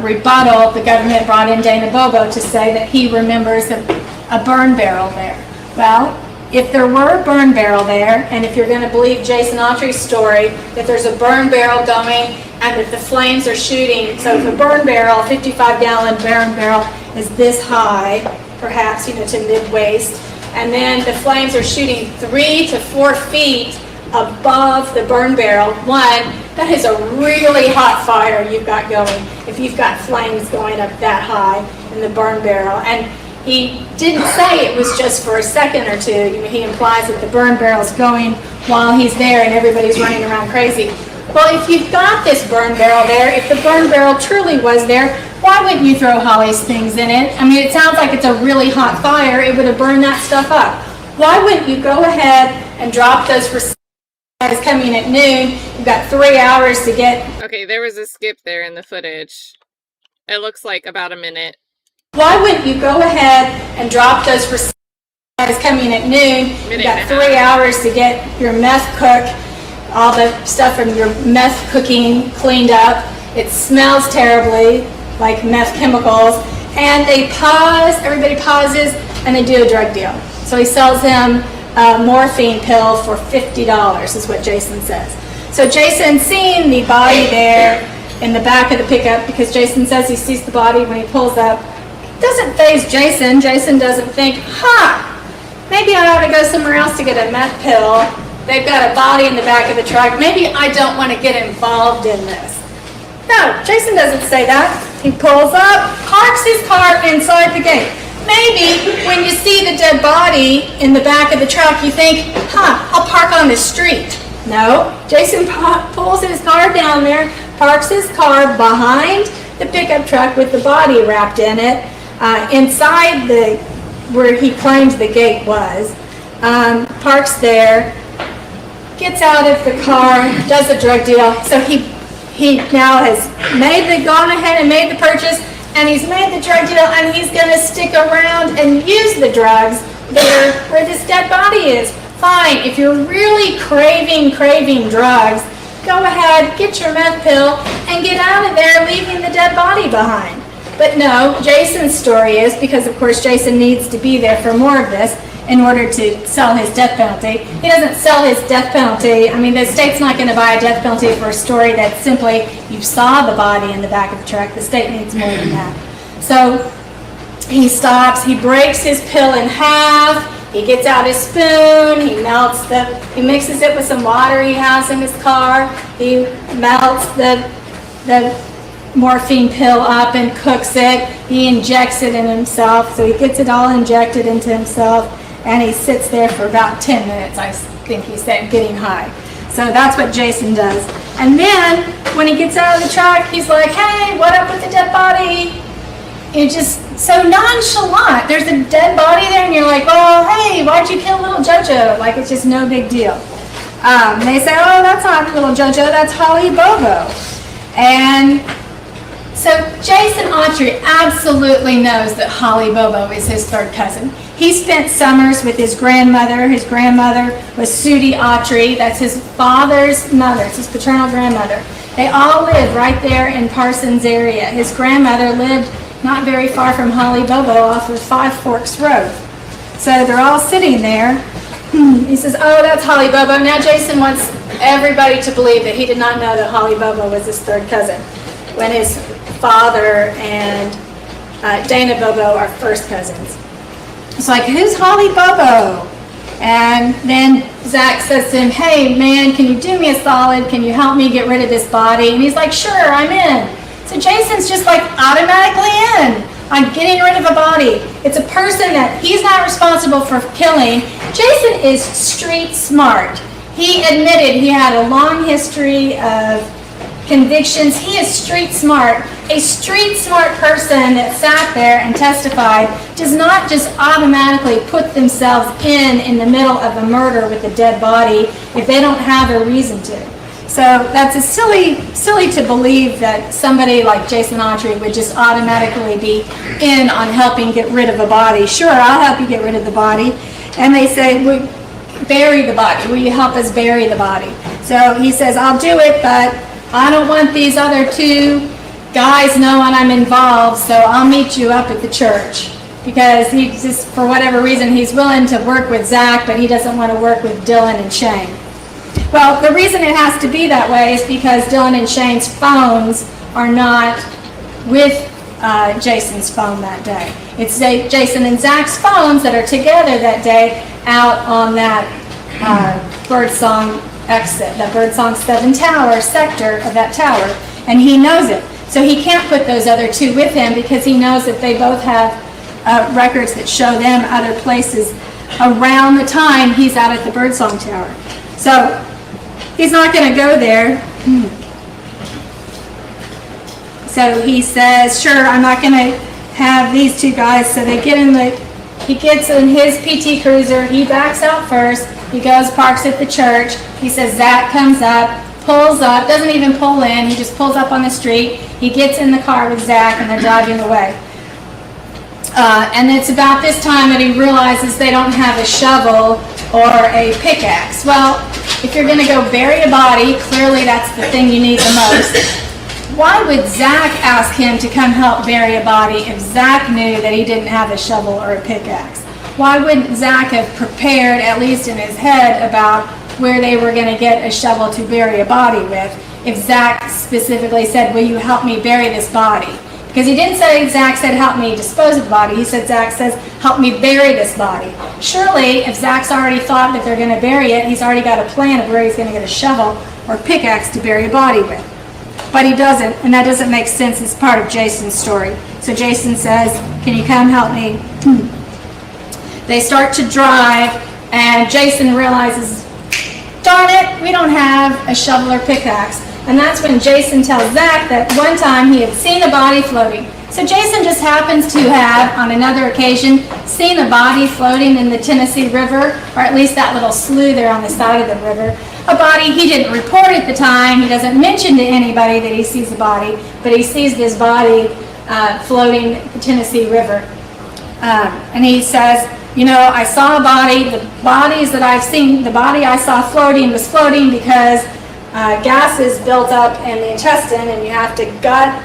rebuttal, the government brought in Dana Bobo to say that he remembers a burn barrel there. Well, if there were a burn barrel there, and if you're going to believe Jason Autry's story, that there's a burn barrel going and that the flames are shooting, so if a burn barrel, 55-gallon burn barrel, is this high, perhaps, you know, to mid-waist, and then the flames are shooting 3 to 4 feet above the burn barrel, that is a really hot fire you've got going if you've got flames going up that high in the burn barrel. And he didn't say it was just for a second or two. You know, he implies that the burn barrel's going while he's there and everybody's running around crazy. Well, if you've got this burn barrel there, if the burn barrel truly was there, why wouldn't you throw Holly's things in it? I mean, it sounds like it's a really hot fire. It would have burned that stuff up. Why wouldn't you go ahead and drop those for coming at noon? You've got 3 hours to get... Okay, there was a skip there in the footage. It looks like about a minute. Why wouldn't you go ahead and drop those for coming at noon? You've got 3 hours to get your meth cook, all the stuff from your meth cooking cleaned up. It smells terribly like meth chemicals. And they pause, everybody pauses, and they do a drug deal. So he sells him a morphine pill for $50 is what Jason says. So Jason seeing the body there in the back of the pickup, because Jason says he sees the body when he pulls up, doesn't faze Jason. Jason doesn't think, maybe I ought to go somewhere else to get a meth pill. They've got a body in the back of the truck. Maybe I don't want to get involved in this. No, Jason doesn't say that. He pulls up, parks his car inside the gate. Maybe when you see the dead body in the back of the truck, you think, I'll park on the street. No, Jason pulls his car down there, parks his car behind the pickup truck with the body wrapped in it, inside where he claims the gate was, parks there, gets out of the car, does a drug deal. So he now has gone ahead and made the purchase, and he's made the drug deal, and he's going to stick around and use the drugs where this dead body is. Fine, if you're really craving drugs, go ahead, get your meth pill, and get out of there, leaving the dead body behind. But no, Jason's story is, because of course Jason needs to be there for more of this in order to sell his death penalty. He doesn't sell his death penalty. I mean, the state's not going to buy a death penalty for a story that simply you saw the body in the back of the truck. The state needs more than that. So he stops, he breaks his pill in half, he gets out his spoon, he mixes it with some water he has in his car, he melts the morphine pill up and cooks it, he injects it in himself, so he gets it all injected into himself, and he sits there for about 10 minutes, I think he said, getting high. So that's what Jason does. And then, when he gets out of the truck, he's like, hey, what up with the dead body? It's just so nonchalant. There's a dead body there, and you're like, oh, hey, why'd you kill little JoJo? Like, it's just no big deal. They say, oh, that's not little JoJo, that's Holly Bobo. And so Jason Autry absolutely knows that Holly Bobo is his third cousin. He spent summers with his grandmother. His grandmother was Sudie Autry. That's his father's mother. It's his paternal grandmother. They all lived right there in Parsons area. His grandmother lived not very far from Holly Bobo off of Five Forks Road. So they're all sitting there. He says, oh, that's Holly Bobo. Now Jason wants everybody to believe that he did not know that Holly Bobo was his third cousin, when his father and Dana Bobo are first cousins. It's like, who's Holly Bobo? And then Zach says to him, hey, man, can you do me a solid? Can you help me get rid of this body? And he's like, sure, I'm in. So Jason's just like automatically in on getting rid of a body. It's a person that he's not responsible for killing. Jason is street smart. He admitted he had a long history of convictions. He is street smart. A street smart person that sat there and testified does not just automatically put themselves in the middle of a murder with a dead body if they don't have a reason to. So that's a silly to believe that somebody like Jason Autry would just automatically be in on helping get rid of a body. Sure, I'll help you get rid of the body. And they say, bury the body. Will you help us bury the body? So he says, I'll do it, but I don't want these other two guys knowing I'm involved, so I'll meet you up at the church. Because he just, for whatever reason, he's willing to work with Zach, but he doesn't want to work with Dylan and Shane. Well, the reason it has to be that way is because Dylan and Shane's phones are not with Jason's phone that day. It's Jason and Zach's phones that are together that day out on that Birdsong exit, that Birdsong 7 tower sector of that tower, and he knows it. So he can't put those other two with him because he knows that they both have records that show them other places around the time he's out at the Birdsong tower. So he's not going to go there. So he says, sure, I'm not going to have these two guys. So they get in he gets in his PT Cruiser, he backs out first, he goes, parks at the church, he says Zach comes up, pulls up, doesn't even pull in, he just pulls up on the street, he gets in the car with Zach and they're driving away. And it's about this time that he realizes they don't have a shovel or a pickaxe. Well, if you're going to go bury a body, clearly that's the thing you need the most. Why would Zach ask him to come help bury a body if Zach knew that he didn't have a shovel or a pickaxe? Why wouldn't Zach have prepared, at least in his head, about where they were going to get a shovel to bury a body with if Zach specifically said, will you help me bury this body? Because he didn't say Zach said, help me dispose of the body. He said, Zach says, help me bury this body. Surely, if Zach's already thought that they're going to bury it, he's already got a plan of where he's going to get a shovel or pickaxe to bury a body with. But he doesn't, and that doesn't make sense. It's part of Jason's story. So Jason says, can you come help me? They start to drive, and Jason realizes, darn it, we don't have a shovel or pickaxe. And that's when Jason tells Zach that one time he had seen a body floating. So Jason just happens to have, on another occasion, seen a body floating in the Tennessee River, or at least that little slough there on the side of the river. A body he didn't report at the time. He doesn't mention to anybody that he sees a body, but he sees this body floating the Tennessee River. And he says, you know, I saw a body. The bodies that I've seen, the body I saw floating was floating because gases built up in the intestine, and you have to gut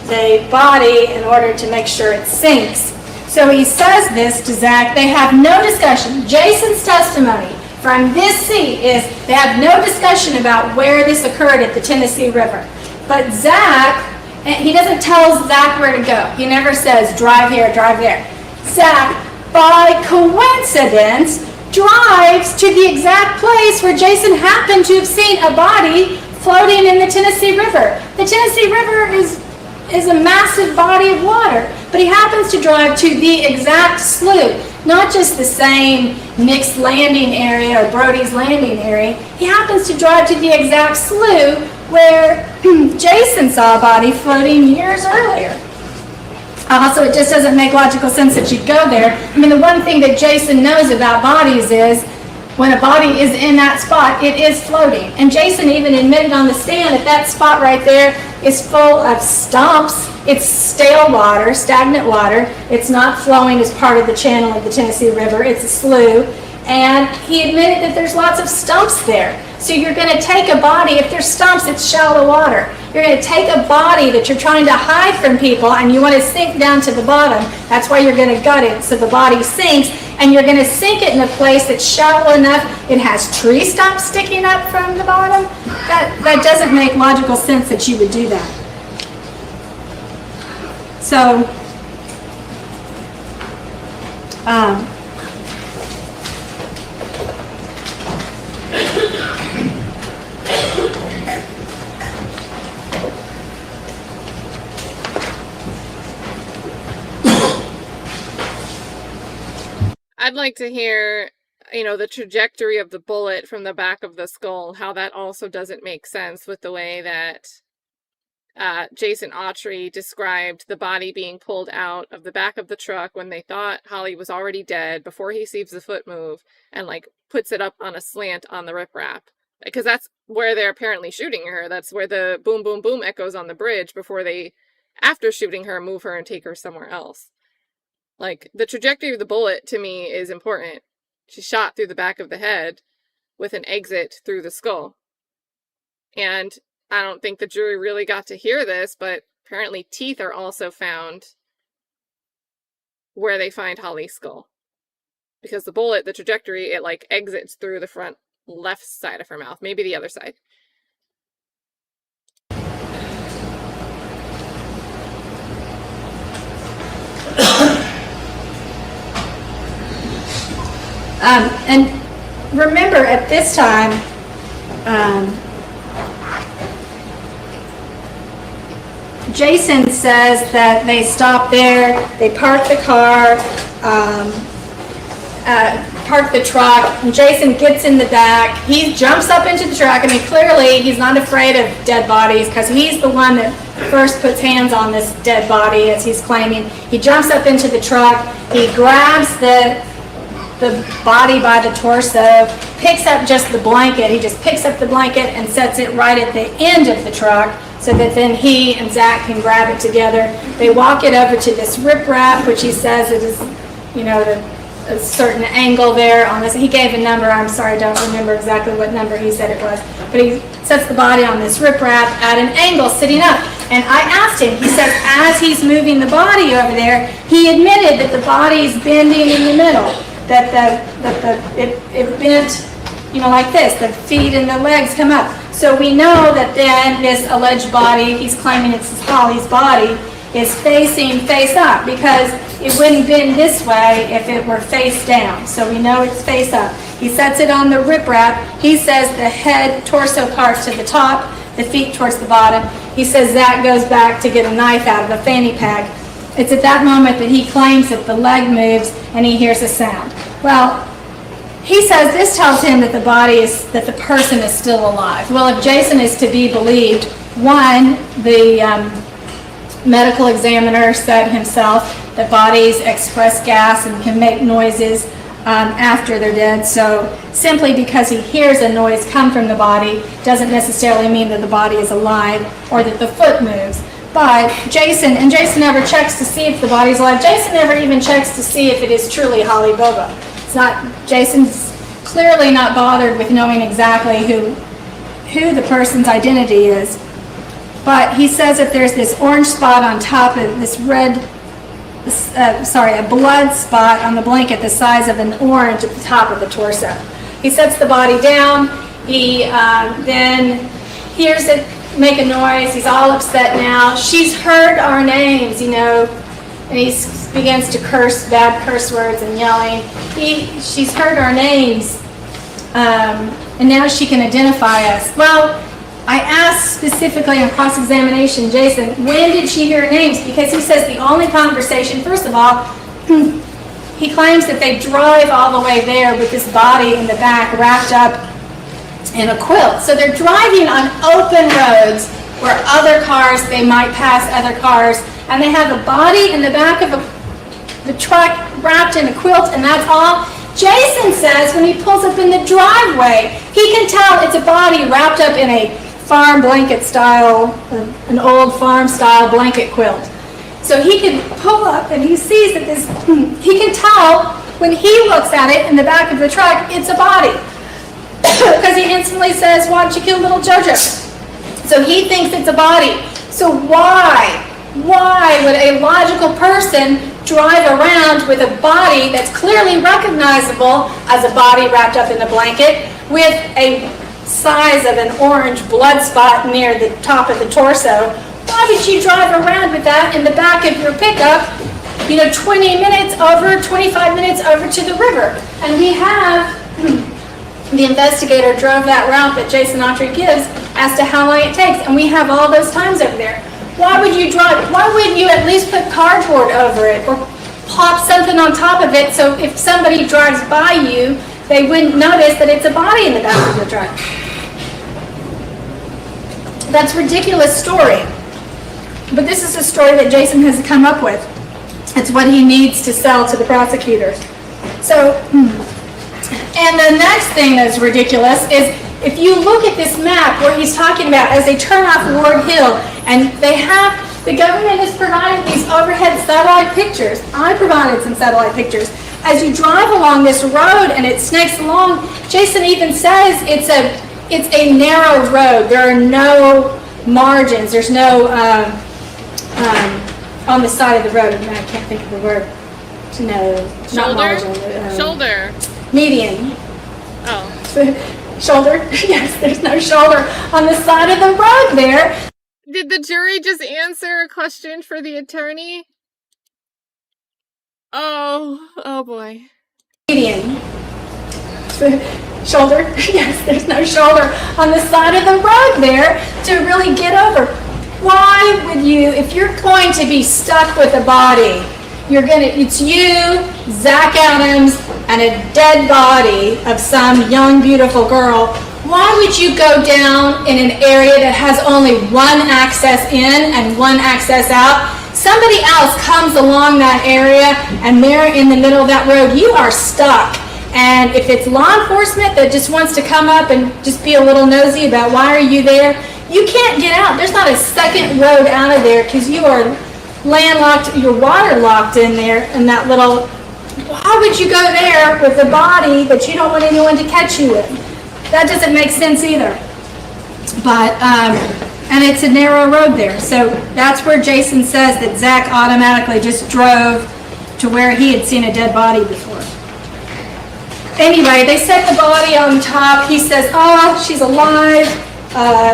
the body in order to make sure it sinks. So he says this to Zach. They have no discussion. Jason's testimony from this seat is they have no discussion about where this occurred at the Tennessee River. But Zach And he doesn't tell Zach where to go. He never says, drive here, drive there. Zach, by coincidence, drives to the exact place where Jason happened to have seen a body floating in the Tennessee River. The Tennessee River is a massive body of water, but he happens to drive to the exact slough, not just the same Nick's Landing area or Brody's Landing area. He happens to drive to the exact slough where Jason saw a body floating years earlier. So it just doesn't make logical sense that you'd go there. I mean, the one thing that Jason knows about bodies is when a body is in that spot, it is floating. And Jason even admitted on the stand that that spot right there is full of stumps. It's stale water, stagnant water. It's not flowing as part of the channel of the Tennessee River. It's a slough. And he admitted that there's lots of stumps there. So you're going to take a body, if there's stumps, it's shallow water. You're going to take a body that you're trying to hide from people and you want to sink down to the bottom. That's why you're going to gut it so the body sinks. And you're going to sink it in a place that's shallow enough it has tree stumps sticking up from the bottom. That doesn't make logical sense that you would do that. So, I'd like to hear, the trajectory of the bullet from the back of the skull, how that also doesn't make sense with the way that Jason Autry described the body being pulled out of the back of the truck when they thought Holly was already dead before he sees the foot move and puts it up on a slant on the riprap. Because that's where they're apparently shooting her. That's where the boom, boom, boom echoes on the bridge before they, after shooting her, move her and take her somewhere else. The trajectory of the bullet, to me, is important. She's shot through the back of the head with an exit through the skull. And I don't think the jury really got to hear this, but apparently teeth are also found where they find Holly's skull. Because the bullet, the trajectory, it exits through the front left side of her mouth. Maybe the other side. and remember, at this time, Jason says that they stop there, they park the car, park the truck, and Jason gets in the back. He jumps up into the truck. I mean, clearly he's not afraid of dead bodies because he's the one that first puts hands on this dead body, as he's claiming. He jumps up into the truck. He grabs the body by the torso, picks up just the blanket. He just picks up the blanket and sets it right at the end of the truck so that then he and Zach can grab it together. They walk it over to this riprap, which he says it is, a certain angle there on this. He gave a number. I'm sorry, I don't remember exactly what number he said it was. But he sets the body on this riprap at an angle, sitting up. And I asked him, he says, as he's moving the body over there, he admitted that the body's bending in the middle. That it bent, like this. The feet and the legs come up. So we know that then this alleged body, he's claiming it's Holly's body, is facing face up because it wouldn't bend this way if it were face down. So we know it's face up. He sets it on the riprap. He says the head, torso part to the top, the feet towards the bottom. He says Zach goes back to get a knife out of a fanny pack. It's at that moment that he claims that the leg moves and he hears a sound. Well, he says this tells him that that the person is still alive. Well, if Jason is to be believed, one, the medical examiner said himself that bodies express gas and can make noises after they're dead. So simply because he hears a noise come from the body doesn't necessarily mean that the body is alive or that the foot moves. But Jason never checks to see if the body's alive. Jason never even checks to see if it is truly Holly Bobo. Jason's clearly not bothered with knowing exactly who the person's identity is. But he says that there's this orange spot on top of this a blood spot on the blanket the size of an orange at the top of the torso. He sets the body down. He then hears it make a noise. He's all upset now. She's heard our names, you know, and he begins to curse, bad curse words and yelling. She's heard our names, and now she can identify us. Well, I asked specifically on cross-examination, Jason, when did she hear names? Because he says the only conversation, first of all, he claims that they drive all the way there with this body in the back wrapped up in a quilt. So they're driving on open roads where other cars, they might pass other cars, and they have a body in the back of the truck wrapped in a quilt, and that's all. Jason says when he pulls up in the driveway, he can tell it's a body wrapped up in a farm blanket style, an old farm style blanket quilt. So he can pull up and he sees that he can tell when he looks at it in the back of the truck, it's a body. Because he instantly says, why don't you kill little Jojo? So he thinks it's a body. So why would a logical person drive around with a body that's clearly recognizable as a body wrapped up in a blanket with a size of an orange blood spot near the top of the torso? Why would you drive around with that in the back of your pickup, 20 minutes over, 25 minutes over to the river? And we have, the investigator drove that route that Jason Autry gives as to how long it takes, and we have all those times over there. Why would you drive? Why wouldn't you at least put cardboard over it or plop something on top of it so if somebody drives by you, they wouldn't notice that it's a body in the back of the truck? That's a ridiculous story. But this is a story that Jason has come up with. It's what he needs to sell to the prosecutors. So, and the next thing that's ridiculous is if you look at this map where he's talking about as they turn off Ward Hill, and the government has provided these overhead satellite pictures. I provided some satellite pictures. As you drive along this road and it snakes along, Jason even says it's a narrow road. There are no margins. There's no on the side of the road. I can't think of the word. No, not margin. Shoulder. Median. Oh. Shoulder? Yes, there's no shoulder on the side of the road there. Did the jury just answer a question for the attorney? Oh boy. Median. Shoulder? Yes, there's no shoulder on the side of the road there to really get over. Why would you, if you're going to be stuck with a body, it's you, Zach Adams, and a dead body of some young, beautiful girl, why would you go down in an area that has only one access in and one access out? Somebody else comes along that area and they're in the middle of that road. You are stuck. And if it's law enforcement that just wants to come up and just be a little nosy about why are you there, you can't get out. There's not a second road out of there because you are landlocked, you're waterlocked in there in that little. Why would you go there with a body that you don't want anyone to catch you with? That doesn't make sense either. But, and it's a narrow road there. So that's where Jason says that Zach automatically just drove to where he had seen a dead body before. Anyway, they set the body on top. He says, oh, she's alive.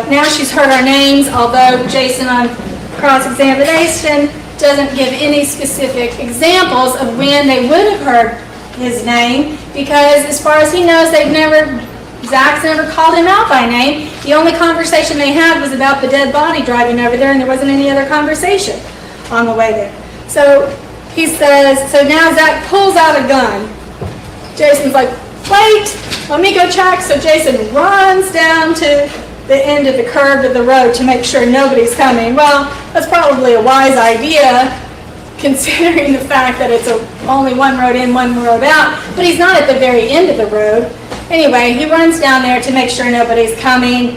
Now she's heard our names, although Jason on cross-examination doesn't give any specific examples of when they would have heard his name, because as far as he knows, Zach's never called him out by name. The only conversation they had was about the dead body driving over there, and there wasn't any other conversation on the way there. So he says, so now Zach pulls out a gun. Jason's like, wait, let me go check. So Jason runs down to the end of the curve of the road to make sure nobody's coming. Well, that's probably a wise idea considering the fact that it's only one road in, one road out, but he's not at the very end of the road. Anyway, he runs down there to make sure nobody's coming,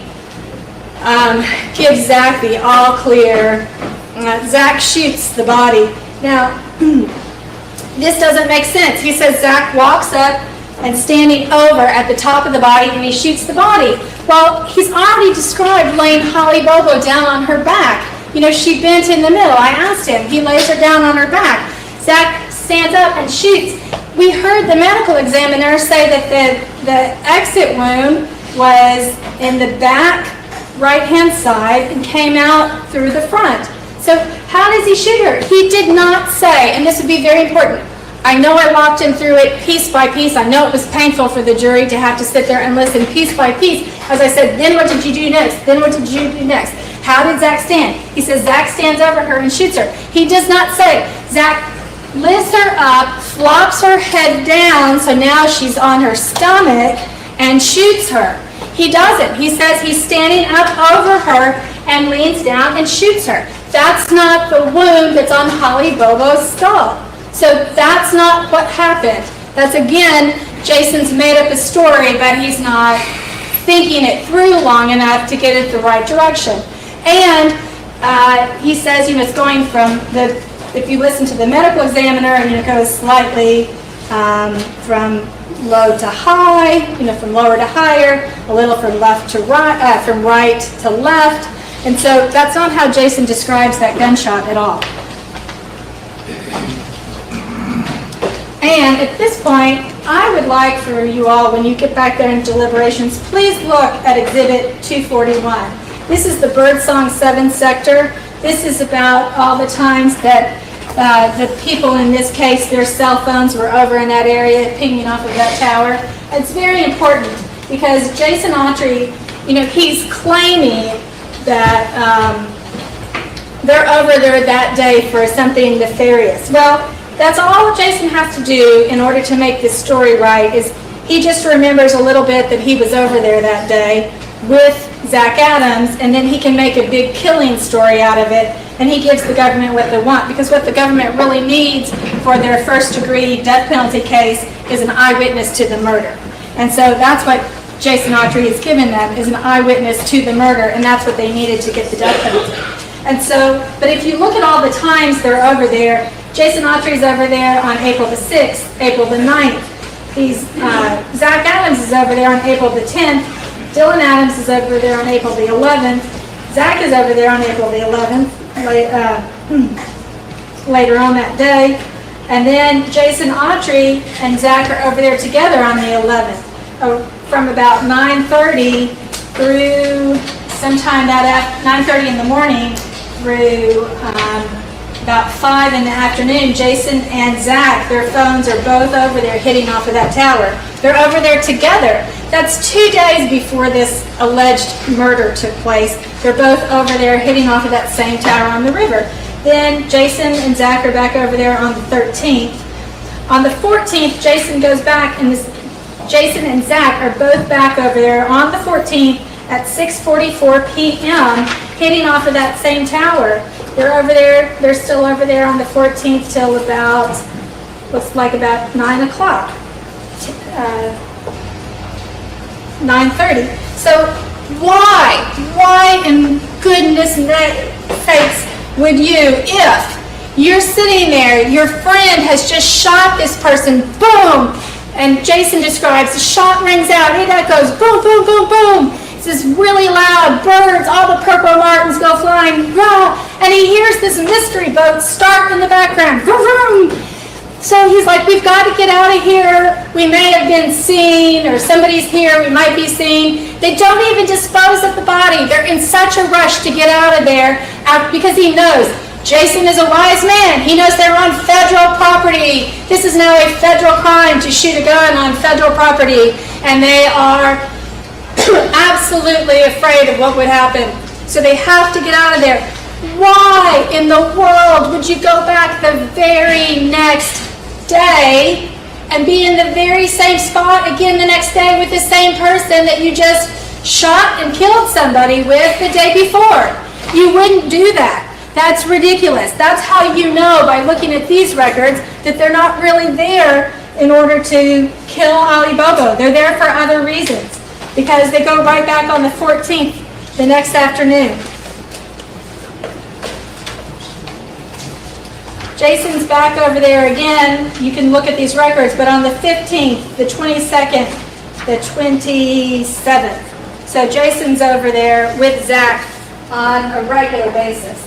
gives Zach the all clear. Zach shoots the body. Now, this doesn't make sense. He says Zach walks up and standing over at the top of the body and he shoots the body. Well, he's already described laying Holly Bobo down on her back. She bent in the middle. I asked him. He lays her down on her back. Zach stands up and shoots. We heard the medical examiner say that the exit wound was in the back right-hand side and came out through the front. So how does he shoot her? He did not say, and this would be very important, I know I walked him through it piece by piece. I know it was painful for the jury to have to sit there and listen piece by piece. As I said, then what did you do next? Then what did you do next? How did Zach stand? He says Zach stands over her and shoots her. He does not say Zach lifts her up, flops her head down, so now she's on her stomach, and shoots her. He doesn't. He says he's standing up over her and leans down and shoots her. That's not the wound that's on Holly Bobo's skull. So that's not what happened. That's, again, Jason's made up a story, but he's not thinking it through long enough to get it the right direction. And he says, it's going from if you listen to the medical examiner, it goes slightly from low to high, from lower to higher, a little from left to right, from right to left. And so that's not how Jason describes that gunshot at all. And at this point, I would like for you all, when you get back there in deliberations, please look at Exhibit 241. This is the Birdsong 7 sector. This is about all the times that the people in this case, their cell phones were over in that area, pinging off of that tower. It's very important because Jason Autry, he's claiming that they're over there that day for something nefarious. Well, that's all Jason has to do in order to make this story right, is he just remembers a little bit that he was over there that day with Zach Adams, and then he can make a big killing story out of it, and he gives the government what they want, because what the government really needs for their first-degree death penalty case is an eyewitness to the murder. And so that's what Jason Autry has given them, is an eyewitness to the murder, and that's what they needed to get the death penalty. And so, but if you look at all the times they're over there, Jason Autry's over there on April the 6th, April the 9th. Zach Adams is over there on April the 10th. Dylan Adams is over there on April the 11th. Zach is over there on April the 11th, later on that day. And then Jason Autry and Zach are over there together on the 11th, from about 9:30 through sometime that 9:30 in the morning through about 5 in the afternoon. Jason and Zach, their phones are both over there hitting off of that tower. They're over there together. That's 2 days before this alleged murder took place. They're both over there hitting off of that same tower on the river. Then Jason and Zach are back over there on the 13th. On the 14th, Jason goes back, and Jason and Zach are both back over there on the 14th at 6:44 p.m. hitting off of that same tower. They're over there, they're still over there on the 14th till about, looks like about 9 o'clock, 9:30. So why in goodness sakes would you, if you're sitting there, your friend has just shot this person, boom, and Jason describes the shot rings out, and that goes boom, boom, boom, boom. It's this really loud, birds, all the purple martins go flying, rah, and he hears this mystery boat start in the background, vroom, vroom. So he's like, we've got to get out of here. We may have been seen, or somebody's here, we might be seen. They don't even dispose of the body. They're in such a rush to get out of there because he knows Jason is a wise man. He knows they're on federal property. This is now a federal crime to shoot a gun on federal property, and they are absolutely afraid of what would happen. So they have to get out of there. Why in the world would you go back the very next day and be in the very same spot again the next day with the same person that you just shot and killed somebody with the day before? You wouldn't do that. That's ridiculous. That's how you know by looking at these records that they're not really there in order to kill Ali Bobo. They're there for other reasons, because they go right back on the 14th the next afternoon. Jason's back over there again. You can look at these records, but on the 15th, the 22nd, the 27th. So Jason's over there with Zach on a regular basis.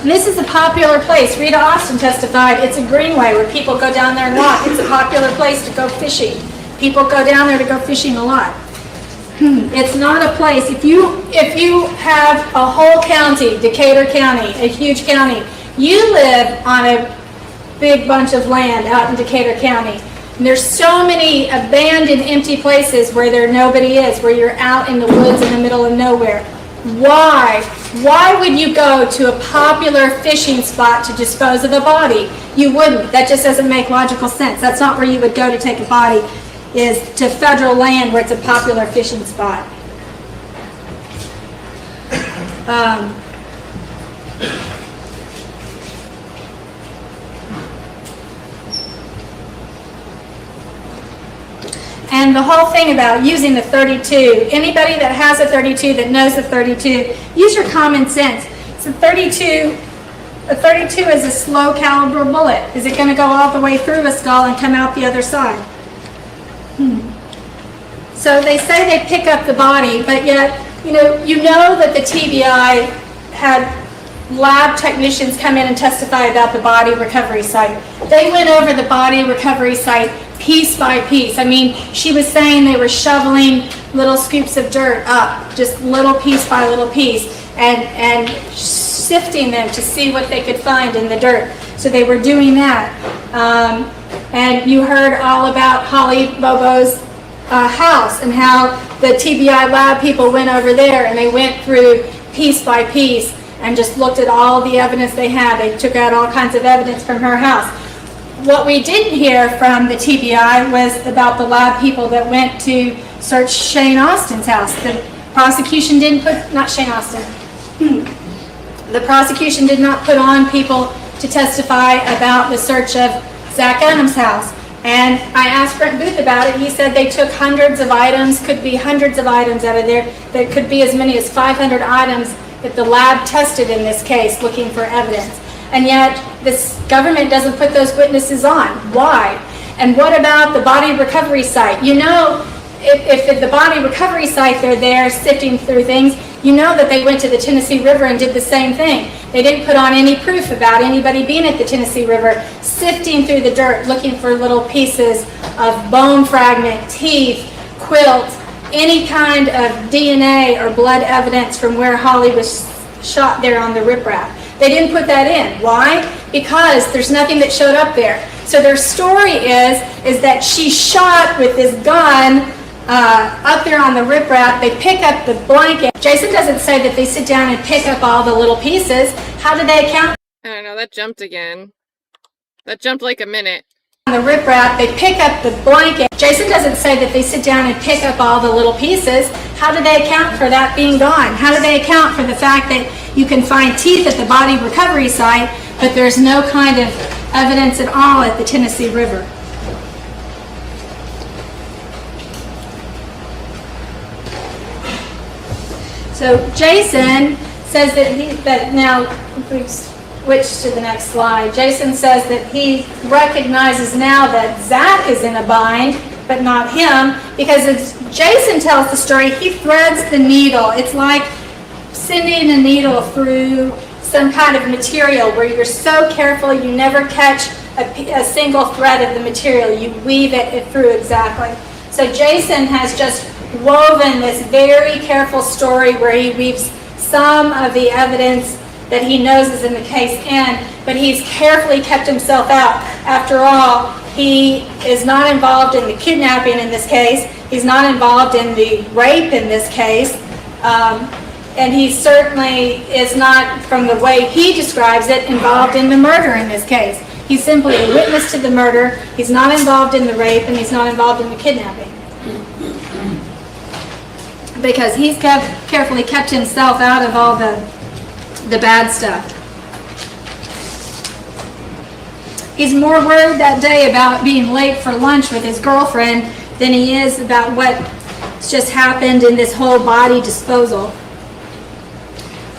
And this is a popular place. Rita Austin testified it's a greenway where people go down there and walk. It's a popular place to go fishing. People go down there to go fishing a lot. It's not a place. If you have a whole county, Decatur County, a huge county, you live on a big bunch of land out in Decatur County. And there's so many abandoned, empty places where nobody is, where you're out in the woods in the middle of nowhere. Why? Why would you go to a popular fishing spot to dispose of a body? You wouldn't. That just doesn't make logical sense. That's not where you would go to take a body, is to federal land where it's a popular fishing spot. And the whole thing about using the 32, anybody that has a 32 that knows the 32, use your common sense. It's a 32 is a slow caliber bullet. Is it going to go all the way through a skull and come out the other side? So they say they pick up the body, but yet, you know that the TBI had lab technicians come in and testify about the body recovery site. They went over the body recovery site piece by piece. I mean, she was saying they were shoveling little scoops of dirt up, just little piece by little piece, and sifting them to see what they could find in the dirt. So they were doing that. And you heard all about Holly Bobo's house and how the TBI lab people went over there and they went through piece by piece and just looked at all the evidence they had. They took out all kinds of evidence from her house. What we didn't hear from the TBI was about the lab people that went to search Shane Austin's house. The prosecution didn't put, not Shane Austin, the prosecution did not put on people to testify about the search of Zach Adams' house. And I asked Brent Booth about it. He said they took hundreds of items, could be hundreds of items out of there. There could be as many as 500 items that the lab tested in this case looking for evidence. And yet this government doesn't put those witnesses on. Why? And what about the body recovery site? You know, if at the body recovery site they're there sifting through things, you know that they went to the Tennessee River and did the same thing. They didn't put on any proof about anybody being at the Tennessee River, sifting through the dirt, looking for little pieces of bone fragment, teeth, quilts, any kind of DNA or blood evidence from where Holly was shot there on the riprap. They didn't put that in. Why? Because there's nothing that showed up there. So their story is that she shot with this gun up there on the riprap. They pick up the blanket. Jason doesn't say that they sit down and pick up all the little pieces. How do they account? I don't know, that jumped again. That jumped like a minute. On the riprap, they pick up the blanket. Jason doesn't say that they sit down and pick up all the little pieces. How do they account for that being gone? How do they account for the fact that you can find teeth at the body recovery site, but there's no kind of evidence at all at the Tennessee River? So Jason says that now, if we switch to the next slide, Jason says that he recognizes now that Zach is in a bind, but not him, because as Jason tells the story, he threads the needle. It's like sending a needle through some kind of material where you're so careful you never catch a single thread of the material. You weave it through exactly. So Jason has just woven this very careful story where he weaves some of the evidence that he knows is in the case in, but he's carefully kept himself out. After all, he is not involved in the kidnapping in this case. He's not involved in the rape in this case. And he certainly is not, from the way he describes it, involved in the murder in this case. He's simply a witness to the murder. He's not involved in the rape, and he's not involved in the kidnapping. Because he's carefully kept himself out of all the bad stuff. He's more worried that day about being late for lunch with his girlfriend than he is about what's just happened in this whole body disposal.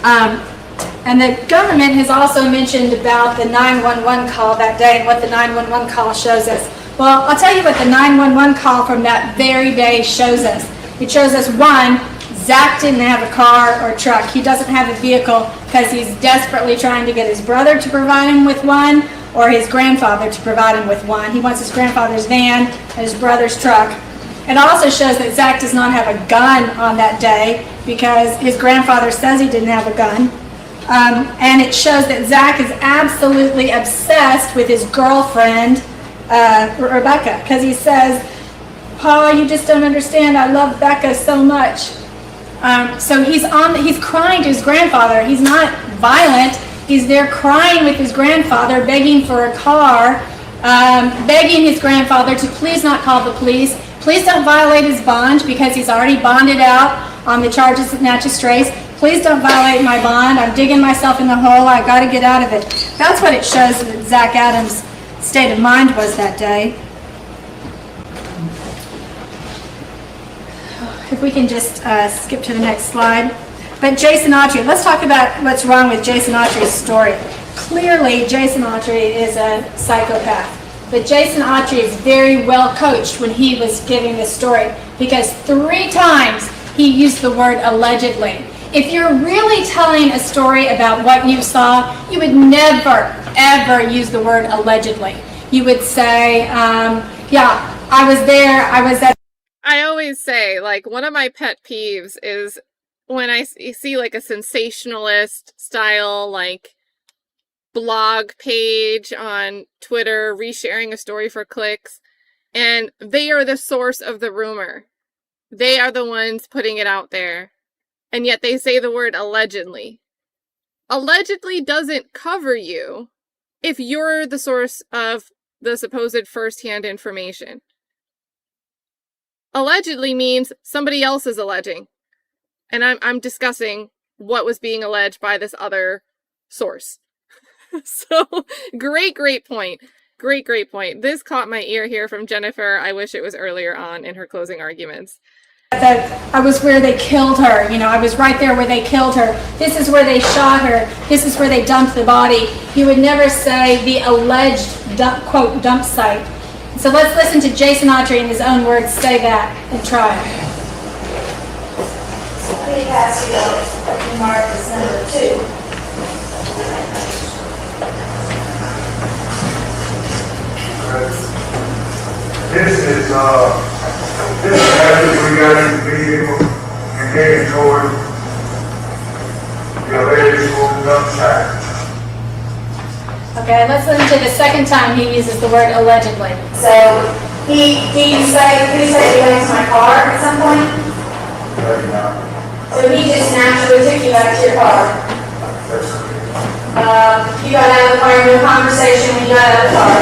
And the government has also mentioned about the 911 call that day and what the 911 call shows us. Well, I'll tell you what the 911 call from that very day shows us. It shows us, one, Zach didn't have a car or truck. He doesn't have a vehicle because he's desperately trying to get his brother to provide him with one or his grandfather to provide him with one. He wants his grandfather's van and his brother's truck. It also shows that Zach does not have a gun on that day because his grandfather says he didn't have a gun. And it shows that Zach is absolutely obsessed with his girlfriend, Rebecca, because he says, "Pa, you just don't understand. I love Becca so much." So he's crying to his grandfather. He's not violent. He's there crying with his grandfather, begging for a car, begging his grandfather to please not call the police. Please don't violate his bond because he's already bonded out on the charges of Natchez Trace. Please don't violate my bond. I'm digging myself in the hole. I've got to get out of it. That's what it shows that Zach Adams' state of mind was that day. If we can just skip to the next slide. But Jason Autry, let's talk about what's wrong with Jason Autry's story. Clearly, Jason Autry is a psychopath. But Jason Autry is very well coached when he was giving this story because 3 times he used the word allegedly. If you're really telling a story about what you saw, you would never, ever use the word allegedly. You would say, yeah, I was there, I was at... I always say, like, one of my pet peeves is when I see, like, a sensationalist style, like, blog page on Twitter resharing a story for clicks, and they are the source of the rumor. They are the ones putting it out there, and yet they say the word allegedly. Allegedly doesn't cover you if you're the source of the supposed first-hand information. Allegedly means somebody else is alleging, and I'm discussing what was being alleged by this other source. So, great point. Great point. This caught my ear here from Jennifer. I wish it was earlier on in her closing arguments. That I was where they killed her. You know, I was right there where they killed her. This is where they shot her. This is where they dumped the body. He would never say the alleged, quote, dump site. So let's listen to Jason Autry in his own words say that and try it. Somebody has to go mark as number 2. This is after we got in the vehicle and headed toward the ladies moving upside. Okay, let's listen to the second time he uses the word allegedly. So he said he went to my car at some point. So he just naturally took you back to your car. You got out of the car, no conversation when you got out of the car.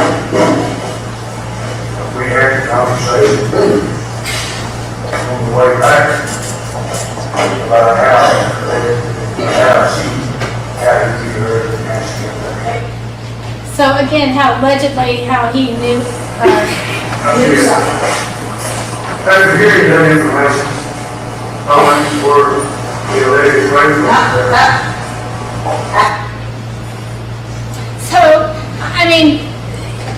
We had a conversation on the way back about how she heard So again, how allegedly, how he knew something. after hearing that information, I went for the ladies right So, I mean,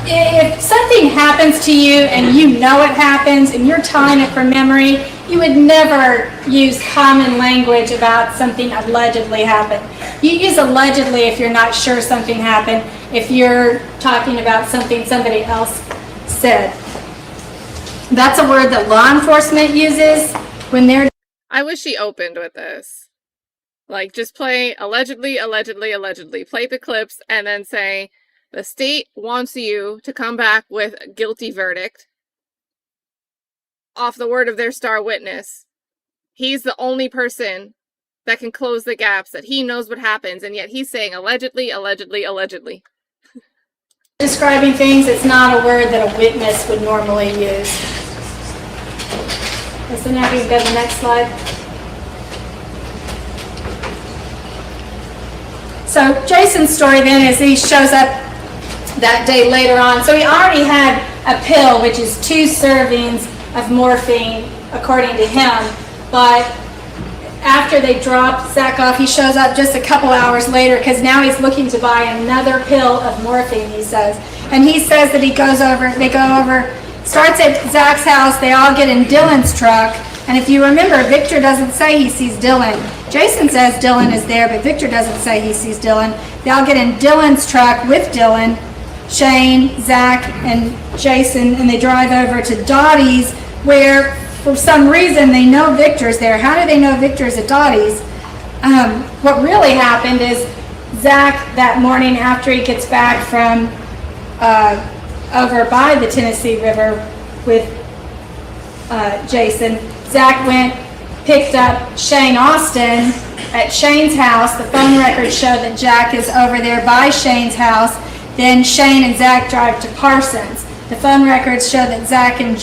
if something happens to you and you know it happens and you're telling it from memory, you would never use common language about something allegedly happened. You use allegedly if you're not sure something happened, if you're talking about something somebody else said. That's a word that law enforcement uses when they're... I wish she opened with this. Like, just play allegedly. Play the clips and then say, the state wants you to come back with a guilty verdict off the word of their star witness. He's the only person that can close the gaps, that he knows what happens, and yet he's saying allegedly. Describing things, it's not a word that a witness would normally use. So now we can go to the next slide. So Jason's story then is he shows up that day later on. So he already had a pill, which is 2 servings of morphine, according to him. But after they drop Zach off, he shows up just a couple hours later because now he's looking to buy another pill of morphine, he says. And he says that they go over, starts at Zach's house, they all get in Dylan's truck, And if you remember, Victor doesn't say he sees Dylan. Jason says Dylan is there, but Victor doesn't say he sees Dylan. They all get in Dylan's truck with Dylan, Shane, Zach, and Jason, and they drive over to Dottie's, where for some reason they know Victor's there. How do they know Victor's at Dottie's? What really happened is Zach, that morning after he gets back from over by the Tennessee River with Jason, Zach went, picked up Shane Austin at Shane's house. The phone records show that Jack is over there by Shane's house. Then Shane and Zach drive to Parsons. The phone records show that Zach and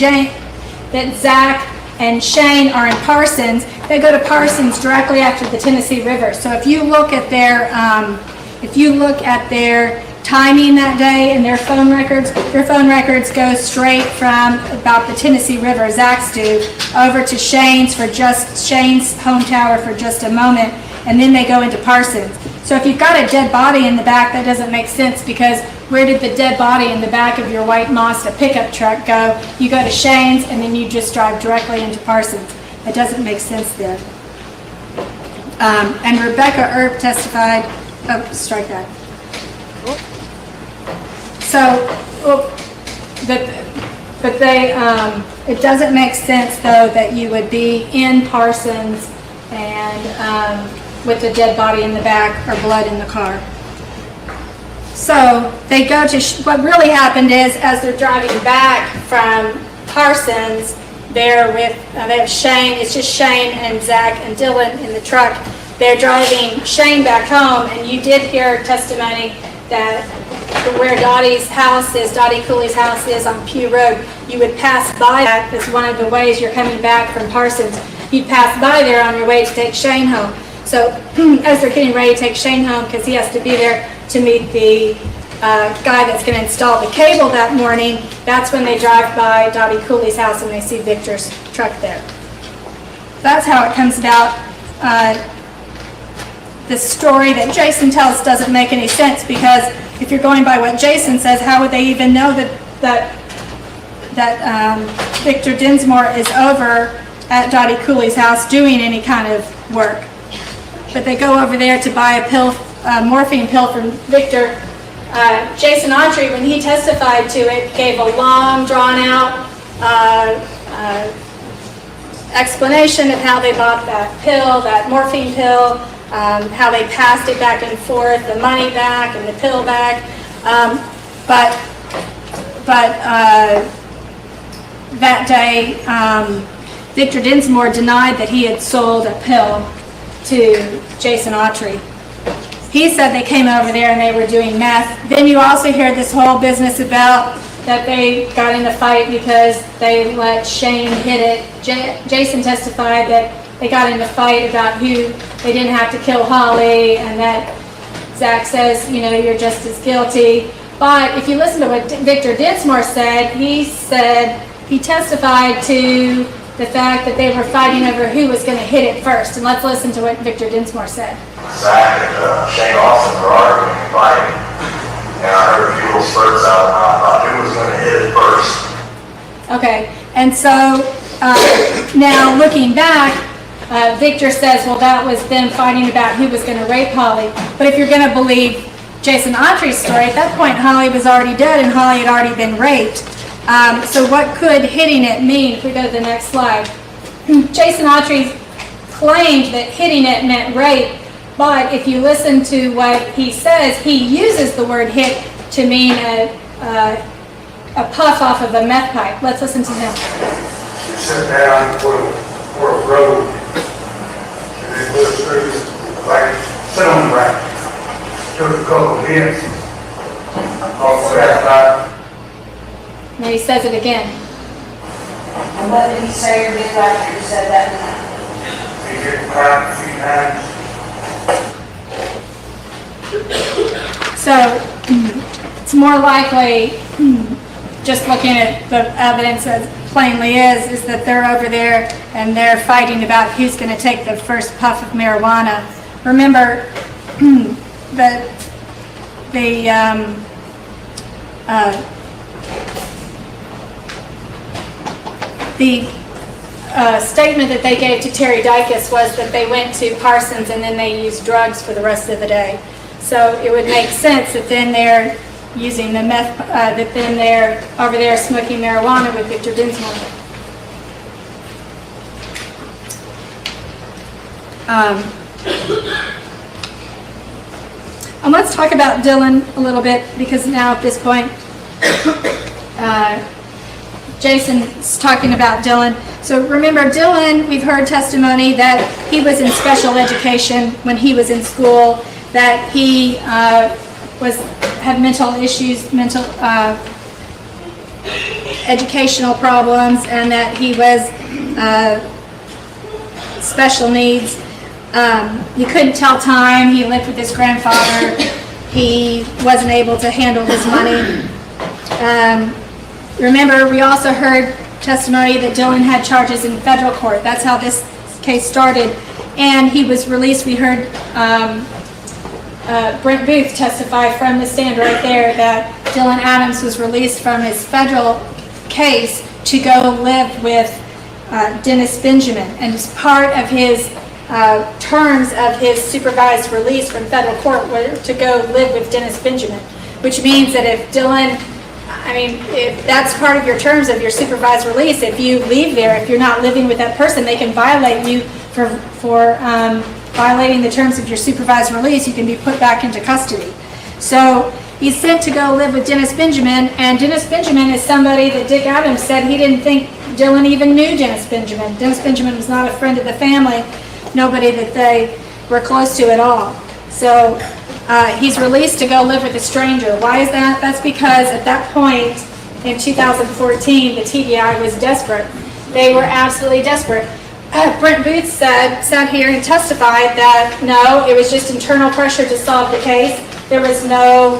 Shane are in Parsons. They go to Parsons directly after the Tennessee River. So if you look at their timing that day and their phone records go straight from about the Tennessee River, Zach's do, over to Shane's home tower for just a moment, and then they go into Parsons. So if you've got a dead body in the back, that doesn't make sense, because where did the dead body in the back of your white Mazda pickup truck go? You go to Shane's and then you just drive directly into Parsons. It doesn't make sense then. And Rebecca Earp testified, strike that. So, it doesn't make sense though that you would be in Parsons and with the dead body in the back or blood in the car. So they go to, what really happened is, as they're driving back from Parsons, they're with, they have Shane, it's just Shane and Zach and Dylan in the truck. They're driving Shane back home, and you did hear testimony that where Dottie's house is, Dottie Cooley's house is on Pew Road. You would pass by that as one of the ways you're coming back from Parsons. You'd pass by there on your way to take Shane home. So as they're getting ready to take Shane home, because he has to be there to meet the guy that's going to install the cable that morning, that's when they drive by Dottie Cooley's house and they see Victor's truck there. That's how it comes about. The story that Jason tells doesn't make any sense, because if you're going by what Jason says, how would they even know that Victor Dinsmore is over at Dottie Cooley's house doing any kind of work? But they go over there to buy a pill, morphine pill from Victor. Jason Autry, when he testified to it, gave a long, drawn-out explanation of how they bought that pill, that morphine pill, how they passed it back and forth, the money back and the pill back. But that day, Victor Dinsmore denied that he had sold a pill to Jason Autry. He said they came over there and they were doing meth. Then you also hear this whole business about that they got in a fight because they let Shane hit it. Jason testified that they got in a fight about who they didn't have to kill Holly, and that Zach says, you know, you're just as guilty. But if you listen to what Victor Dinsmore said he testified to the fact that they were fighting over who was going to hit it first. And let's listen to what Victor Dinsmore said. Zach and Shane Austin were arguing and fighting, and I heard a few little spurts out, and I thought who was going to hit it first. Okay, and so now looking back, Victor says, well, that was them fighting about who was going to rape Holly. But if you're going to believe Jason Autry's story, at that point Holly was already dead and Holly had already been raped. So what could hitting it mean? If we go to the next slide. Jason Autry claimed that hitting it meant rape, but if you listen to what he says, he uses the word hit to mean a puff off of a meth pipe. Let's listen to him. You sit down for a road, and they put us through, like, sit on the rack. Took a couple of hits. Off the back side. And he says it again. And what did he say or did after he said that? He hit the pipe a few times. So it's more likely, just looking at the evidence as plainly is that they're over there and they're fighting about who's going to take the first puff of marijuana. Remember that the statement that they gave to Terry Dicus was that they went to Parsons and then they used drugs for the rest of the day. So it would make sense that then they're using the meth, that then they're over there smoking marijuana with Victor Dinsmore. And let's talk about Dylan a little bit, because now at this point, Jason's talking about Dylan. So remember, Dylan, we've heard testimony that he was in special education when he was in school, that he had mental issues, mental educational problems, and that he was special needs. He couldn't tell time. He lived with his grandfather. He wasn't able to handle his money. Remember, we also heard testimony that Dylan had charges in federal court. That's how this case started. And he was released. We heard Brent Booth testify from the stand right there that Dylan Adams was released from his federal case to go live with Dennis Benjamin. And as part of his terms of his supervised release from federal court were to go live with Dennis Benjamin, which means that if Dylan, if that's part of your terms of your supervised release, if you leave there, if you're not living with that person, they can violate you for violating the terms of your supervised release. You can be put back into custody. So he's sent to go live with Dennis Benjamin, and Dennis Benjamin is somebody that Dick Adams said he didn't think Dylan even knew Dennis Benjamin. Dennis Benjamin was not a friend of the family, nobody that they were close to at all. So he's released to go live with a stranger. Why is that? That's because at that point in 2014, the TBI was desperate. They were absolutely desperate. Brent Booth sat here and testified that no, it was just internal pressure to solve the case. There was no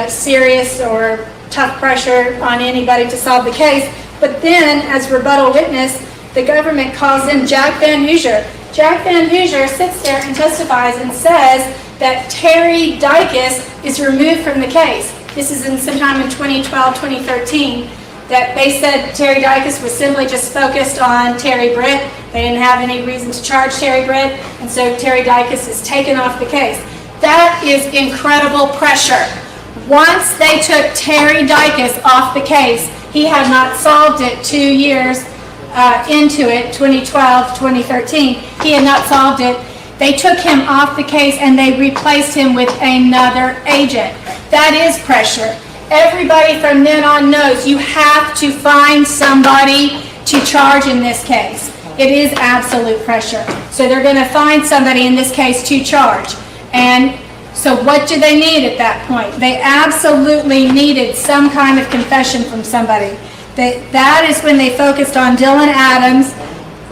serious or tough pressure on anybody to solve the case. But then, as rebuttal witness, the government calls in Jack Van Hoosier. Jack Van Hoosier sits there and testifies and says that Terry Dicus is removed from the case. This is sometime in 2012, 2013, that they said Terry Dicus was simply just focused on Terry Britt. They didn't have any reason to charge Terry Britt, and so Terry Dicus is taken off the case. That is incredible pressure. Once they took Terry Dicus off the case, he had not solved it 2 years into it, 2012, 2013. He had not solved it. They took him off the case and they replaced him with another agent. That is pressure. Everybody from then on knows you have to find somebody to charge in this case. It is absolute pressure. So they're going to find somebody in this case to charge. And so what do they need at that point? They absolutely needed some kind of confession from somebody. That is when they focused on Dylan Adams,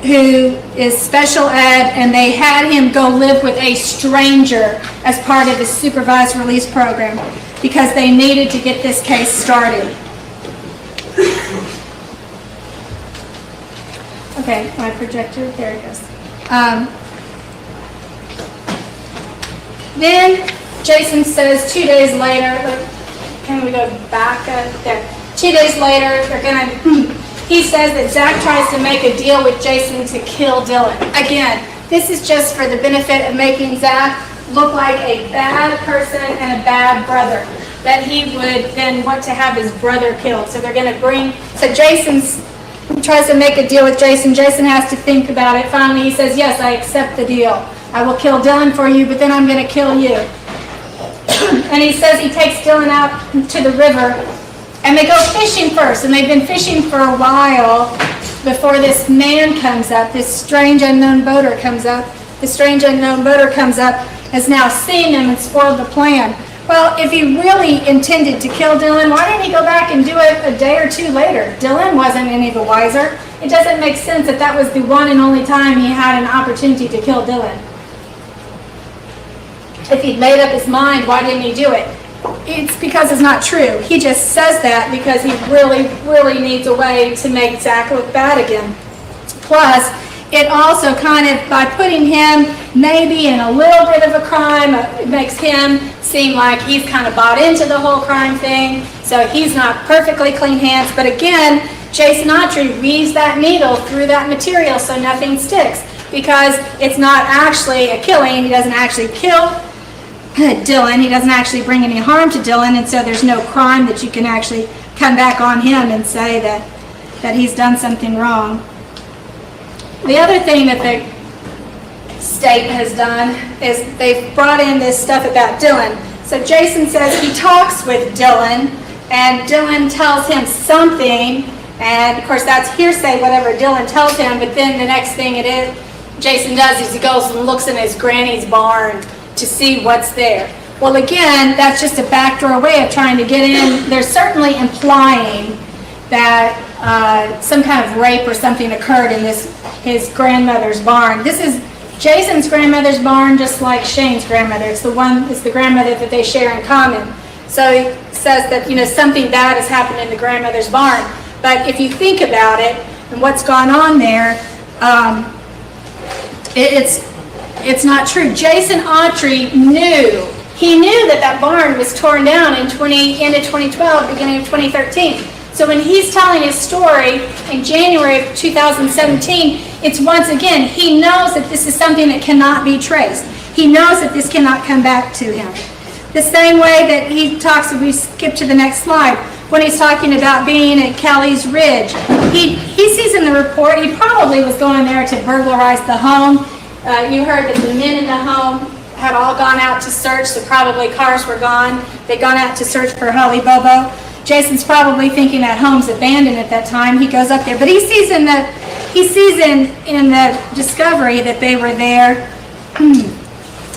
who is special ed, and they had him go live with a stranger as part of the supervised release program because they needed to get this case started. Okay, my projector, there it goes. Then Jason says 2 days later, can we go back there? 2 days later, he says that Zach tries to make a deal with Jason to kill Dylan. Again, this is just for the benefit of making Zach look like a bad person and a bad brother, that he would then want to have his brother killed. So they're going to Jason tries to make a deal with Jason. Jason has to think about it. Finally, he says, yes, I accept the deal. I will kill Dylan for you, but then I'm going to kill you. And he says he takes Dylan out to the river, and they go fishing first, and they've been fishing for a while before this man comes up, this strange unknown boater comes up. The strange unknown boater comes up, has now seen them and spoiled the plan. Well, if he really intended to kill Dylan, why didn't he go back and do it a day or two later? Dylan wasn't any the wiser. It doesn't make sense that that was the one and only time he had an opportunity to kill Dylan. If he'd made up his mind, why didn't he do it? It's because it's not true. He just says that because he really, really needs a way to make Zach look bad again. Plus, it also kind of, by putting him maybe in a little bit of a crime, it makes him seem like he's kind of bought into the whole crime thing, so he's not perfectly clean hands. But again, Jason Autry weaves that needle through that material so nothing sticks, because it's not actually a killing. He doesn't actually kill Dylan. He doesn't actually bring any harm to Dylan, and so there's no crime that you can actually come back on him and say that he's done something wrong. The other thing that the state has done is they've brought in this stuff about Dylan. So Jason says he talks with Dylan, and Dylan tells him something, and of course that's hearsay, whatever Dylan tells him, but then the next thing Jason does is he goes and looks in his granny's barn to see what's there. Well, again, that's just a backdoor way of trying to get in. They're certainly implying that some kind of rape or something occurred in his grandmother's barn. This is Jason's grandmother's barn, just like Shane's grandmother. It's the grandmother that they share in common. So he says that, something bad has happened in the grandmother's barn. But if you think about it and what's gone on there, it's not true. Jason Autry knew that barn was torn down in end of 2012, beginning of 2013. So when he's telling his story in January of 2017, it's once again, he knows that this is something that cannot be traced. He knows that this cannot come back to him. The same way that he talks, if we skip to the next slide, when he's talking about being at Kelly's Ridge, he sees in the report, he probably was going there to burglarize the home. You heard that the men in the home had all gone out to search, so probably cars were gone. They'd gone out to search for Holly Bobo. Jason's probably thinking that home's abandoned at that time. He goes up there, but he sees in the discovery that they were there,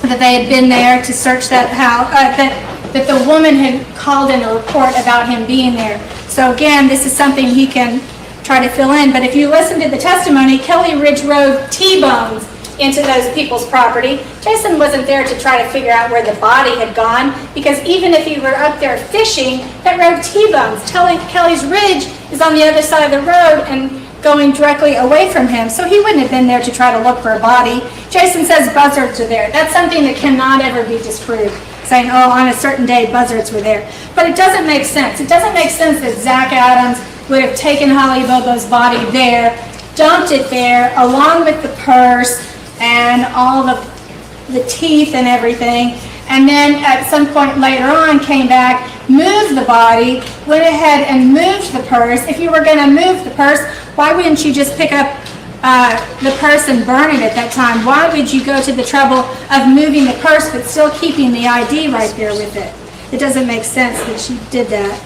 that they had been there to search that house, that the woman had called in a report about him being there. So again, this is something he can try to fill in. But if you listen to the testimony, Kelly Ridge Road T-bones into those people's property. Jason wasn't there to try to figure out where the body had gone, because even if he were up there fishing, that road T-bones. Kelly's Ridge is on the other side of the road and going directly away from him, so he wouldn't have been there to try to look for a body. Jason says buzzards are there. That's something that cannot ever be disproved, saying, oh, on a certain day buzzards were there. But it doesn't make sense. It doesn't make sense that Zach Adams would have taken Holly Bobo's body there, dumped it there, along with the purse and all the teeth and everything, and then at some point later on came back, moved the body, went ahead and moved the purse. If you were going to move the purse, why wouldn't you just pick up the purse and burn it at that time? Why would you go to the trouble of moving the purse but still keeping the ID right there with it? It doesn't make sense that she did that.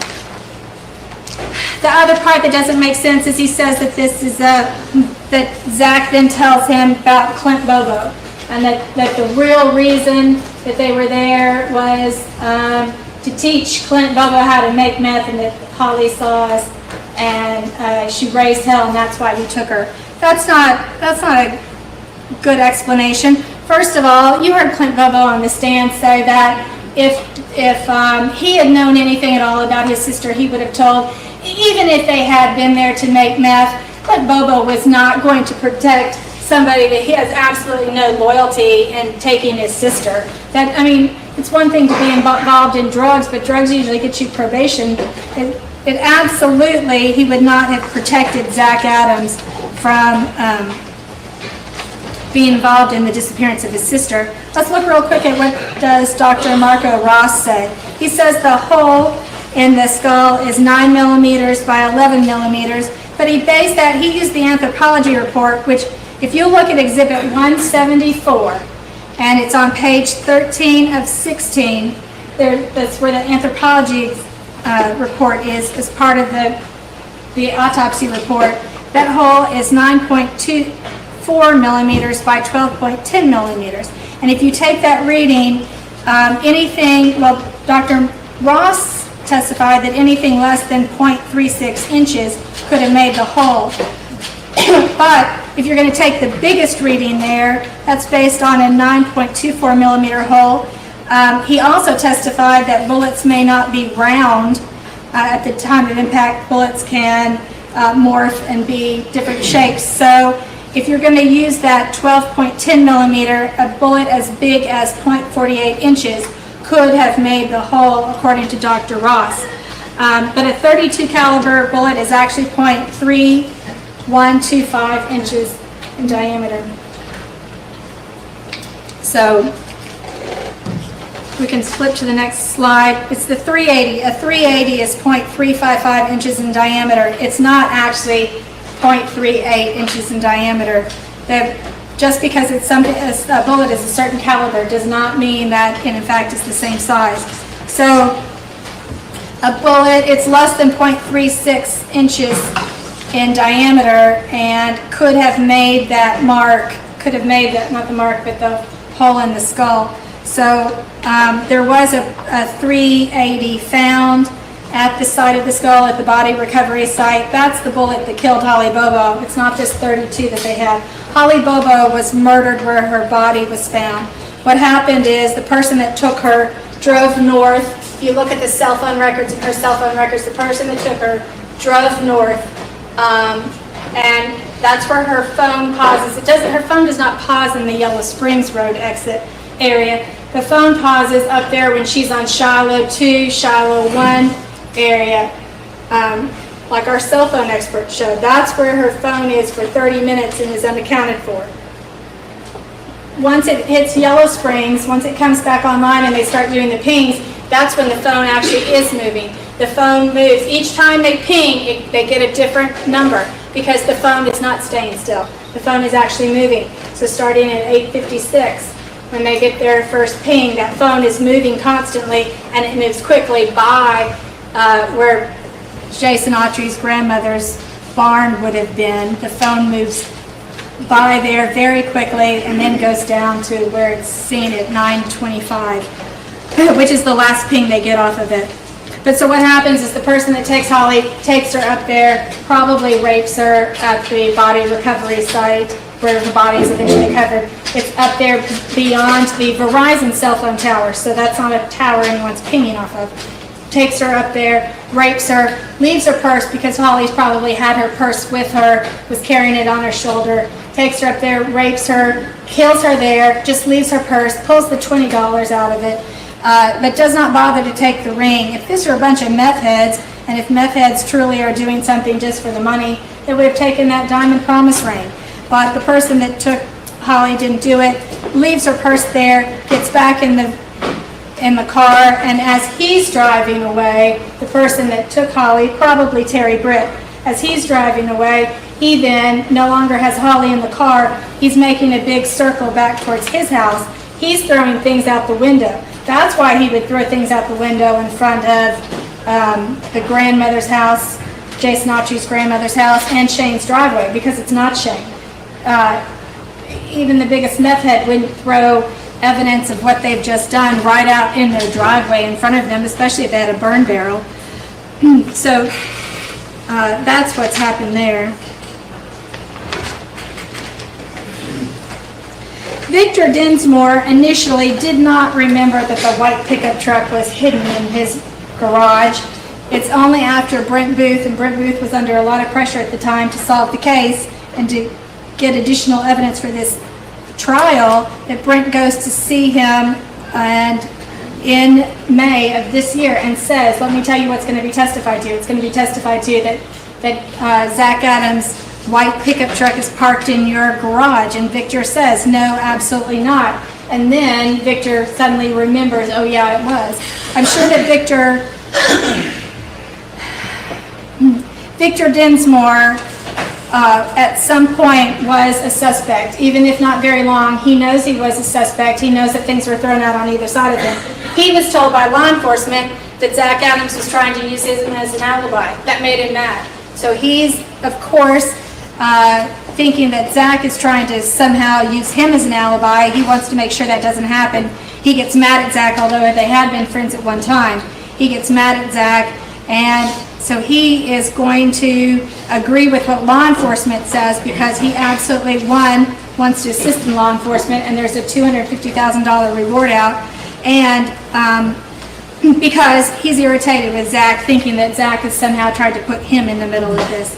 The other part that doesn't make sense is he says that this is that Zach then tells him about Clint Bobo, and that the real reason that they were there was to teach Clint Bobo how to make meth, and that Holly saw us and she raised hell, and that's why he took her. That's not a good explanation. First of all, you heard Clint Bobo on the stand say that if he had known anything at all about his sister, he would have told. Even if they had been there to make meth, Clint Bobo was not going to protect somebody that he has absolutely no loyalty in taking his sister. It's one thing to be involved in drugs, but drugs usually get you probation. It absolutely, he would not have protected Zach Adams from being involved in the disappearance of his sister. Let's look real quick at what does Dr. Marco Ross say. He says the hole in the skull is 9 millimeters by 11 millimeters, but he used the anthropology report, which if you look at Exhibit 174, and it's on page 13 of 16, that's where the anthropology report is as part of the autopsy report. That hole is 9.24 millimeters by 12.10 millimeters. And if you take that reading, Dr. Ross testified that anything less than 0.36 inches could have made the hole. But if you're going to take the biggest reading there, that's based on a 9.24 millimeter hole. He also testified that bullets may not be round. At the time of impact, bullets can morph and be different shapes. So if you're going to use that 12.10 millimeter, a bullet as big as 0.48 inches could have made the hole, according to Dr. Ross. But a .32 caliber bullet is actually .3125 inches in diameter. So we can flip to the next slide. It's the .380. A .380 is .355 inches in diameter. It's not actually .38 inches in diameter. Just because it's a bullet is a certain caliber does not mean that in fact it's the same size. So a bullet, it's less than .36 inches in diameter and could have made that mark, not the mark, but the hole in the skull. So there was a .380 found at the site of the skull at the body recovery site. That's the bullet that killed Holly Bobo. It's not this .32 that they had. Holly Bobo was murdered where her body was found. What happened is the person that took her drove north. If you look at the cell phone records and her cell phone records, the person that took her drove north, and that's where her phone pauses. Her phone does not pause in the Yellow Springs Road exit area. The phone pauses up there when she's on Shiloh 2, Shiloh 1 area, like our cell phone expert showed. That's where her phone is for 30 minutes and is unaccounted for. Once it hits Yellow Springs, once it comes back online and they start doing the pings, that's when the phone actually is moving. The phone moves. Each time they ping, they get a different number because the phone is not staying still. The phone is actually moving. So starting at 8:56, when they get their first ping, that phone is moving constantly and it moves quickly by where Jason Autry's grandmother's barn would have been. The phone moves by there very quickly and then goes down to where it's seen at 9:25, which is the last ping they get off of it. But so what happens is the person that takes Holly takes her up there, probably rapes her at the body recovery site where the body is eventually covered. It's up there beyond the Verizon cell phone tower, so that's not a tower anyone's pinging off of. Takes her up there, rapes her, leaves her purse because Holly's probably had her purse with her, was carrying it on her shoulder, takes her up there, rapes her, kills her there, just leaves her purse, pulls the $20 out of it, but does not bother to take the ring. If this were a bunch of meth heads, and if meth heads truly are doing something just for the money, they would have taken that diamond promise ring. But the person that took Holly didn't do it, leaves her purse there, gets back in the car, and as he's driving away, the person that took Holly, probably Terry Britt, as he's driving away, he then no longer has Holly in the car. He's making a big circle back towards his house. He's throwing things out the window. That's why he would throw things out the window in front of the grandmother's house, Jason Autry's grandmother's house, and Shane's driveway, because it's not Shane. Even the biggest meth head wouldn't throw evidence of what they've just done right out in their driveway in front of them, especially if they had a burn barrel. So that's what's happened there. Victor Dinsmore initially did not remember that the white pickup truck was hidden in his garage. It's only after Brent Booth, and Brent Booth was under a lot of pressure at the time to solve the case and to get additional evidence for this trial, that Brent goes to see him and in May of this year and says, let me tell you what's going to be testified to. It's going to be testified to that Zach Adams' white pickup truck is parked in your garage. And Victor says, no, absolutely not. And then Victor suddenly remembers, oh yeah, it was. I'm sure that Victor Dinsmore at some point was a suspect, even if not very long. He knows he was a suspect. He knows that things were thrown out on either side of him. He was told by law enforcement that Zach Adams was trying to use him as an alibi. That made him mad. So he's, of course, thinking that Zach is trying to somehow use him as an alibi. He wants to make sure that doesn't happen. He gets mad at Zach, although they had been friends at one time. He gets mad at Zach, and so he is going to agree with what law enforcement says, because he absolutely, wants to assist in law enforcement, and there's a $250,000 reward out, and because he's irritated with Zach, thinking that Zach has somehow tried to put him in the middle of this.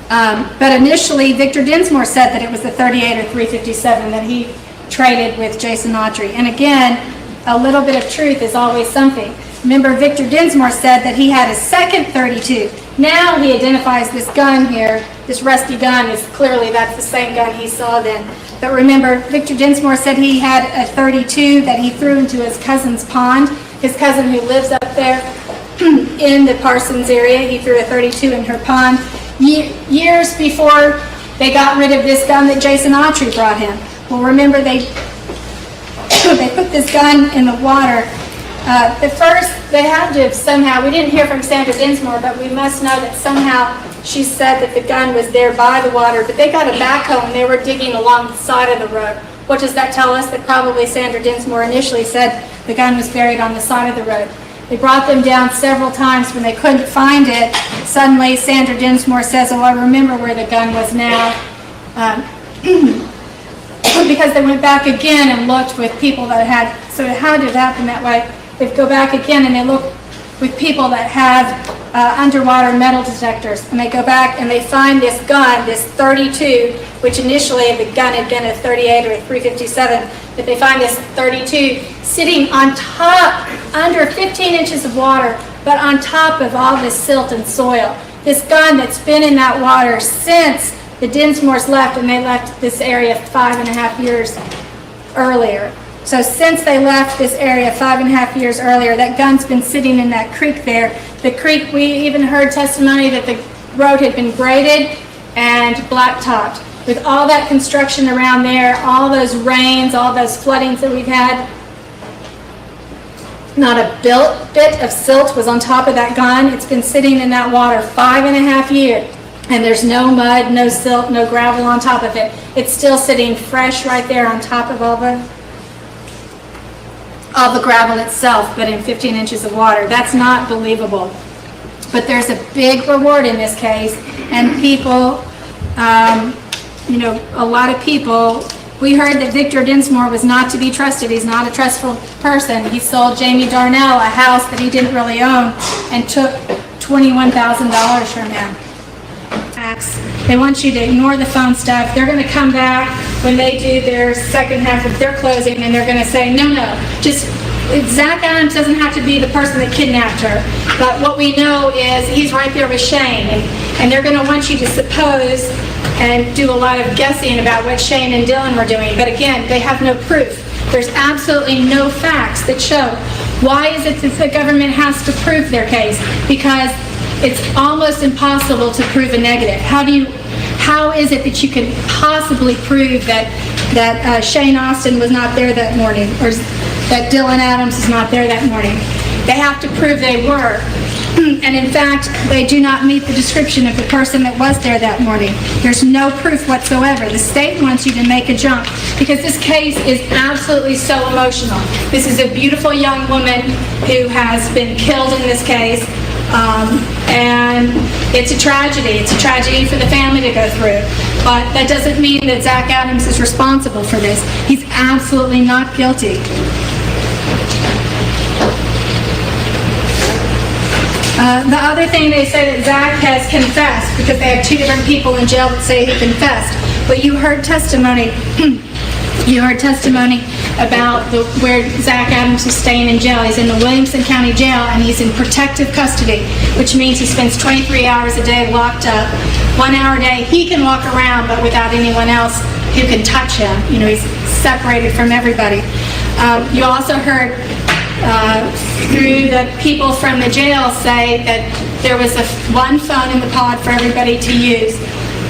But initially, Victor Dinsmore said that it was the 38 or 357 that he traded with Jason Autry. And again, a little bit of truth is always something. Remember, Victor Dinsmore said that he had a second 32. Now he identifies this gun here, this rusty gun, is clearly that's the same gun he saw then. But remember, Victor Dinsmore said he had a 32 that he threw into his cousin's pond. His cousin who lives up there in the Parsons area, he threw a 32 in her pond. Years before they got rid of this gun that Jason Autry brought him. Well, remember, they put this gun in the water. The first, they had to have somehow, we didn't hear from Sandra Dinsmore, but we must know that somehow she said that the gun was there by the water, but they got a backhoe and they were digging along the side of the road. What does that tell us? That probably Sandra Dinsmore initially said the gun was buried on the side of the road. They brought them down several times. When they couldn't find it, suddenly Sandra Dinsmore says, oh, I remember where the gun was now. Because they went back again and looked with people that had, so it had to happen that way. They go back again and they look with people that have underwater metal detectors. And they go back and they find this gun, this 32, which initially the gun had been a 38 or a 357, but they find this 32 sitting on top, under 15 inches of water, but on top of all this silt and soil. This gun that's been in that water since the Dinsmores left, and they left this area 5.5 years earlier. So since they left this area 5.5 years earlier, that gun's been sitting in that creek there. The creek, we even heard testimony that the road had been graded and blacktopped. With all that construction around there, all those rains, all those floodings that we've had, not a bit of silt was on top of that gun. It's been sitting in that water 5.5 years. And there's no mud, no silt, no gravel on top of it. It's still sitting fresh right there on top of all the gravel itself, but in 15 inches of water. That's not believable. But there's a big reward in this case, and people, a lot of people, we heard that Victor Dinsmore was not to be trusted. He's not a trustful person. He sold Jamie Darnell a house that he didn't really own and took $21,000 from him. They want you to ignore the phone stuff. They're going to come back when they do their second half of their closing, and they're going to say, no, just Zach Adams doesn't have to be the person that kidnapped her. But what we know is he's right there with Shane, and they're going to want you to suppose and do a lot of guessing about what Shane and Dylan were doing. But again, they have no proof. There's absolutely no facts that show. Why is it that the government has to prove their case? Because it's almost impossible to prove a negative. How is it that you can possibly prove that Shane Austin was not there that morning, or that Dylan Adams is not there that morning? They have to prove they were. And in fact, they do not meet the description of the person that was there that morning. There's no proof whatsoever. The state wants you to make a jump because this case is absolutely so emotional. This is a beautiful young woman who has been killed in this case. And it's a tragedy. It's a tragedy for the family to go through. But that doesn't mean that Zach Adams is responsible for this. He's absolutely not guilty. The other thing, they say that Zach has confessed, because they have two different people in jail that say he confessed. But you heard testimony. You heard testimony about where Zach Adams is staying in jail. He's in the Williamson County Jail, and he's in protective custody, which means he spends 23 hours a day locked up. 1 hour a day, he can walk around, but without anyone else who can touch him. He's separated from everybody. You also heard through the people from the jail say that there was one phone in the pod for everybody to use.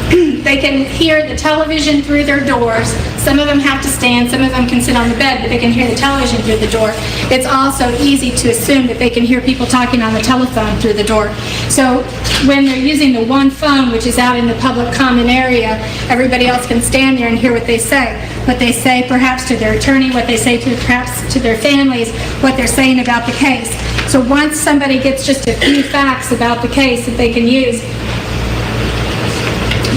They can hear the television through their doors. Some of them have to stand, some of them can sit on the bed, but they can hear the television through the door. It's also easy to assume that they can hear people talking on the telephone through the door. So when they're using the one phone, which is out in the public common area, everybody else can stand there and hear what they say. What they say perhaps to their attorney, what they say perhaps to their families, what they're saying about the case. So once somebody gets just a few facts about the case that they can use,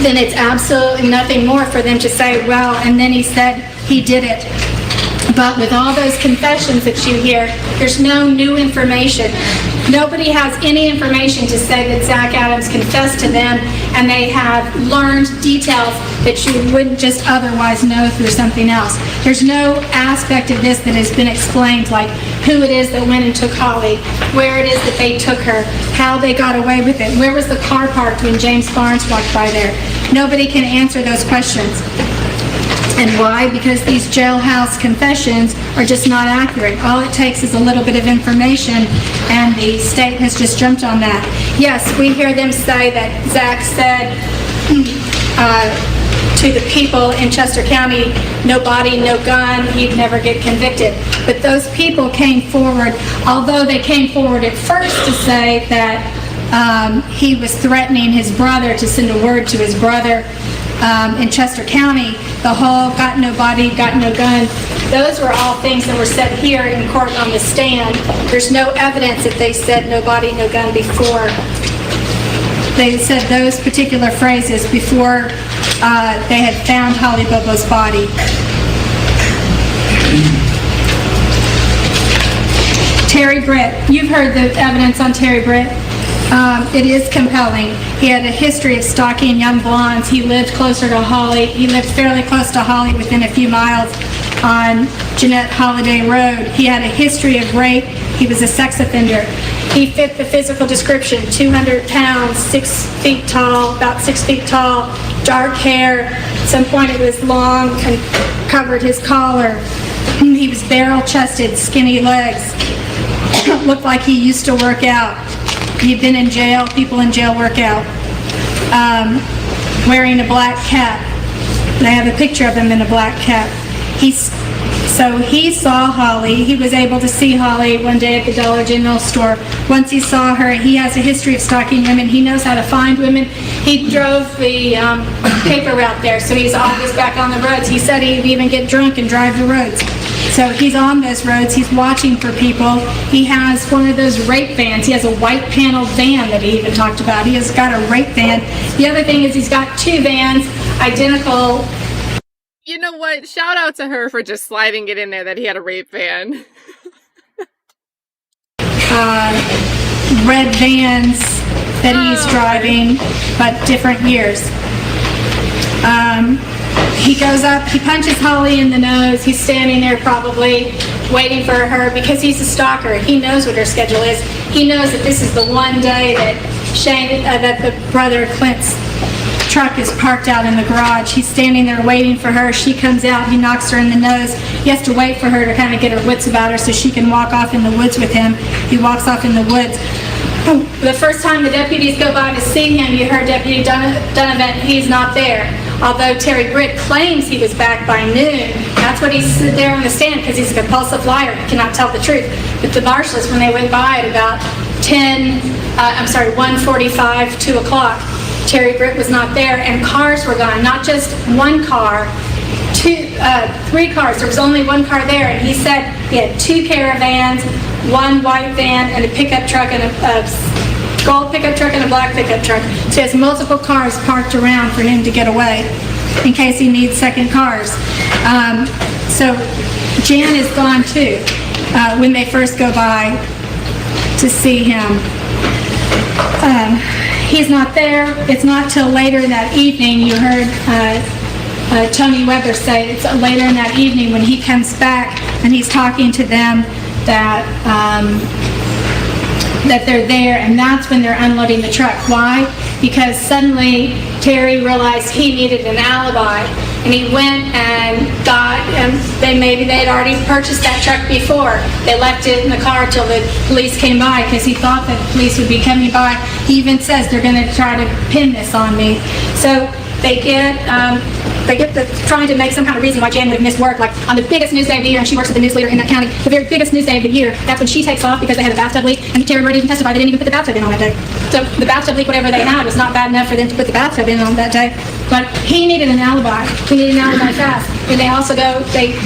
then it's absolutely nothing more for them to say, well, and then he said he did it. But with all those confessions that you hear, there's no new information. Nobody has any information to say that Zach Adams confessed to them, and they have learned details that you wouldn't just otherwise know through something else. There's no aspect of this that has been explained, like who it is that went and took Holly, where it is that they took her, how they got away with it, where was the car parked when James Barnes walked by there. Nobody can answer those questions. And why? Because these jailhouse confessions are just not accurate. All it takes is a little bit of information, and the state has just jumped on that. Yes, we hear them say that Zach said to the people in Chester County, no body, no gun, he'd never get convicted. But those people came forward, although they came forward at first to say that he was threatening his brother to send a word to his brother in Chester County, the whole got no body, got no gun. Those were all things that were said here in court on the stand. There's no evidence that they said no body, no gun before. They said those particular phrases before they had found Holly Bobo's body. Terry Britt, you've heard the evidence on Terry Britt. It is compelling. He had a history of stalking young blondes. He lived closer to Holly. He lived fairly close to Holly, within a few miles on Jeanette Holiday Road. He had a history of rape. He was a sex offender. He fit the physical description: 200 pounds, 6 feet tall, about 6 feet tall, dark hair. At some point it was long and covered his collar. He was barrel-chested, skinny legs. Looked like he used to work out. He'd been in jail. People in jail work out. Wearing a black cap. They have a picture of him in a black cap. So he saw Holly. He was able to see Holly one day at the Dollar General store. Once he saw her, he has a history of stalking women. He knows how to find women. He drove the paper route there, so he's always back on the roads. He said he'd even get drunk and drive the roads. So he's on those roads. He's watching for people. He has one of those rape vans. He has a white paneled van that he even talked about. He has got a rape van. The other thing is he's got 2 vans, identical. You know what? Shout out to her for just sliding it in there that he had a rape van. Red vans that he's driving, but different years. He goes up, he punches Holly in the nose. He's standing there probably waiting for her because he's a stalker. He knows what her schedule is. He knows that this is the one day that that the brother Clint's truck is parked out in the garage. He's standing there waiting for her. She comes out. He knocks her in the nose. He has to wait for her to kind of get her wits about her so she can walk off in the woods with him. He walks off in the woods. The first time the deputies go by to see him, you heard Deputy Donovan, he's not there. Although Terry Britt claims he was back by noon. That's what he's there on the stand because he's a compulsive liar. He cannot tell the truth. But the marshals, when they went by at about 1:45, 2 o'clock, Terry Britt was not there, and cars were gone. Not just one car, 3 cars. There was only 1 car there, and he said he had 2 caravans, 1 white van, and a pickup truck, and a gold pickup truck and a black pickup truck. So he has multiple cars parked around for him to get away in case he needs second cars. So Jan is gone too when they first go by to see him. He's not there. It's not till later that evening. You heard Tony Weber say it's later in that evening when he comes back and he's talking to them that they're there, and that's when they're unloading the truck. Why? Because suddenly Terry realized he needed an alibi, and he went and got, and maybe they had already purchased that truck before. They left it in the car till the police came by because he thought that the police would be coming by. He even says they're going to try to pin this on me. So they get trying to make some kind of reason why Jan would have missed work, like on the biggest news day of the year, and she works at the news leader in that county, the very biggest news day of the year, that's when she takes off because they had a bathtub leak, and Terry Britt even testified they didn't even put the bathtub in on that day. So the bathtub leak, whatever they had, was not bad enough for them to put the bathtub in on that day. But he needed an alibi. He needed an alibi fast. And they also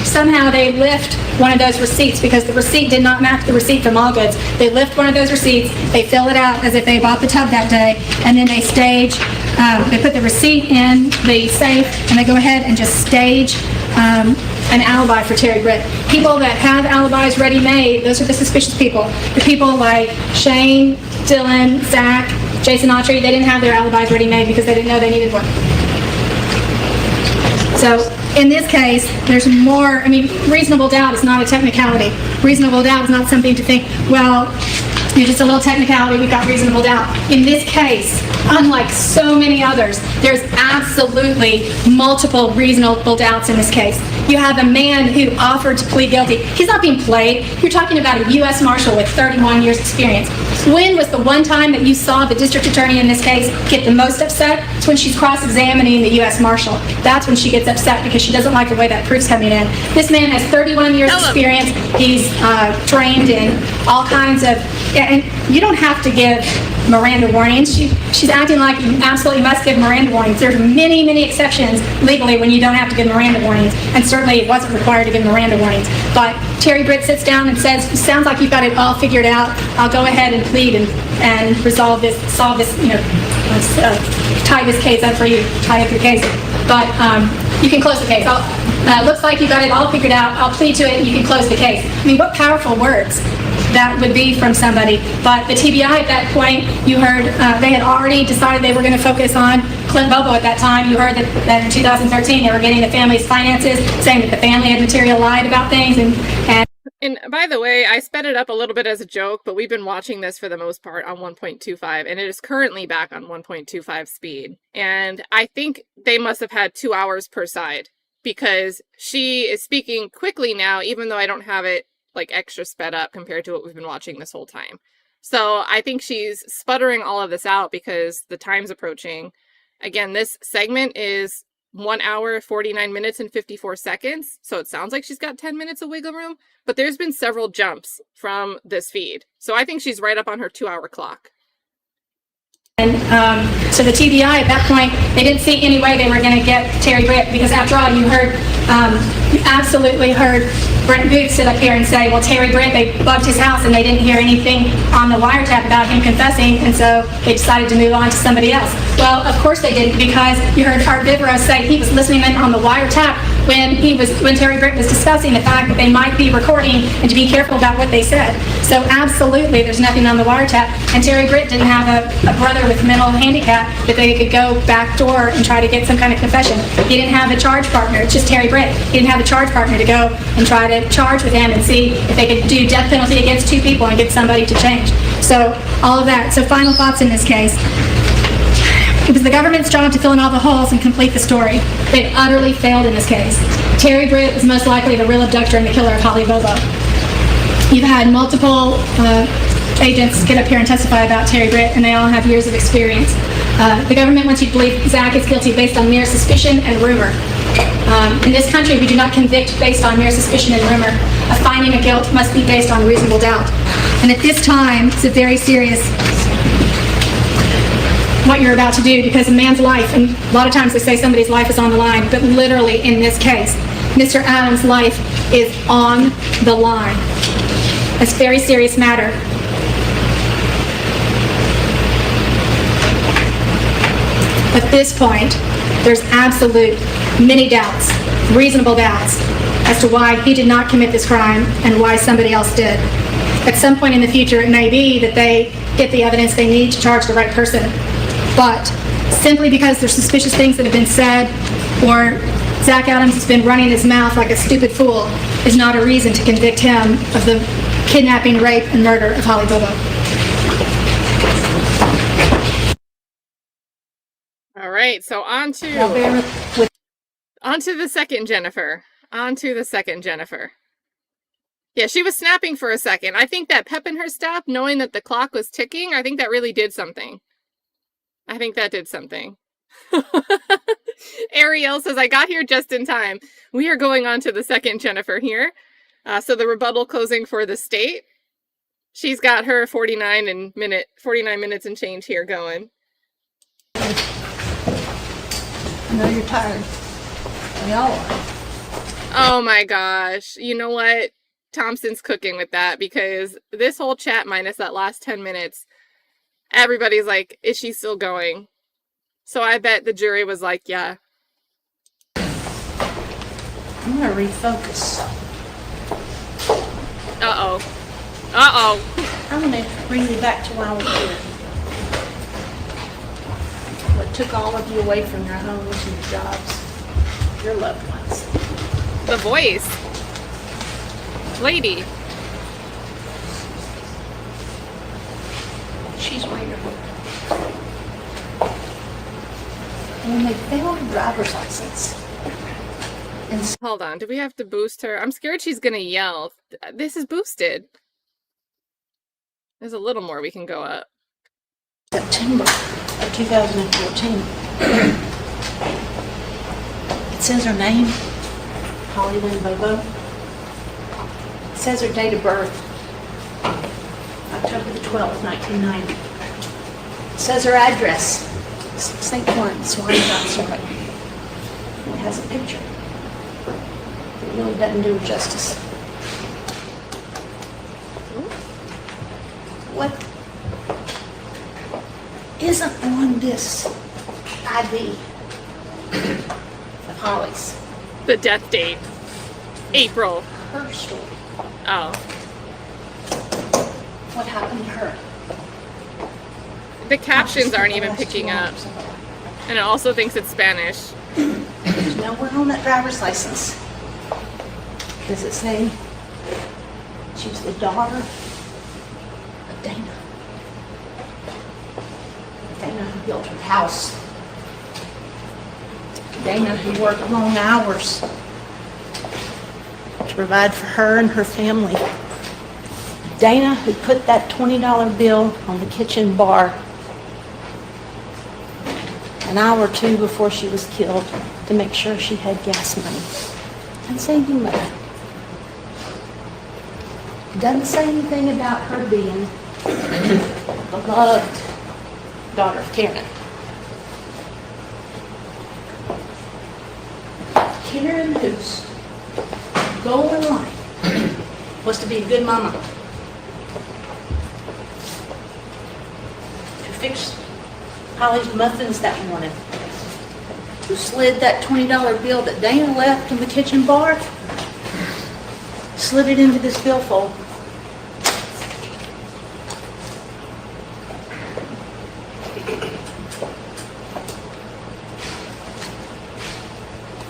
somehow they lift one of those receipts because the receipt did not match the receipt from All Goods. They lift one of those receipts, they fill it out as if they bought the tub that day, and then they stage, they put the receipt in the safe, and they go ahead and just stage an alibi for Terry Britt. People that have alibis ready-made, those are the suspicious people. The people like Shane, Dylan, Zach, Jason Autry, they didn't have their alibis ready-made because they didn't know they needed one. So in this case, there's more, reasonable doubt is not a technicality. Reasonable doubt is not something to think, well, it's just a little technicality, we've got reasonable doubt. In this case, unlike so many others, there's absolutely multiple reasonable doubts in this case. You have a man who offered to plead guilty. He's not being played. You're talking about a U.S. Marshal with 31 years experience. When was the one time that you saw the district attorney in this case get the most upset? It's when she's cross-examining the U.S. Marshal. That's when she gets upset because she doesn't like the way that proof's coming in. This man has 31 years experience. He's trained in all kinds of, and you don't have to give Miranda warnings. She's acting like you absolutely must give Miranda warnings. There's many, many exceptions legally when you don't have to give Miranda warnings, and certainly it wasn't required to give Miranda warnings. But Terry Britt sits down and says, sounds like you've got it all figured out. I'll go ahead and plead and resolve this, solve this, tie this case up for you, tie up your case. But you can close the case. Looks like you got it all figured out. I'll plead to it and you can close the case. What powerful words that would be from somebody. But the TBI at that point, you heard they had already decided they were going to focus on Clint Bobo at that time. You heard that in 2013 they were getting the family's finances, saying that the family had material lied about things. And by the way, I sped it up a little bit as a joke, but we've been watching this for the most part on 1.25, and it is currently back on 1.25 speed. And I think they must have had 2 hours per side, because she is speaking quickly now, even though I don't have it like extra sped up compared to what we've been watching this whole time. So I think she's sputtering all of this out because the time's approaching. Again, this segment is 1 hour, 49 minutes, and 54 seconds. So it sounds like she's got 10 minutes of wiggle room, but there's been several jumps from this feed. So I think she's right up on her 2 hour clock. And so the TBI at that point, they didn't see any way they were going to get Terry Britt, because after all, you absolutely heard Brent Booth sit up here and say, well, Terry Britt, they bugged his house and they didn't hear anything on the wiretap about him confessing, and so they decided to move on to somebody else. Well, of course they didn't, because you heard Art Vivero say he was listening in on the wiretap when Terry Britt was discussing the fact that they might be recording and to be careful about what they said. So absolutely, there's nothing on the wiretap, and Terry Britt didn't have a brother with mental handicap that they could go backdoor and try to get some kind of confession. He didn't have a charge partner. It's just Terry Britt. He didn't have a charge partner to go and try to charge with him and see if they could do death penalty against two people and get somebody to change. So all of that. So final thoughts in this case. It was the government's job to fill in all the holes and complete the story. They utterly failed in this case. Terry Britt was most likely the real abductor and the killer of Holly Bobo. You've had multiple agents get up here and testify about Terry Britt, and they all have years of experience. The government wants you to believe Zach is guilty based on mere suspicion and rumor. In this country, we do not convict based on mere suspicion and rumor. A finding of guilt must be based on reasonable doubt. And at this time, it's a very serious what you're about to do, because a man's life, and a lot of times they say somebody's life is on the line, but literally in this case, Mr. Adams' life is on the line. It's a very serious matter. At this point, there's absolute many doubts, reasonable doubts, as to why he did not commit this crime and why somebody else did. At some point in the future, it may be that they get the evidence they need to charge the right person. But simply because there's suspicious things that have been said, or Zach Adams has been running his mouth like a stupid fool, is not a reason to convict him of the kidnapping, rape, and murder of Holly Bobo. All right, so on to the second Jennifer. On to the second Jennifer. Yeah, she was snapping for a second. I think that pep in her step, knowing that the clock was ticking, I think that really did something. I think that did something. Ariel says, I got here just in time. We are going on to the second Jennifer here. So the rebuttal closing for the state. She's got her 49 minutes and change here going. I know you're tired. Y'all are. Oh my gosh. You know what? Thompson's cooking with that, because this whole chat minus that last 10 minutes, everybody's like, is she still going? So I bet the jury was like, yeah. I'm gonna refocus. Uh-oh. Uh-oh. I'm gonna bring you back to when I was here. What took all of you away from your homes and your jobs, your loved ones. The voice. Lady. She's wonderful. When they found a driver's license, and Hold on. Do we have to boost her? I'm scared she's gonna yell. This is boosted. There's a little more we can go up. September of 2014. It says her name, Holly Lynn Bobo. It says her date of birth, October the 12th, 1990. It says her address, St. Lawrence, Johnson Road. It has a picture. It really doesn't do her justice. What isn't on this ID of Holly's? The death date. April. Her story. Oh. What happened to her? The captions aren't even picking up. And it also thinks it's Spanish. There's nowhere on that driver's license. Does it say she was the daughter of Dana? Dana who built her house. Dana who worked long hours to provide for her and her family. Dana who put that $20 bill on the kitchen bar an hour or two before she was killed to make sure she had gas money. Doesn't say anything about that. Doesn't say anything about her being the beloved daughter of Karen. Karen, whose goal in life was to be a good mama, to fix Holly's muffins that morning, who slid that $20 bill that Dana left in the kitchen bar, slid it into this billfold.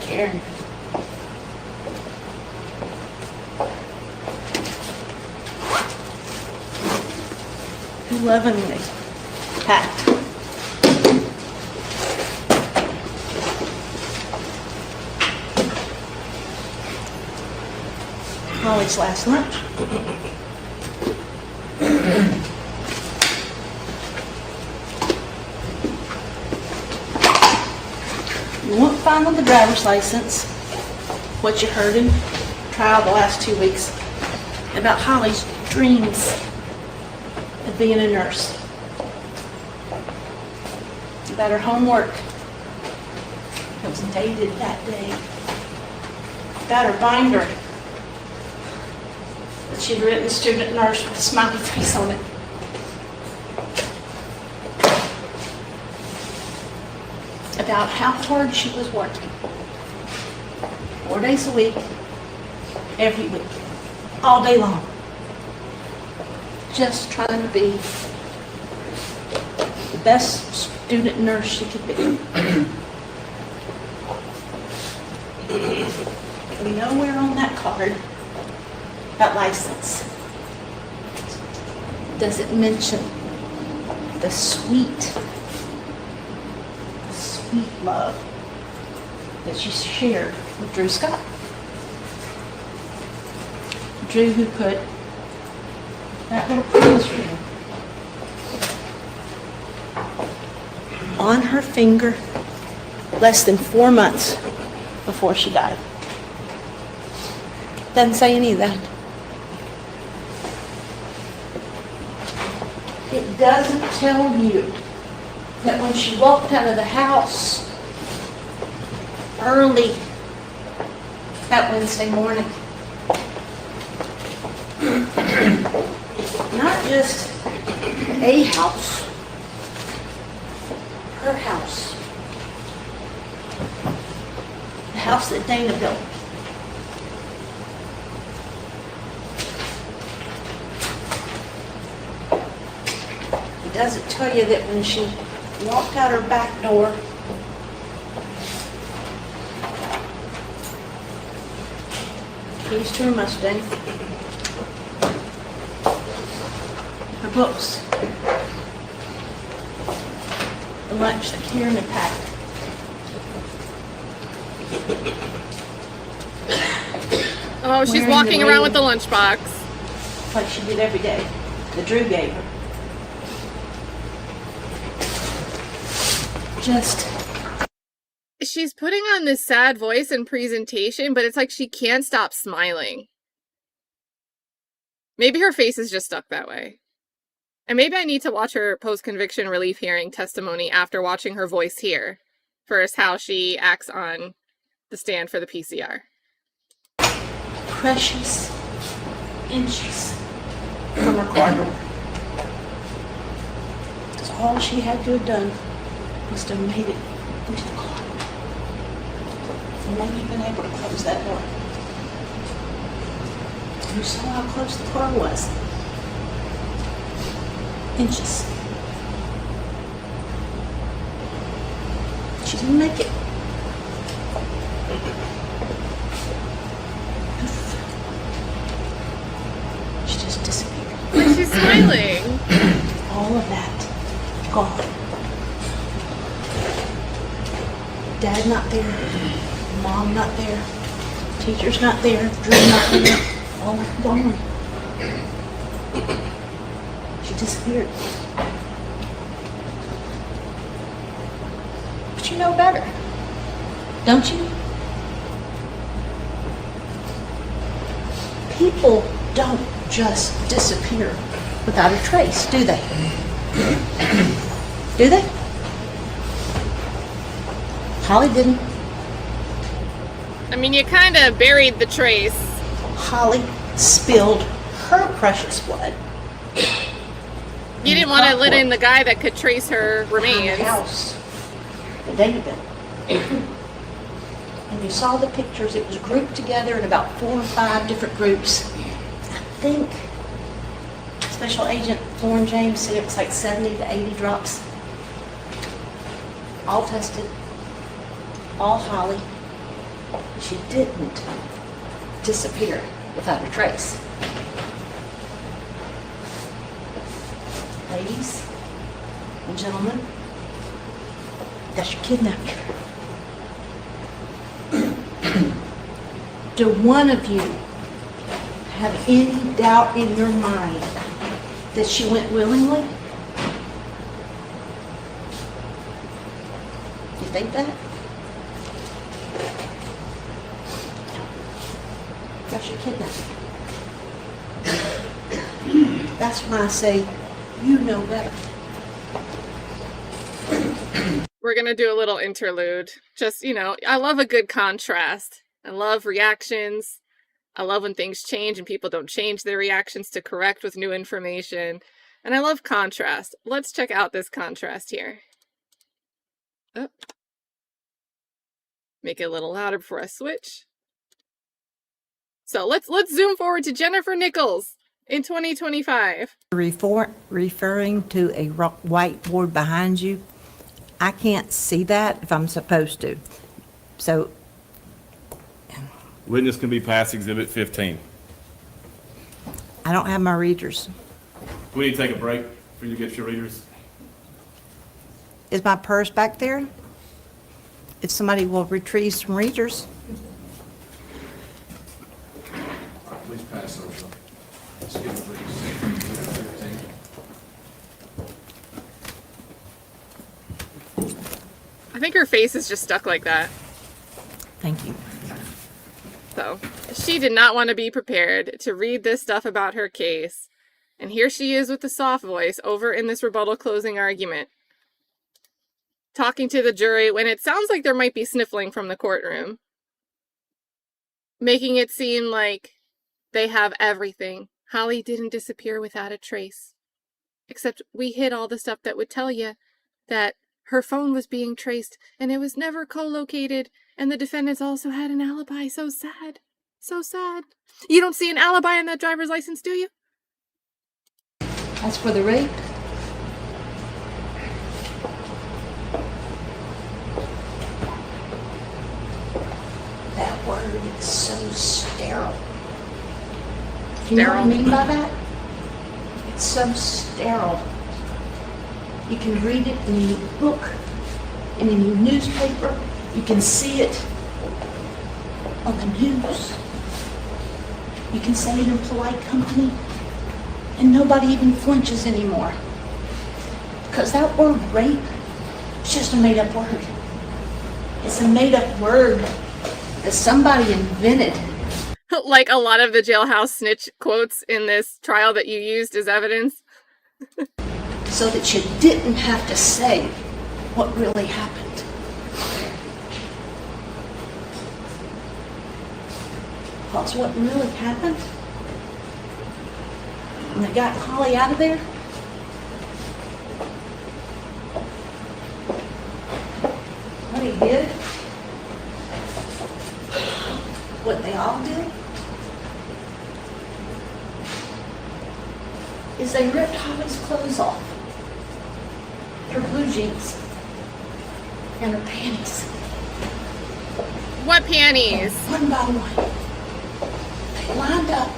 Karen. Who lovingly packed Holly's last lunch. You won't find on the driver's license what you heard in trial the last 2 weeks about Holly's dreams of being a nurse, about her homework that was dated that day, about her binder that she'd written student nurse with a smiley face on it. About how hard she was working. 4 days a week, every week, all day long. Just trying to be the best student nurse she could be. And nowhere on that card, that license, does it mention the sweet love that she shared with Drew Scott. Drew who put that little promise ring on her finger less than 4 months before she died. Doesn't say any of that. It doesn't tell you that when she walked out of the house early that Wednesday morning, not just a house, her house, the house that Dana built does it tell you that when she walked out her back door, keys to her Mustang, her books, the lunch that Karen had packed. Oh, she's Wearing walking the around way- with the lunchbox. Like she did every day, that Drew gave her. Just, She's putting on this sad voice and presentation, but it's like she can't stop smiling. Maybe her face is just stuck that way. And maybe I need to watch her post-conviction relief hearing testimony after watching her voice here. First, how she acts on the stand for the PCR. precious inches from her car door. Because all she had to have done was to have made it into the car. And then you've been able to close that door. You saw how close the car was. Inches. She didn't make it. She just disappeared. But she's smiling. All of that gone. Dad not there. Mom not there. Teacher's not there. Drew not there. All gone. She disappeared. But you know better, don't you? People don't just disappear without a trace, do they? Do they? Holly didn't. I mean, you kind of buried the trace. Holly spilled her precious blood. You didn't want to let in the guy that could trace her remains. The house that they had built. And you saw the pictures. It was grouped together in about 4 or 5 different groups. I think Special Agent Lauren James said it was like 70 to 80 drops. All tested. All Holly. She didn't disappear without a trace. Ladies and gentlemen, that's your kidnapper. Do one of you have any doubt in your mind that she went willingly? You think that? That's your kidnapper. That's why I say you know better. We're going to do a little interlude. Just, I love a good contrast. I love reactions. I love when things change and people don't change their reactions to correct with new information. And I love contrast. Let's check out this contrast here. Oh. Make it a little louder before I switch. So let's zoom forward to Jennifer Nichols in 2025. Referring to a whiteboard behind you, I can't see that if I'm supposed to. So, Witness can be past Exhibit 15. I don't have my readers. We need to take a break for you to get your readers. Is my purse back there? If somebody will retrieve some readers. Please pass over. I think her face is just stuck like that. Thank you. So, she did not want to be prepared to read this stuff about her case. And here she is with the soft voice over in this rebuttal closing argument. Talking to the jury when it sounds like there might be sniffling from the courtroom. Making it seem like they have everything. Holly didn't disappear without a trace. Except we hid all the stuff that would tell you that her phone was being traced and it was never co-located, and the defendants also had an alibi. So sad. So sad. You don't see an alibi in that driver's license, do you? As for the rape, You know what I Sterile. mean by that? It's so sterile. You can read it in your book and in your newspaper. You can see it on the news. You can say it in polite company, and nobody even flinches anymore. Because that word rape is just a made-up word. It's a made-up word that somebody invented. Like a lot of the jailhouse snitch quotes in this trial that you used as evidence. So that you didn't have to say what really happened. Because what really happened, when they got Holly out of there, what he did, what they all did, is they ripped Holly's clothes off. Her blue jeans and her panties. What panties? One by one. They lined up,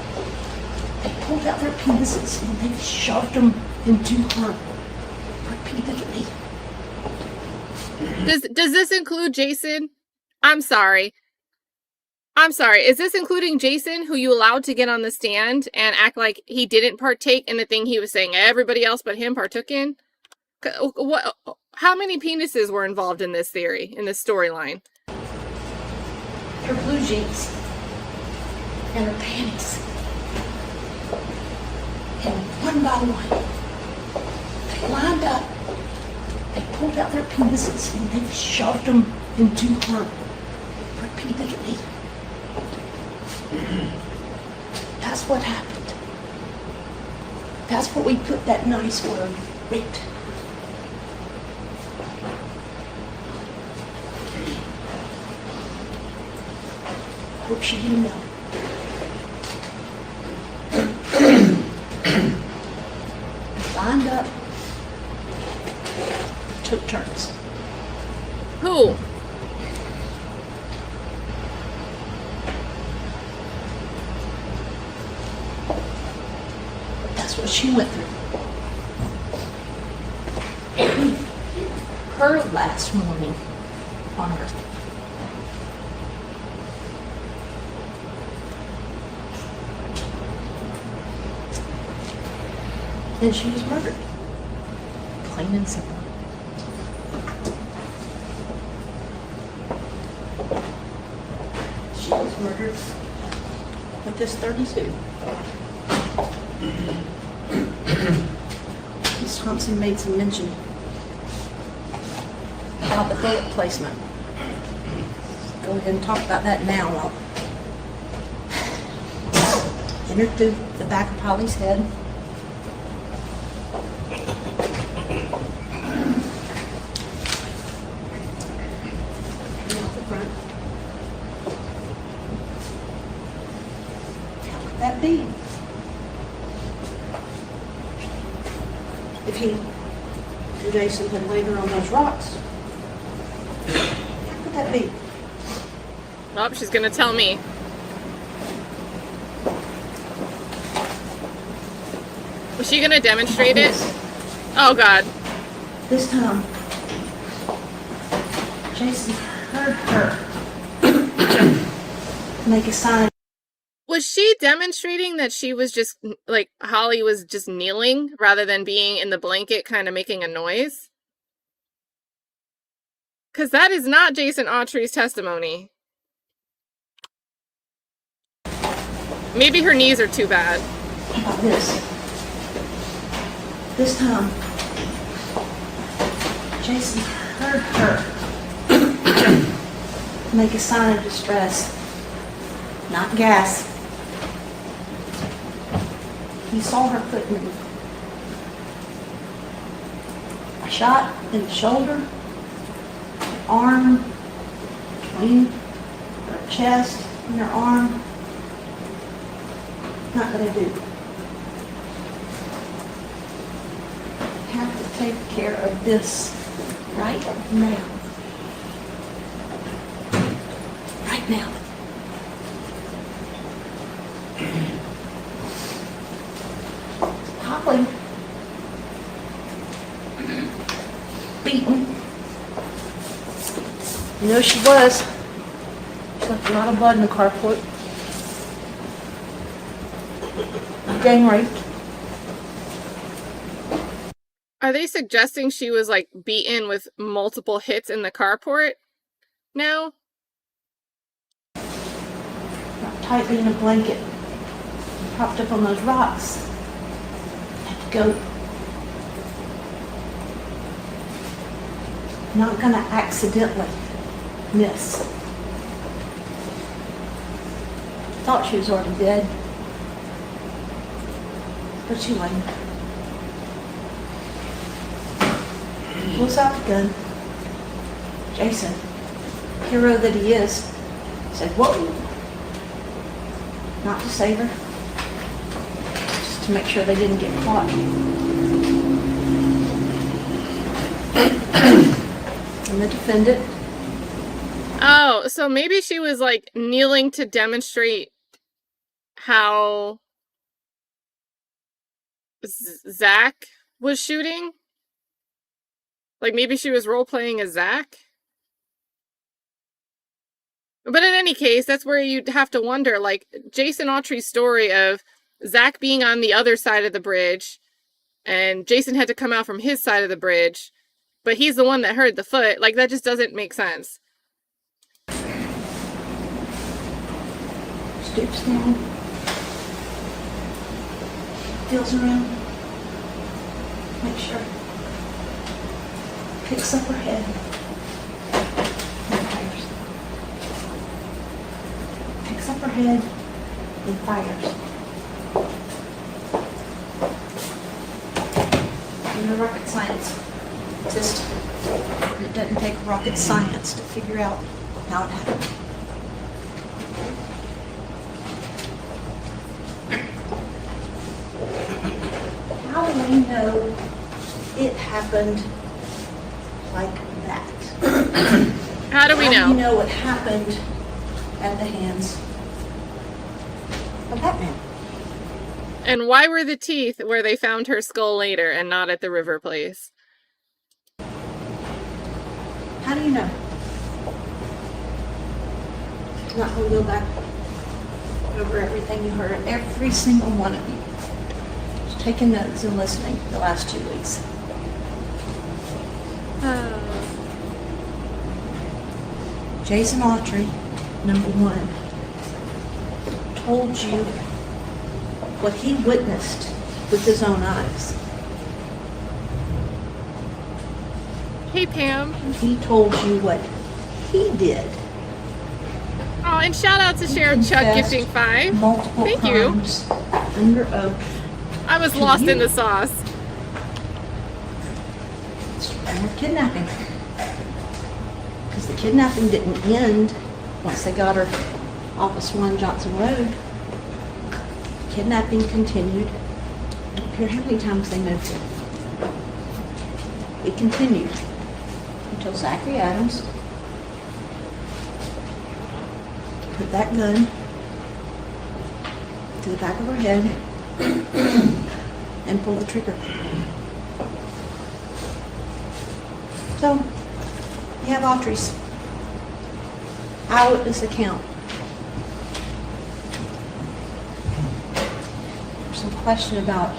they pulled out their penises, and they shoved them into her repeatedly. Does this include Jason? I'm sorry. Is this including Jason, who you allowed to get on the stand and act like he didn't partake in the thing he was saying everybody else but him partook in? What? How many penises were involved in this theory, in this storyline? Her blue jeans and her panties. And one by one, they lined up, they pulled out their penises, and they shoved them into her repeatedly. That's what happened. That's what we put that nice word, raped. Hope she didn't know. Lined up, took turns. Who? That's what she went through. Her last morning on Earth. And she was murdered. Plain and simple. She was murdered with this .32. Ms. Thompson made some mention about the bullet placement. Go ahead and talk about that now. Entered through the back of Holly's head. Out the front. How could that be? If he and Jason had laid her on those rocks, how could that be? Oh, she's gonna tell me. Was she gonna demonstrate it? Oh God. This time, Jason heard her make a sign. Was she demonstrating that she was just, like, Holly was just kneeling rather than being in the blanket kind of making a noise? Because that is not Jason Autry's testimony. Maybe her knees are too bad. How about this? This time, Jason heard her make a sign of distress, not gas. He saw her foot move. A shot in the shoulder, arm, between her chest and her arm. Not gonna do. Have to take care of this right now. Right now. probably beaten. You know she was. She left a lot of blood in the carport. Gang raped. Are they suggesting she was like beaten with multiple hits in the carport now? Wrapped tightly in a blanket. Propped up on those rocks. Had to go. Not gonna accidentally miss. Thought she was already dead. But she wasn't. Pulls out the gun. Jason, hero that he is, said, "Whoa." Not to save her. Just to make sure they didn't get caught. And the defendant. Oh, so maybe she was like kneeling to demonstrate how Zach was shooting? Like maybe she was role-playing as Zach? But in any case, that's where you'd have to wonder, like, Jason Autry's story of Zach being on the other side of the bridge, and Jason had to come out from his side of the bridge, but he's the one that heard the foot. Like, that just doesn't make sense. Stoops down. Feels around. Make sure. Picks up her head. And fires. Picks up her head and fires. No rocket science. Just, it doesn't take rocket science to figure out how it happened. How do we know it happened like that? How do we know? How do you know what happened at the hands of Batman? And why were the teeth where they found her skull later and not at the river place? How do you know? Not going to go back over everything you heard, every single one of you. Just taking notes and listening the last 2 weeks. Jason Autry, number one, told you what he witnessed with his own eyes. Hey, Pam. He told you what he did. Oh, and shout out to Sheriff Chuck gifting 5. Multiple Thank you. times under oath. I was to lost you. in the sauce. And kidnapping. Because the kidnapping didn't end once they got her off of Swan Johnson Road. Kidnapping continued. I don't care how many times they moved it. It continued until Zachary Adams put that gun to the back of her head and pulled the trigger. So, you have Autry's eyewitness account. There's some question about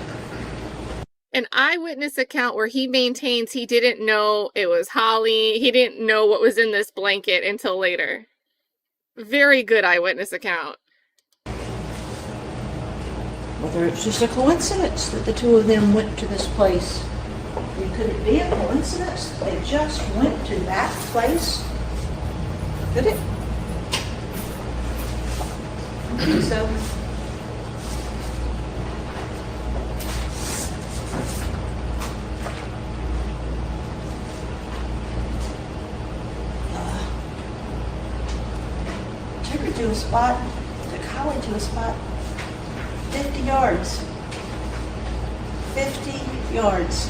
An eyewitness account where he maintains he didn't know it was Holly. He didn't know what was in this blanket until later. Very good eyewitness account. whether it's just a coincidence that the two of them went to this place. I mean, could it be a coincidence? They just went to that place? Could it? I think so. Took her to a spot, took Holly to a spot, 50 yards. 50 yards.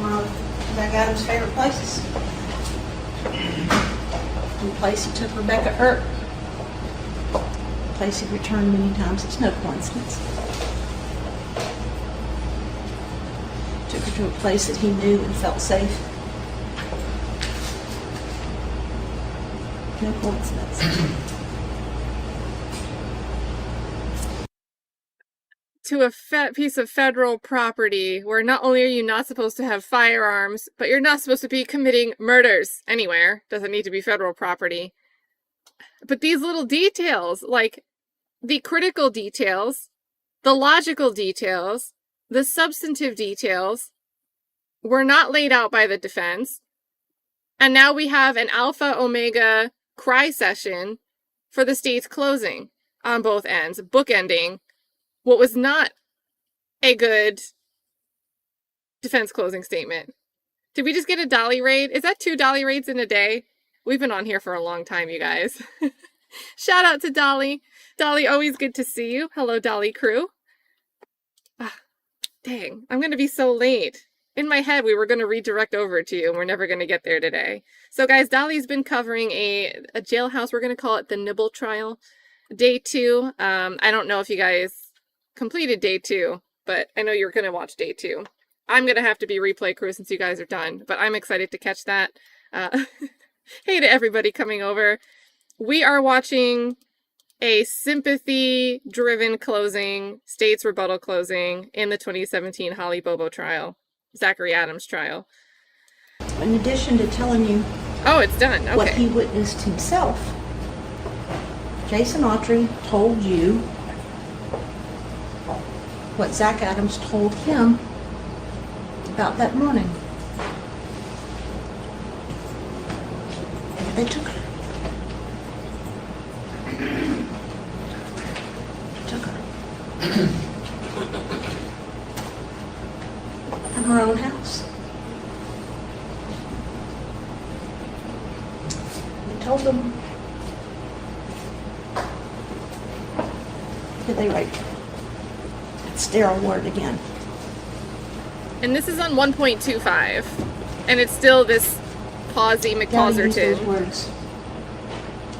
One of Zach Adams' favorite places. The place he took Rebecca Earp place he returned many times. It's no coincidence. Took her to a place that he knew and felt safe. No coincidence. To a piece of federal property where not only are you not supposed to have firearms, but you're not supposed to be committing murders anywhere. Doesn't need to be federal property. But these little details, like the critical details, the logical details, the substantive details, were not laid out by the defense. And now we have an alpha omega cry session for the state's closing on both ends, bookending what was not a good defense closing statement. Did we just get a dolly raid? Is that 2 dolly raids in a day? We've been on here for a long time, you guys. Shout out to Dolly. Dolly, always good to see you. Hello, Dolly crew. Dang, I'm going to be so late. In my head, we were going to redirect over to you, and we're never going to get there today. So, guys, Dolly's been covering a jailhouse. We're going to call it the Nibble trial. Day 2. I don't know if you guys completed day 2, but I know you're going to watch day 2. I'm going to have to be replay crew since you guys are done, but I'm excited to catch that. Hey to everybody coming over. We are watching a sympathy-driven closing, state's rebuttal closing in the 2017 Holly Bobo trial, Zachary Adams trial. In addition to telling you it's done. Okay. What he witnessed himself, Jason Autry told you what Zach Adams told him about that morning. They took her. In her own house. They told them that they raped her. That sterile word again. And this is on 1.25, and it's still this Pawsy McPawserton. Those words,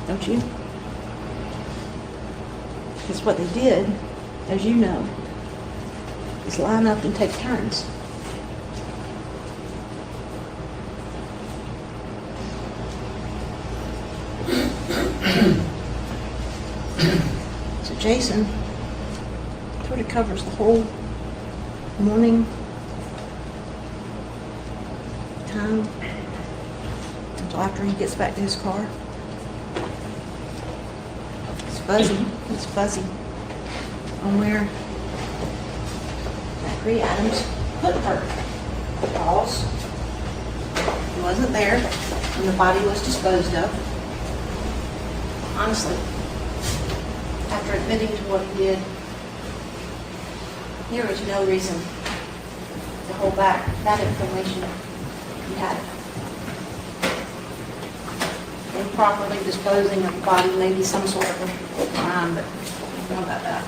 don't you? Because what they did, as you know, is line up and take turns. So Jason sort of covers the whole morning time until after he gets back to his car. It's fuzzy on where Zachary Adams put her. Because he wasn't there when the body was disposed of. Honestly, after admitting to what he did, there was no reason to hold back that information he had. Improperly disposing of the body may be some sort of a crime, but I don't know about that.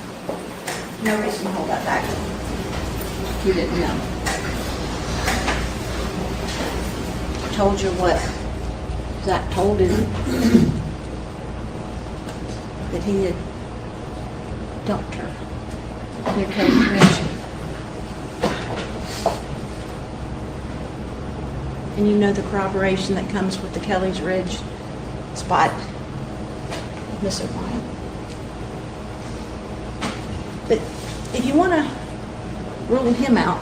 No reason to hold that back. He didn't know. I told you what Zach told him, that he had dumped her near Kelly's Ridge. And you know the corroboration that comes with the Kelly's Ridge spot, Miss O'Brien. But if you want to rule him out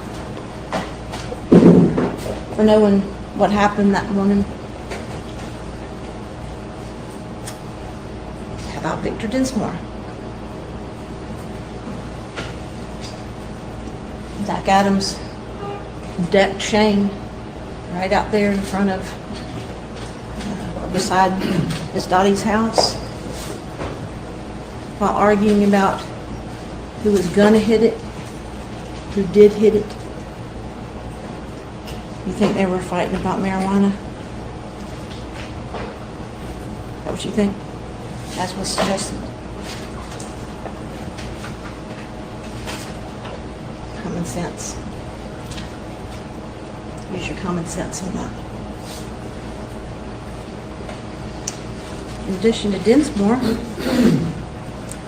for knowing what happened that morning, how about Victor Dinsmore? Zach Adams decked Shane right out there in front of beside Miss Dottie's house while arguing about who was gonna hit it, who did hit it. You think they were fighting about marijuana? Is that what you think? That's what's suggested. Common sense. Use your common sense on that. In addition to Dinsmore,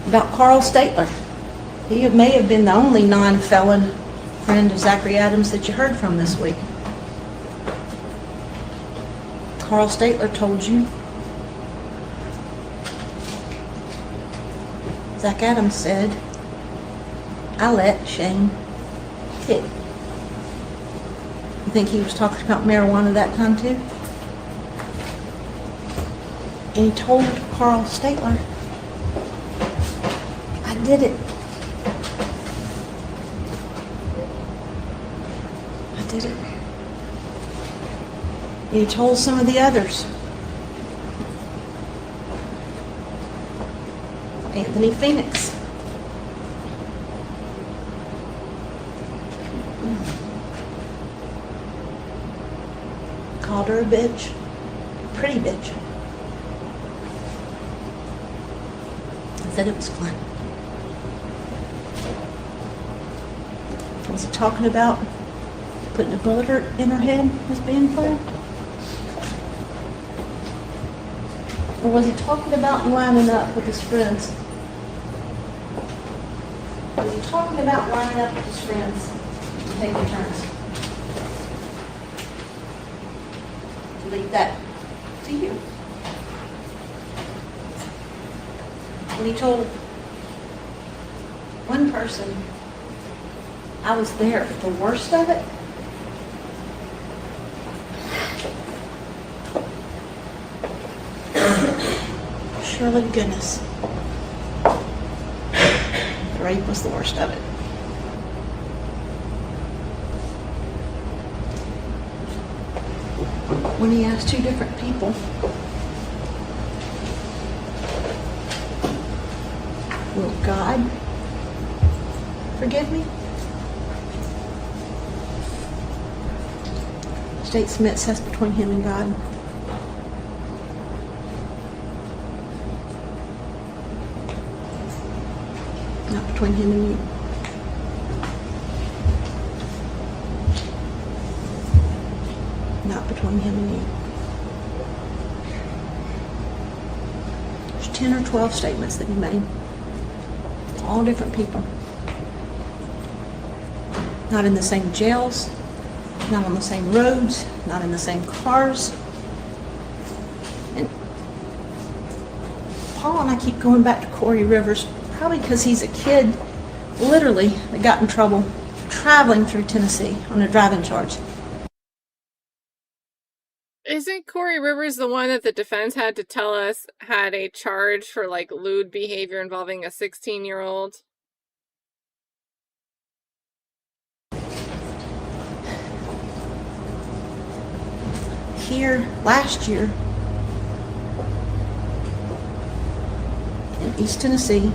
about Carl Statler. He may have been the only non-felon friend of Zachary Adams that you heard from this week. Carl Statler told you. Zach Adams said, I let Shane hit. You think he was talking about marijuana that time too? And he told Carl Statler, I did it. I did it. And he told some of the others. Anthony Phoenix. Called her a bitch. Pretty bitch. Said it was fun. Was he talking about putting a bullet in her head as being fun? Or was he talking about lining up with his friends? Was he talking about lining up with his friends and taking turns? Leave that to you. When he told one person, I was there for the worst of it. Surely to goodness, the rape was the worst of it. When he asked two different people, will God forgive me? State submits that's between him and God. Not between him and you. Not between him and you. There's 10 or 12 statements that he made. All different people. Not in the same jails, not on the same roads, not in the same cars. And Paul and I keep going back to Corey Rivers, probably because he's a kid, literally, that got in trouble traveling through Tennessee on a driving charge. Isn't Corey Rivers the one that the defense had to tell us had a charge for like lewd behavior involving a 16-year-old? Here, last year, in East Tennessee,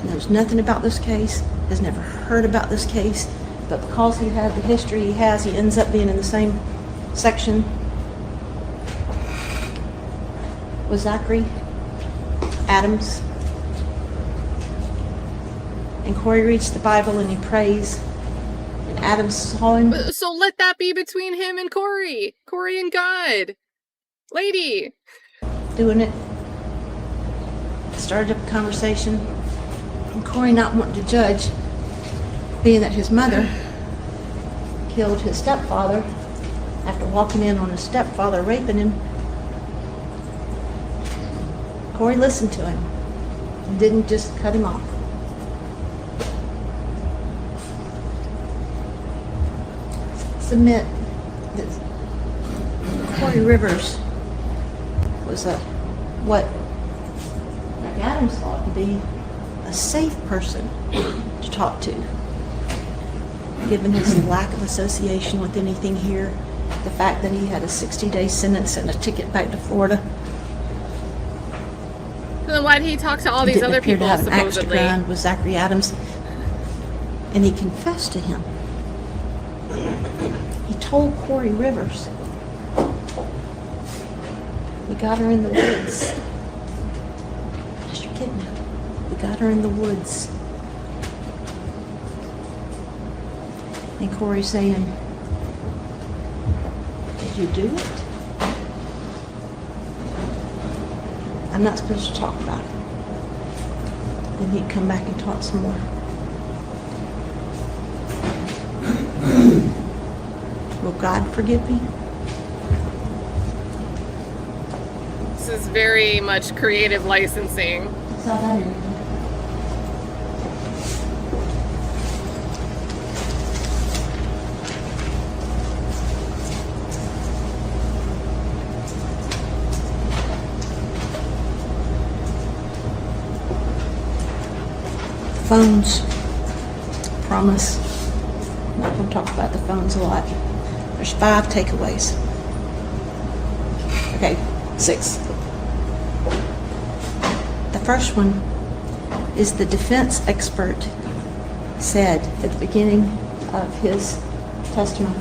knows nothing about this case, has never heard about this case, but because he had the history he has, he ends up being in the same section with Zachary Adams. And Corey reads the Bible and he prays, and Adams saw him. So let that be between him and Corey. Corey and God. Lady. Doing it. Started up a conversation. And Corey not wanting to judge, being that his mother killed his stepfather after walking in on his stepfather raping him. Corey listened to him and didn't just cut him off. Submit that Corey Rivers was what Adams thought to be a safe person to talk to, given his lack of association with anything here, the fact that he had a 60-day sentence and a ticket back to Florida. Then why did he talk to all these other people, to have an axe to supposedly? grind with Zachary Adams, and he confessed to him. He told Corey Rivers, we got her in the woods. Mr. Kidnap, we got her in the woods. And Corey saying, did you do it? I'm not supposed to talk about it. then he'd come back and talk some more. Will God forgive me? This is very much creative licensing. Saw that in. Phones. Promise. I'm not going to talk about the phones a lot. There's 5 takeaways. Okay, 6. The first one is the defense expert said at the beginning of his testimony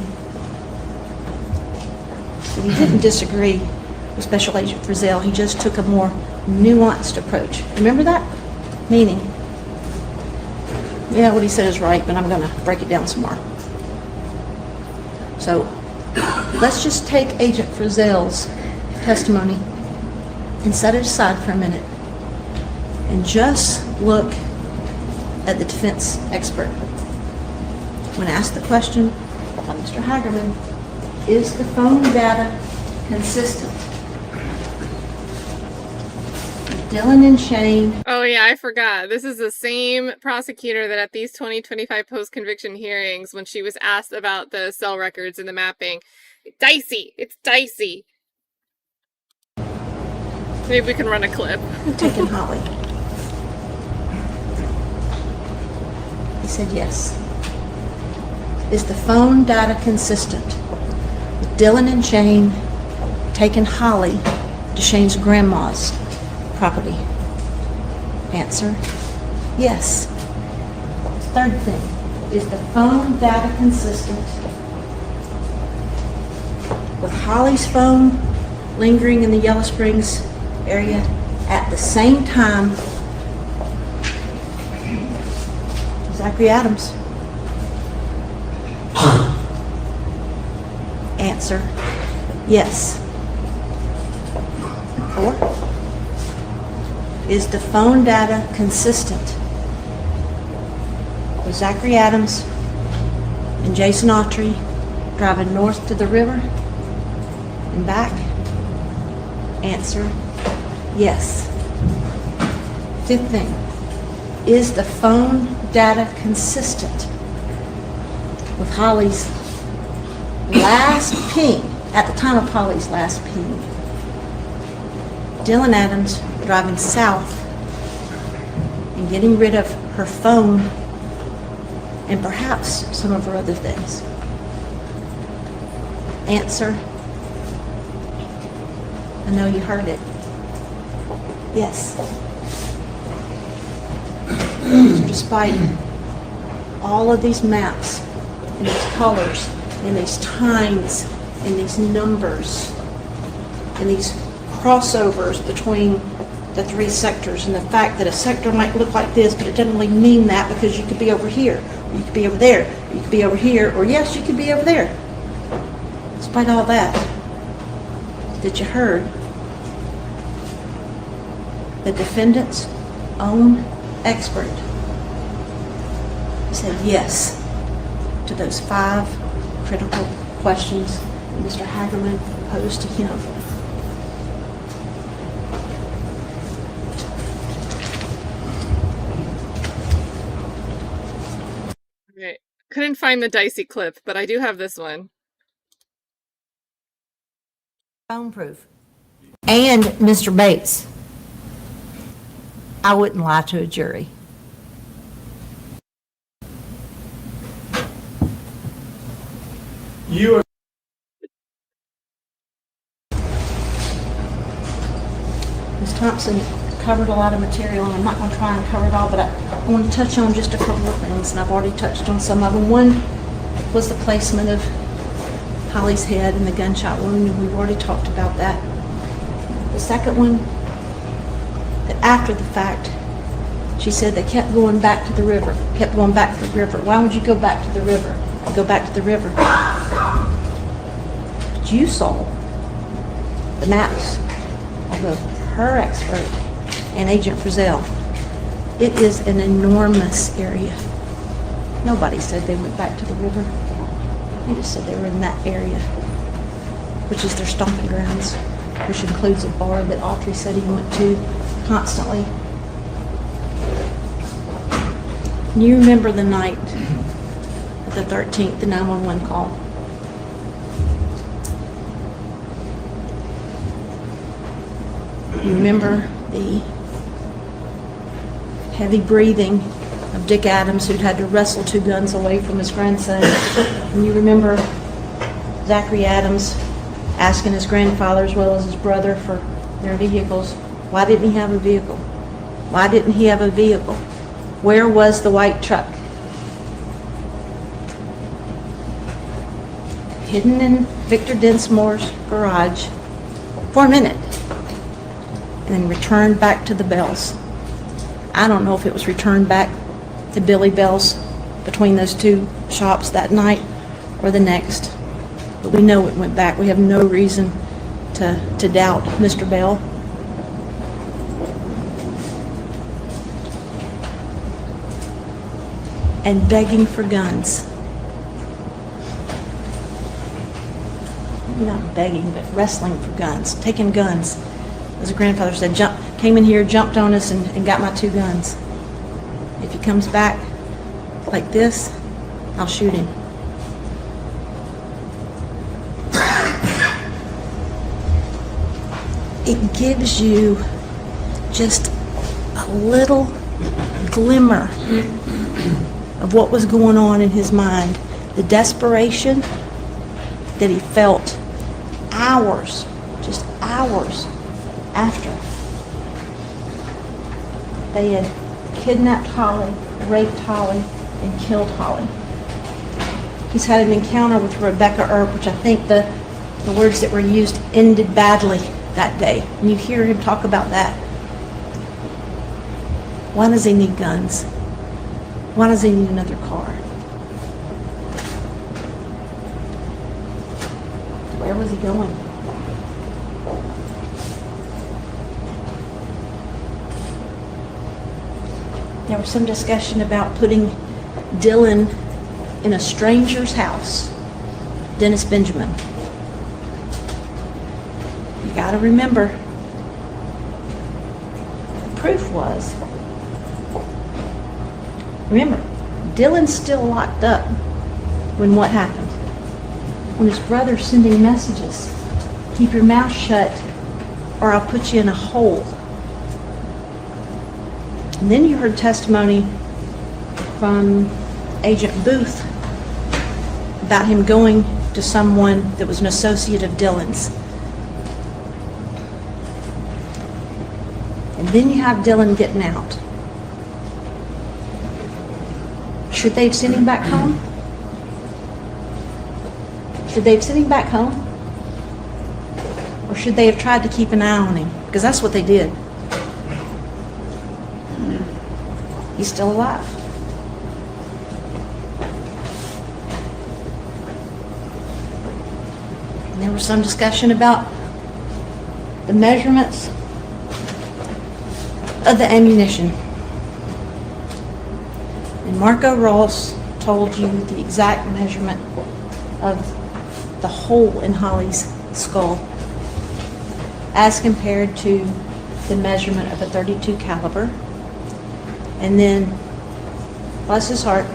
that he didn't disagree with Special Agent Frizzell. He just took a more nuanced approach. Remember that? Meaning, yeah, what he said is right, but I'm going to break it down some more. So let's just take Agent Frizzell's testimony and set it aside for a minute and just look at the defense expert. When asked the question by Mr. Hagerman, is the phone data consistent? Dylan and Shane. Oh yeah, I forgot. This is the same prosecutor that at these 2025 post-conviction hearings, when she was asked about the cell records and the mapping, dicey. It's dicey. Maybe we can run a clip. Taken Holly. He said yes. Is the phone data consistent with Dylan and Shane taking Holly to Shane's grandma's property? Answer, yes. Third thing, is the phone data consistent with Holly's phone lingering in the Yellow Springs area at the same time Zachary Adams? Answer, yes. 4, is the phone data consistent with Zachary Adams and Jason Autry driving north to the river and back? Answer, yes. 5th thing, is the phone data consistent with Holly's last ping, at the time of Holly's last ping? Dylan Adams driving south and getting rid of her phone and perhaps some of her other things. Answer, I know you heard it. Yes. So despite all of these maps and these colors and these times and these numbers and these crossovers between the 3 sectors, and the fact that a sector might look like this, but it doesn't really mean that, because you could be over here, or you could be over there, or you could be over here, or yes, you could be over there. Despite all that you heard, the defendant's own expert said yes to those 5 critical questions that Mr. Hagerman posed to him. Okay. Couldn't find the dicey clip, but I do have this one. Phone proof. And Mr. Bates, I wouldn't lie to a jury. You are Ms. Thompson covered a lot of material, and I'm not going to try and cover it all, but I want to touch on just a couple of things, and I've already touched on some of them. One was the placement of Holly's head and the gunshot wound, and we've already talked about that. The second one, that after the fact, she said they kept going back to the river, kept going back to the river. Why would you go back to the river? Go back to the river. But you saw the maps of both her expert and Agent Frizzell It is an enormous area. Nobody said they went back to the river. They just said they were in that area, which is their stomping grounds, which includes a bar that Autry said he went to constantly. And you remember the night of the 13th, the 911 call. You remember the heavy breathing of Dick Adams, who'd had to wrestle 2 guns away from his grandson. And you remember Zachary Adams asking his grandfather as well as his brother for their vehicles. Why didn't he have a vehicle? Why didn't he have a vehicle? Where was the white truck? Hidden in Victor Densmore's garage for a minute, and then returned back to the Bells. I don't know if it was returned back to Billy Bell's between those 2 shops that night or the next, but we know it went back. We have no reason to doubt Mr. Bell. And begging for guns. Not begging, but wrestling for guns, taking guns. As a grandfather said, came in here, jumped on us, and got my 2 guns. If he comes back like this, I'll shoot him. It gives you just a little glimmer of what was going on in his mind. The desperation that he felt hours, just hours after they had kidnapped Holly, raped Holly, and killed Holly. He's had an encounter with Rebecca Earp, which I think the words that were used ended badly that day. And you hear him talk about that. Why does he need guns? Why does he need another car? Where was he going? There was some discussion about putting Dylan in a stranger's house, Dennis Benjamin. You gotta remember, the proof was, remember, Dylan's still locked up when what happened? When his brother's sending messages, keep your mouth shut or I'll put you in a hole. And then you heard testimony from Agent Booth about him going to someone that was an associate of Dylan's. And then you have Dylan getting out. Should they have sent him back home? Should they have sent him back home? Or should they have tried to keep an eye on him? Because that's what they did. He's still alive. And there was some discussion about the measurements of the ammunition. And Marco Ross told you the exact measurement of the hole in Holly's skull as compared to the measurement of a .32 caliber. And then, bless his heart,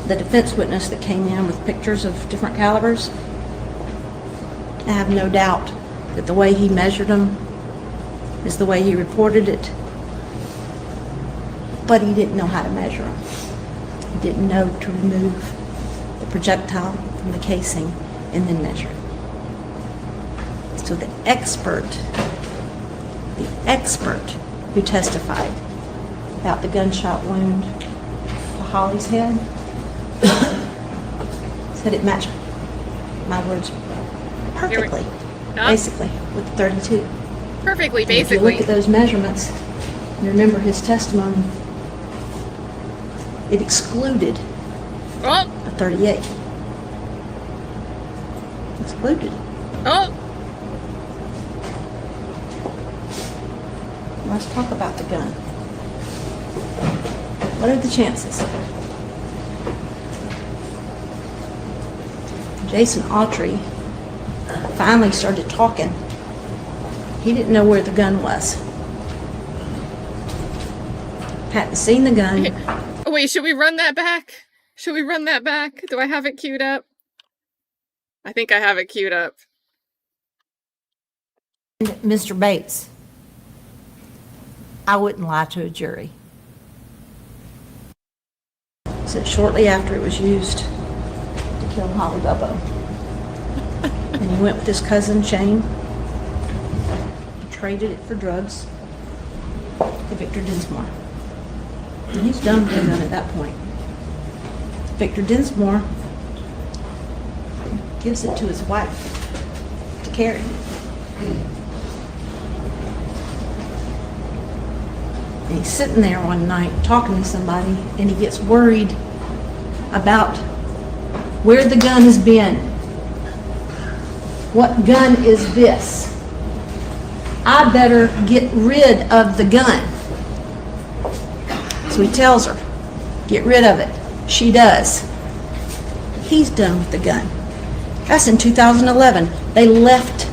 the defense witness that came in with pictures of different calibers, I have no doubt that the way he measured them is the way he reported it. But he didn't know how to measure them. He didn't know to remove the projectile from the casing and then measure it. So the expert who testified about the gunshot wound to Holly's head said it matched my words perfectly, basically, with the .32. Perfectly, And basically. if you look at those measurements, and remember his testimony, it excluded a .38. Excluded. Let's talk about the gun. What are the chances? Jason Autry finally started talking. He didn't know where the gun was. Hadn't seen the gun. Oh, wait, should we run that back? Should we run that back? Do I have it queued up? I think I have it queued up. Mr. Bates, I wouldn't lie to a jury. Said shortly after it was used to kill Holly Bobo. And he went with his cousin Shane. He traded it for drugs to Victor Dinsmore. And he's done with the gun at that point. Victor Dinsmore gives it to his wife to carry. And he's sitting there one night talking to somebody, and he gets worried about where the gun has been. What gun is this? I better get rid of the gun. So he tells her, get rid of it. She does. He's done with the gun. That's in 2011. They left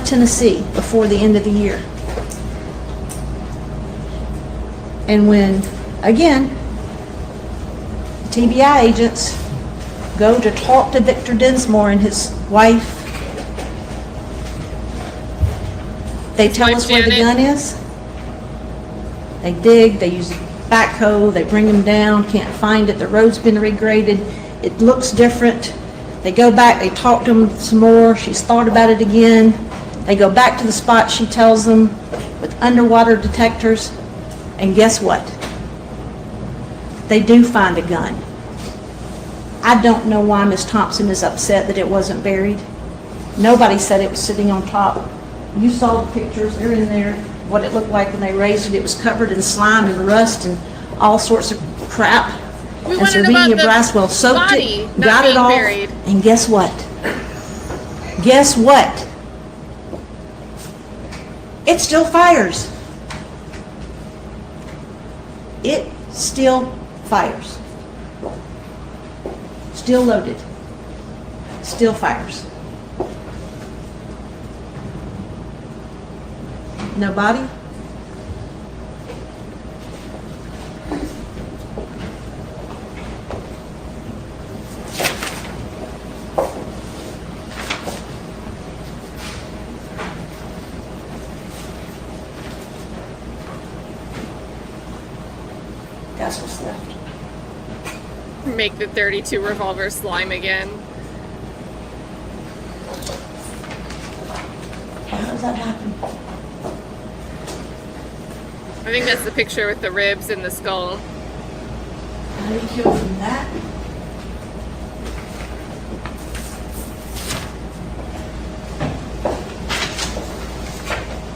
Tennessee before the end of the year. And when, again, TBI agents go to talk to Victor Dinsmore and his wife, they tell us where the gun is. They dig, they use a backhoe, they bring him down, can't find it, the road's been regraded, it looks different. They go back, they talk to him some more, she's thought about it again. They go back to the spot she tells them with underwater detectors, and guess what? They do find a gun. I don't know why Miss Thompson is upset that it wasn't buried. Nobody said it was sitting on top. You saw the pictures, they're in there, what it looked like when they raised it. It was covered in slime and rust and all sorts of crap. We And wanted about Servenia the Braswell soaked body it, not got it being off, buried. and guess what? Guess what? It still fires. It still fires. Still loaded. Still fires. Nobody? That's what's left. Make the 32 revolver slime again. How does that happen? I think that's the picture with the ribs and the skull. How do you go from that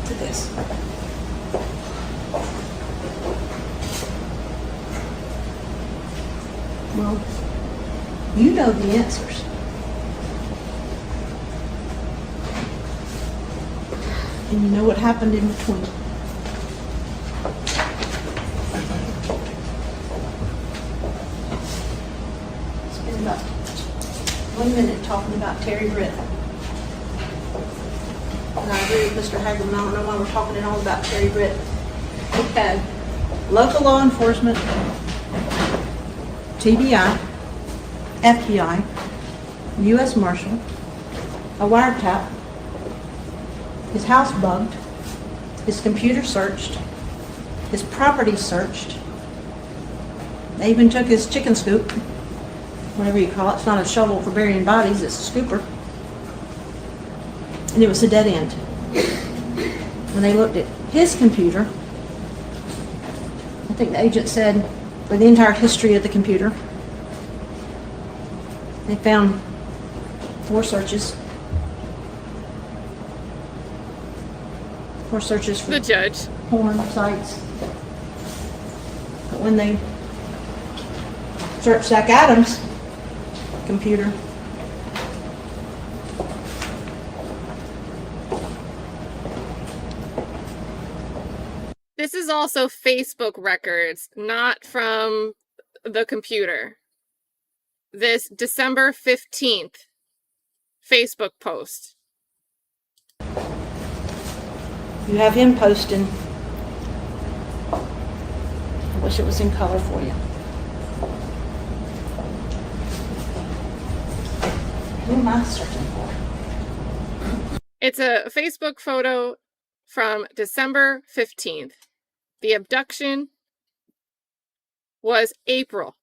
to this? Well, you know the answers. And you know what happened in between. Spend about 1 minute talking about Terry Britt. And I agree with Mr. Hagelman. I don't know why we're talking at all about Terry Britt. We've had local law enforcement, TBI, FBI, U.S. Marshal, a wiretap, his house bugged, his computer searched, his property searched. They even took his chicken scoop, whatever you call it. It's not a shovel for burying bodies, it's a scooper. And it was a dead end. When they looked at his computer, I think the agent said, for the entire history of the computer, they found 4 searches. 4 searches for The judge. porn sites. But when they searched Zach Adams' computer, also Facebook records, not from the computer. This December 15th Facebook post. You have him posting. I wish it was in color for you. Who am I searching for? It's a Facebook photo from December 15th. The abduction was April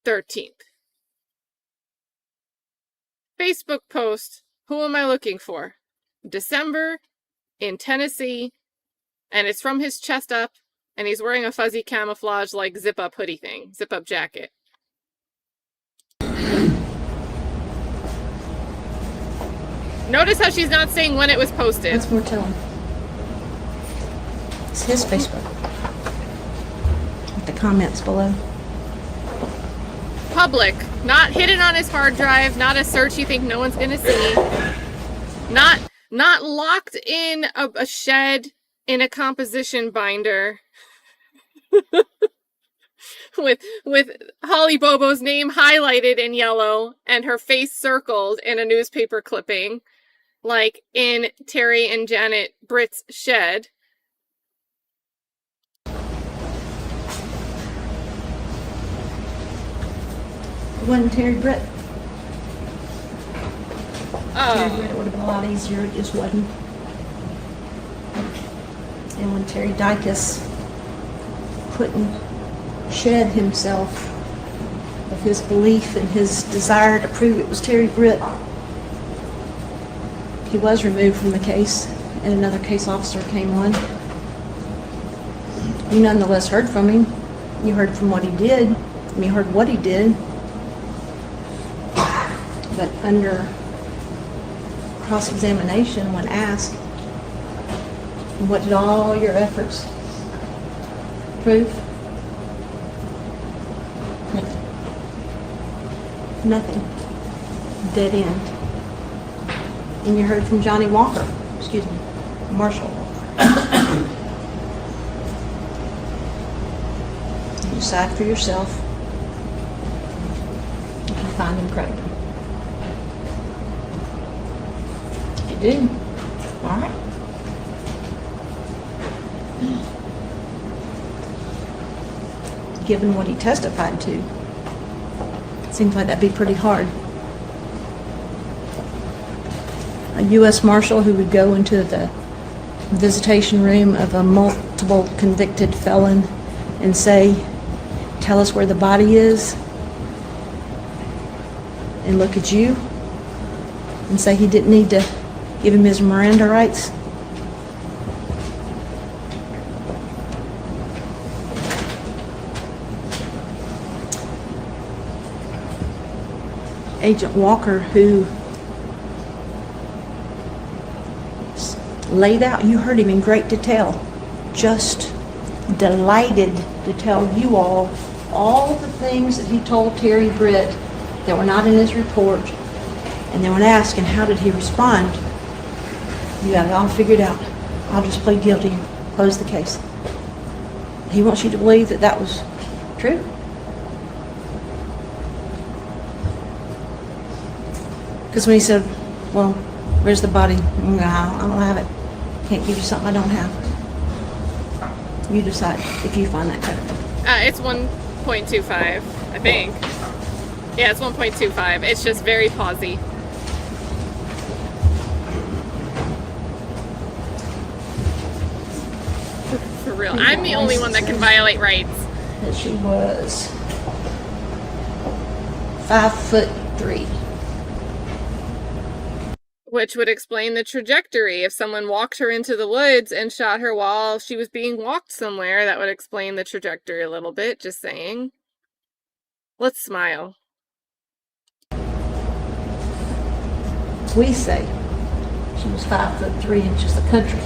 13th. Facebook post, who am I looking for? December in Tennessee, and it's from his chest up, and he's wearing a fuzzy camouflage like zip-up hoodie thing, zip-up jacket. Notice how she's not saying when it was posted. What's more telling? It's his Facebook. With the comments below. Public, not hidden on his hard drive, not a search you think no one's gonna see. Not locked in a shed in a composition binder. with Holly Bobo's name highlighted in yellow and her face circled in a newspaper clipping, like in Terry and Janet Britt's shed. It wasn't Terry Britt. Terry Oh, Britt, it would have been a lot easier. It just wasn't. And when Terry Dicus couldn't shed himself of his belief and his desire to prove it was Terry Britt, he was removed from the case, and another case officer came on. You nonetheless heard from him. You heard from what he did, and you heard what he did. But under cross-examination, when asked, what did all your efforts prove? Nothing. Dead end. And you heard from Johnny Walker, Marshall Walker. You decide for yourself if you find him credible. If you do, all right. Given what he testified to, it seems like that'd be pretty hard. A U.S. Marshal who would go into the visitation room of a multiple convicted felon and say, tell us where the body is, and look at you and say he didn't need to give him his Miranda rights. Agent Walker, who laid out, you heard him in great detail, just delighted to tell you all the things that he told Terry Britt that were not in his report. And then when asked, and how did he respond? You got it all figured out. I'll just plead guilty and close the case. He wants you to believe that that was true. Because when he said, well, where's the body? No, I don't have it. Can't give you something I don't have. You decide if you find that credible. it's 1.25, I think. Yeah, it's 1.25. It's just very pausey. For real. I'm the only one that can violate rights. That she was 5'3". Which would explain the trajectory. If someone walked her into the woods and shot her while she was being walked somewhere, that would explain the trajectory a little bit, just saying. Let's smile. We say she was 5'3" the country.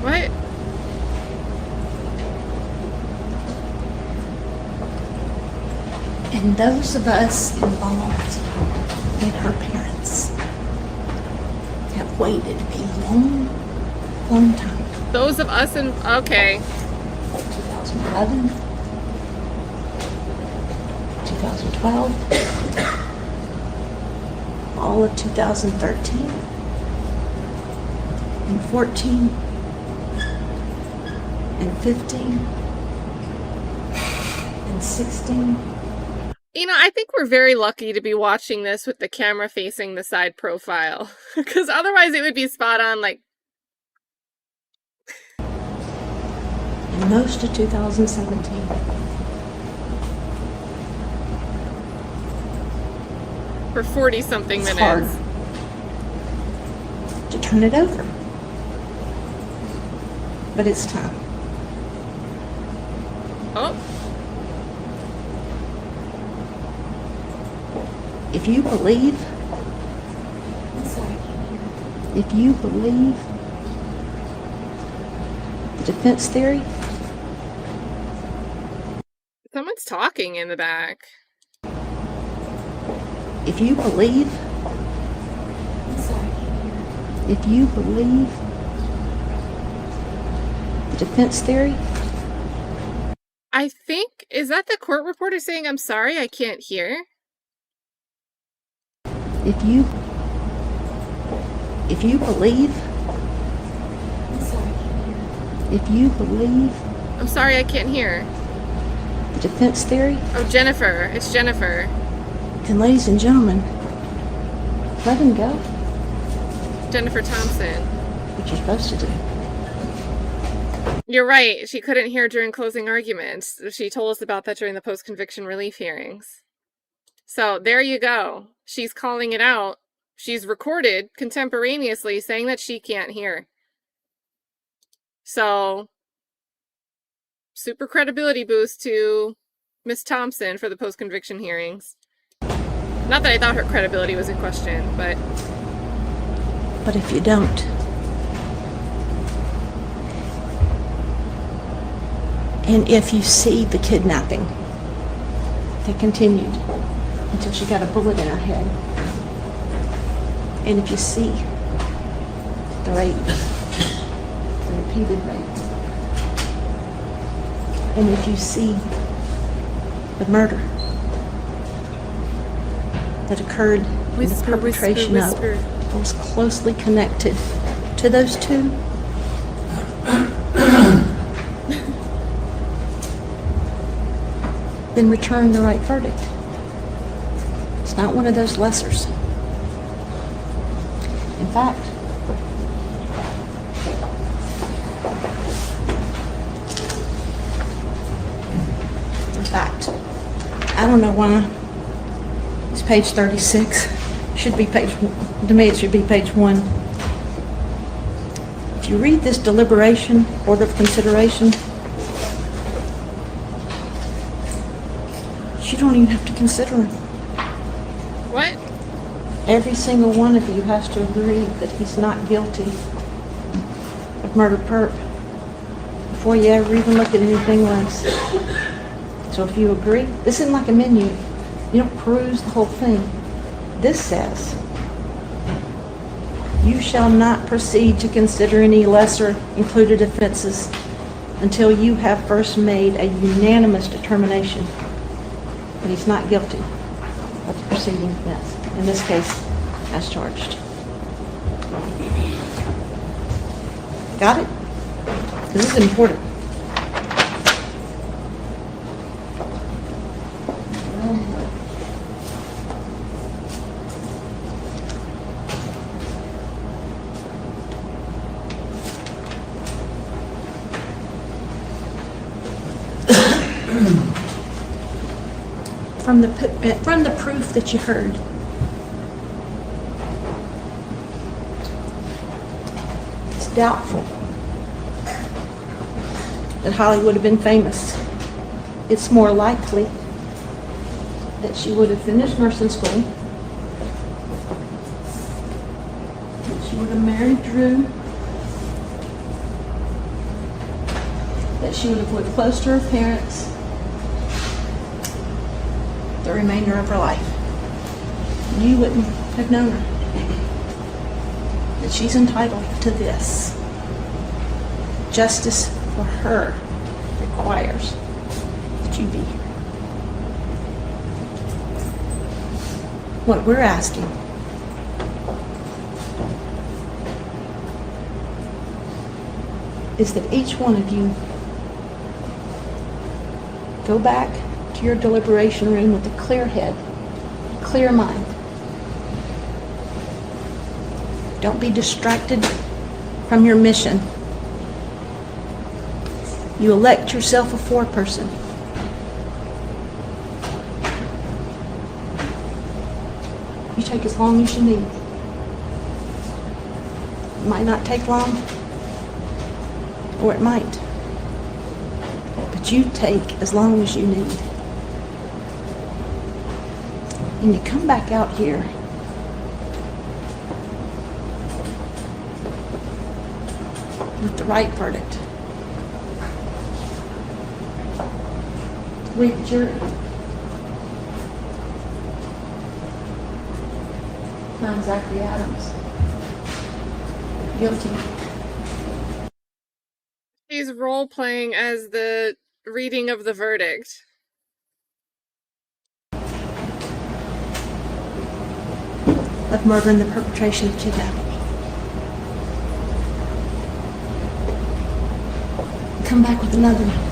What? And those of us involved in her parents have waited a long Long time. Those of us in, okay. 2011, 2012, all of 2013, and 14, and 15, and 16. You know, I think we're very lucky to be watching this with the camera facing the side profile. Because otherwise it would be spot on, like, And most of 2017. for 40-something It's minutes. hard to turn it over. But it's time. Oh, If you believe, the defense theory, someone's talking in the back. if you believe the defense theory, I think, is that the court reporter saying, I'm sorry, I can't hear? if you believe, I'm sorry, I can't hear. the defense theory, Oh, Jennifer. It's Jennifer. then ladies and gentlemen, let him go. Jennifer Thompson. What you're supposed to do. You're right. She couldn't hear during closing arguments. She told us about that during the post-conviction relief hearings. So there you go. She's calling it out. She's recorded contemporaneously saying that she can't hear. So, super credibility boost to Miss Thompson for the post-conviction hearings. Not that I thought her credibility was in question, but But if you don't, and if you see the kidnapping that continued until she got a bullet in her head, and if you see the rape, the repeated rape, and if you see the murder that occurred in the perpetration of, that was closely connected to those two, then return the right verdict. It's not one of those lessers. In fact, I don't know why it's page 36. Should be page, to me it should be page 1. If you read this deliberation, order of consideration, you don't even have to consider him. what? Every single one of you has to agree that he's not guilty of murder perp before you ever even look at anything less. So if you agree, this isn't like a menu. You don't peruse the whole thing. This says, you shall not proceed to consider any lesser included offenses until you have first made a unanimous determination that he's not guilty of the preceding offense, in this case, as charged. Got it? This is important. From the proof that you heard, it's doubtful that Holly would have been famous. It's more likely that she would have finished nursing school, that she would have married Drew, that she would have lived close to her parents the remainder of her life. You wouldn't have known her. That she's entitled to this. justice for her requires that you be here. What we're asking is that each one of you go back to your deliberation room with a clear head, a clear mind. Don't be distracted from your mission. You elect yourself a foreperson. You take as long as you need. It might not take long, or it might. But you take as long as you need. And you come back out here with the right verdict. We, the jury, find Zachary Adams guilty. He's role playing as the reading of the verdict. Of murder and the perpetration of kidnapping. Come back with another one.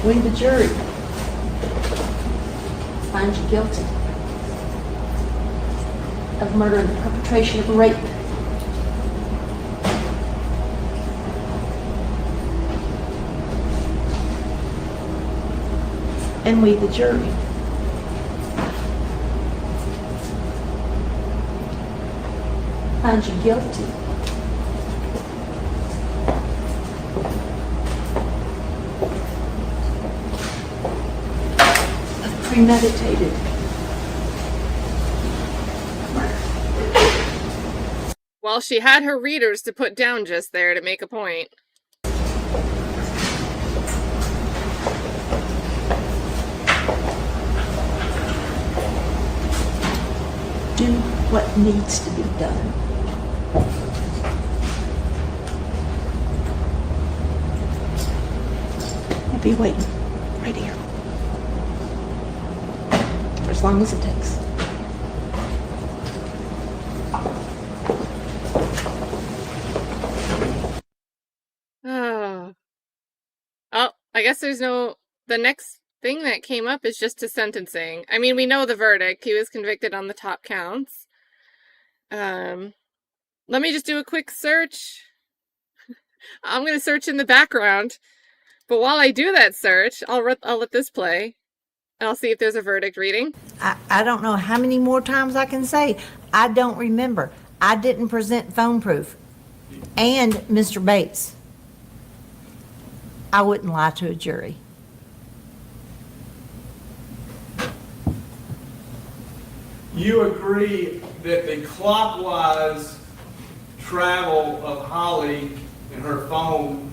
We, the jury, find you guilty of murder and the perpetration of rape. And we, the jury, find you guilty of premeditated murder. Well, she had her readers to put down just there to make a point. Do what needs to be done. I'll be waiting right here for as long as it takes. Oh, I guess there's no... The next thing that came up is just his sentencing. I mean, we know the verdict. He was convicted on the top counts. Let me just do a quick search. I'm going to search in the background. But while I do that search, I'll let this play. And I'll see if there's a verdict reading. I don't know how many more times I can say, I don't remember. I didn't present phone proof. And Mr. Bates, I wouldn't lie to a jury. You agree that the clockwise travel of Holly and her phone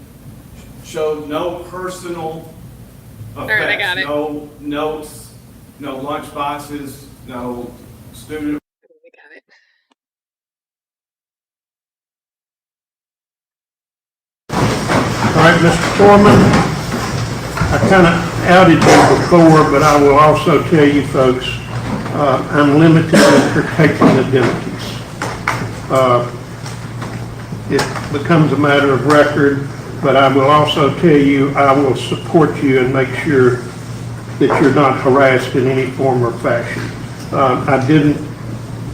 showed no personal effects, All right, I got it. no notes, no lunch boxes, no student. I got it. All right, Mr. Foreman, I kind of outed you before, but I will also tell you folks, I'm limited in protecting identities. It becomes a matter of record, but I will also tell you I will support you and make sure that you're not harassed in any form or fashion. I didn't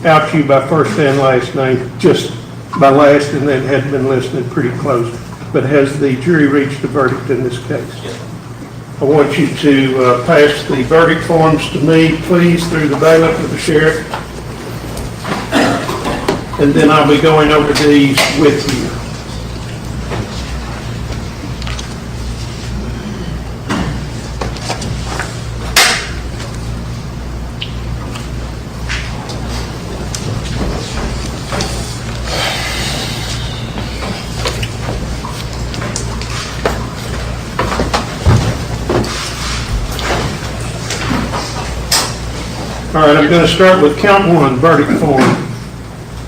out you by first and last name, just by last, and then had been listening pretty close. But has the jury reached a verdict in this case? I want you to pass the verdict forms to me, please, through the bailiff or the sheriff. And then I'll be going over these with you. All right, I'm going to start with count one, verdict form.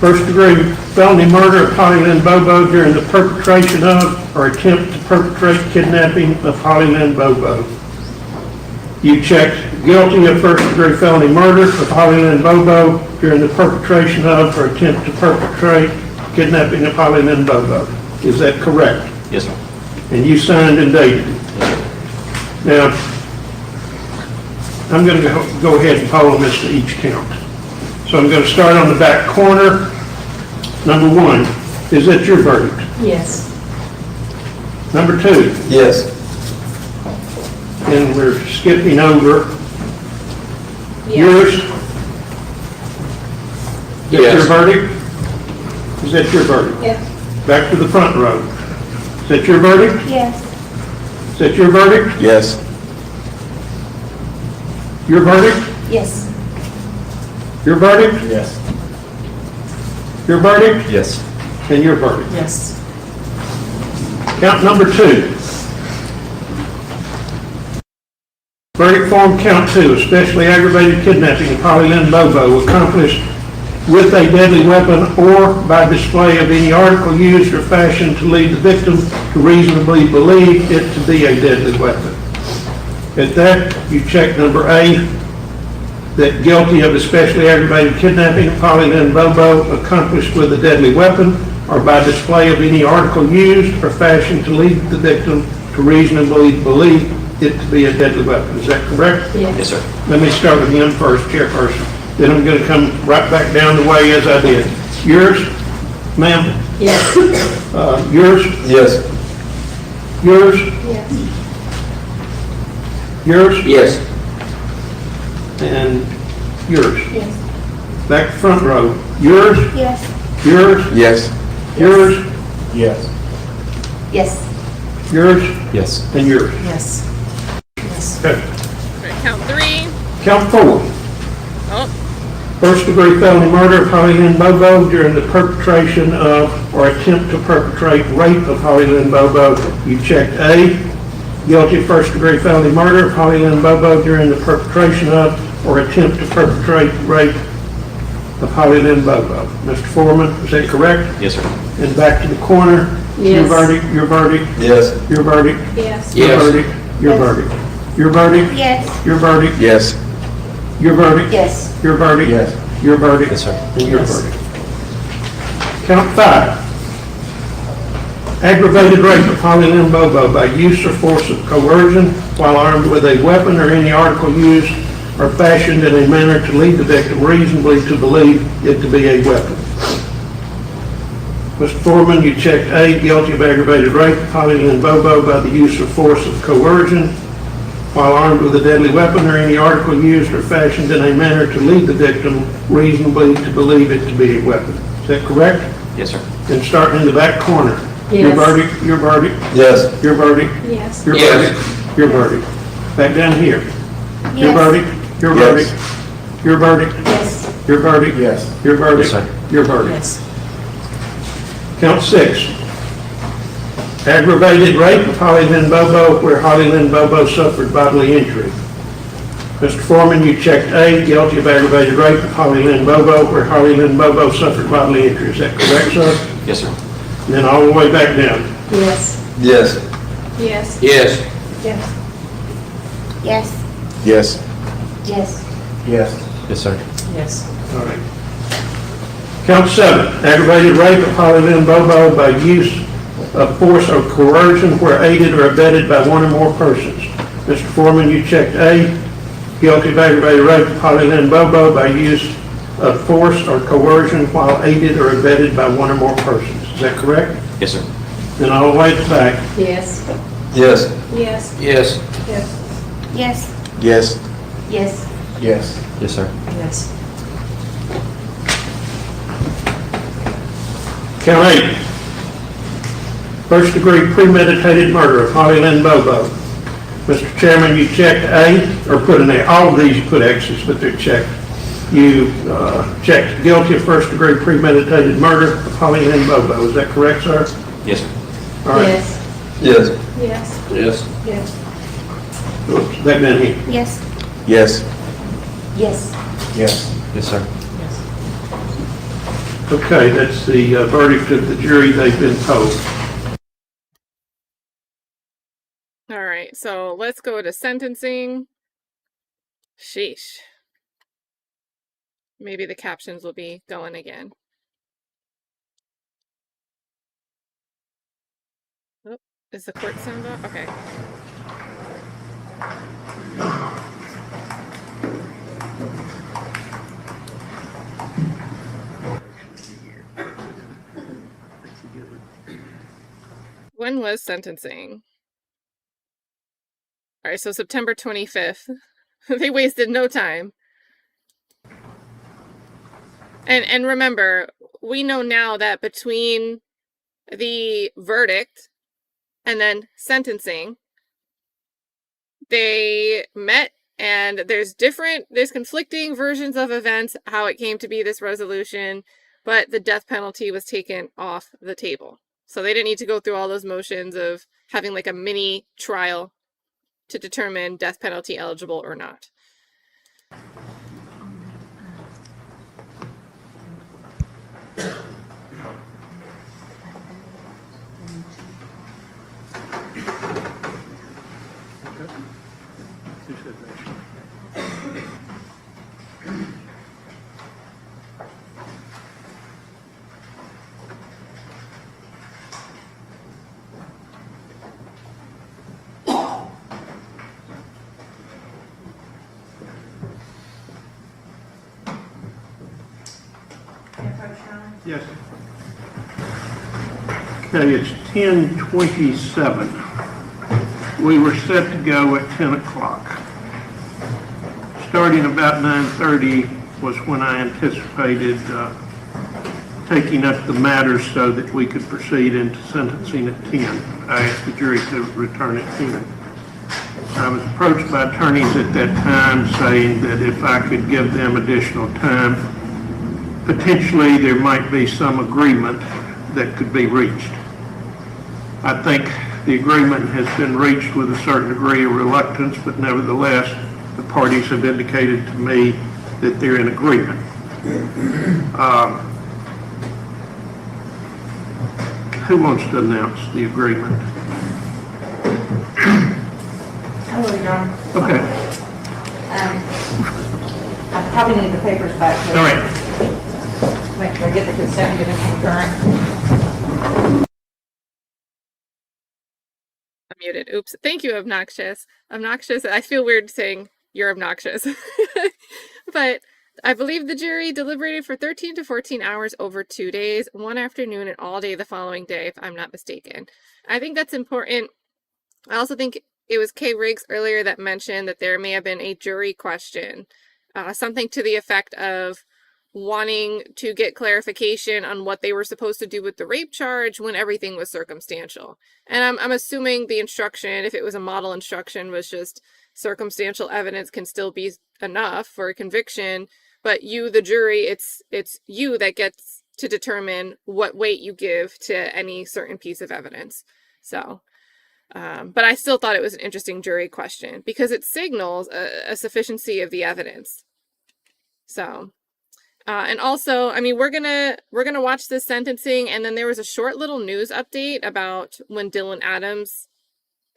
First degree felony murder of Holly Lynn Bobo during the perpetration of or attempt to perpetrate kidnapping of Holly Lynn Bobo. You checked guilty of first degree felony murder of Holly Lynn Bobo during the perpetration of or attempt to perpetrate kidnapping of Holly Lynn Bobo. Is that correct? Yes, sir. And you signed and dated it. Now, I'm going to go ahead and follow this to each count. So I'm going to start on the back corner. Number 1, is that your verdict? Yes. Number 2, Yes. and we're skipping over yours. Is that your verdict? Is that your verdict? Yes. Back to the front row. Is that your verdict? Yes. Is that your verdict? Yes. Your verdict? Yes. Your verdict? Yes. Your verdict? Yes. And your verdict. Yes. Count number 2. Verdict form count 2, especially aggravated kidnapping of Holly Lynn Bobo accomplished with a deadly weapon or by display of any article used or fashioned to lead the victim to reasonably believe it to be a deadly weapon. At that, you check number A, that guilty of especially aggravated kidnapping of Holly Lynn Bobo accomplished with a deadly weapon or by display of any article used or fashioned to lead the victim to reasonably believe it to be a deadly weapon. Is that correct? Yes, sir. Let me start with him first, chairperson. Then I'm going to come right back down the way as I did. Yours, ma'am? Yes. Yours? Yes. Yours? Yes. Yours? Yes. And yours? Yes. Back front row. Yours? Yes. Yours? Yes. Yours? Yes. Yes. Yours? Yes. And yours? Yes. Okay. Right, count 3. Count 4. Oh, First degree felony murder of Holly Lynn Bobo during the perpetration of or attempt to perpetrate rape of Holly Lynn Bobo. You checked A, guilty of first degree felony murder of Holly Lynn Bobo during the perpetration of or attempt to perpetrate rape of Holly Lynn Bobo. Mr. Foreman, is that correct? Yes, sir. And back to the corner. Your Yes. verdict, your verdict, Yes. your verdict, Yes. your Yes. verdict, your verdict, your verdict, Yes. your verdict, Yes. your verdict, Yes. your verdict, Yes. your verdict, Yes, sir. and your Yes. verdict. Count 5. Aggravated rape of Holly Lynn Bobo by use or force of coercion while armed with a weapon or any article used or fashioned in a manner to lead the victim reasonably to believe it to be a weapon. Mr. Foreman, you checked A, guilty of aggravated rape of Holly Lynn Bobo by the use or force of coercion while armed with a deadly weapon or any article used or fashioned in a manner to lead the victim reasonably to believe it to be a weapon. Is that correct? Yes, sir. And starting in the back corner. Your Yes. verdict, your verdict, Yes. your verdict, Yes. your Yes. verdict, your verdict. Back down here. Your Yes. verdict, your Yes. verdict, your verdict, Yes. your verdict, Yes. your verdict, Yes, sir. your verdict. Yes. Count 6. Aggravated rape of Holly Lynn Bobo where Holly Lynn Bobo suffered bodily injury. Mr. Foreman, you checked A, guilty of aggravated rape of Holly Lynn Bobo where Holly Lynn Bobo suffered bodily injury. Is that correct, sir? Yes, sir. And then all the way back down. Yes. Yes. Yes. Yes. Yes. Yes. Yes. Yes. Yes. Yes, sir. Yes. All right. Count 7, aggravated rape of Holly Lynn Bobo by use of force or coercion where aided or abetted by one or more persons. Mr. Foreman, you checked A, guilty of aggravated rape of Holly Lynn Bobo by use of force or coercion while aided or abetted by one or more persons. Is that correct? Yes, sir. Then all the way to the back. Yes. Yes. Yes. Yes. Yes. Yes. Yes. Yes. Yes. Yes, sir. Yes. Count 8, first degree premeditated murder of Holly Lynn Bobo. Mr. Chairman, you checked A, or put in A, all of these you put X's, but they're checked. You checked guilty of first degree premeditated murder of Holly Lynn Bobo. Is that correct, sir? Yes, sir. All right. Yes. Yes. Yes. Yes. Yes. Oops, that man here. Yes. Yes. Yes. Yes. Yes, sir. Okay, that's the verdict of the jury. They've been told. All right, so let's go to sentencing. Sheesh. Maybe the captions will be going again. Oh, is the court sound off? Okay. When was sentencing? All right, so September 25th. They wasted no time. And remember, we know now that between the verdict and then sentencing, they met, and there's conflicting versions of events, how it came to be this resolution, but the death penalty was taken off the table. So they didn't need to go through all those motions of having like a mini trial to determine death penalty eligible or not. Yes. Okay, it's 10:27. We were set to go at 10 o'clock. Starting about 9:30 was when I anticipated taking up the matters so that we could proceed into sentencing at 10. I asked the jury to return at 10. I was approached by attorneys at that time saying that if I could give them additional time, potentially there might be some agreement that could be reached. I think the agreement has been reached with a certain degree of reluctance, but nevertheless, the parties have indicated to me that they're in agreement. Who wants to announce the agreement? Hello, Your Honor. Okay. I probably need the papers back. All right. Make sure I get the consent, get it concurrent. I'm muted. Oops. Thank you, obnoxious. Obnoxious. I feel weird saying you're obnoxious. But I believe the jury deliberated for 13 to 14 hours over 2 days, one afternoon and all day the following day, if I'm not mistaken. I think that's important. I also think it was Kay Riggs earlier that mentioned that there may have been a jury question, something to the effect of wanting to get clarification on what they were supposed to do with the rape charge when everything was circumstantial. And I'm assuming the instruction, if it was a model instruction, was just circumstantial evidence can still be enough for a conviction, but you, the jury, it's you that gets to determine what weight you give to any certain piece of evidence. So, but I still thought it was an interesting jury question because it signals a sufficiency of the evidence. So, and also, I mean, we're gonna watch this sentencing, and then there was a short little news update about when Dylan Adams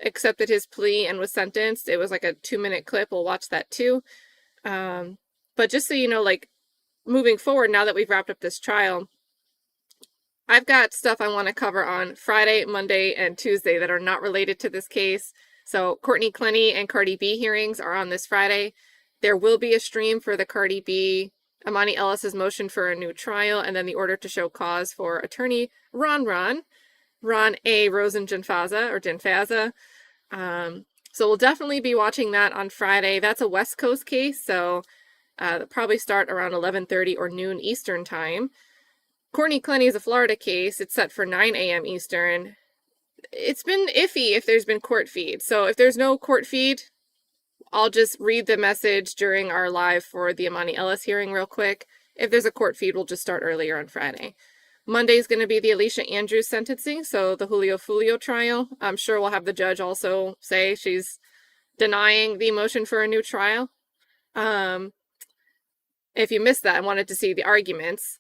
accepted his plea and was sentenced. It was like a 2-minute clip. We'll watch that too. But just so you know, like moving forward, now that we've wrapped up this trial, I've got stuff I want to cover on Friday, Monday, and Tuesday that are not related to this case. So Courtney Clenny and Cardi B hearings are on this Friday. There will be a stream for the Cardi B, Amani Ellis's motion for a new trial, and then the order to show cause for attorney Ron A. Rosenjanfaza. So we'll definitely be watching that on Friday. That's a West Coast case, so they'll probably start around 11:30 or noon Eastern time. Courtney Clenny is a Florida case. It's set for 9 a.m. Eastern. It's been iffy if there's been court feed. So if there's no court feed, I'll just read the message during our live for the Amani Ellis hearing real quick. If there's a court feed, we'll just start earlier on Friday. Monday is going to be the Alicia Andrews sentencing, so the Julio Fulio trial. I'm sure we'll have the judge also say she's denying the motion for a new trial. If you missed that, I wanted to see the arguments.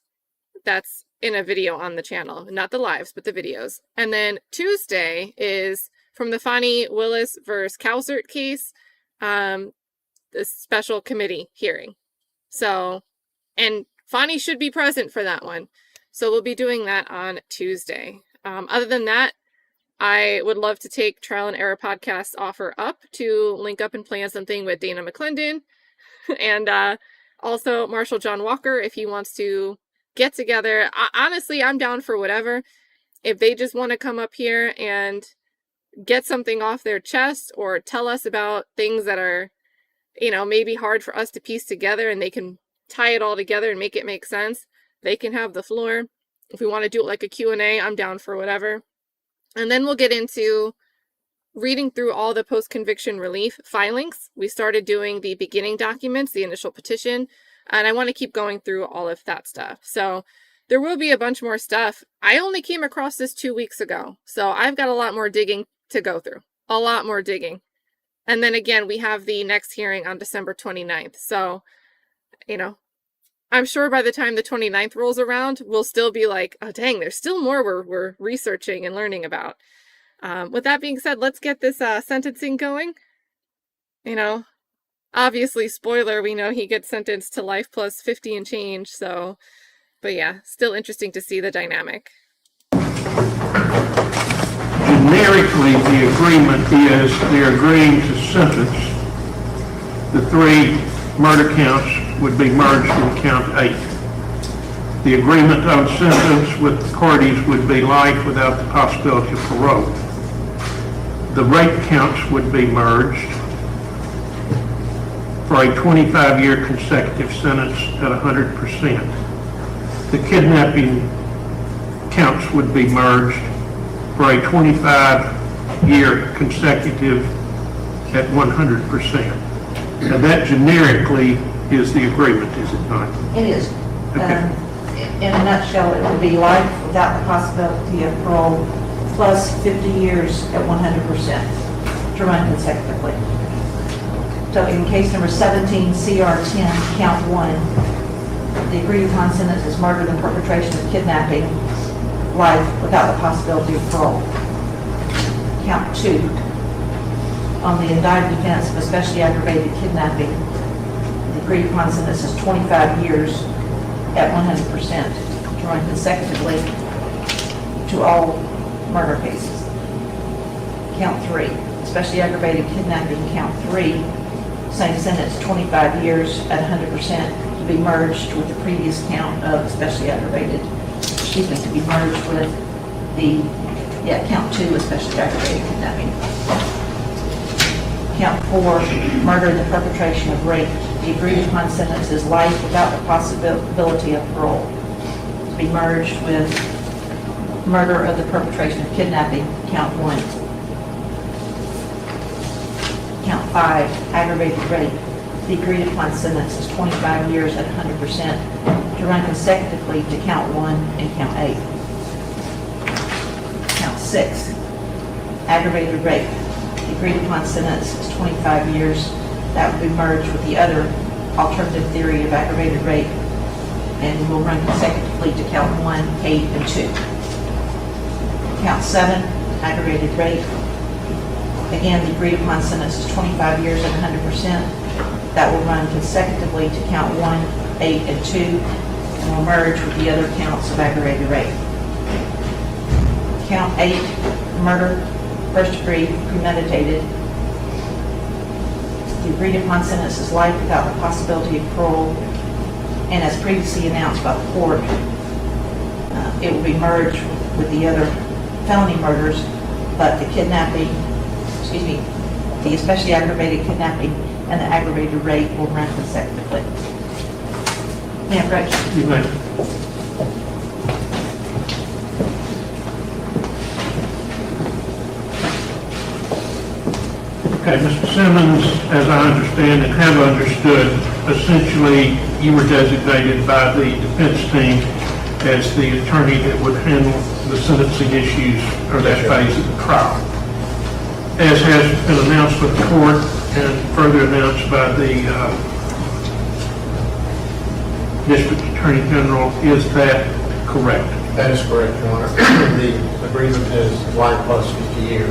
That's in a video on the channel, not the lives, but the videos. And then Tuesday is from the Fonnie Willis versus Cowsert case, the special committee hearing. So, and Fonnie should be present for that one. So we'll be doing that on Tuesday. Other than that, I would love to take Trial and Error Podcast offer up to link up and plan something with Dana McClendon and also Marshall John Walker if he wants to get together. Honestly, I'm down for whatever. If they just want to come up here and get something off their chest or tell us about things that are, maybe hard for us to piece together and they can tie it all together and make it make sense, they can have the floor. If we want to do it like a Q&A, I'm down for whatever. And then we'll get into reading through all the post-conviction relief filings. We started doing the beginning documents, the initial petition, and I want to keep going through all of that stuff. So there will be a bunch more stuff. I only came across this 2 weeks ago, so I've got a lot more digging to go through. A lot more digging. And then again, we have the next hearing on December 29th. So, I'm sure by the time the 29th rolls around, we'll still be like, oh, dang, there's still more we're researching and learning about. With that being said, let's get this sentencing going. Obviously, spoiler, we know he gets sentenced to life plus 50 and change. So, but yeah, still interesting to see the dynamic. Generically, the agreement is they're agreeing to sentence. The 3 murder counts would be merged in count 8. The agreement on sentence with the parties would be life without the possibility of parole. The rape counts would be merged for a 25-year consecutive sentence at 100%. The kidnapping counts would be merged for a 25-year consecutive at 100%. And that generically is the agreement, is it not? It is. Okay. In a nutshell, it would be life without the possibility of parole plus 50 years at 100% to run consecutively. So in case number 17, CR 10, count 1, the agreed upon sentence is murder and perpetration of kidnapping, life without the possibility of parole. Count 2, on the indicted offense of especially aggravated kidnapping, the agreed upon sentence is 25 years at 100% to run consecutively to all murder cases. Count 3, especially aggravated kidnapping, count 3, same sentence, 25 years at 100% to be merged with the previous count of especially aggravated, to be merged with the, count 2, especially aggravated kidnapping. Count 4, murder and the perpetration of rape. The agreed upon sentence is life without the possibility of parole to be merged with murder of the perpetration of kidnapping, count 1. Count 5, aggravated rape. The agreed upon sentence is 25 years at 100% to run consecutively to count 1 and count 8. Count 6, aggravated rape. The agreed upon sentence is 25 years. That would be merged with the other alternative theory of aggravated rape and will run consecutively to count 1, 8, and 2. Count 7, aggravated rape. Again, the agreed upon sentence is 25 years at 100%. That will run consecutively to count 1, 8, and 2, and will merge with the other counts of aggravated rape. Count 8, murder, first degree, premeditated. The agreed upon sentence is life without the possibility of parole, and as previously announced by the court, it will be merged with the other felony murders, but the kidnapping, the especially aggravated kidnapping and the aggravated rape will run consecutively. Ma'am, right? You may. Okay, Mr. Simmons, as I understand and have understood, essentially you were designated by the defense team as the attorney that would handle the sentencing issues or that phase of the trial. As has been announced with the court and further announced by the District Attorney General, is that correct? That is correct, Your Honor. The agreement is life plus 50 years.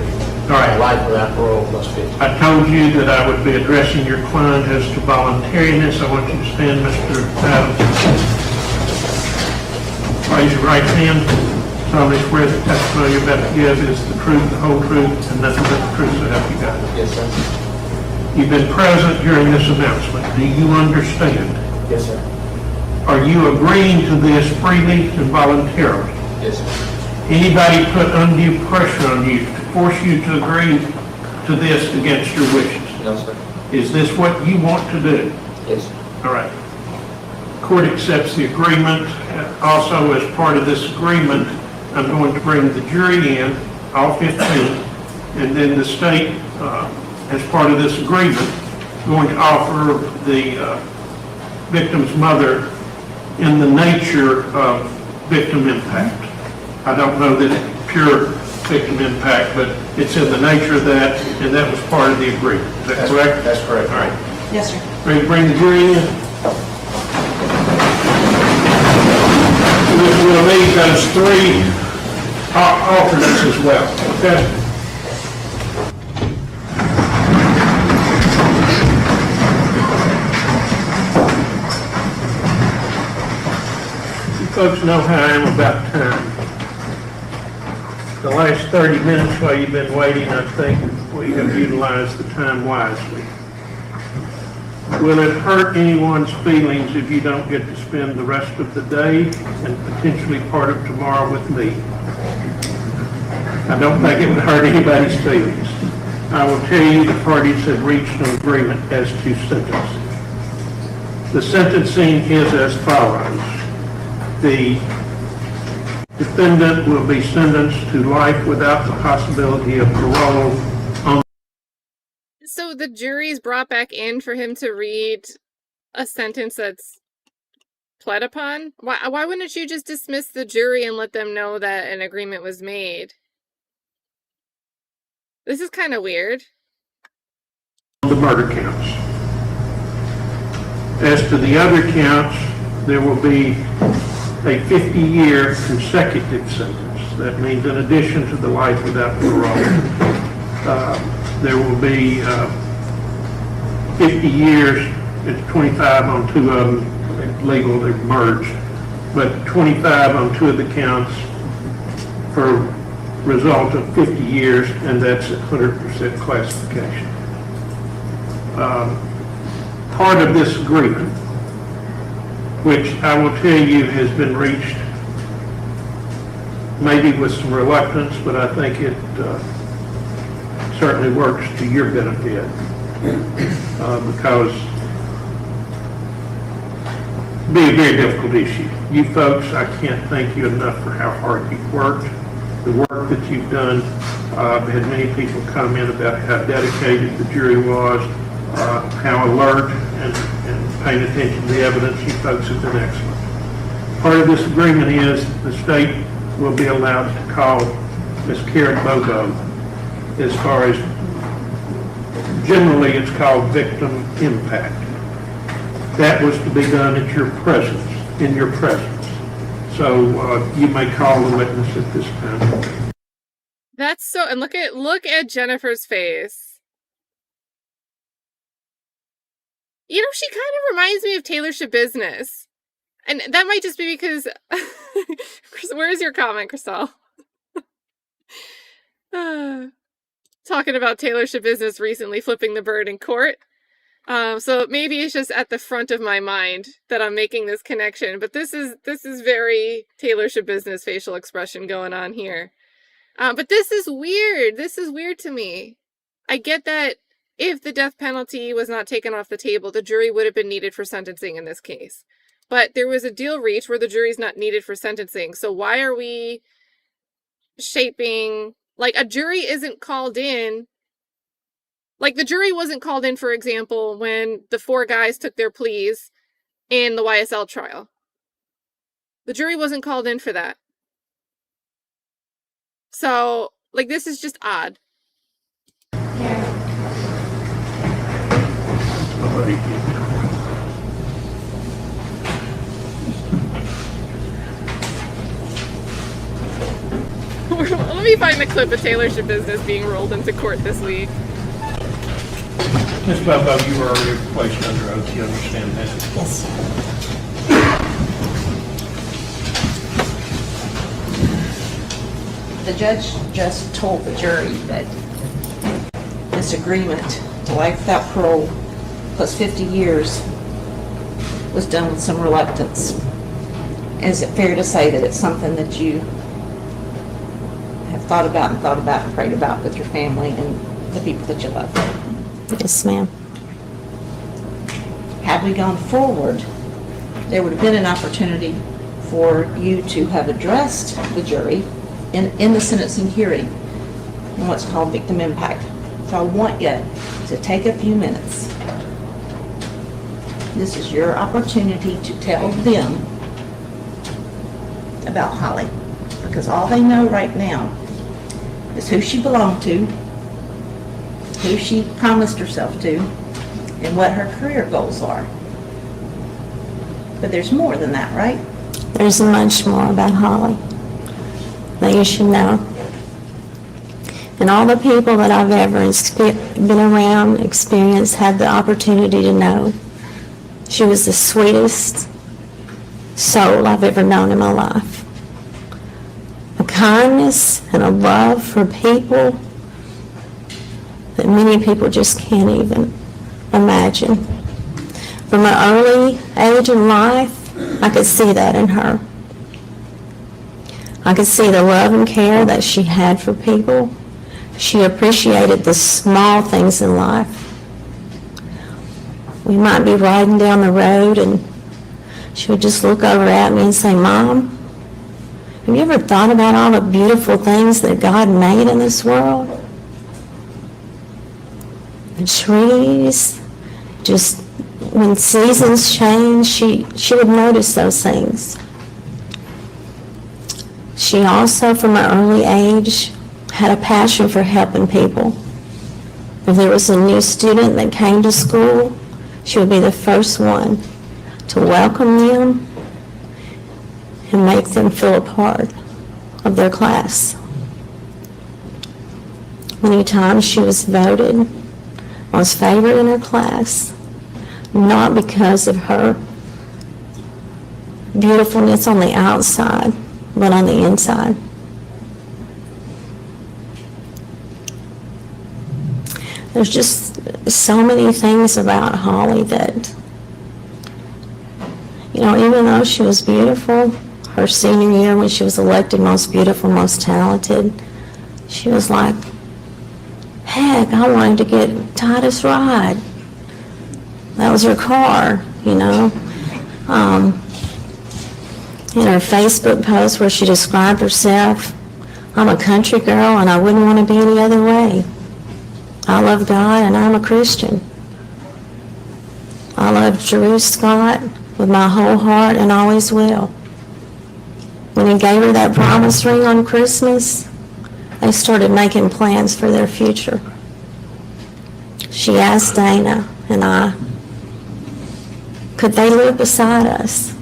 All right. Life without parole plus 50. I told you that I would be addressing your client as to voluntariness. I want you to stand, Mr. Adams. Raise your right hand. Solemnly swear the testimony you're about to give is the truth, the whole truth, and nothing but the truth, so help you God. Yes, sir. You've been present during this announcement. Do you understand? Yes, sir. Are you agreeing to this freely and voluntarily? Yes, sir. Anybody put undue pressure on you to force you to agree to this against your wishes? No, sir. Is this what you want to do? Yes, sir. All right. Court accepts the agreement. Also, as part of this agreement, I'm going to bring the jury in, all 15, and then the state, as part of this agreement, going to offer the victim's mother in the nature of victim impact. I don't know that it's pure victim impact, but it's in the nature of that, and that was part of the agreement. Is that correct? That's correct. All right. Yes, sir. Ready to bring the jury in? We'll need those 3 alternates as well, okay? You folks know how I am about time. The last 30 minutes while you've been waiting, I think we have utilized the time wisely. Will it hurt anyone's feelings if you don't get to spend the rest of the day and potentially part of tomorrow with me? I don't think it would hurt anybody's feelings. I will tell you the parties have reached an agreement as to sentencing. The sentencing is as follows. The defendant will be sentenced to life without the possibility of parole on. So the jury's brought back in for him to read a sentence that's pled upon? Why wouldn't you just dismiss the jury and let them know that an agreement was made? This is kind of weird. The murder counts. As to the other counts, there will be a 50-year consecutive sentence. That means in addition to the life without parole, there will be 50 years, it's 25 on 2 of them, legal, they're merged, but 25 on 2 of the counts for result of 50 years, and that's 100% classification. Part of this agreement, which I will tell you has been reached maybe with some reluctance, but I think it certainly works to your benefit because it'd be a very difficult issue. You folks, I can't thank you enough for how hard you've worked, the work that you've done. I've had many people comment about how dedicated the jury was, how alert and paying attention to the evidence. You folks have been excellent. Part of this agreement is the state will be allowed to call Ms. Karen Bobo as far as, generally it's called victim impact. That was to be done at your presence, in your presence. So you may call the witness at this time. That's so, and look at Jennifer's face. You know, she kind of reminds me of Taylor Shabusiness. And that might just be because, where's your comment, Crystal? Talking about Taylor Shabusiness recently flipping the bird in court. So maybe it's just at the front of my mind that I'm making this connection, but this is very Taylor Shabusiness facial expression going on here. But this is weird. This is weird to me. I get that if the death penalty was not taken off the table, the jury would have been needed for sentencing in this case. But there was a deal reached where the jury's not needed for sentencing. So why are we shaping, like, a jury isn't called in. Like, the jury wasn't called in, for example, when the 4 guys took their pleas in the YSL trial. The jury wasn't called in for that. So, like, this is just odd. Let me find the clip of Taylor's Your Business being rolled into court this week. Ms. Bobo, you were already placed under oath, you understand that? Yes. The judge just told the jury that this agreement to life without parole plus 50 years was done with some reluctance. Is it fair to say that it's something that you have thought about and prayed about with your family and the people that you love? Yes, ma'am. Had we gone forward, there would have been an opportunity for you to have addressed the jury in the sentencing hearing on what's called victim impact. So I want you to take a few minutes. This is your opportunity to tell them about Holly, because all they know right now is who she belonged to, who she promised herself to, and what her career goals are. But there's more than that, right? There's much more about Holly that you should know. And all the people that I've ever been around, experienced, had the opportunity to know, she was the sweetest soul I've ever known in my life. A kindness and a love for people that many people just can't even imagine. From an early age in life, I could see that in her. I could see the love and care that she had for people. She appreciated the small things in life. We might be riding down the road and she would just look over at me and say, "Mom, have you ever thought about all the beautiful things that God made in this world? The trees, just when seasons change, she would notice those things." She also, from an early age, had a passion for helping people. If there was a new student that came to school, she would be the first one to welcome them and make them feel a part of their class. Many times she was voted most favored in her class, not because of her beautifulness on the outside, but on the inside. There's just so many things about Holly that, even though she was beautiful, her senior year when she was elected most beautiful, most talented, she was like, heck, I wanted to get Titus ride. That was her car, In her Facebook post where she described herself, "I'm a country girl and I wouldn't want to be any other way. I love God and I'm a Christian. I love Drew Scott with my whole heart and always will." When he gave her that promise ring on Christmas, they started making plans for their future. She asked Dana and I, could they live beside us?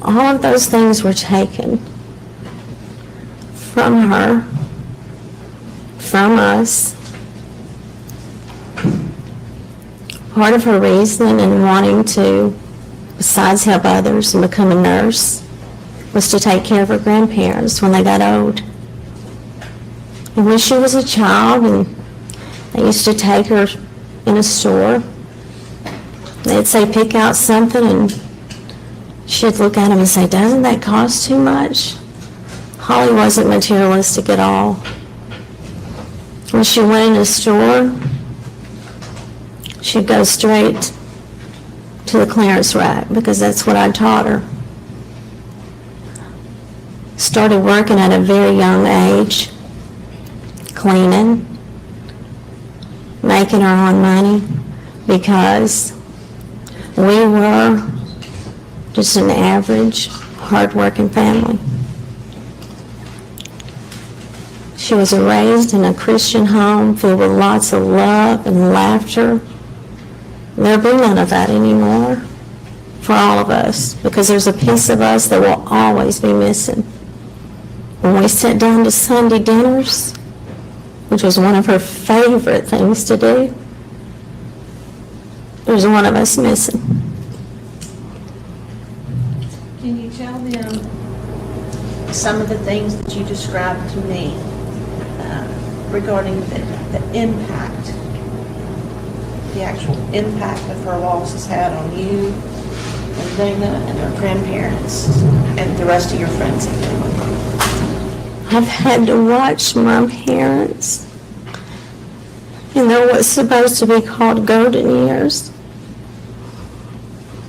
All of those things were taken from her, from us. Part of her reason in wanting to, besides help others and become a nurse, was to take care of her grandparents when they got old. And when she was a child and they used to take her in a store, they'd say, pick out something, and she'd look at him and say, doesn't that cost too much? Holly wasn't materialistic at all. When she went in a store, she'd go straight to the clearance rack because that's what I taught her. Started working at a very young age, cleaning, making her own money because we were just an average, hard-working family. She was raised in a Christian home filled with lots of love and laughter. There'll be none of that anymore for all of us, because there's a piece of us that will always be missing. When we sat down to Sunday dinners, which was one of her favorite things to do, there's one of us missing. Can you tell them some of the things that you described to me regarding the impact, the actual impact that her loss has had on you and Dana and her grandparents and the rest of your friends and family? I've had to watch my parents in their what's supposed to be called golden years.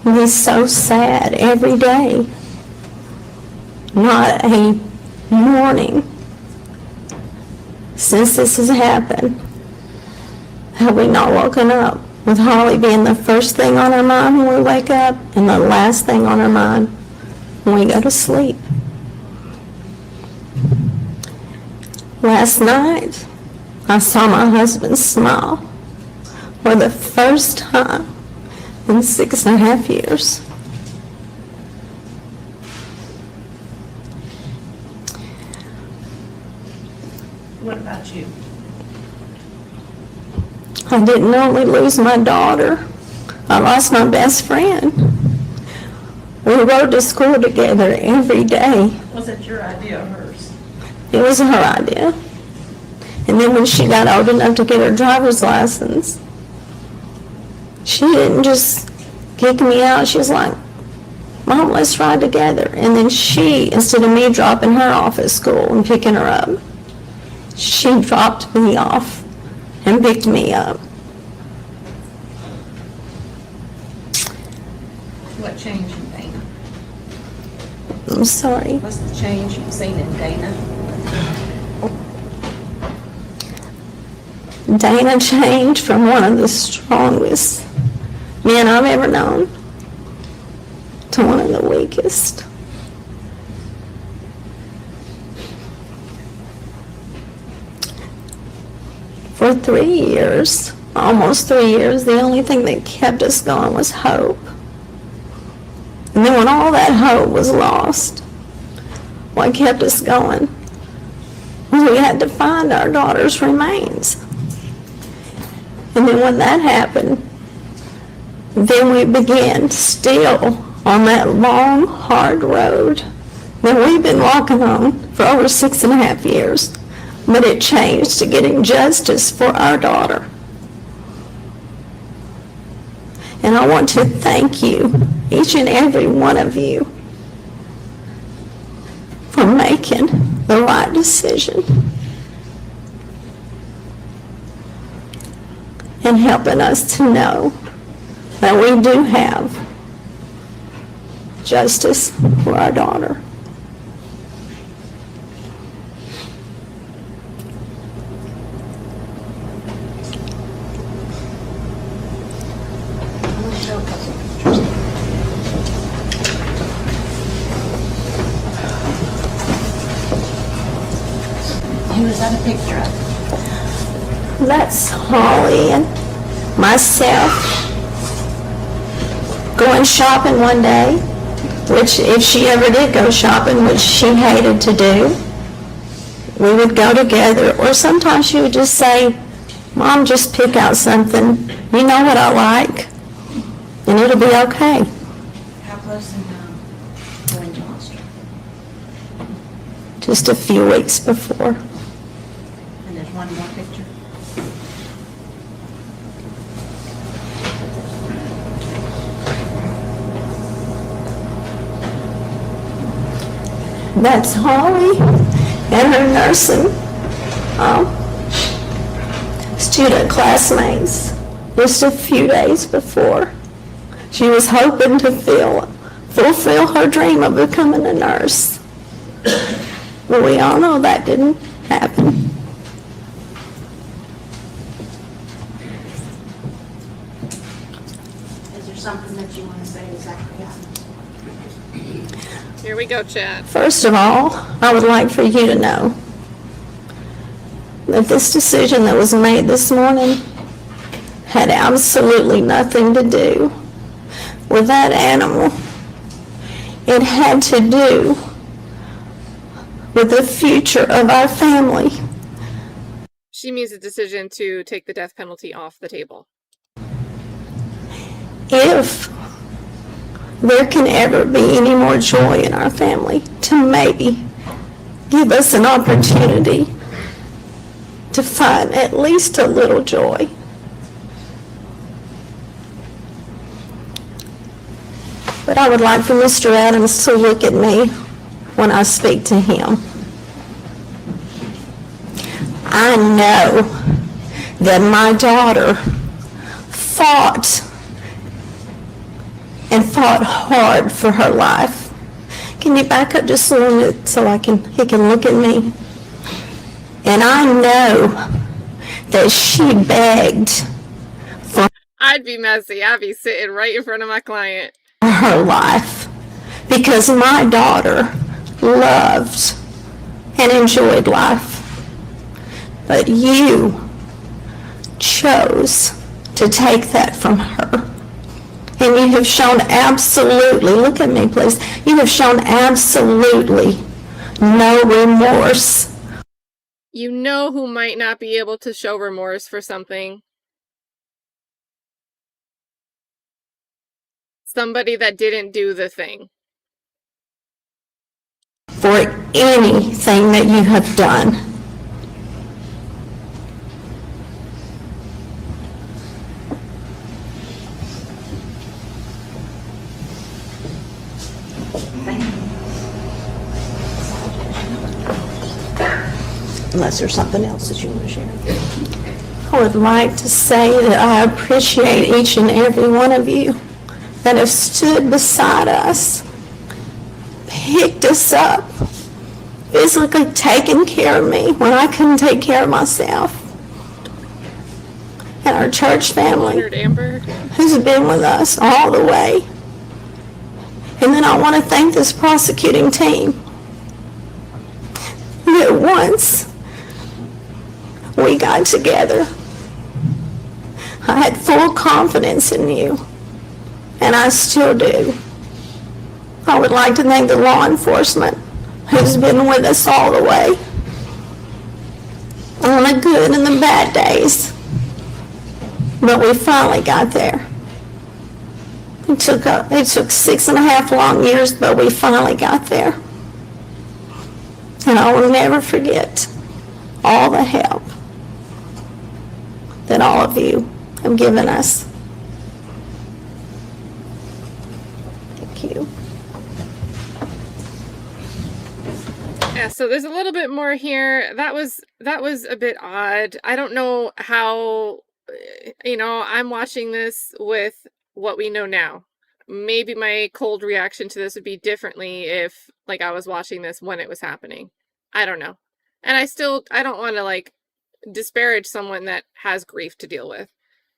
And it's so sad every day. Not a morning since this has happened have we not woken up with Holly being the first thing on our mind when we wake up and the last thing on our mind when we go to sleep. Last night, I saw my husband smile for the first time in 6.5 years. What about you? I didn't only lose my daughter, I lost my best friend. We rode to school together every day. Was it your idea or hers? It was her idea. And then when she got old enough to get her driver's license, she didn't just kick me out. She was like, Mom, let's ride together. And then she, instead of me dropping her off at school and picking her up, she dropped me off and picked me up. What changed in Dana? I'm sorry. What's the change you've seen in Dana? Dana changed from one of the strongest men I've ever known to one of the weakest. For 3 years, almost 3 years, the only thing that kept us going was hope. And then when all that hope was lost, what kept us going was we had to find our daughter's remains. And then when that happened, then we began still on that long, hard road that we've been walking on for over 6.5 years. But it changed to getting justice for our daughter. And I want to thank you, each and every one of you, for making the right decision and helping us to know that we do have justice for our daughter. Who is that a picture of? That's Holly and myself going shopping one day, which if she ever did go shopping, which she hated to do, we would go together. Or sometimes she would just say, Mom, just pick out something. You know what I like, and it'll be okay. How close in going to Monster? Just a few weeks before. And there's one more picture. That's Holly and her nursing student classmates just a few days before. She was hoping to fulfill her dream of becoming a nurse. But we all know that didn't happen. Is there something that you want to say to Zachary? Here we go, Chad. First of all, I would like for you to know that this decision that was made this morning had absolutely nothing to do with that animal. It had to do with the future of our family. She means a decision to take the death penalty off the table. If there can ever be any more joy in our family, to maybe give us an opportunity to find at least a little joy. But I would like for Mr. Adams to look at me when I speak to him. I know that my daughter fought hard for her life. Can you back up just a little bit so he can look at me? And I know that she begged for I'd be messy. I'd be sitting right in front of my client. her life because my daughter loved and enjoyed life. But you chose to take that from her. And you have shown absolutely, look at me please, you have shown absolutely no remorse. You know who might not be able to show remorse for something? Somebody that didn't do the thing. For anything that you have done. Unless there's something else that you want to share. I would like to say that I appreciate each and every one of you that have stood beside us, picked us up, physically taken care of me when I couldn't take care of myself. And our church family who's been with us all the way. And then I want to thank this prosecuting team that once we got together, I had full confidence in you, and I still do. I would like to thank the law enforcement who's been with us all the way, on the good and the bad days. But we finally got there. It took 6.5 long years, but we finally got there. And I will never forget all the help that all of you have given us. Thank you. Yeah, so there's a little bit more here. That was a bit odd. I don't know how, I'm watching this with what we know now. Maybe my cold reaction to this would be differently if I was watching this when it was happening. I don't know. And I don't want to disparage someone that has grief to deal with.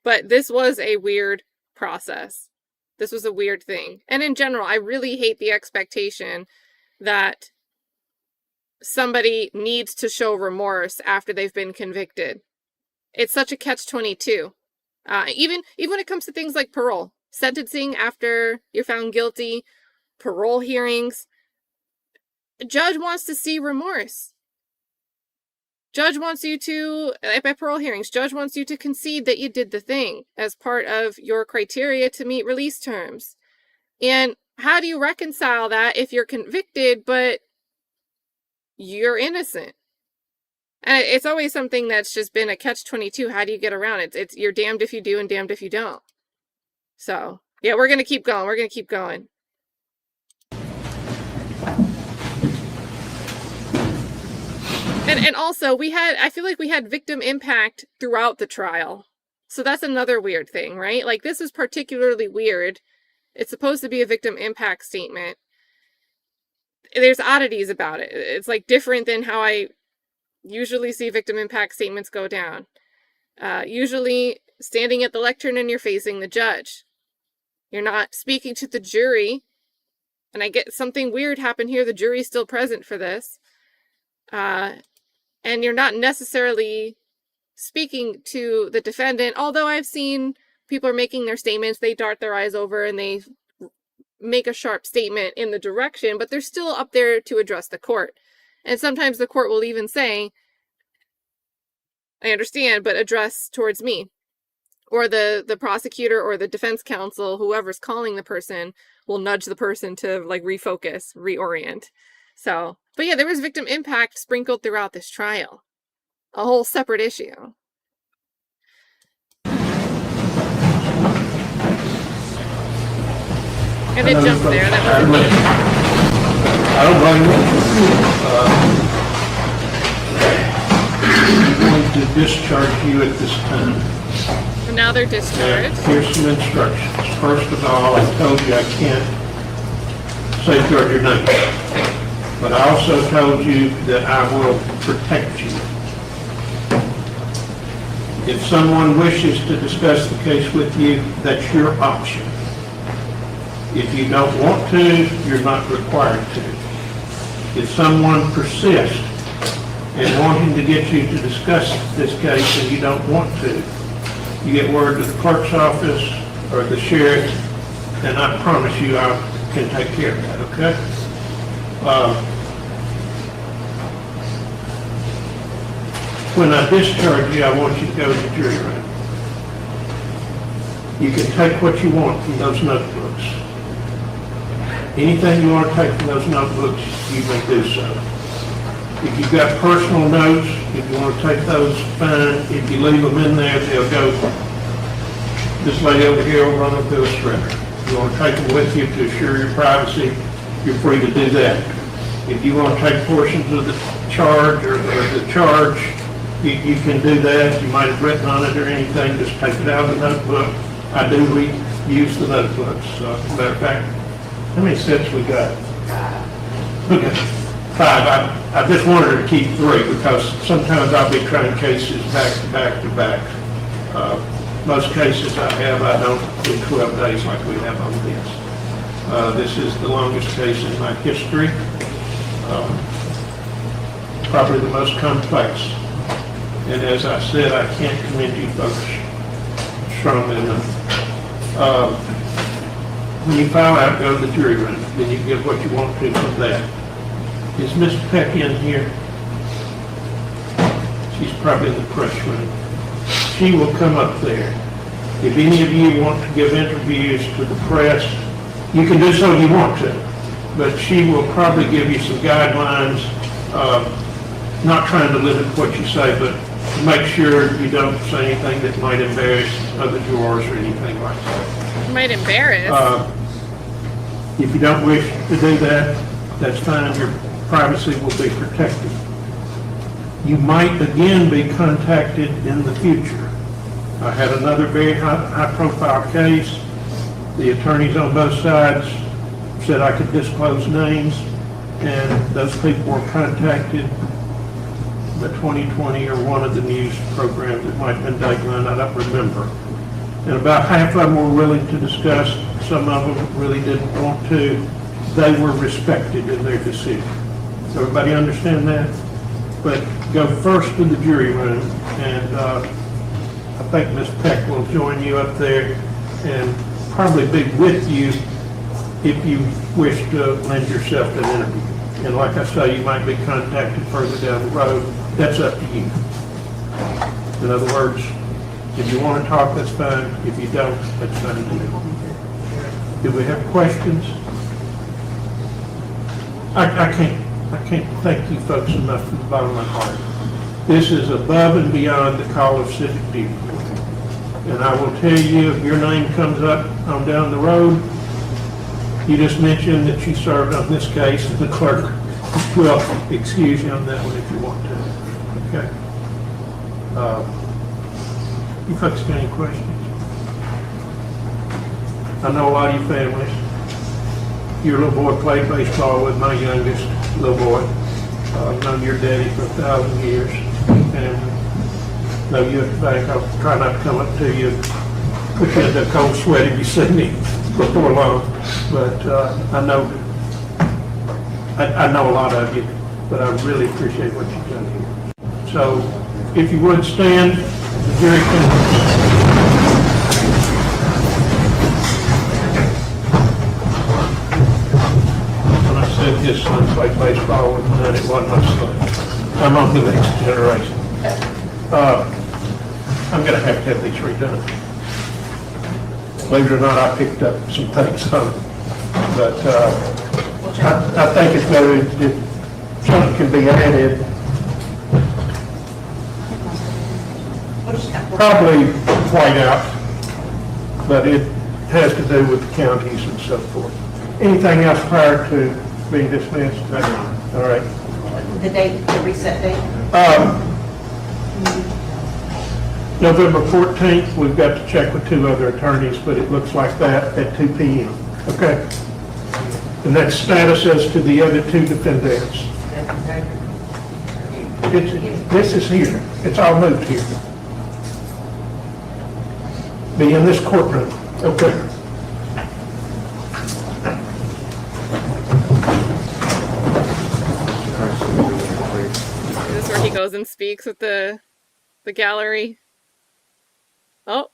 But this was a weird process. This was a weird thing. And in general, I really hate the expectation that somebody needs to show remorse after they've been convicted. It's such a catch-22. Even when it comes to things like parole, sentencing after you're found guilty, parole hearings, a judge wants to see remorse. Judge wants you to, by parole hearings, judge wants you to concede that you did the thing as part of your criteria to meet release terms. And how do you reconcile that if you're convicted, but you're innocent? And it's always something that's just been a catch-22. How do you get around it? It's you're damned if you do and damned if you don't. So, yeah, we're going to keep going. We're going to keep going. And also, I feel like we had victim impact throughout the trial. So that's another weird thing, right? This is particularly weird. It's supposed to be a victim impact statement. There's oddities about it. It's different than how I usually see victim impact statements go down. Usually standing at the lectern and you're facing the judge. You're not speaking to the jury. And I get something weird happened here. The jury's still present for this. And you're not necessarily speaking to the defendant, although I've seen people are making their statements, they dart their eyes over and they make a sharp statement in the direction, but they're still up there to address the court. And sometimes the court will even say, I understand, but address towards me. Or the prosecutor or the defense counsel, whoever's calling the person, will nudge the person to like refocus, reorient. So, but yeah, there was victim impact sprinkled throughout this trial. A whole separate issue. And it jumped there. That wasn't me. I don't blame you. I'm going to discharge you at this time. So now they're discharged. Here's some instructions. First of all, I told you I can't safeguard your name. But I also told you that I will protect you. If someone wishes to discuss the case with you, that's your option. If you don't want to, you're not required to. If someone persists in wanting to get you to discuss this case and you don't want to, you get word to the clerk's office or the sheriff, and I promise you I can take care of that, okay? When I discharge you, I want you to go to the jury room. You can take what you want from those notebooks. Anything you want to take from those notebooks, you may do so. If you've got personal notes, if you want to take those, fine. If you leave them in there, they'll go, this lady over here will run them through a shredder. If you want to take them with you to assure your privacy, you're free to do that. If you want to take portions of the charge or the charge, you can do that. You might have written on it or anything, just take it out of the notebook. I do reuse the notebooks. As a matter of fact, how many sets we got? Okay, 5. I just wanted to keep 3 because sometimes I'll be trying cases back to back to back. Most cases I don't do 12 days like we have on this. This is the longest case in my history. Probably the most complex. And as I said, I can't commend you folks strongly enough. When you file out, go to the jury room. Then you get what you want to from that. Is Ms. Peck in here? She's probably in the press room. She will come up there. If any of you want to give interviews to the press, you can do so if you want to. But she will probably give you some guidelines, not trying to limit what you say, but to make sure you don't say anything that might embarrass other jurors or anything like that. Might embarrass. If you don't wish to do that, that's fine. Your privacy will be protected. You might again be contacted in the future. I had another very high-profile case. The attorneys on both sides said I could disclose names, and those people were contacted. The 2020 or one of the news programs, it might have been Dateline, I don't remember. And about half of them were willing to discuss, some of them really didn't want to. They were respected in their decision. Does everybody understand that? But go first to the jury room, and I think Ms. Peck will join you up there and probably be with you if you wish to lend yourself to an interview. And like I say, you might be contacted further down the road. That's up to you. In other words, if you want to talk, that's fine. If you don't, that's fine too. Do we have questions? I can't thank you folks enough from the bottom of my heart. This is above and beyond the call of civic duty. And I will tell you, if your name comes up on down the road, you just mentioned that you served on this case, and the clerk will excuse you on that one if you want to. Okay. You folks got any questions? I know a lot of your families. Your little boy played baseball with my youngest little boy. I've known your daddy for 1,000 years. And know you at the bank. I'll try not to come up to you and put you into a cold sweat if you see me before long. But I know a lot of you, but I really appreciate what you've done here. So if you would stand, the jury can his son played baseball with, and it wasn't my son. I'm on the next generation. I'm gonna have to have these redone. Believe it or not, I picked up some things on it. But I think it's better if something can be added. Probably white out, but it has to do with the counties and so forth. Anything else prior to being dismissed? All right. The date, the reset date? November 14th, we've got to check with 2 other attorneys, but it looks like that at 2 p.m. Okay? And that's status as to the other 2 defendants. This is here. It's all moved here. Be in this courtroom. Okay. Is this where he goes and speaks with the gallery? Oh.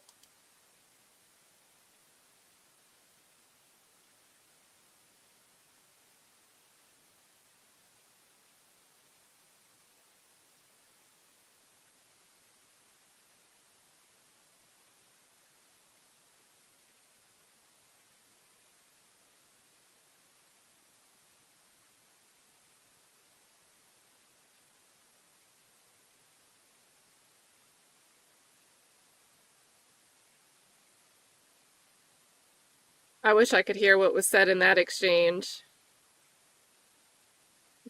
I wish I could hear what was said in that exchange.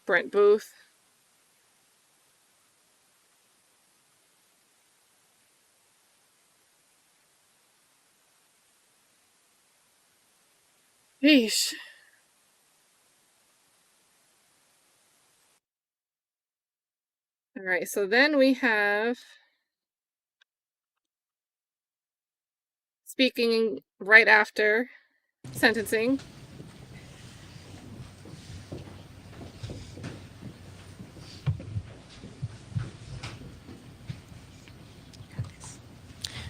Brent Booth. Yeesh. All right, so then we have speaking right after sentencing.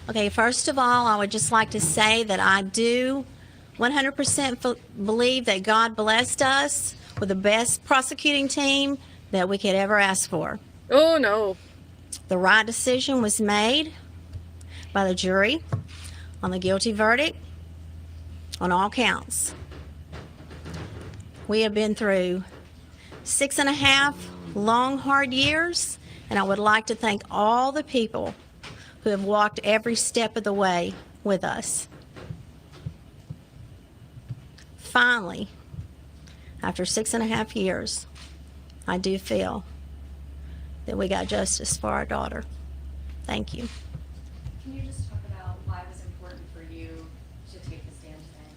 Okay, first of all, I would just like to say that I do 100% believe that God blessed us with the best prosecuting team that we could ever ask for. Oh, no. The right decision was made by the jury on the guilty verdict on all counts. We have been through 6.5 long, hard years, and I would like to thank all the people who have walked every step of the way with us. Finally, after 6.5 years, I do feel that we got justice for our daughter. Thank you. Can you just talk about why it was important for you to take the stand today?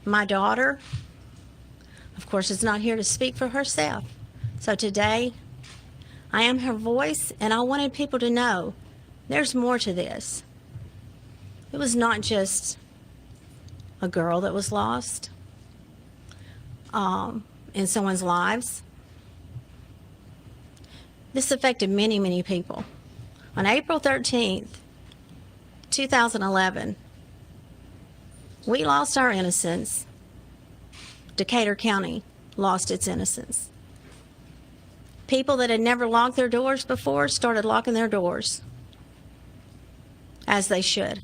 My daughter, of course, is not here to speak for herself. So today, I am her voice, and I wanted people to know there's more to this. It was not just a girl that was lost in someone's lives. This affected many, many people. On April 13th, 2011, we lost our innocence. Decatur County lost its innocence. People that had never locked their doors before started locking their doors, as they should.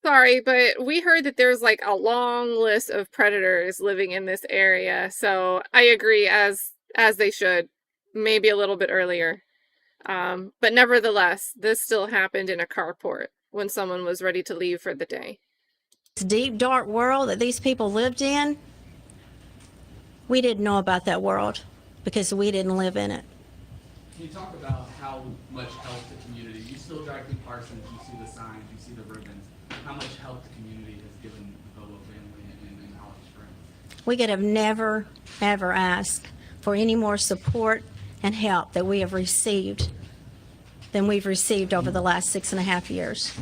Sorry, but we heard that there's like a long list of predators living in this area, so I agree, as they should, maybe a little bit earlier. But nevertheless, this still happened in a carport when someone was ready to leave for the day. This deep, dark world that these people lived in, we didn't know about that world because we didn't live in it. Can you talk about how much help the community, you still drive through Parsons, you see the signs, you see the ribbons, how much help the community has given the Bobo family in Holly Springs? We could have never, ever asked for any more support and help that we have received than we've received over the last 6.5 years.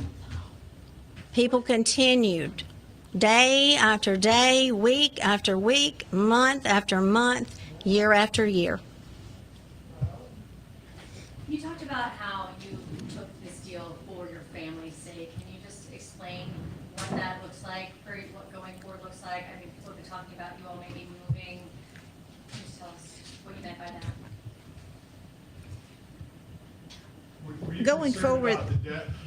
People continued day after day, week after week, month after month, year after year. You talked about how you took this deal for your family's sake. Can you just explain what that looks like, for what going forward looks going forward, About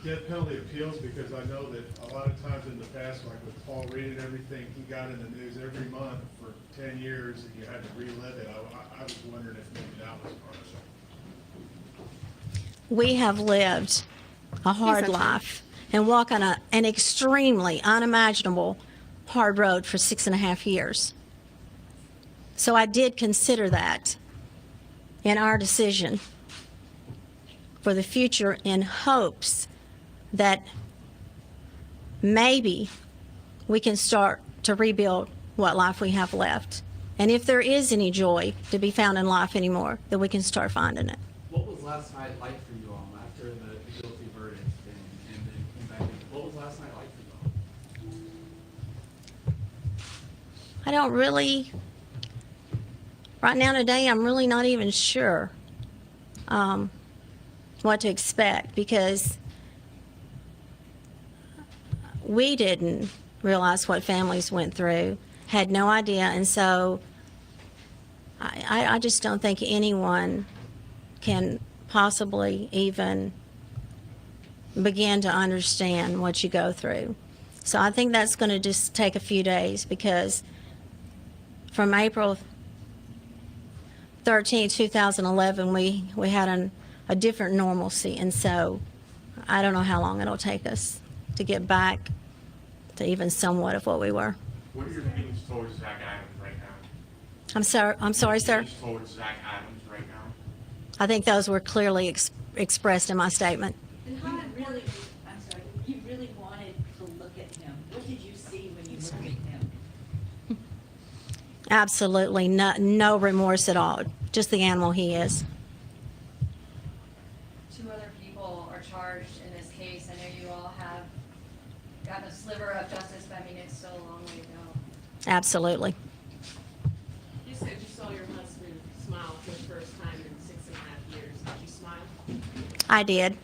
the death penalty appeals, because I know that a lot of times in the past, like with Paul Reed and everything, he got in the news every month for 10 years and you had to relive it. I was wondering if maybe that was part of it. We have lived a hard life and walk on an extremely unimaginable hard road for 6.5 years. So I did consider that in our decision for the future, in hopes that maybe we can start to rebuild what life we have left. And if there is any joy to be found in life anymore, that we can start finding it. What was last night like for you all after the guilty verdict and then came back in? What was last night like for you all? I don't really, right now today, I'm really not even sure what to expect, because we didn't realize what families went through, had no idea, and so I just don't think anyone can possibly even begin to understand what you go through. So I think that's going to just take a few days, because from April 13, 2011, we had a different normalcy, and so I don't know how long it'll take us to get back to even somewhat of what we were. What are your feelings towards Zach Adams right now? I'm sorry, sir. Feelings towards Zach Adams right now? I think those were clearly expressed in my statement. And how really, I'm sorry, you really wanted to look at him. What did you see when you looked at him? Absolutely no remorse at all. Just the animal he is. 2 other people are charged in this case. I know you all have gotten a sliver of justice, but I mean, it's still a long way to go. Absolutely. You said you saw your husband smile for the first time in 6.5 years. Did you smile? I did.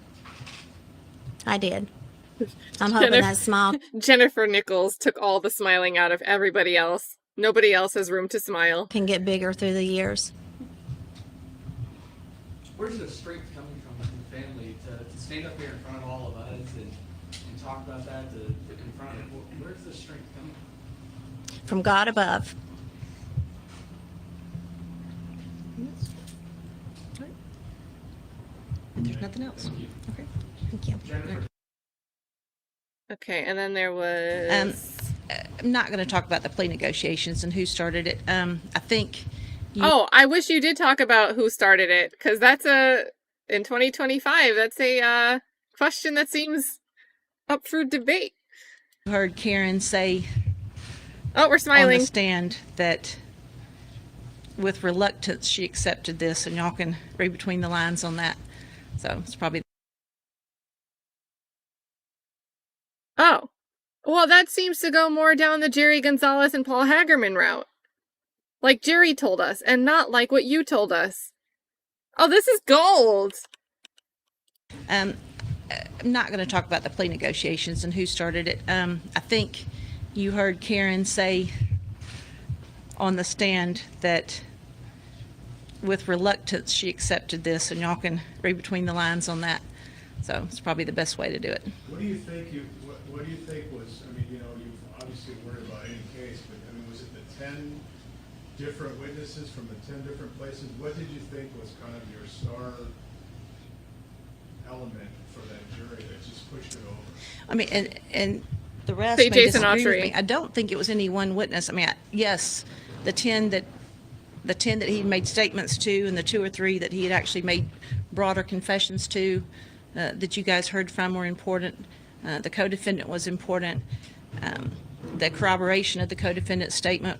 I'm hoping that smile. Jennifer Nichols took all the smiling out of everybody else. Nobody else has room to smile. Can get bigger through the years. Where's the strength coming from the family to stand up here in front of all of us and talk about that, to confront it? Where's the strength coming from? From God above. there's nothing else. Okay, thank you. Okay, and then there was... I'm not going to talk about the plea negotiations and who started it. I think... I wish you did talk about who started it, because that's in 2025, that's a question that seems up for debate. I heard Karen say... Oh, we're smiling. ...on the stand that with reluctance she accepted this, and y'all can read between the lines on that. So it's probably... Oh. Well, that seems to go more down the Jerry Gonzalez and Paul Hagerman route. Like Jerry told us, and not like what you told us. Oh, this is gold! I'm not going to talk about the plea negotiations and who started it. I think you heard Karen say on the stand that with reluctance she accepted this, and y'all can read between the lines on that. So it's probably the best way to do it. What do you think what do you think was, I mean, you know, you've obviously worried about any case, but I mean, was it the 10 different witnesses from the 10 different places? What did you think was kind of your star element for that jury that just pushed it over? I mean, and the rest Say may Jason disagree with Autry. me. I don't think it was any one witness. I mean, yes, the 10 that he made statements to, and the 2 or 3 that he had actually made broader confessions to, that you guys heard from were important. The co-defendant was important. The corroboration of the co-defendant's statement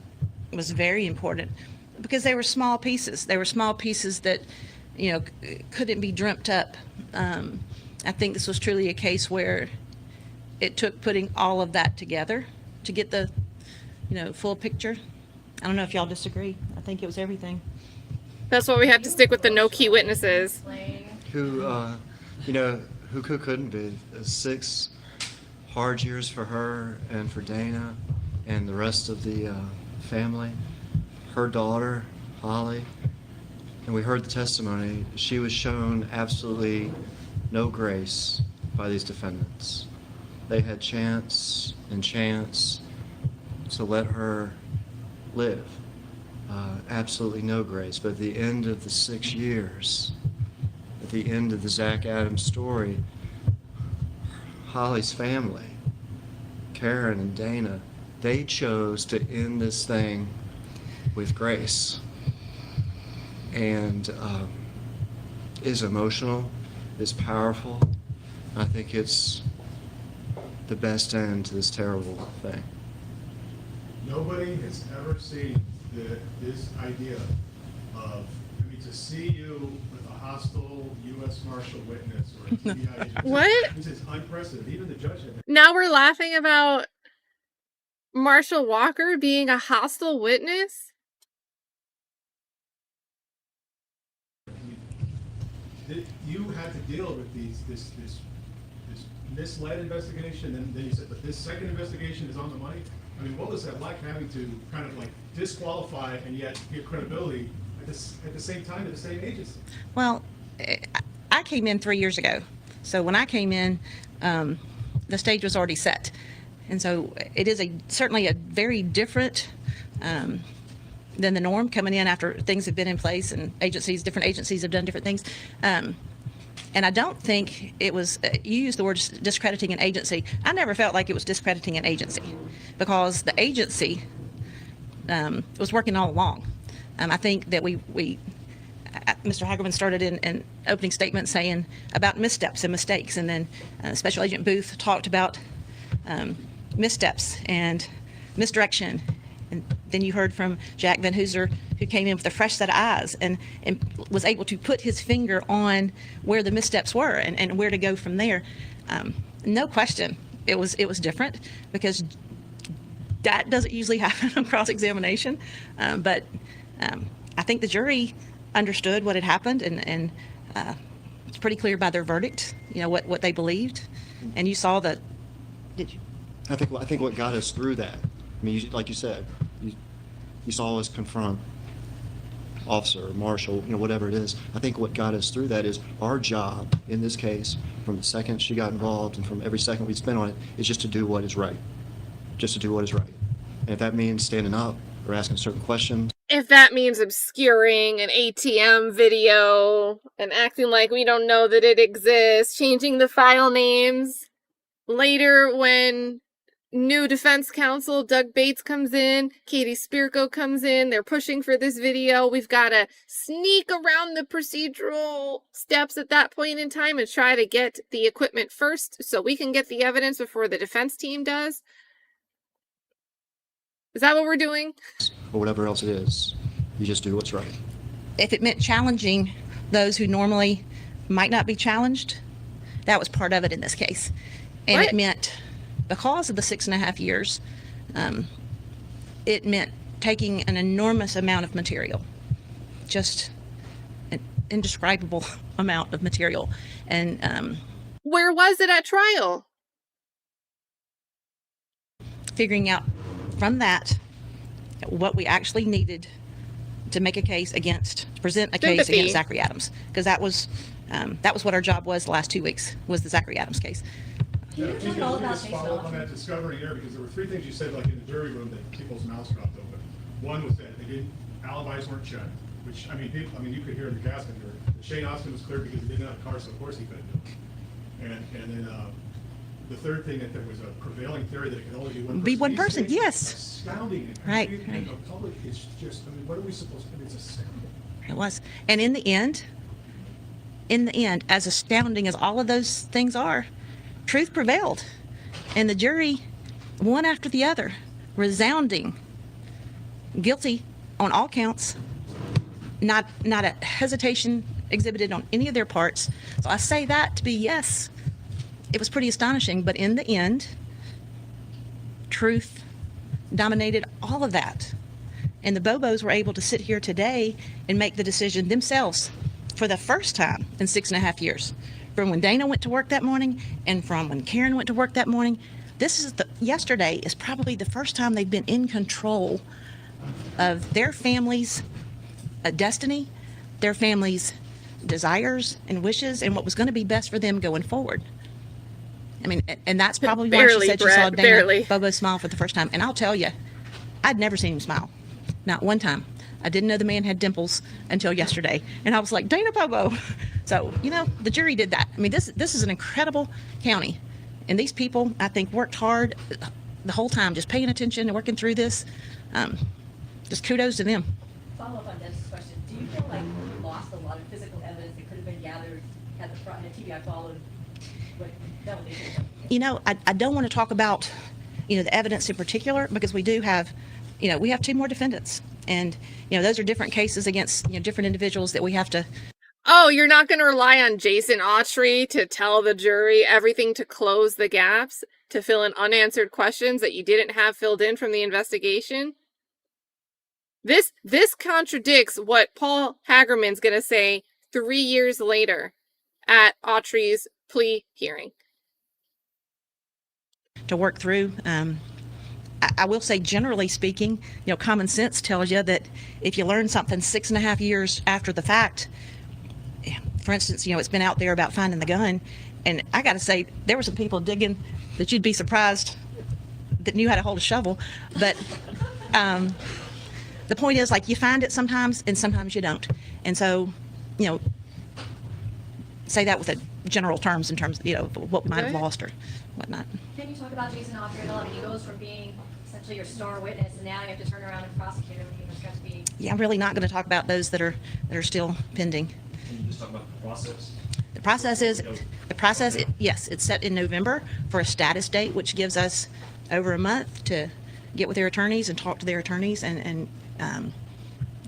was very important, because they were small pieces. They were small pieces that, you know, couldn't be dreamt up. I think this was truly a case where it took putting all of that together to get the, you know, full picture. I don't know if y'all disagree. I think it was everything. That's why we have to stick with the no key witnesses. Who, you know, who couldn't be. 6 hard years for her and for Dana and the rest of the family. Her daughter, Holly, and we heard the testimony. She was shown absolutely no grace by these defendants. They had chance and chance to let her live. Absolutely no grace. But at the end of the 6 years, at the end of the Zach Adams story, Holly's family, Karen and Dana, they chose to end this thing with grace. And is emotional, is powerful. I think it's the best end to this terrible thing. Nobody has ever seen this idea of, to see you with a hostile U.S. Marshal witness or a TBI agent. What? This is unprecedented. Even the judge had. Now we're laughing about Marshall Walker being a hostile witness? You had to deal with this misled investigation, and then you said, but this second investigation is on the money. I mean, what was that like, having to kind of like disqualify and yet give credibility at the same time to the same agency? Well, I came in 3 years ago. So when I came in, the stage was already set. And so it is certainly a very different than the norm coming in after things have been in place and different agencies have done different things. And I don't think it was, you used the word discrediting an agency. I never felt like it was discrediting an agency because the agency was working all along. I think that Mr. Hagerman started in an opening statement saying about missteps and mistakes, and then Special Agent Booth talked about missteps and misdirection. And then you heard from Jack Van Hooser, who came in with a fresh set of eyes and was able to put his finger on where the missteps were and where to go from there. No question, it was different because that doesn't usually happen on cross-examination. But I think the jury understood what had happened, and it's pretty clear by their verdict, what they believed. And you saw that. Did you? I think what got us through that, I mean, like you said, you saw us confront officer, marshal, whatever it is. I think what got us through that is our job in this case, from the second she got involved and from every second we spent on it, is just to do what is right. Just to do what is right. And if that means standing up or asking certain questions. If that means obscuring an ATM video and acting like we don't know that it exists, changing the file names. Later, when new defense counsel Doug Bates comes in, Katie Spirko comes in, they're pushing for this video. We've got to sneak around the procedural steps at that point in time and try to get the equipment first so we can get the evidence before the defense team does. Is that what we're doing? Or whatever else it is. You just do what's right. If it meant challenging those who normally might not be challenged, that was part of it in this case. And What? It meant, because of the 6.5 years, it meant taking an enormous amount of material, just an indescribable amount of material. And Where was it at trial? figuring out from that what we actually needed to make a case to present a case Sympathy. against Zachary Adams. Because that was what our job was the last 2 weeks, was the Zachary Adams case. Yeah, please just follow up on that discovery there, because there were three things you said, like in the jury room, that people's mouths dropped open. One was that alibis weren't checked, which, you could hear in the casket here. Shane Austin was clear because he didn't have a car, so of course he couldn't do it. And then the third thing, that there was a prevailing theory that it could only be one person. These things yes. are astounding. Right. And the public is just, what are we supposed to do? It's astounding. It was. And in the end, as astounding as all of those things are, truth prevailed. And the jury, one after the other, resounding guilty on all counts, not a hesitation exhibited on any of their parts. So I say that to be, yes, it was pretty astonishing, but in the end, truth dominated all of that. And the Bobos were able to sit here today and make the decision themselves for the first time in 6.5 years. From when Dana went to work that morning and from when Karen went to work that morning, yesterday is probably the first time they've been in control of their family's destiny, their family's desires and wishes and what was going to be best for them going forward. I mean, and that's probably why Barely, she said she Brett, saw Dana barely. Bobo smile for the first time. And I'll tell you, I'd never seen him smile. Not one time. I didn't know the man had dimples until yesterday. And I was like, Dana Bobo. So, you know, the jury did that. I mean, this is an incredible county. And these people, I think, worked hard the whole time, just paying attention and working through this. Just kudos to them. Follow up on Dennis' question. Do you feel like you lost a lot of physical evidence that could have been gathered had the TBI followed what delegation? You know, I don't want to talk about, you know, the evidence in particular, because we do have, you know, we have 2 more defendants. And, you know, those are different cases against, you know, different individuals that we have to. Oh, you're not going to rely on Jason Autry to tell the jury everything to close the gaps, to fill in unanswered questions that you didn't have filled in from the investigation? This contradicts what Paul Hagerman's going to say 3 years later at Autry's plea hearing. To work through. I will say, generally speaking, you know, common sense tells you that if you learn something 6.5 years after the fact, for instance, you know, it's been out there about finding the gun, and I got to say, there were some people digging that you'd be surprised that knew how to hold a shovel, but the point is, like, you find it sometimes, and sometimes you don't, and so, you know, say that with a general terms in terms of, you know, what we might have lost or whatnot. Can you talk about Jason Autry at all? I mean, he goes from being essentially your star witness, and now you have to turn around and prosecute him. He must have to be. Yeah, I'm really not going to talk about those that are still pending. Can you just talk about the process? The process, yes, it's set in November for a status date, which gives us over a month to get with their attorneys and talk to their attorneys and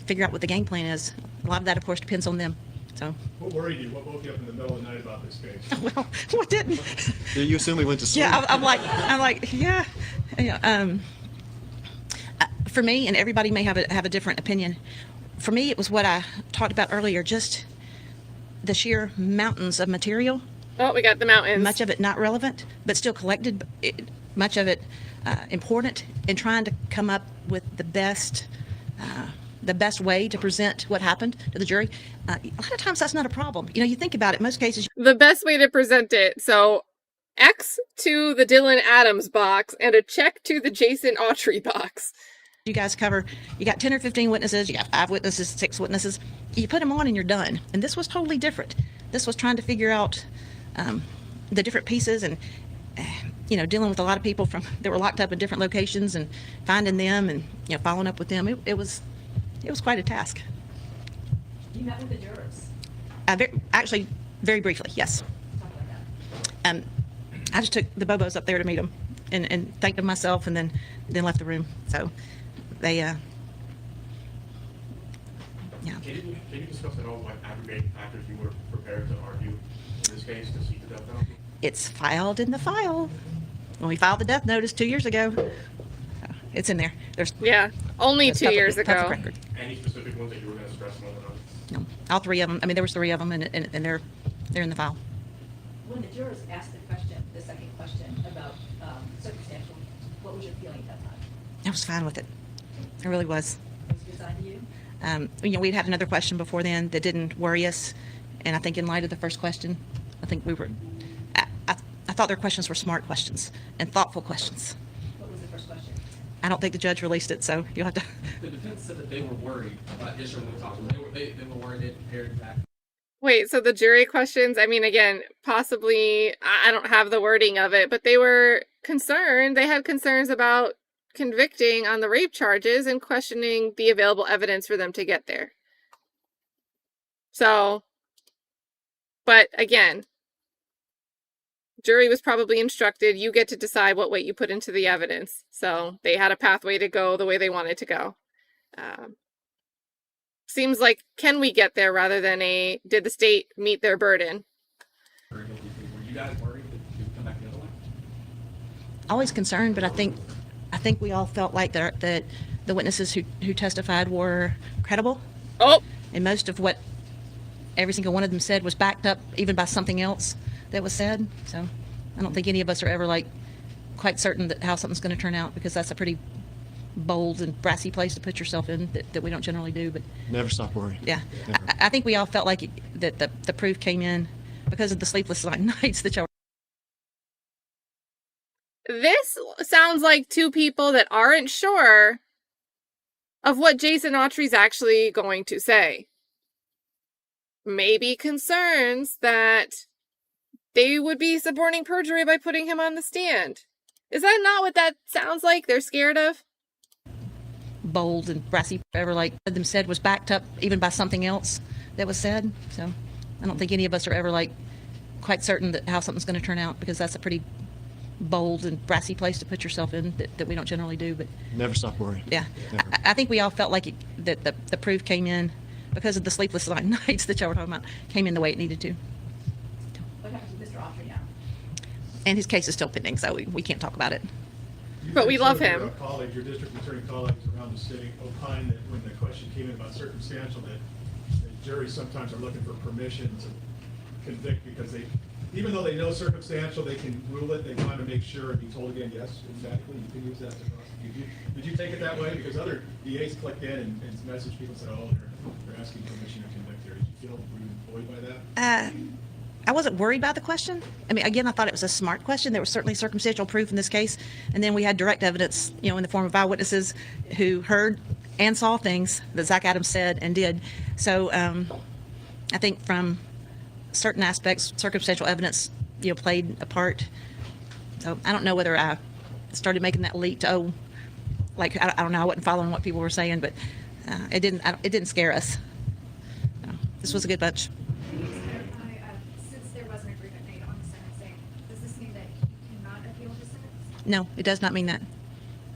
figure out what the game plan is. A lot of that, of course, depends on them. So. What worried you? What woke you up in the middle of the night about this case? Well, what didn't? Did you assume we went to sleep? Yeah, I'm like, yeah. For me, and everybody may have a different opinion. For me, it was what I talked about earlier, just the sheer mountains of material. Oh, we got the mountains. Much of it not relevant, but still collected. Much of it important, and trying to come up with the best way to present what happened to the jury. A lot of times that's not a problem. You know, you think about it, most cases. The best way to present it. So, X to the Dylan Adams box and a check to the Jason Autry box. You guys cover, you got 10 or 15 witnesses, you got 5 witnesses, 6 witnesses. You put them on and you're done. And this was totally different. This was trying to figure out the different pieces and, you know, dealing with a lot of people that were locked up in different locations and finding them and, you know, following up with them. It was quite a task. You met with the jurors? Actually, very briefly, yes. Talk about that. I just took the Bobos up there to meet them and thanked them myself, and then left the room. So they, yeah. Can you discuss at all what aggregating factors you were prepared to argue in this case to seek the death penalty? It's filed in the file. When we filed the death notice 2 years ago, it's in there. Only 2 years ago. Record. Any specific ones that you were going to stress more than others? No, all 3 of them. I mean, there was 3 of them, and they're in the file. When the jurors asked the second question about circumstantial, what was your feeling at that time? I was fine with it. I really was. Was it a good sign to you? You know, we'd had another question before then that didn't worry us, and I think in light of the first question, I think we were. I thought their questions were smart questions and thoughtful questions. What was the first question? I don't think the judge released it, so you'll have to. The defense said that they were worried about issuing the talk. They were worried they prepared back. Wait, so the jury questions, I mean, again, possibly, I don't have the wording of it, but they were concerned. They had concerns about convicting on the rape charges and questioning the available evidence for them to get there. So, but again, jury was probably instructed, you get to decide what weight you put into the evidence. So they had a pathway to go the way they wanted to go. Seems like, can we get there rather than did the state meet their burden? Were you guys worried that you would come back the other way? Always concerned, but I think we all felt like that the witnesses who testified were credible. Oh, and most of what every single one of them said was backed up even by something else that was said. So I don't think any of us are ever like quite certain that how something's going to turn out, because that's a pretty bold and brassy place to put yourself in that we don't generally do, but Never stop worrying. yeah. Never. I think we all felt like that the proof came in because of the sleepless nights that y'all. This sounds like two people that aren't sure of what Jason Autry's actually going to say. Maybe concerns that they would be suborning perjury by putting him on the stand. Is that not what that sounds like they're scared of? Bold and brassy, ever like them said was backed up even by something else that was said. So I don't think any of us are ever like quite certain that how something's going to turn out, because that's a pretty bold and brassy place to put yourself in that we don't generally do, but Never stop worrying. yeah. Never. I think we all felt like that the proof came in because of the sleepless nights that y'all were talking about, came in the way it needed to. What happens with Mr. Autry now? And his case is still pending, so we can't talk about it. But we love him. Your colleagues, your district attorney colleagues around the city opine that when the question came in about circumstantial, that juries sometimes are looking for permission to convict because they, even though they know circumstantial, they can rule it, they want to make sure and be told again, yes, exactly, you can use that to prosecute. Did you take it that way? Because other DAs clicked in and messaged people and said, oh, they're asking permission to convict here. Did you feel buoyed by that? I wasn't worried about the question. I mean, again, I thought it was a smart question. There was certainly circumstantial proof in this case. And then we had direct evidence, in the form of eyewitnesses who heard and saw things that Zach Adams said and did. So I think from certain aspects, circumstantial evidence, played a part. So I don't know whether I started making that leap to, I don't know, I wasn't following what people were saying, but it didn't scare us. No, this was a good bunch. Since there was an agreement made on the sentencing, does this mean that he cannot appeal his sentence? No, it does not mean that.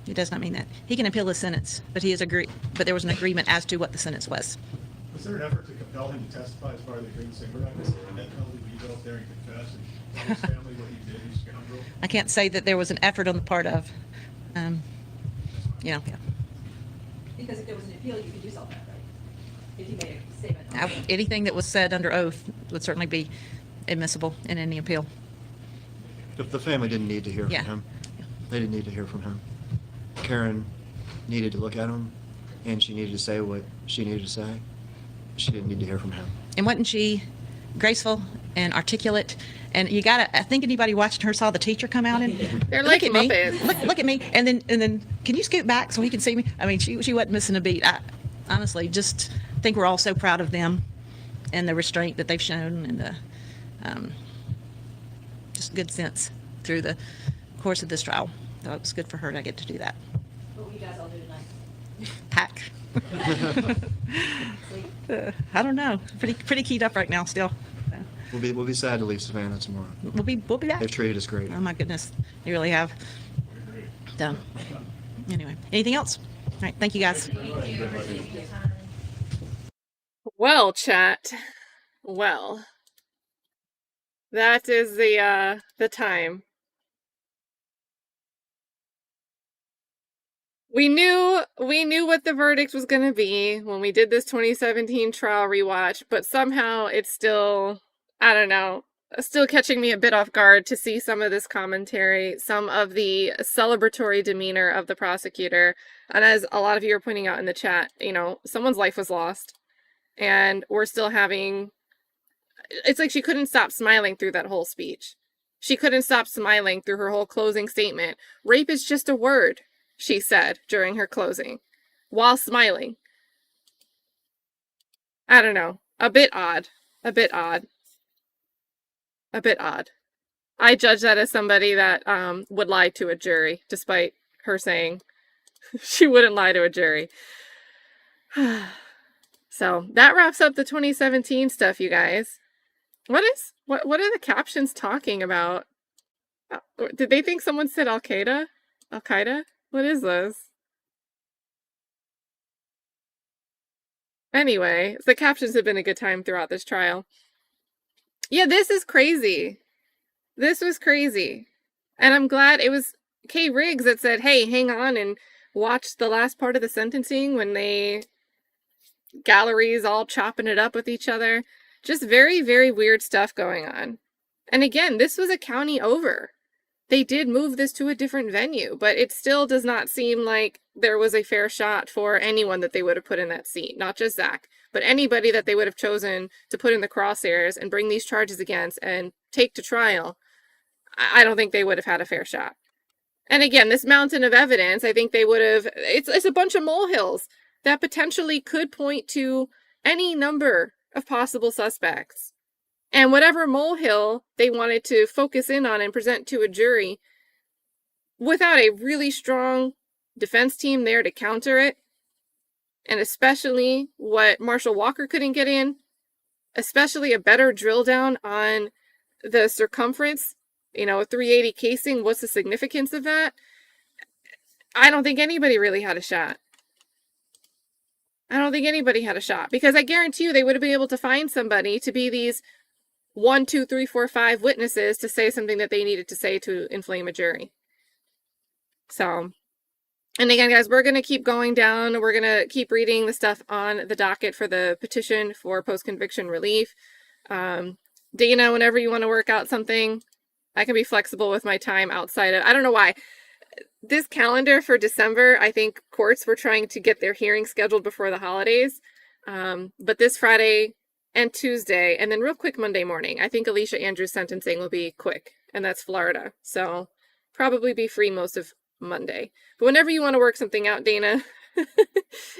It does not mean that. He can appeal his sentence, but but there was an agreement as to what the sentence was. Was there an effort to compel him to testify as part of the agreement, saying, we're not going to say that penalty, but you go up there and confess and tell his family what you did, you scoundrel? I can't say that there was an effort on the part of, yeah. Because if there was an appeal, you could use all that, right? If you made a statement. Anything that was said under oath would certainly be admissible in any appeal. The family didn't need to hear Yeah. from him. They didn't need to hear from him. Karen needed to look at him, and she needed to say what she needed to say. She didn't need to hear from him. And wasn't she graceful and articulate? And I think anybody watching her saw the teacher come out and They're like look at me, Muppets. look at me, and then can you scoot back so he can see me? I mean, she wasn't missing a beat. I honestly just think we're all so proud of them and the restraint that they've shown and the just good sense through the course of this trial. So it was good for her to get to do that. What will you guys all do tonight? Pack. I don't know. Pretty keyed up right now still. We'll be sad to leave Savannah tomorrow. We'll be back. They've treated us great. Oh my goodness, they really have. Done. Anyway, anything else? All right, thank you guys. Well, chat. Well, that is the time. We knew what the verdict was going to be when we did this 2017 trial rewatch, but somehow it's still, I don't know, still catching me a bit off guard to see some of this commentary, some of the celebratory demeanor of the prosecutor. And as a lot of you are pointing out in the chat, someone's life was lost. And we're still it's like she couldn't stop smiling through that whole speech. She couldn't stop smiling through her whole closing statement. Rape is just a word, she said during her closing, while smiling. I don't know. A bit odd. I judge that as somebody that would lie to a jury, despite her saying she wouldn't lie to a jury. So that wraps up the 2017 stuff, you guys. What are the captions talking about? Did they think someone said Al-Qaeda? Al-Qaeda? What is this? Anyway, the captions have been a good time throughout this trial. Yeah, this is crazy. This was crazy. And I'm glad it was Kay Riggs that said, hey, hang on and watch the last part of the sentencing when galleries all chopping it up with each other. Just very, very weird stuff going on. And again, this was a county over. They did move this to a different venue, but it still does not seem like there was a fair shot for anyone that they would have put in that seat, not just Zach, but anybody that they would have chosen to put in the crosshairs and bring these charges against and take to trial, I don't think they would have had a fair shot. And again, this mountain of evidence, I think they would have, it's a bunch of molehills that potentially could point to any number of possible suspects. And whatever molehill they wanted to focus in on and present to a jury, without a really strong defense team there to counter it, and especially what Marshall Walker couldn't get in, especially a better drill down on the circumference, a 380 casing, what's the significance of that? I don't think anybody really had a shot. I don't think anybody had a shot, because I guarantee you they would have been able to find somebody to be these 1, 2, 3, 4, 5 witnesses to say something that they needed to say to inflame a jury. So, and again, guys, we're going to keep going down. We're going to keep reading the stuff on the docket for the petition for post-conviction relief. Dana, whenever you want to work out something, I can be flexible with my time outside of, I don't know why. This calendar for December, I think courts were trying to get their hearing scheduled before the holidays. But this Friday and Tuesday, and then real quick Monday morning, I think Alicia Andrews' sentencing will be quick, and that's Florida. So probably be free most of Monday. But whenever you want to work something out, Dana,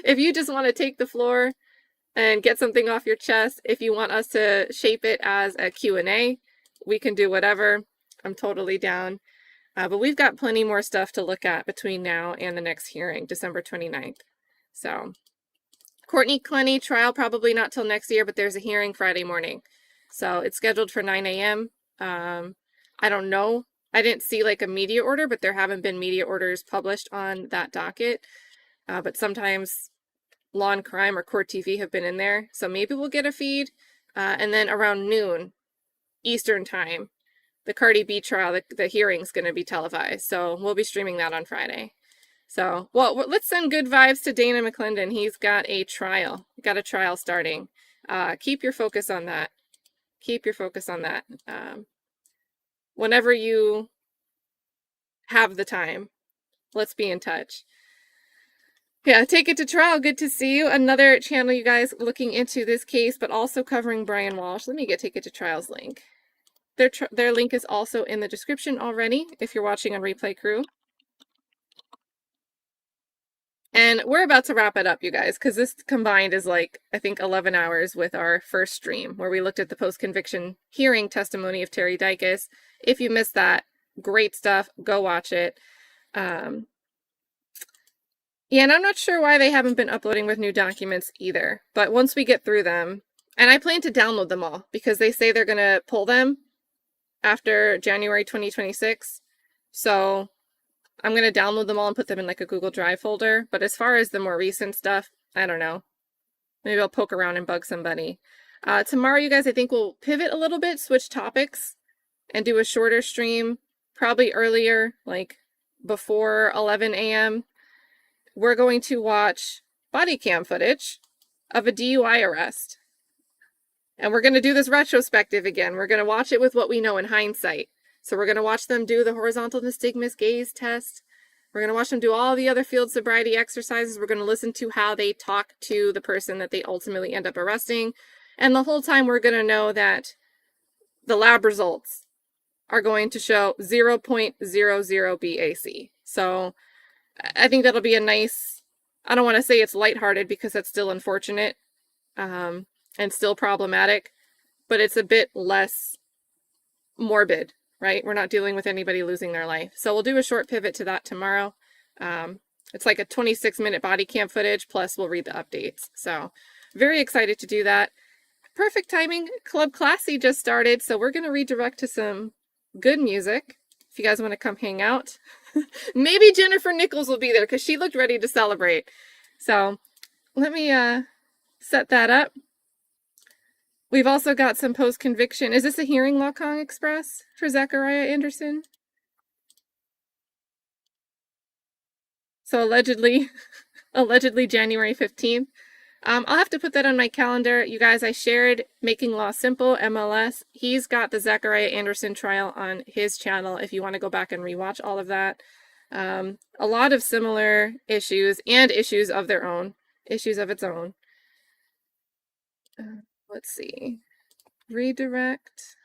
if you just want to take the floor and get something off your chest, if you want us to shape it as a Q&A, we can do whatever. I'm totally down. But we've got plenty more stuff to look at between now and the next hearing, December 29th. So, Courtney Clenny trial probably not till next year, but there's a hearing Friday morning. So it's scheduled for 9 a.m. I don't know. I didn't see like a media order, but there haven't been media orders published on that docket. But sometimes Law and Crime or Court TV have been in there. So maybe we'll get a feed. And then around noon Eastern time, the Cardi B trial, the hearing's going to be televised. So we'll be streaming that on Friday. So, well, let's send good vibes to Dana McClendon. He's got a trial. Got a trial starting. Keep your focus on that. Keep your focus on that. Whenever you have the time, let's be in touch. Yeah, take it to trial. Good to see you. Another channel, you guys, looking into this case, but also covering Brian Walsh. Let me get Take It to Trial's link. Their link is also in the description already if you're watching on Replay Crew. And we're about to wrap it up, you guys, because this combined is like, I think, 11 hours with our first stream where we looked at the post-conviction hearing testimony of Terry Dykes. If you missed that, great stuff. Go watch it. Yeah, and I'm not sure why they haven't been uploading with new documents either. But once we get through them, and I plan to download them all because they say they're going to pull them after January 2026. So I'm going to download them all and put them in like a Google Drive folder. But as far as the more recent stuff, I don't know. Maybe I'll poke around and bug somebody. Tomorrow, you guys, I think we'll pivot a little bit, switch topics, and do a shorter stream, probably earlier, like before 11 a.m. We're going to watch body cam footage of a DUI arrest. And we're going to do this retrospective again. We're going to watch it with what we know in hindsight. So we're going to watch them do the horizontal nystagmus gaze test. We're going to watch them do all the other field sobriety exercises. We're going to listen to how they talk to the person that they ultimately end up arresting. And the whole time we're going to know that the lab results are going to show 0.00 BAC. So I think that'll be a nice, I don't want to say it's lighthearted because that's still unfortunate and still problematic, but it's a bit less morbid, right? We're not dealing with anybody losing their life. So we'll do a short pivot to that tomorrow. It's like a 26-minute body cam footage, plus we'll read the updates. So very excited to do that. Perfect timing. Club Classy just started, so we're going to redirect to some good music. If you guys want to come hang out. Maybe Jennifer Nichols will be there because she looked ready to celebrate. So let me set that up. We've also got some post-conviction. Is this a hearing, Lakong Express, for Zachary Anderson? So allegedly January 15th. I'll have to put that on my calendar. You guys, I shared Making Law Simple, MLS. He's got the Zachary Anderson trial on his channel if you want to go back and rewatch all of that. A lot of similar issues and issues of their own, issues of its own. Let's see. Redirect.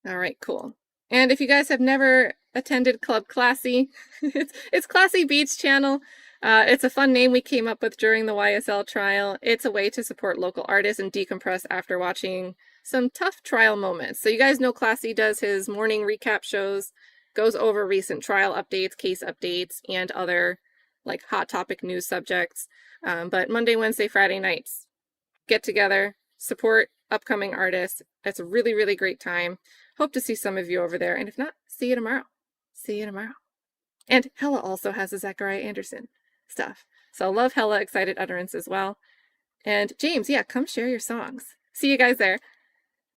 All right, cool. And if you guys have never attended Club Classy, it's Classy Beats channel. It's a fun name we came up with during the YSL trial. It's a way to support local artists and decompress after watching some tough trial moments. So you guys know Classy does his morning recap shows, goes over recent trial updates, case updates, and other like hot topic news subjects. But Monday, Wednesday, Friday nights, get together, support upcoming artists. It's a really, really great time. Hope to see some of you over there. And if not, see you tomorrow. See you tomorrow. And Hella also has the Zachary Anderson stuff. So love Hella Excited Utterance as well. And James, yeah, come share your songs. See you guys there.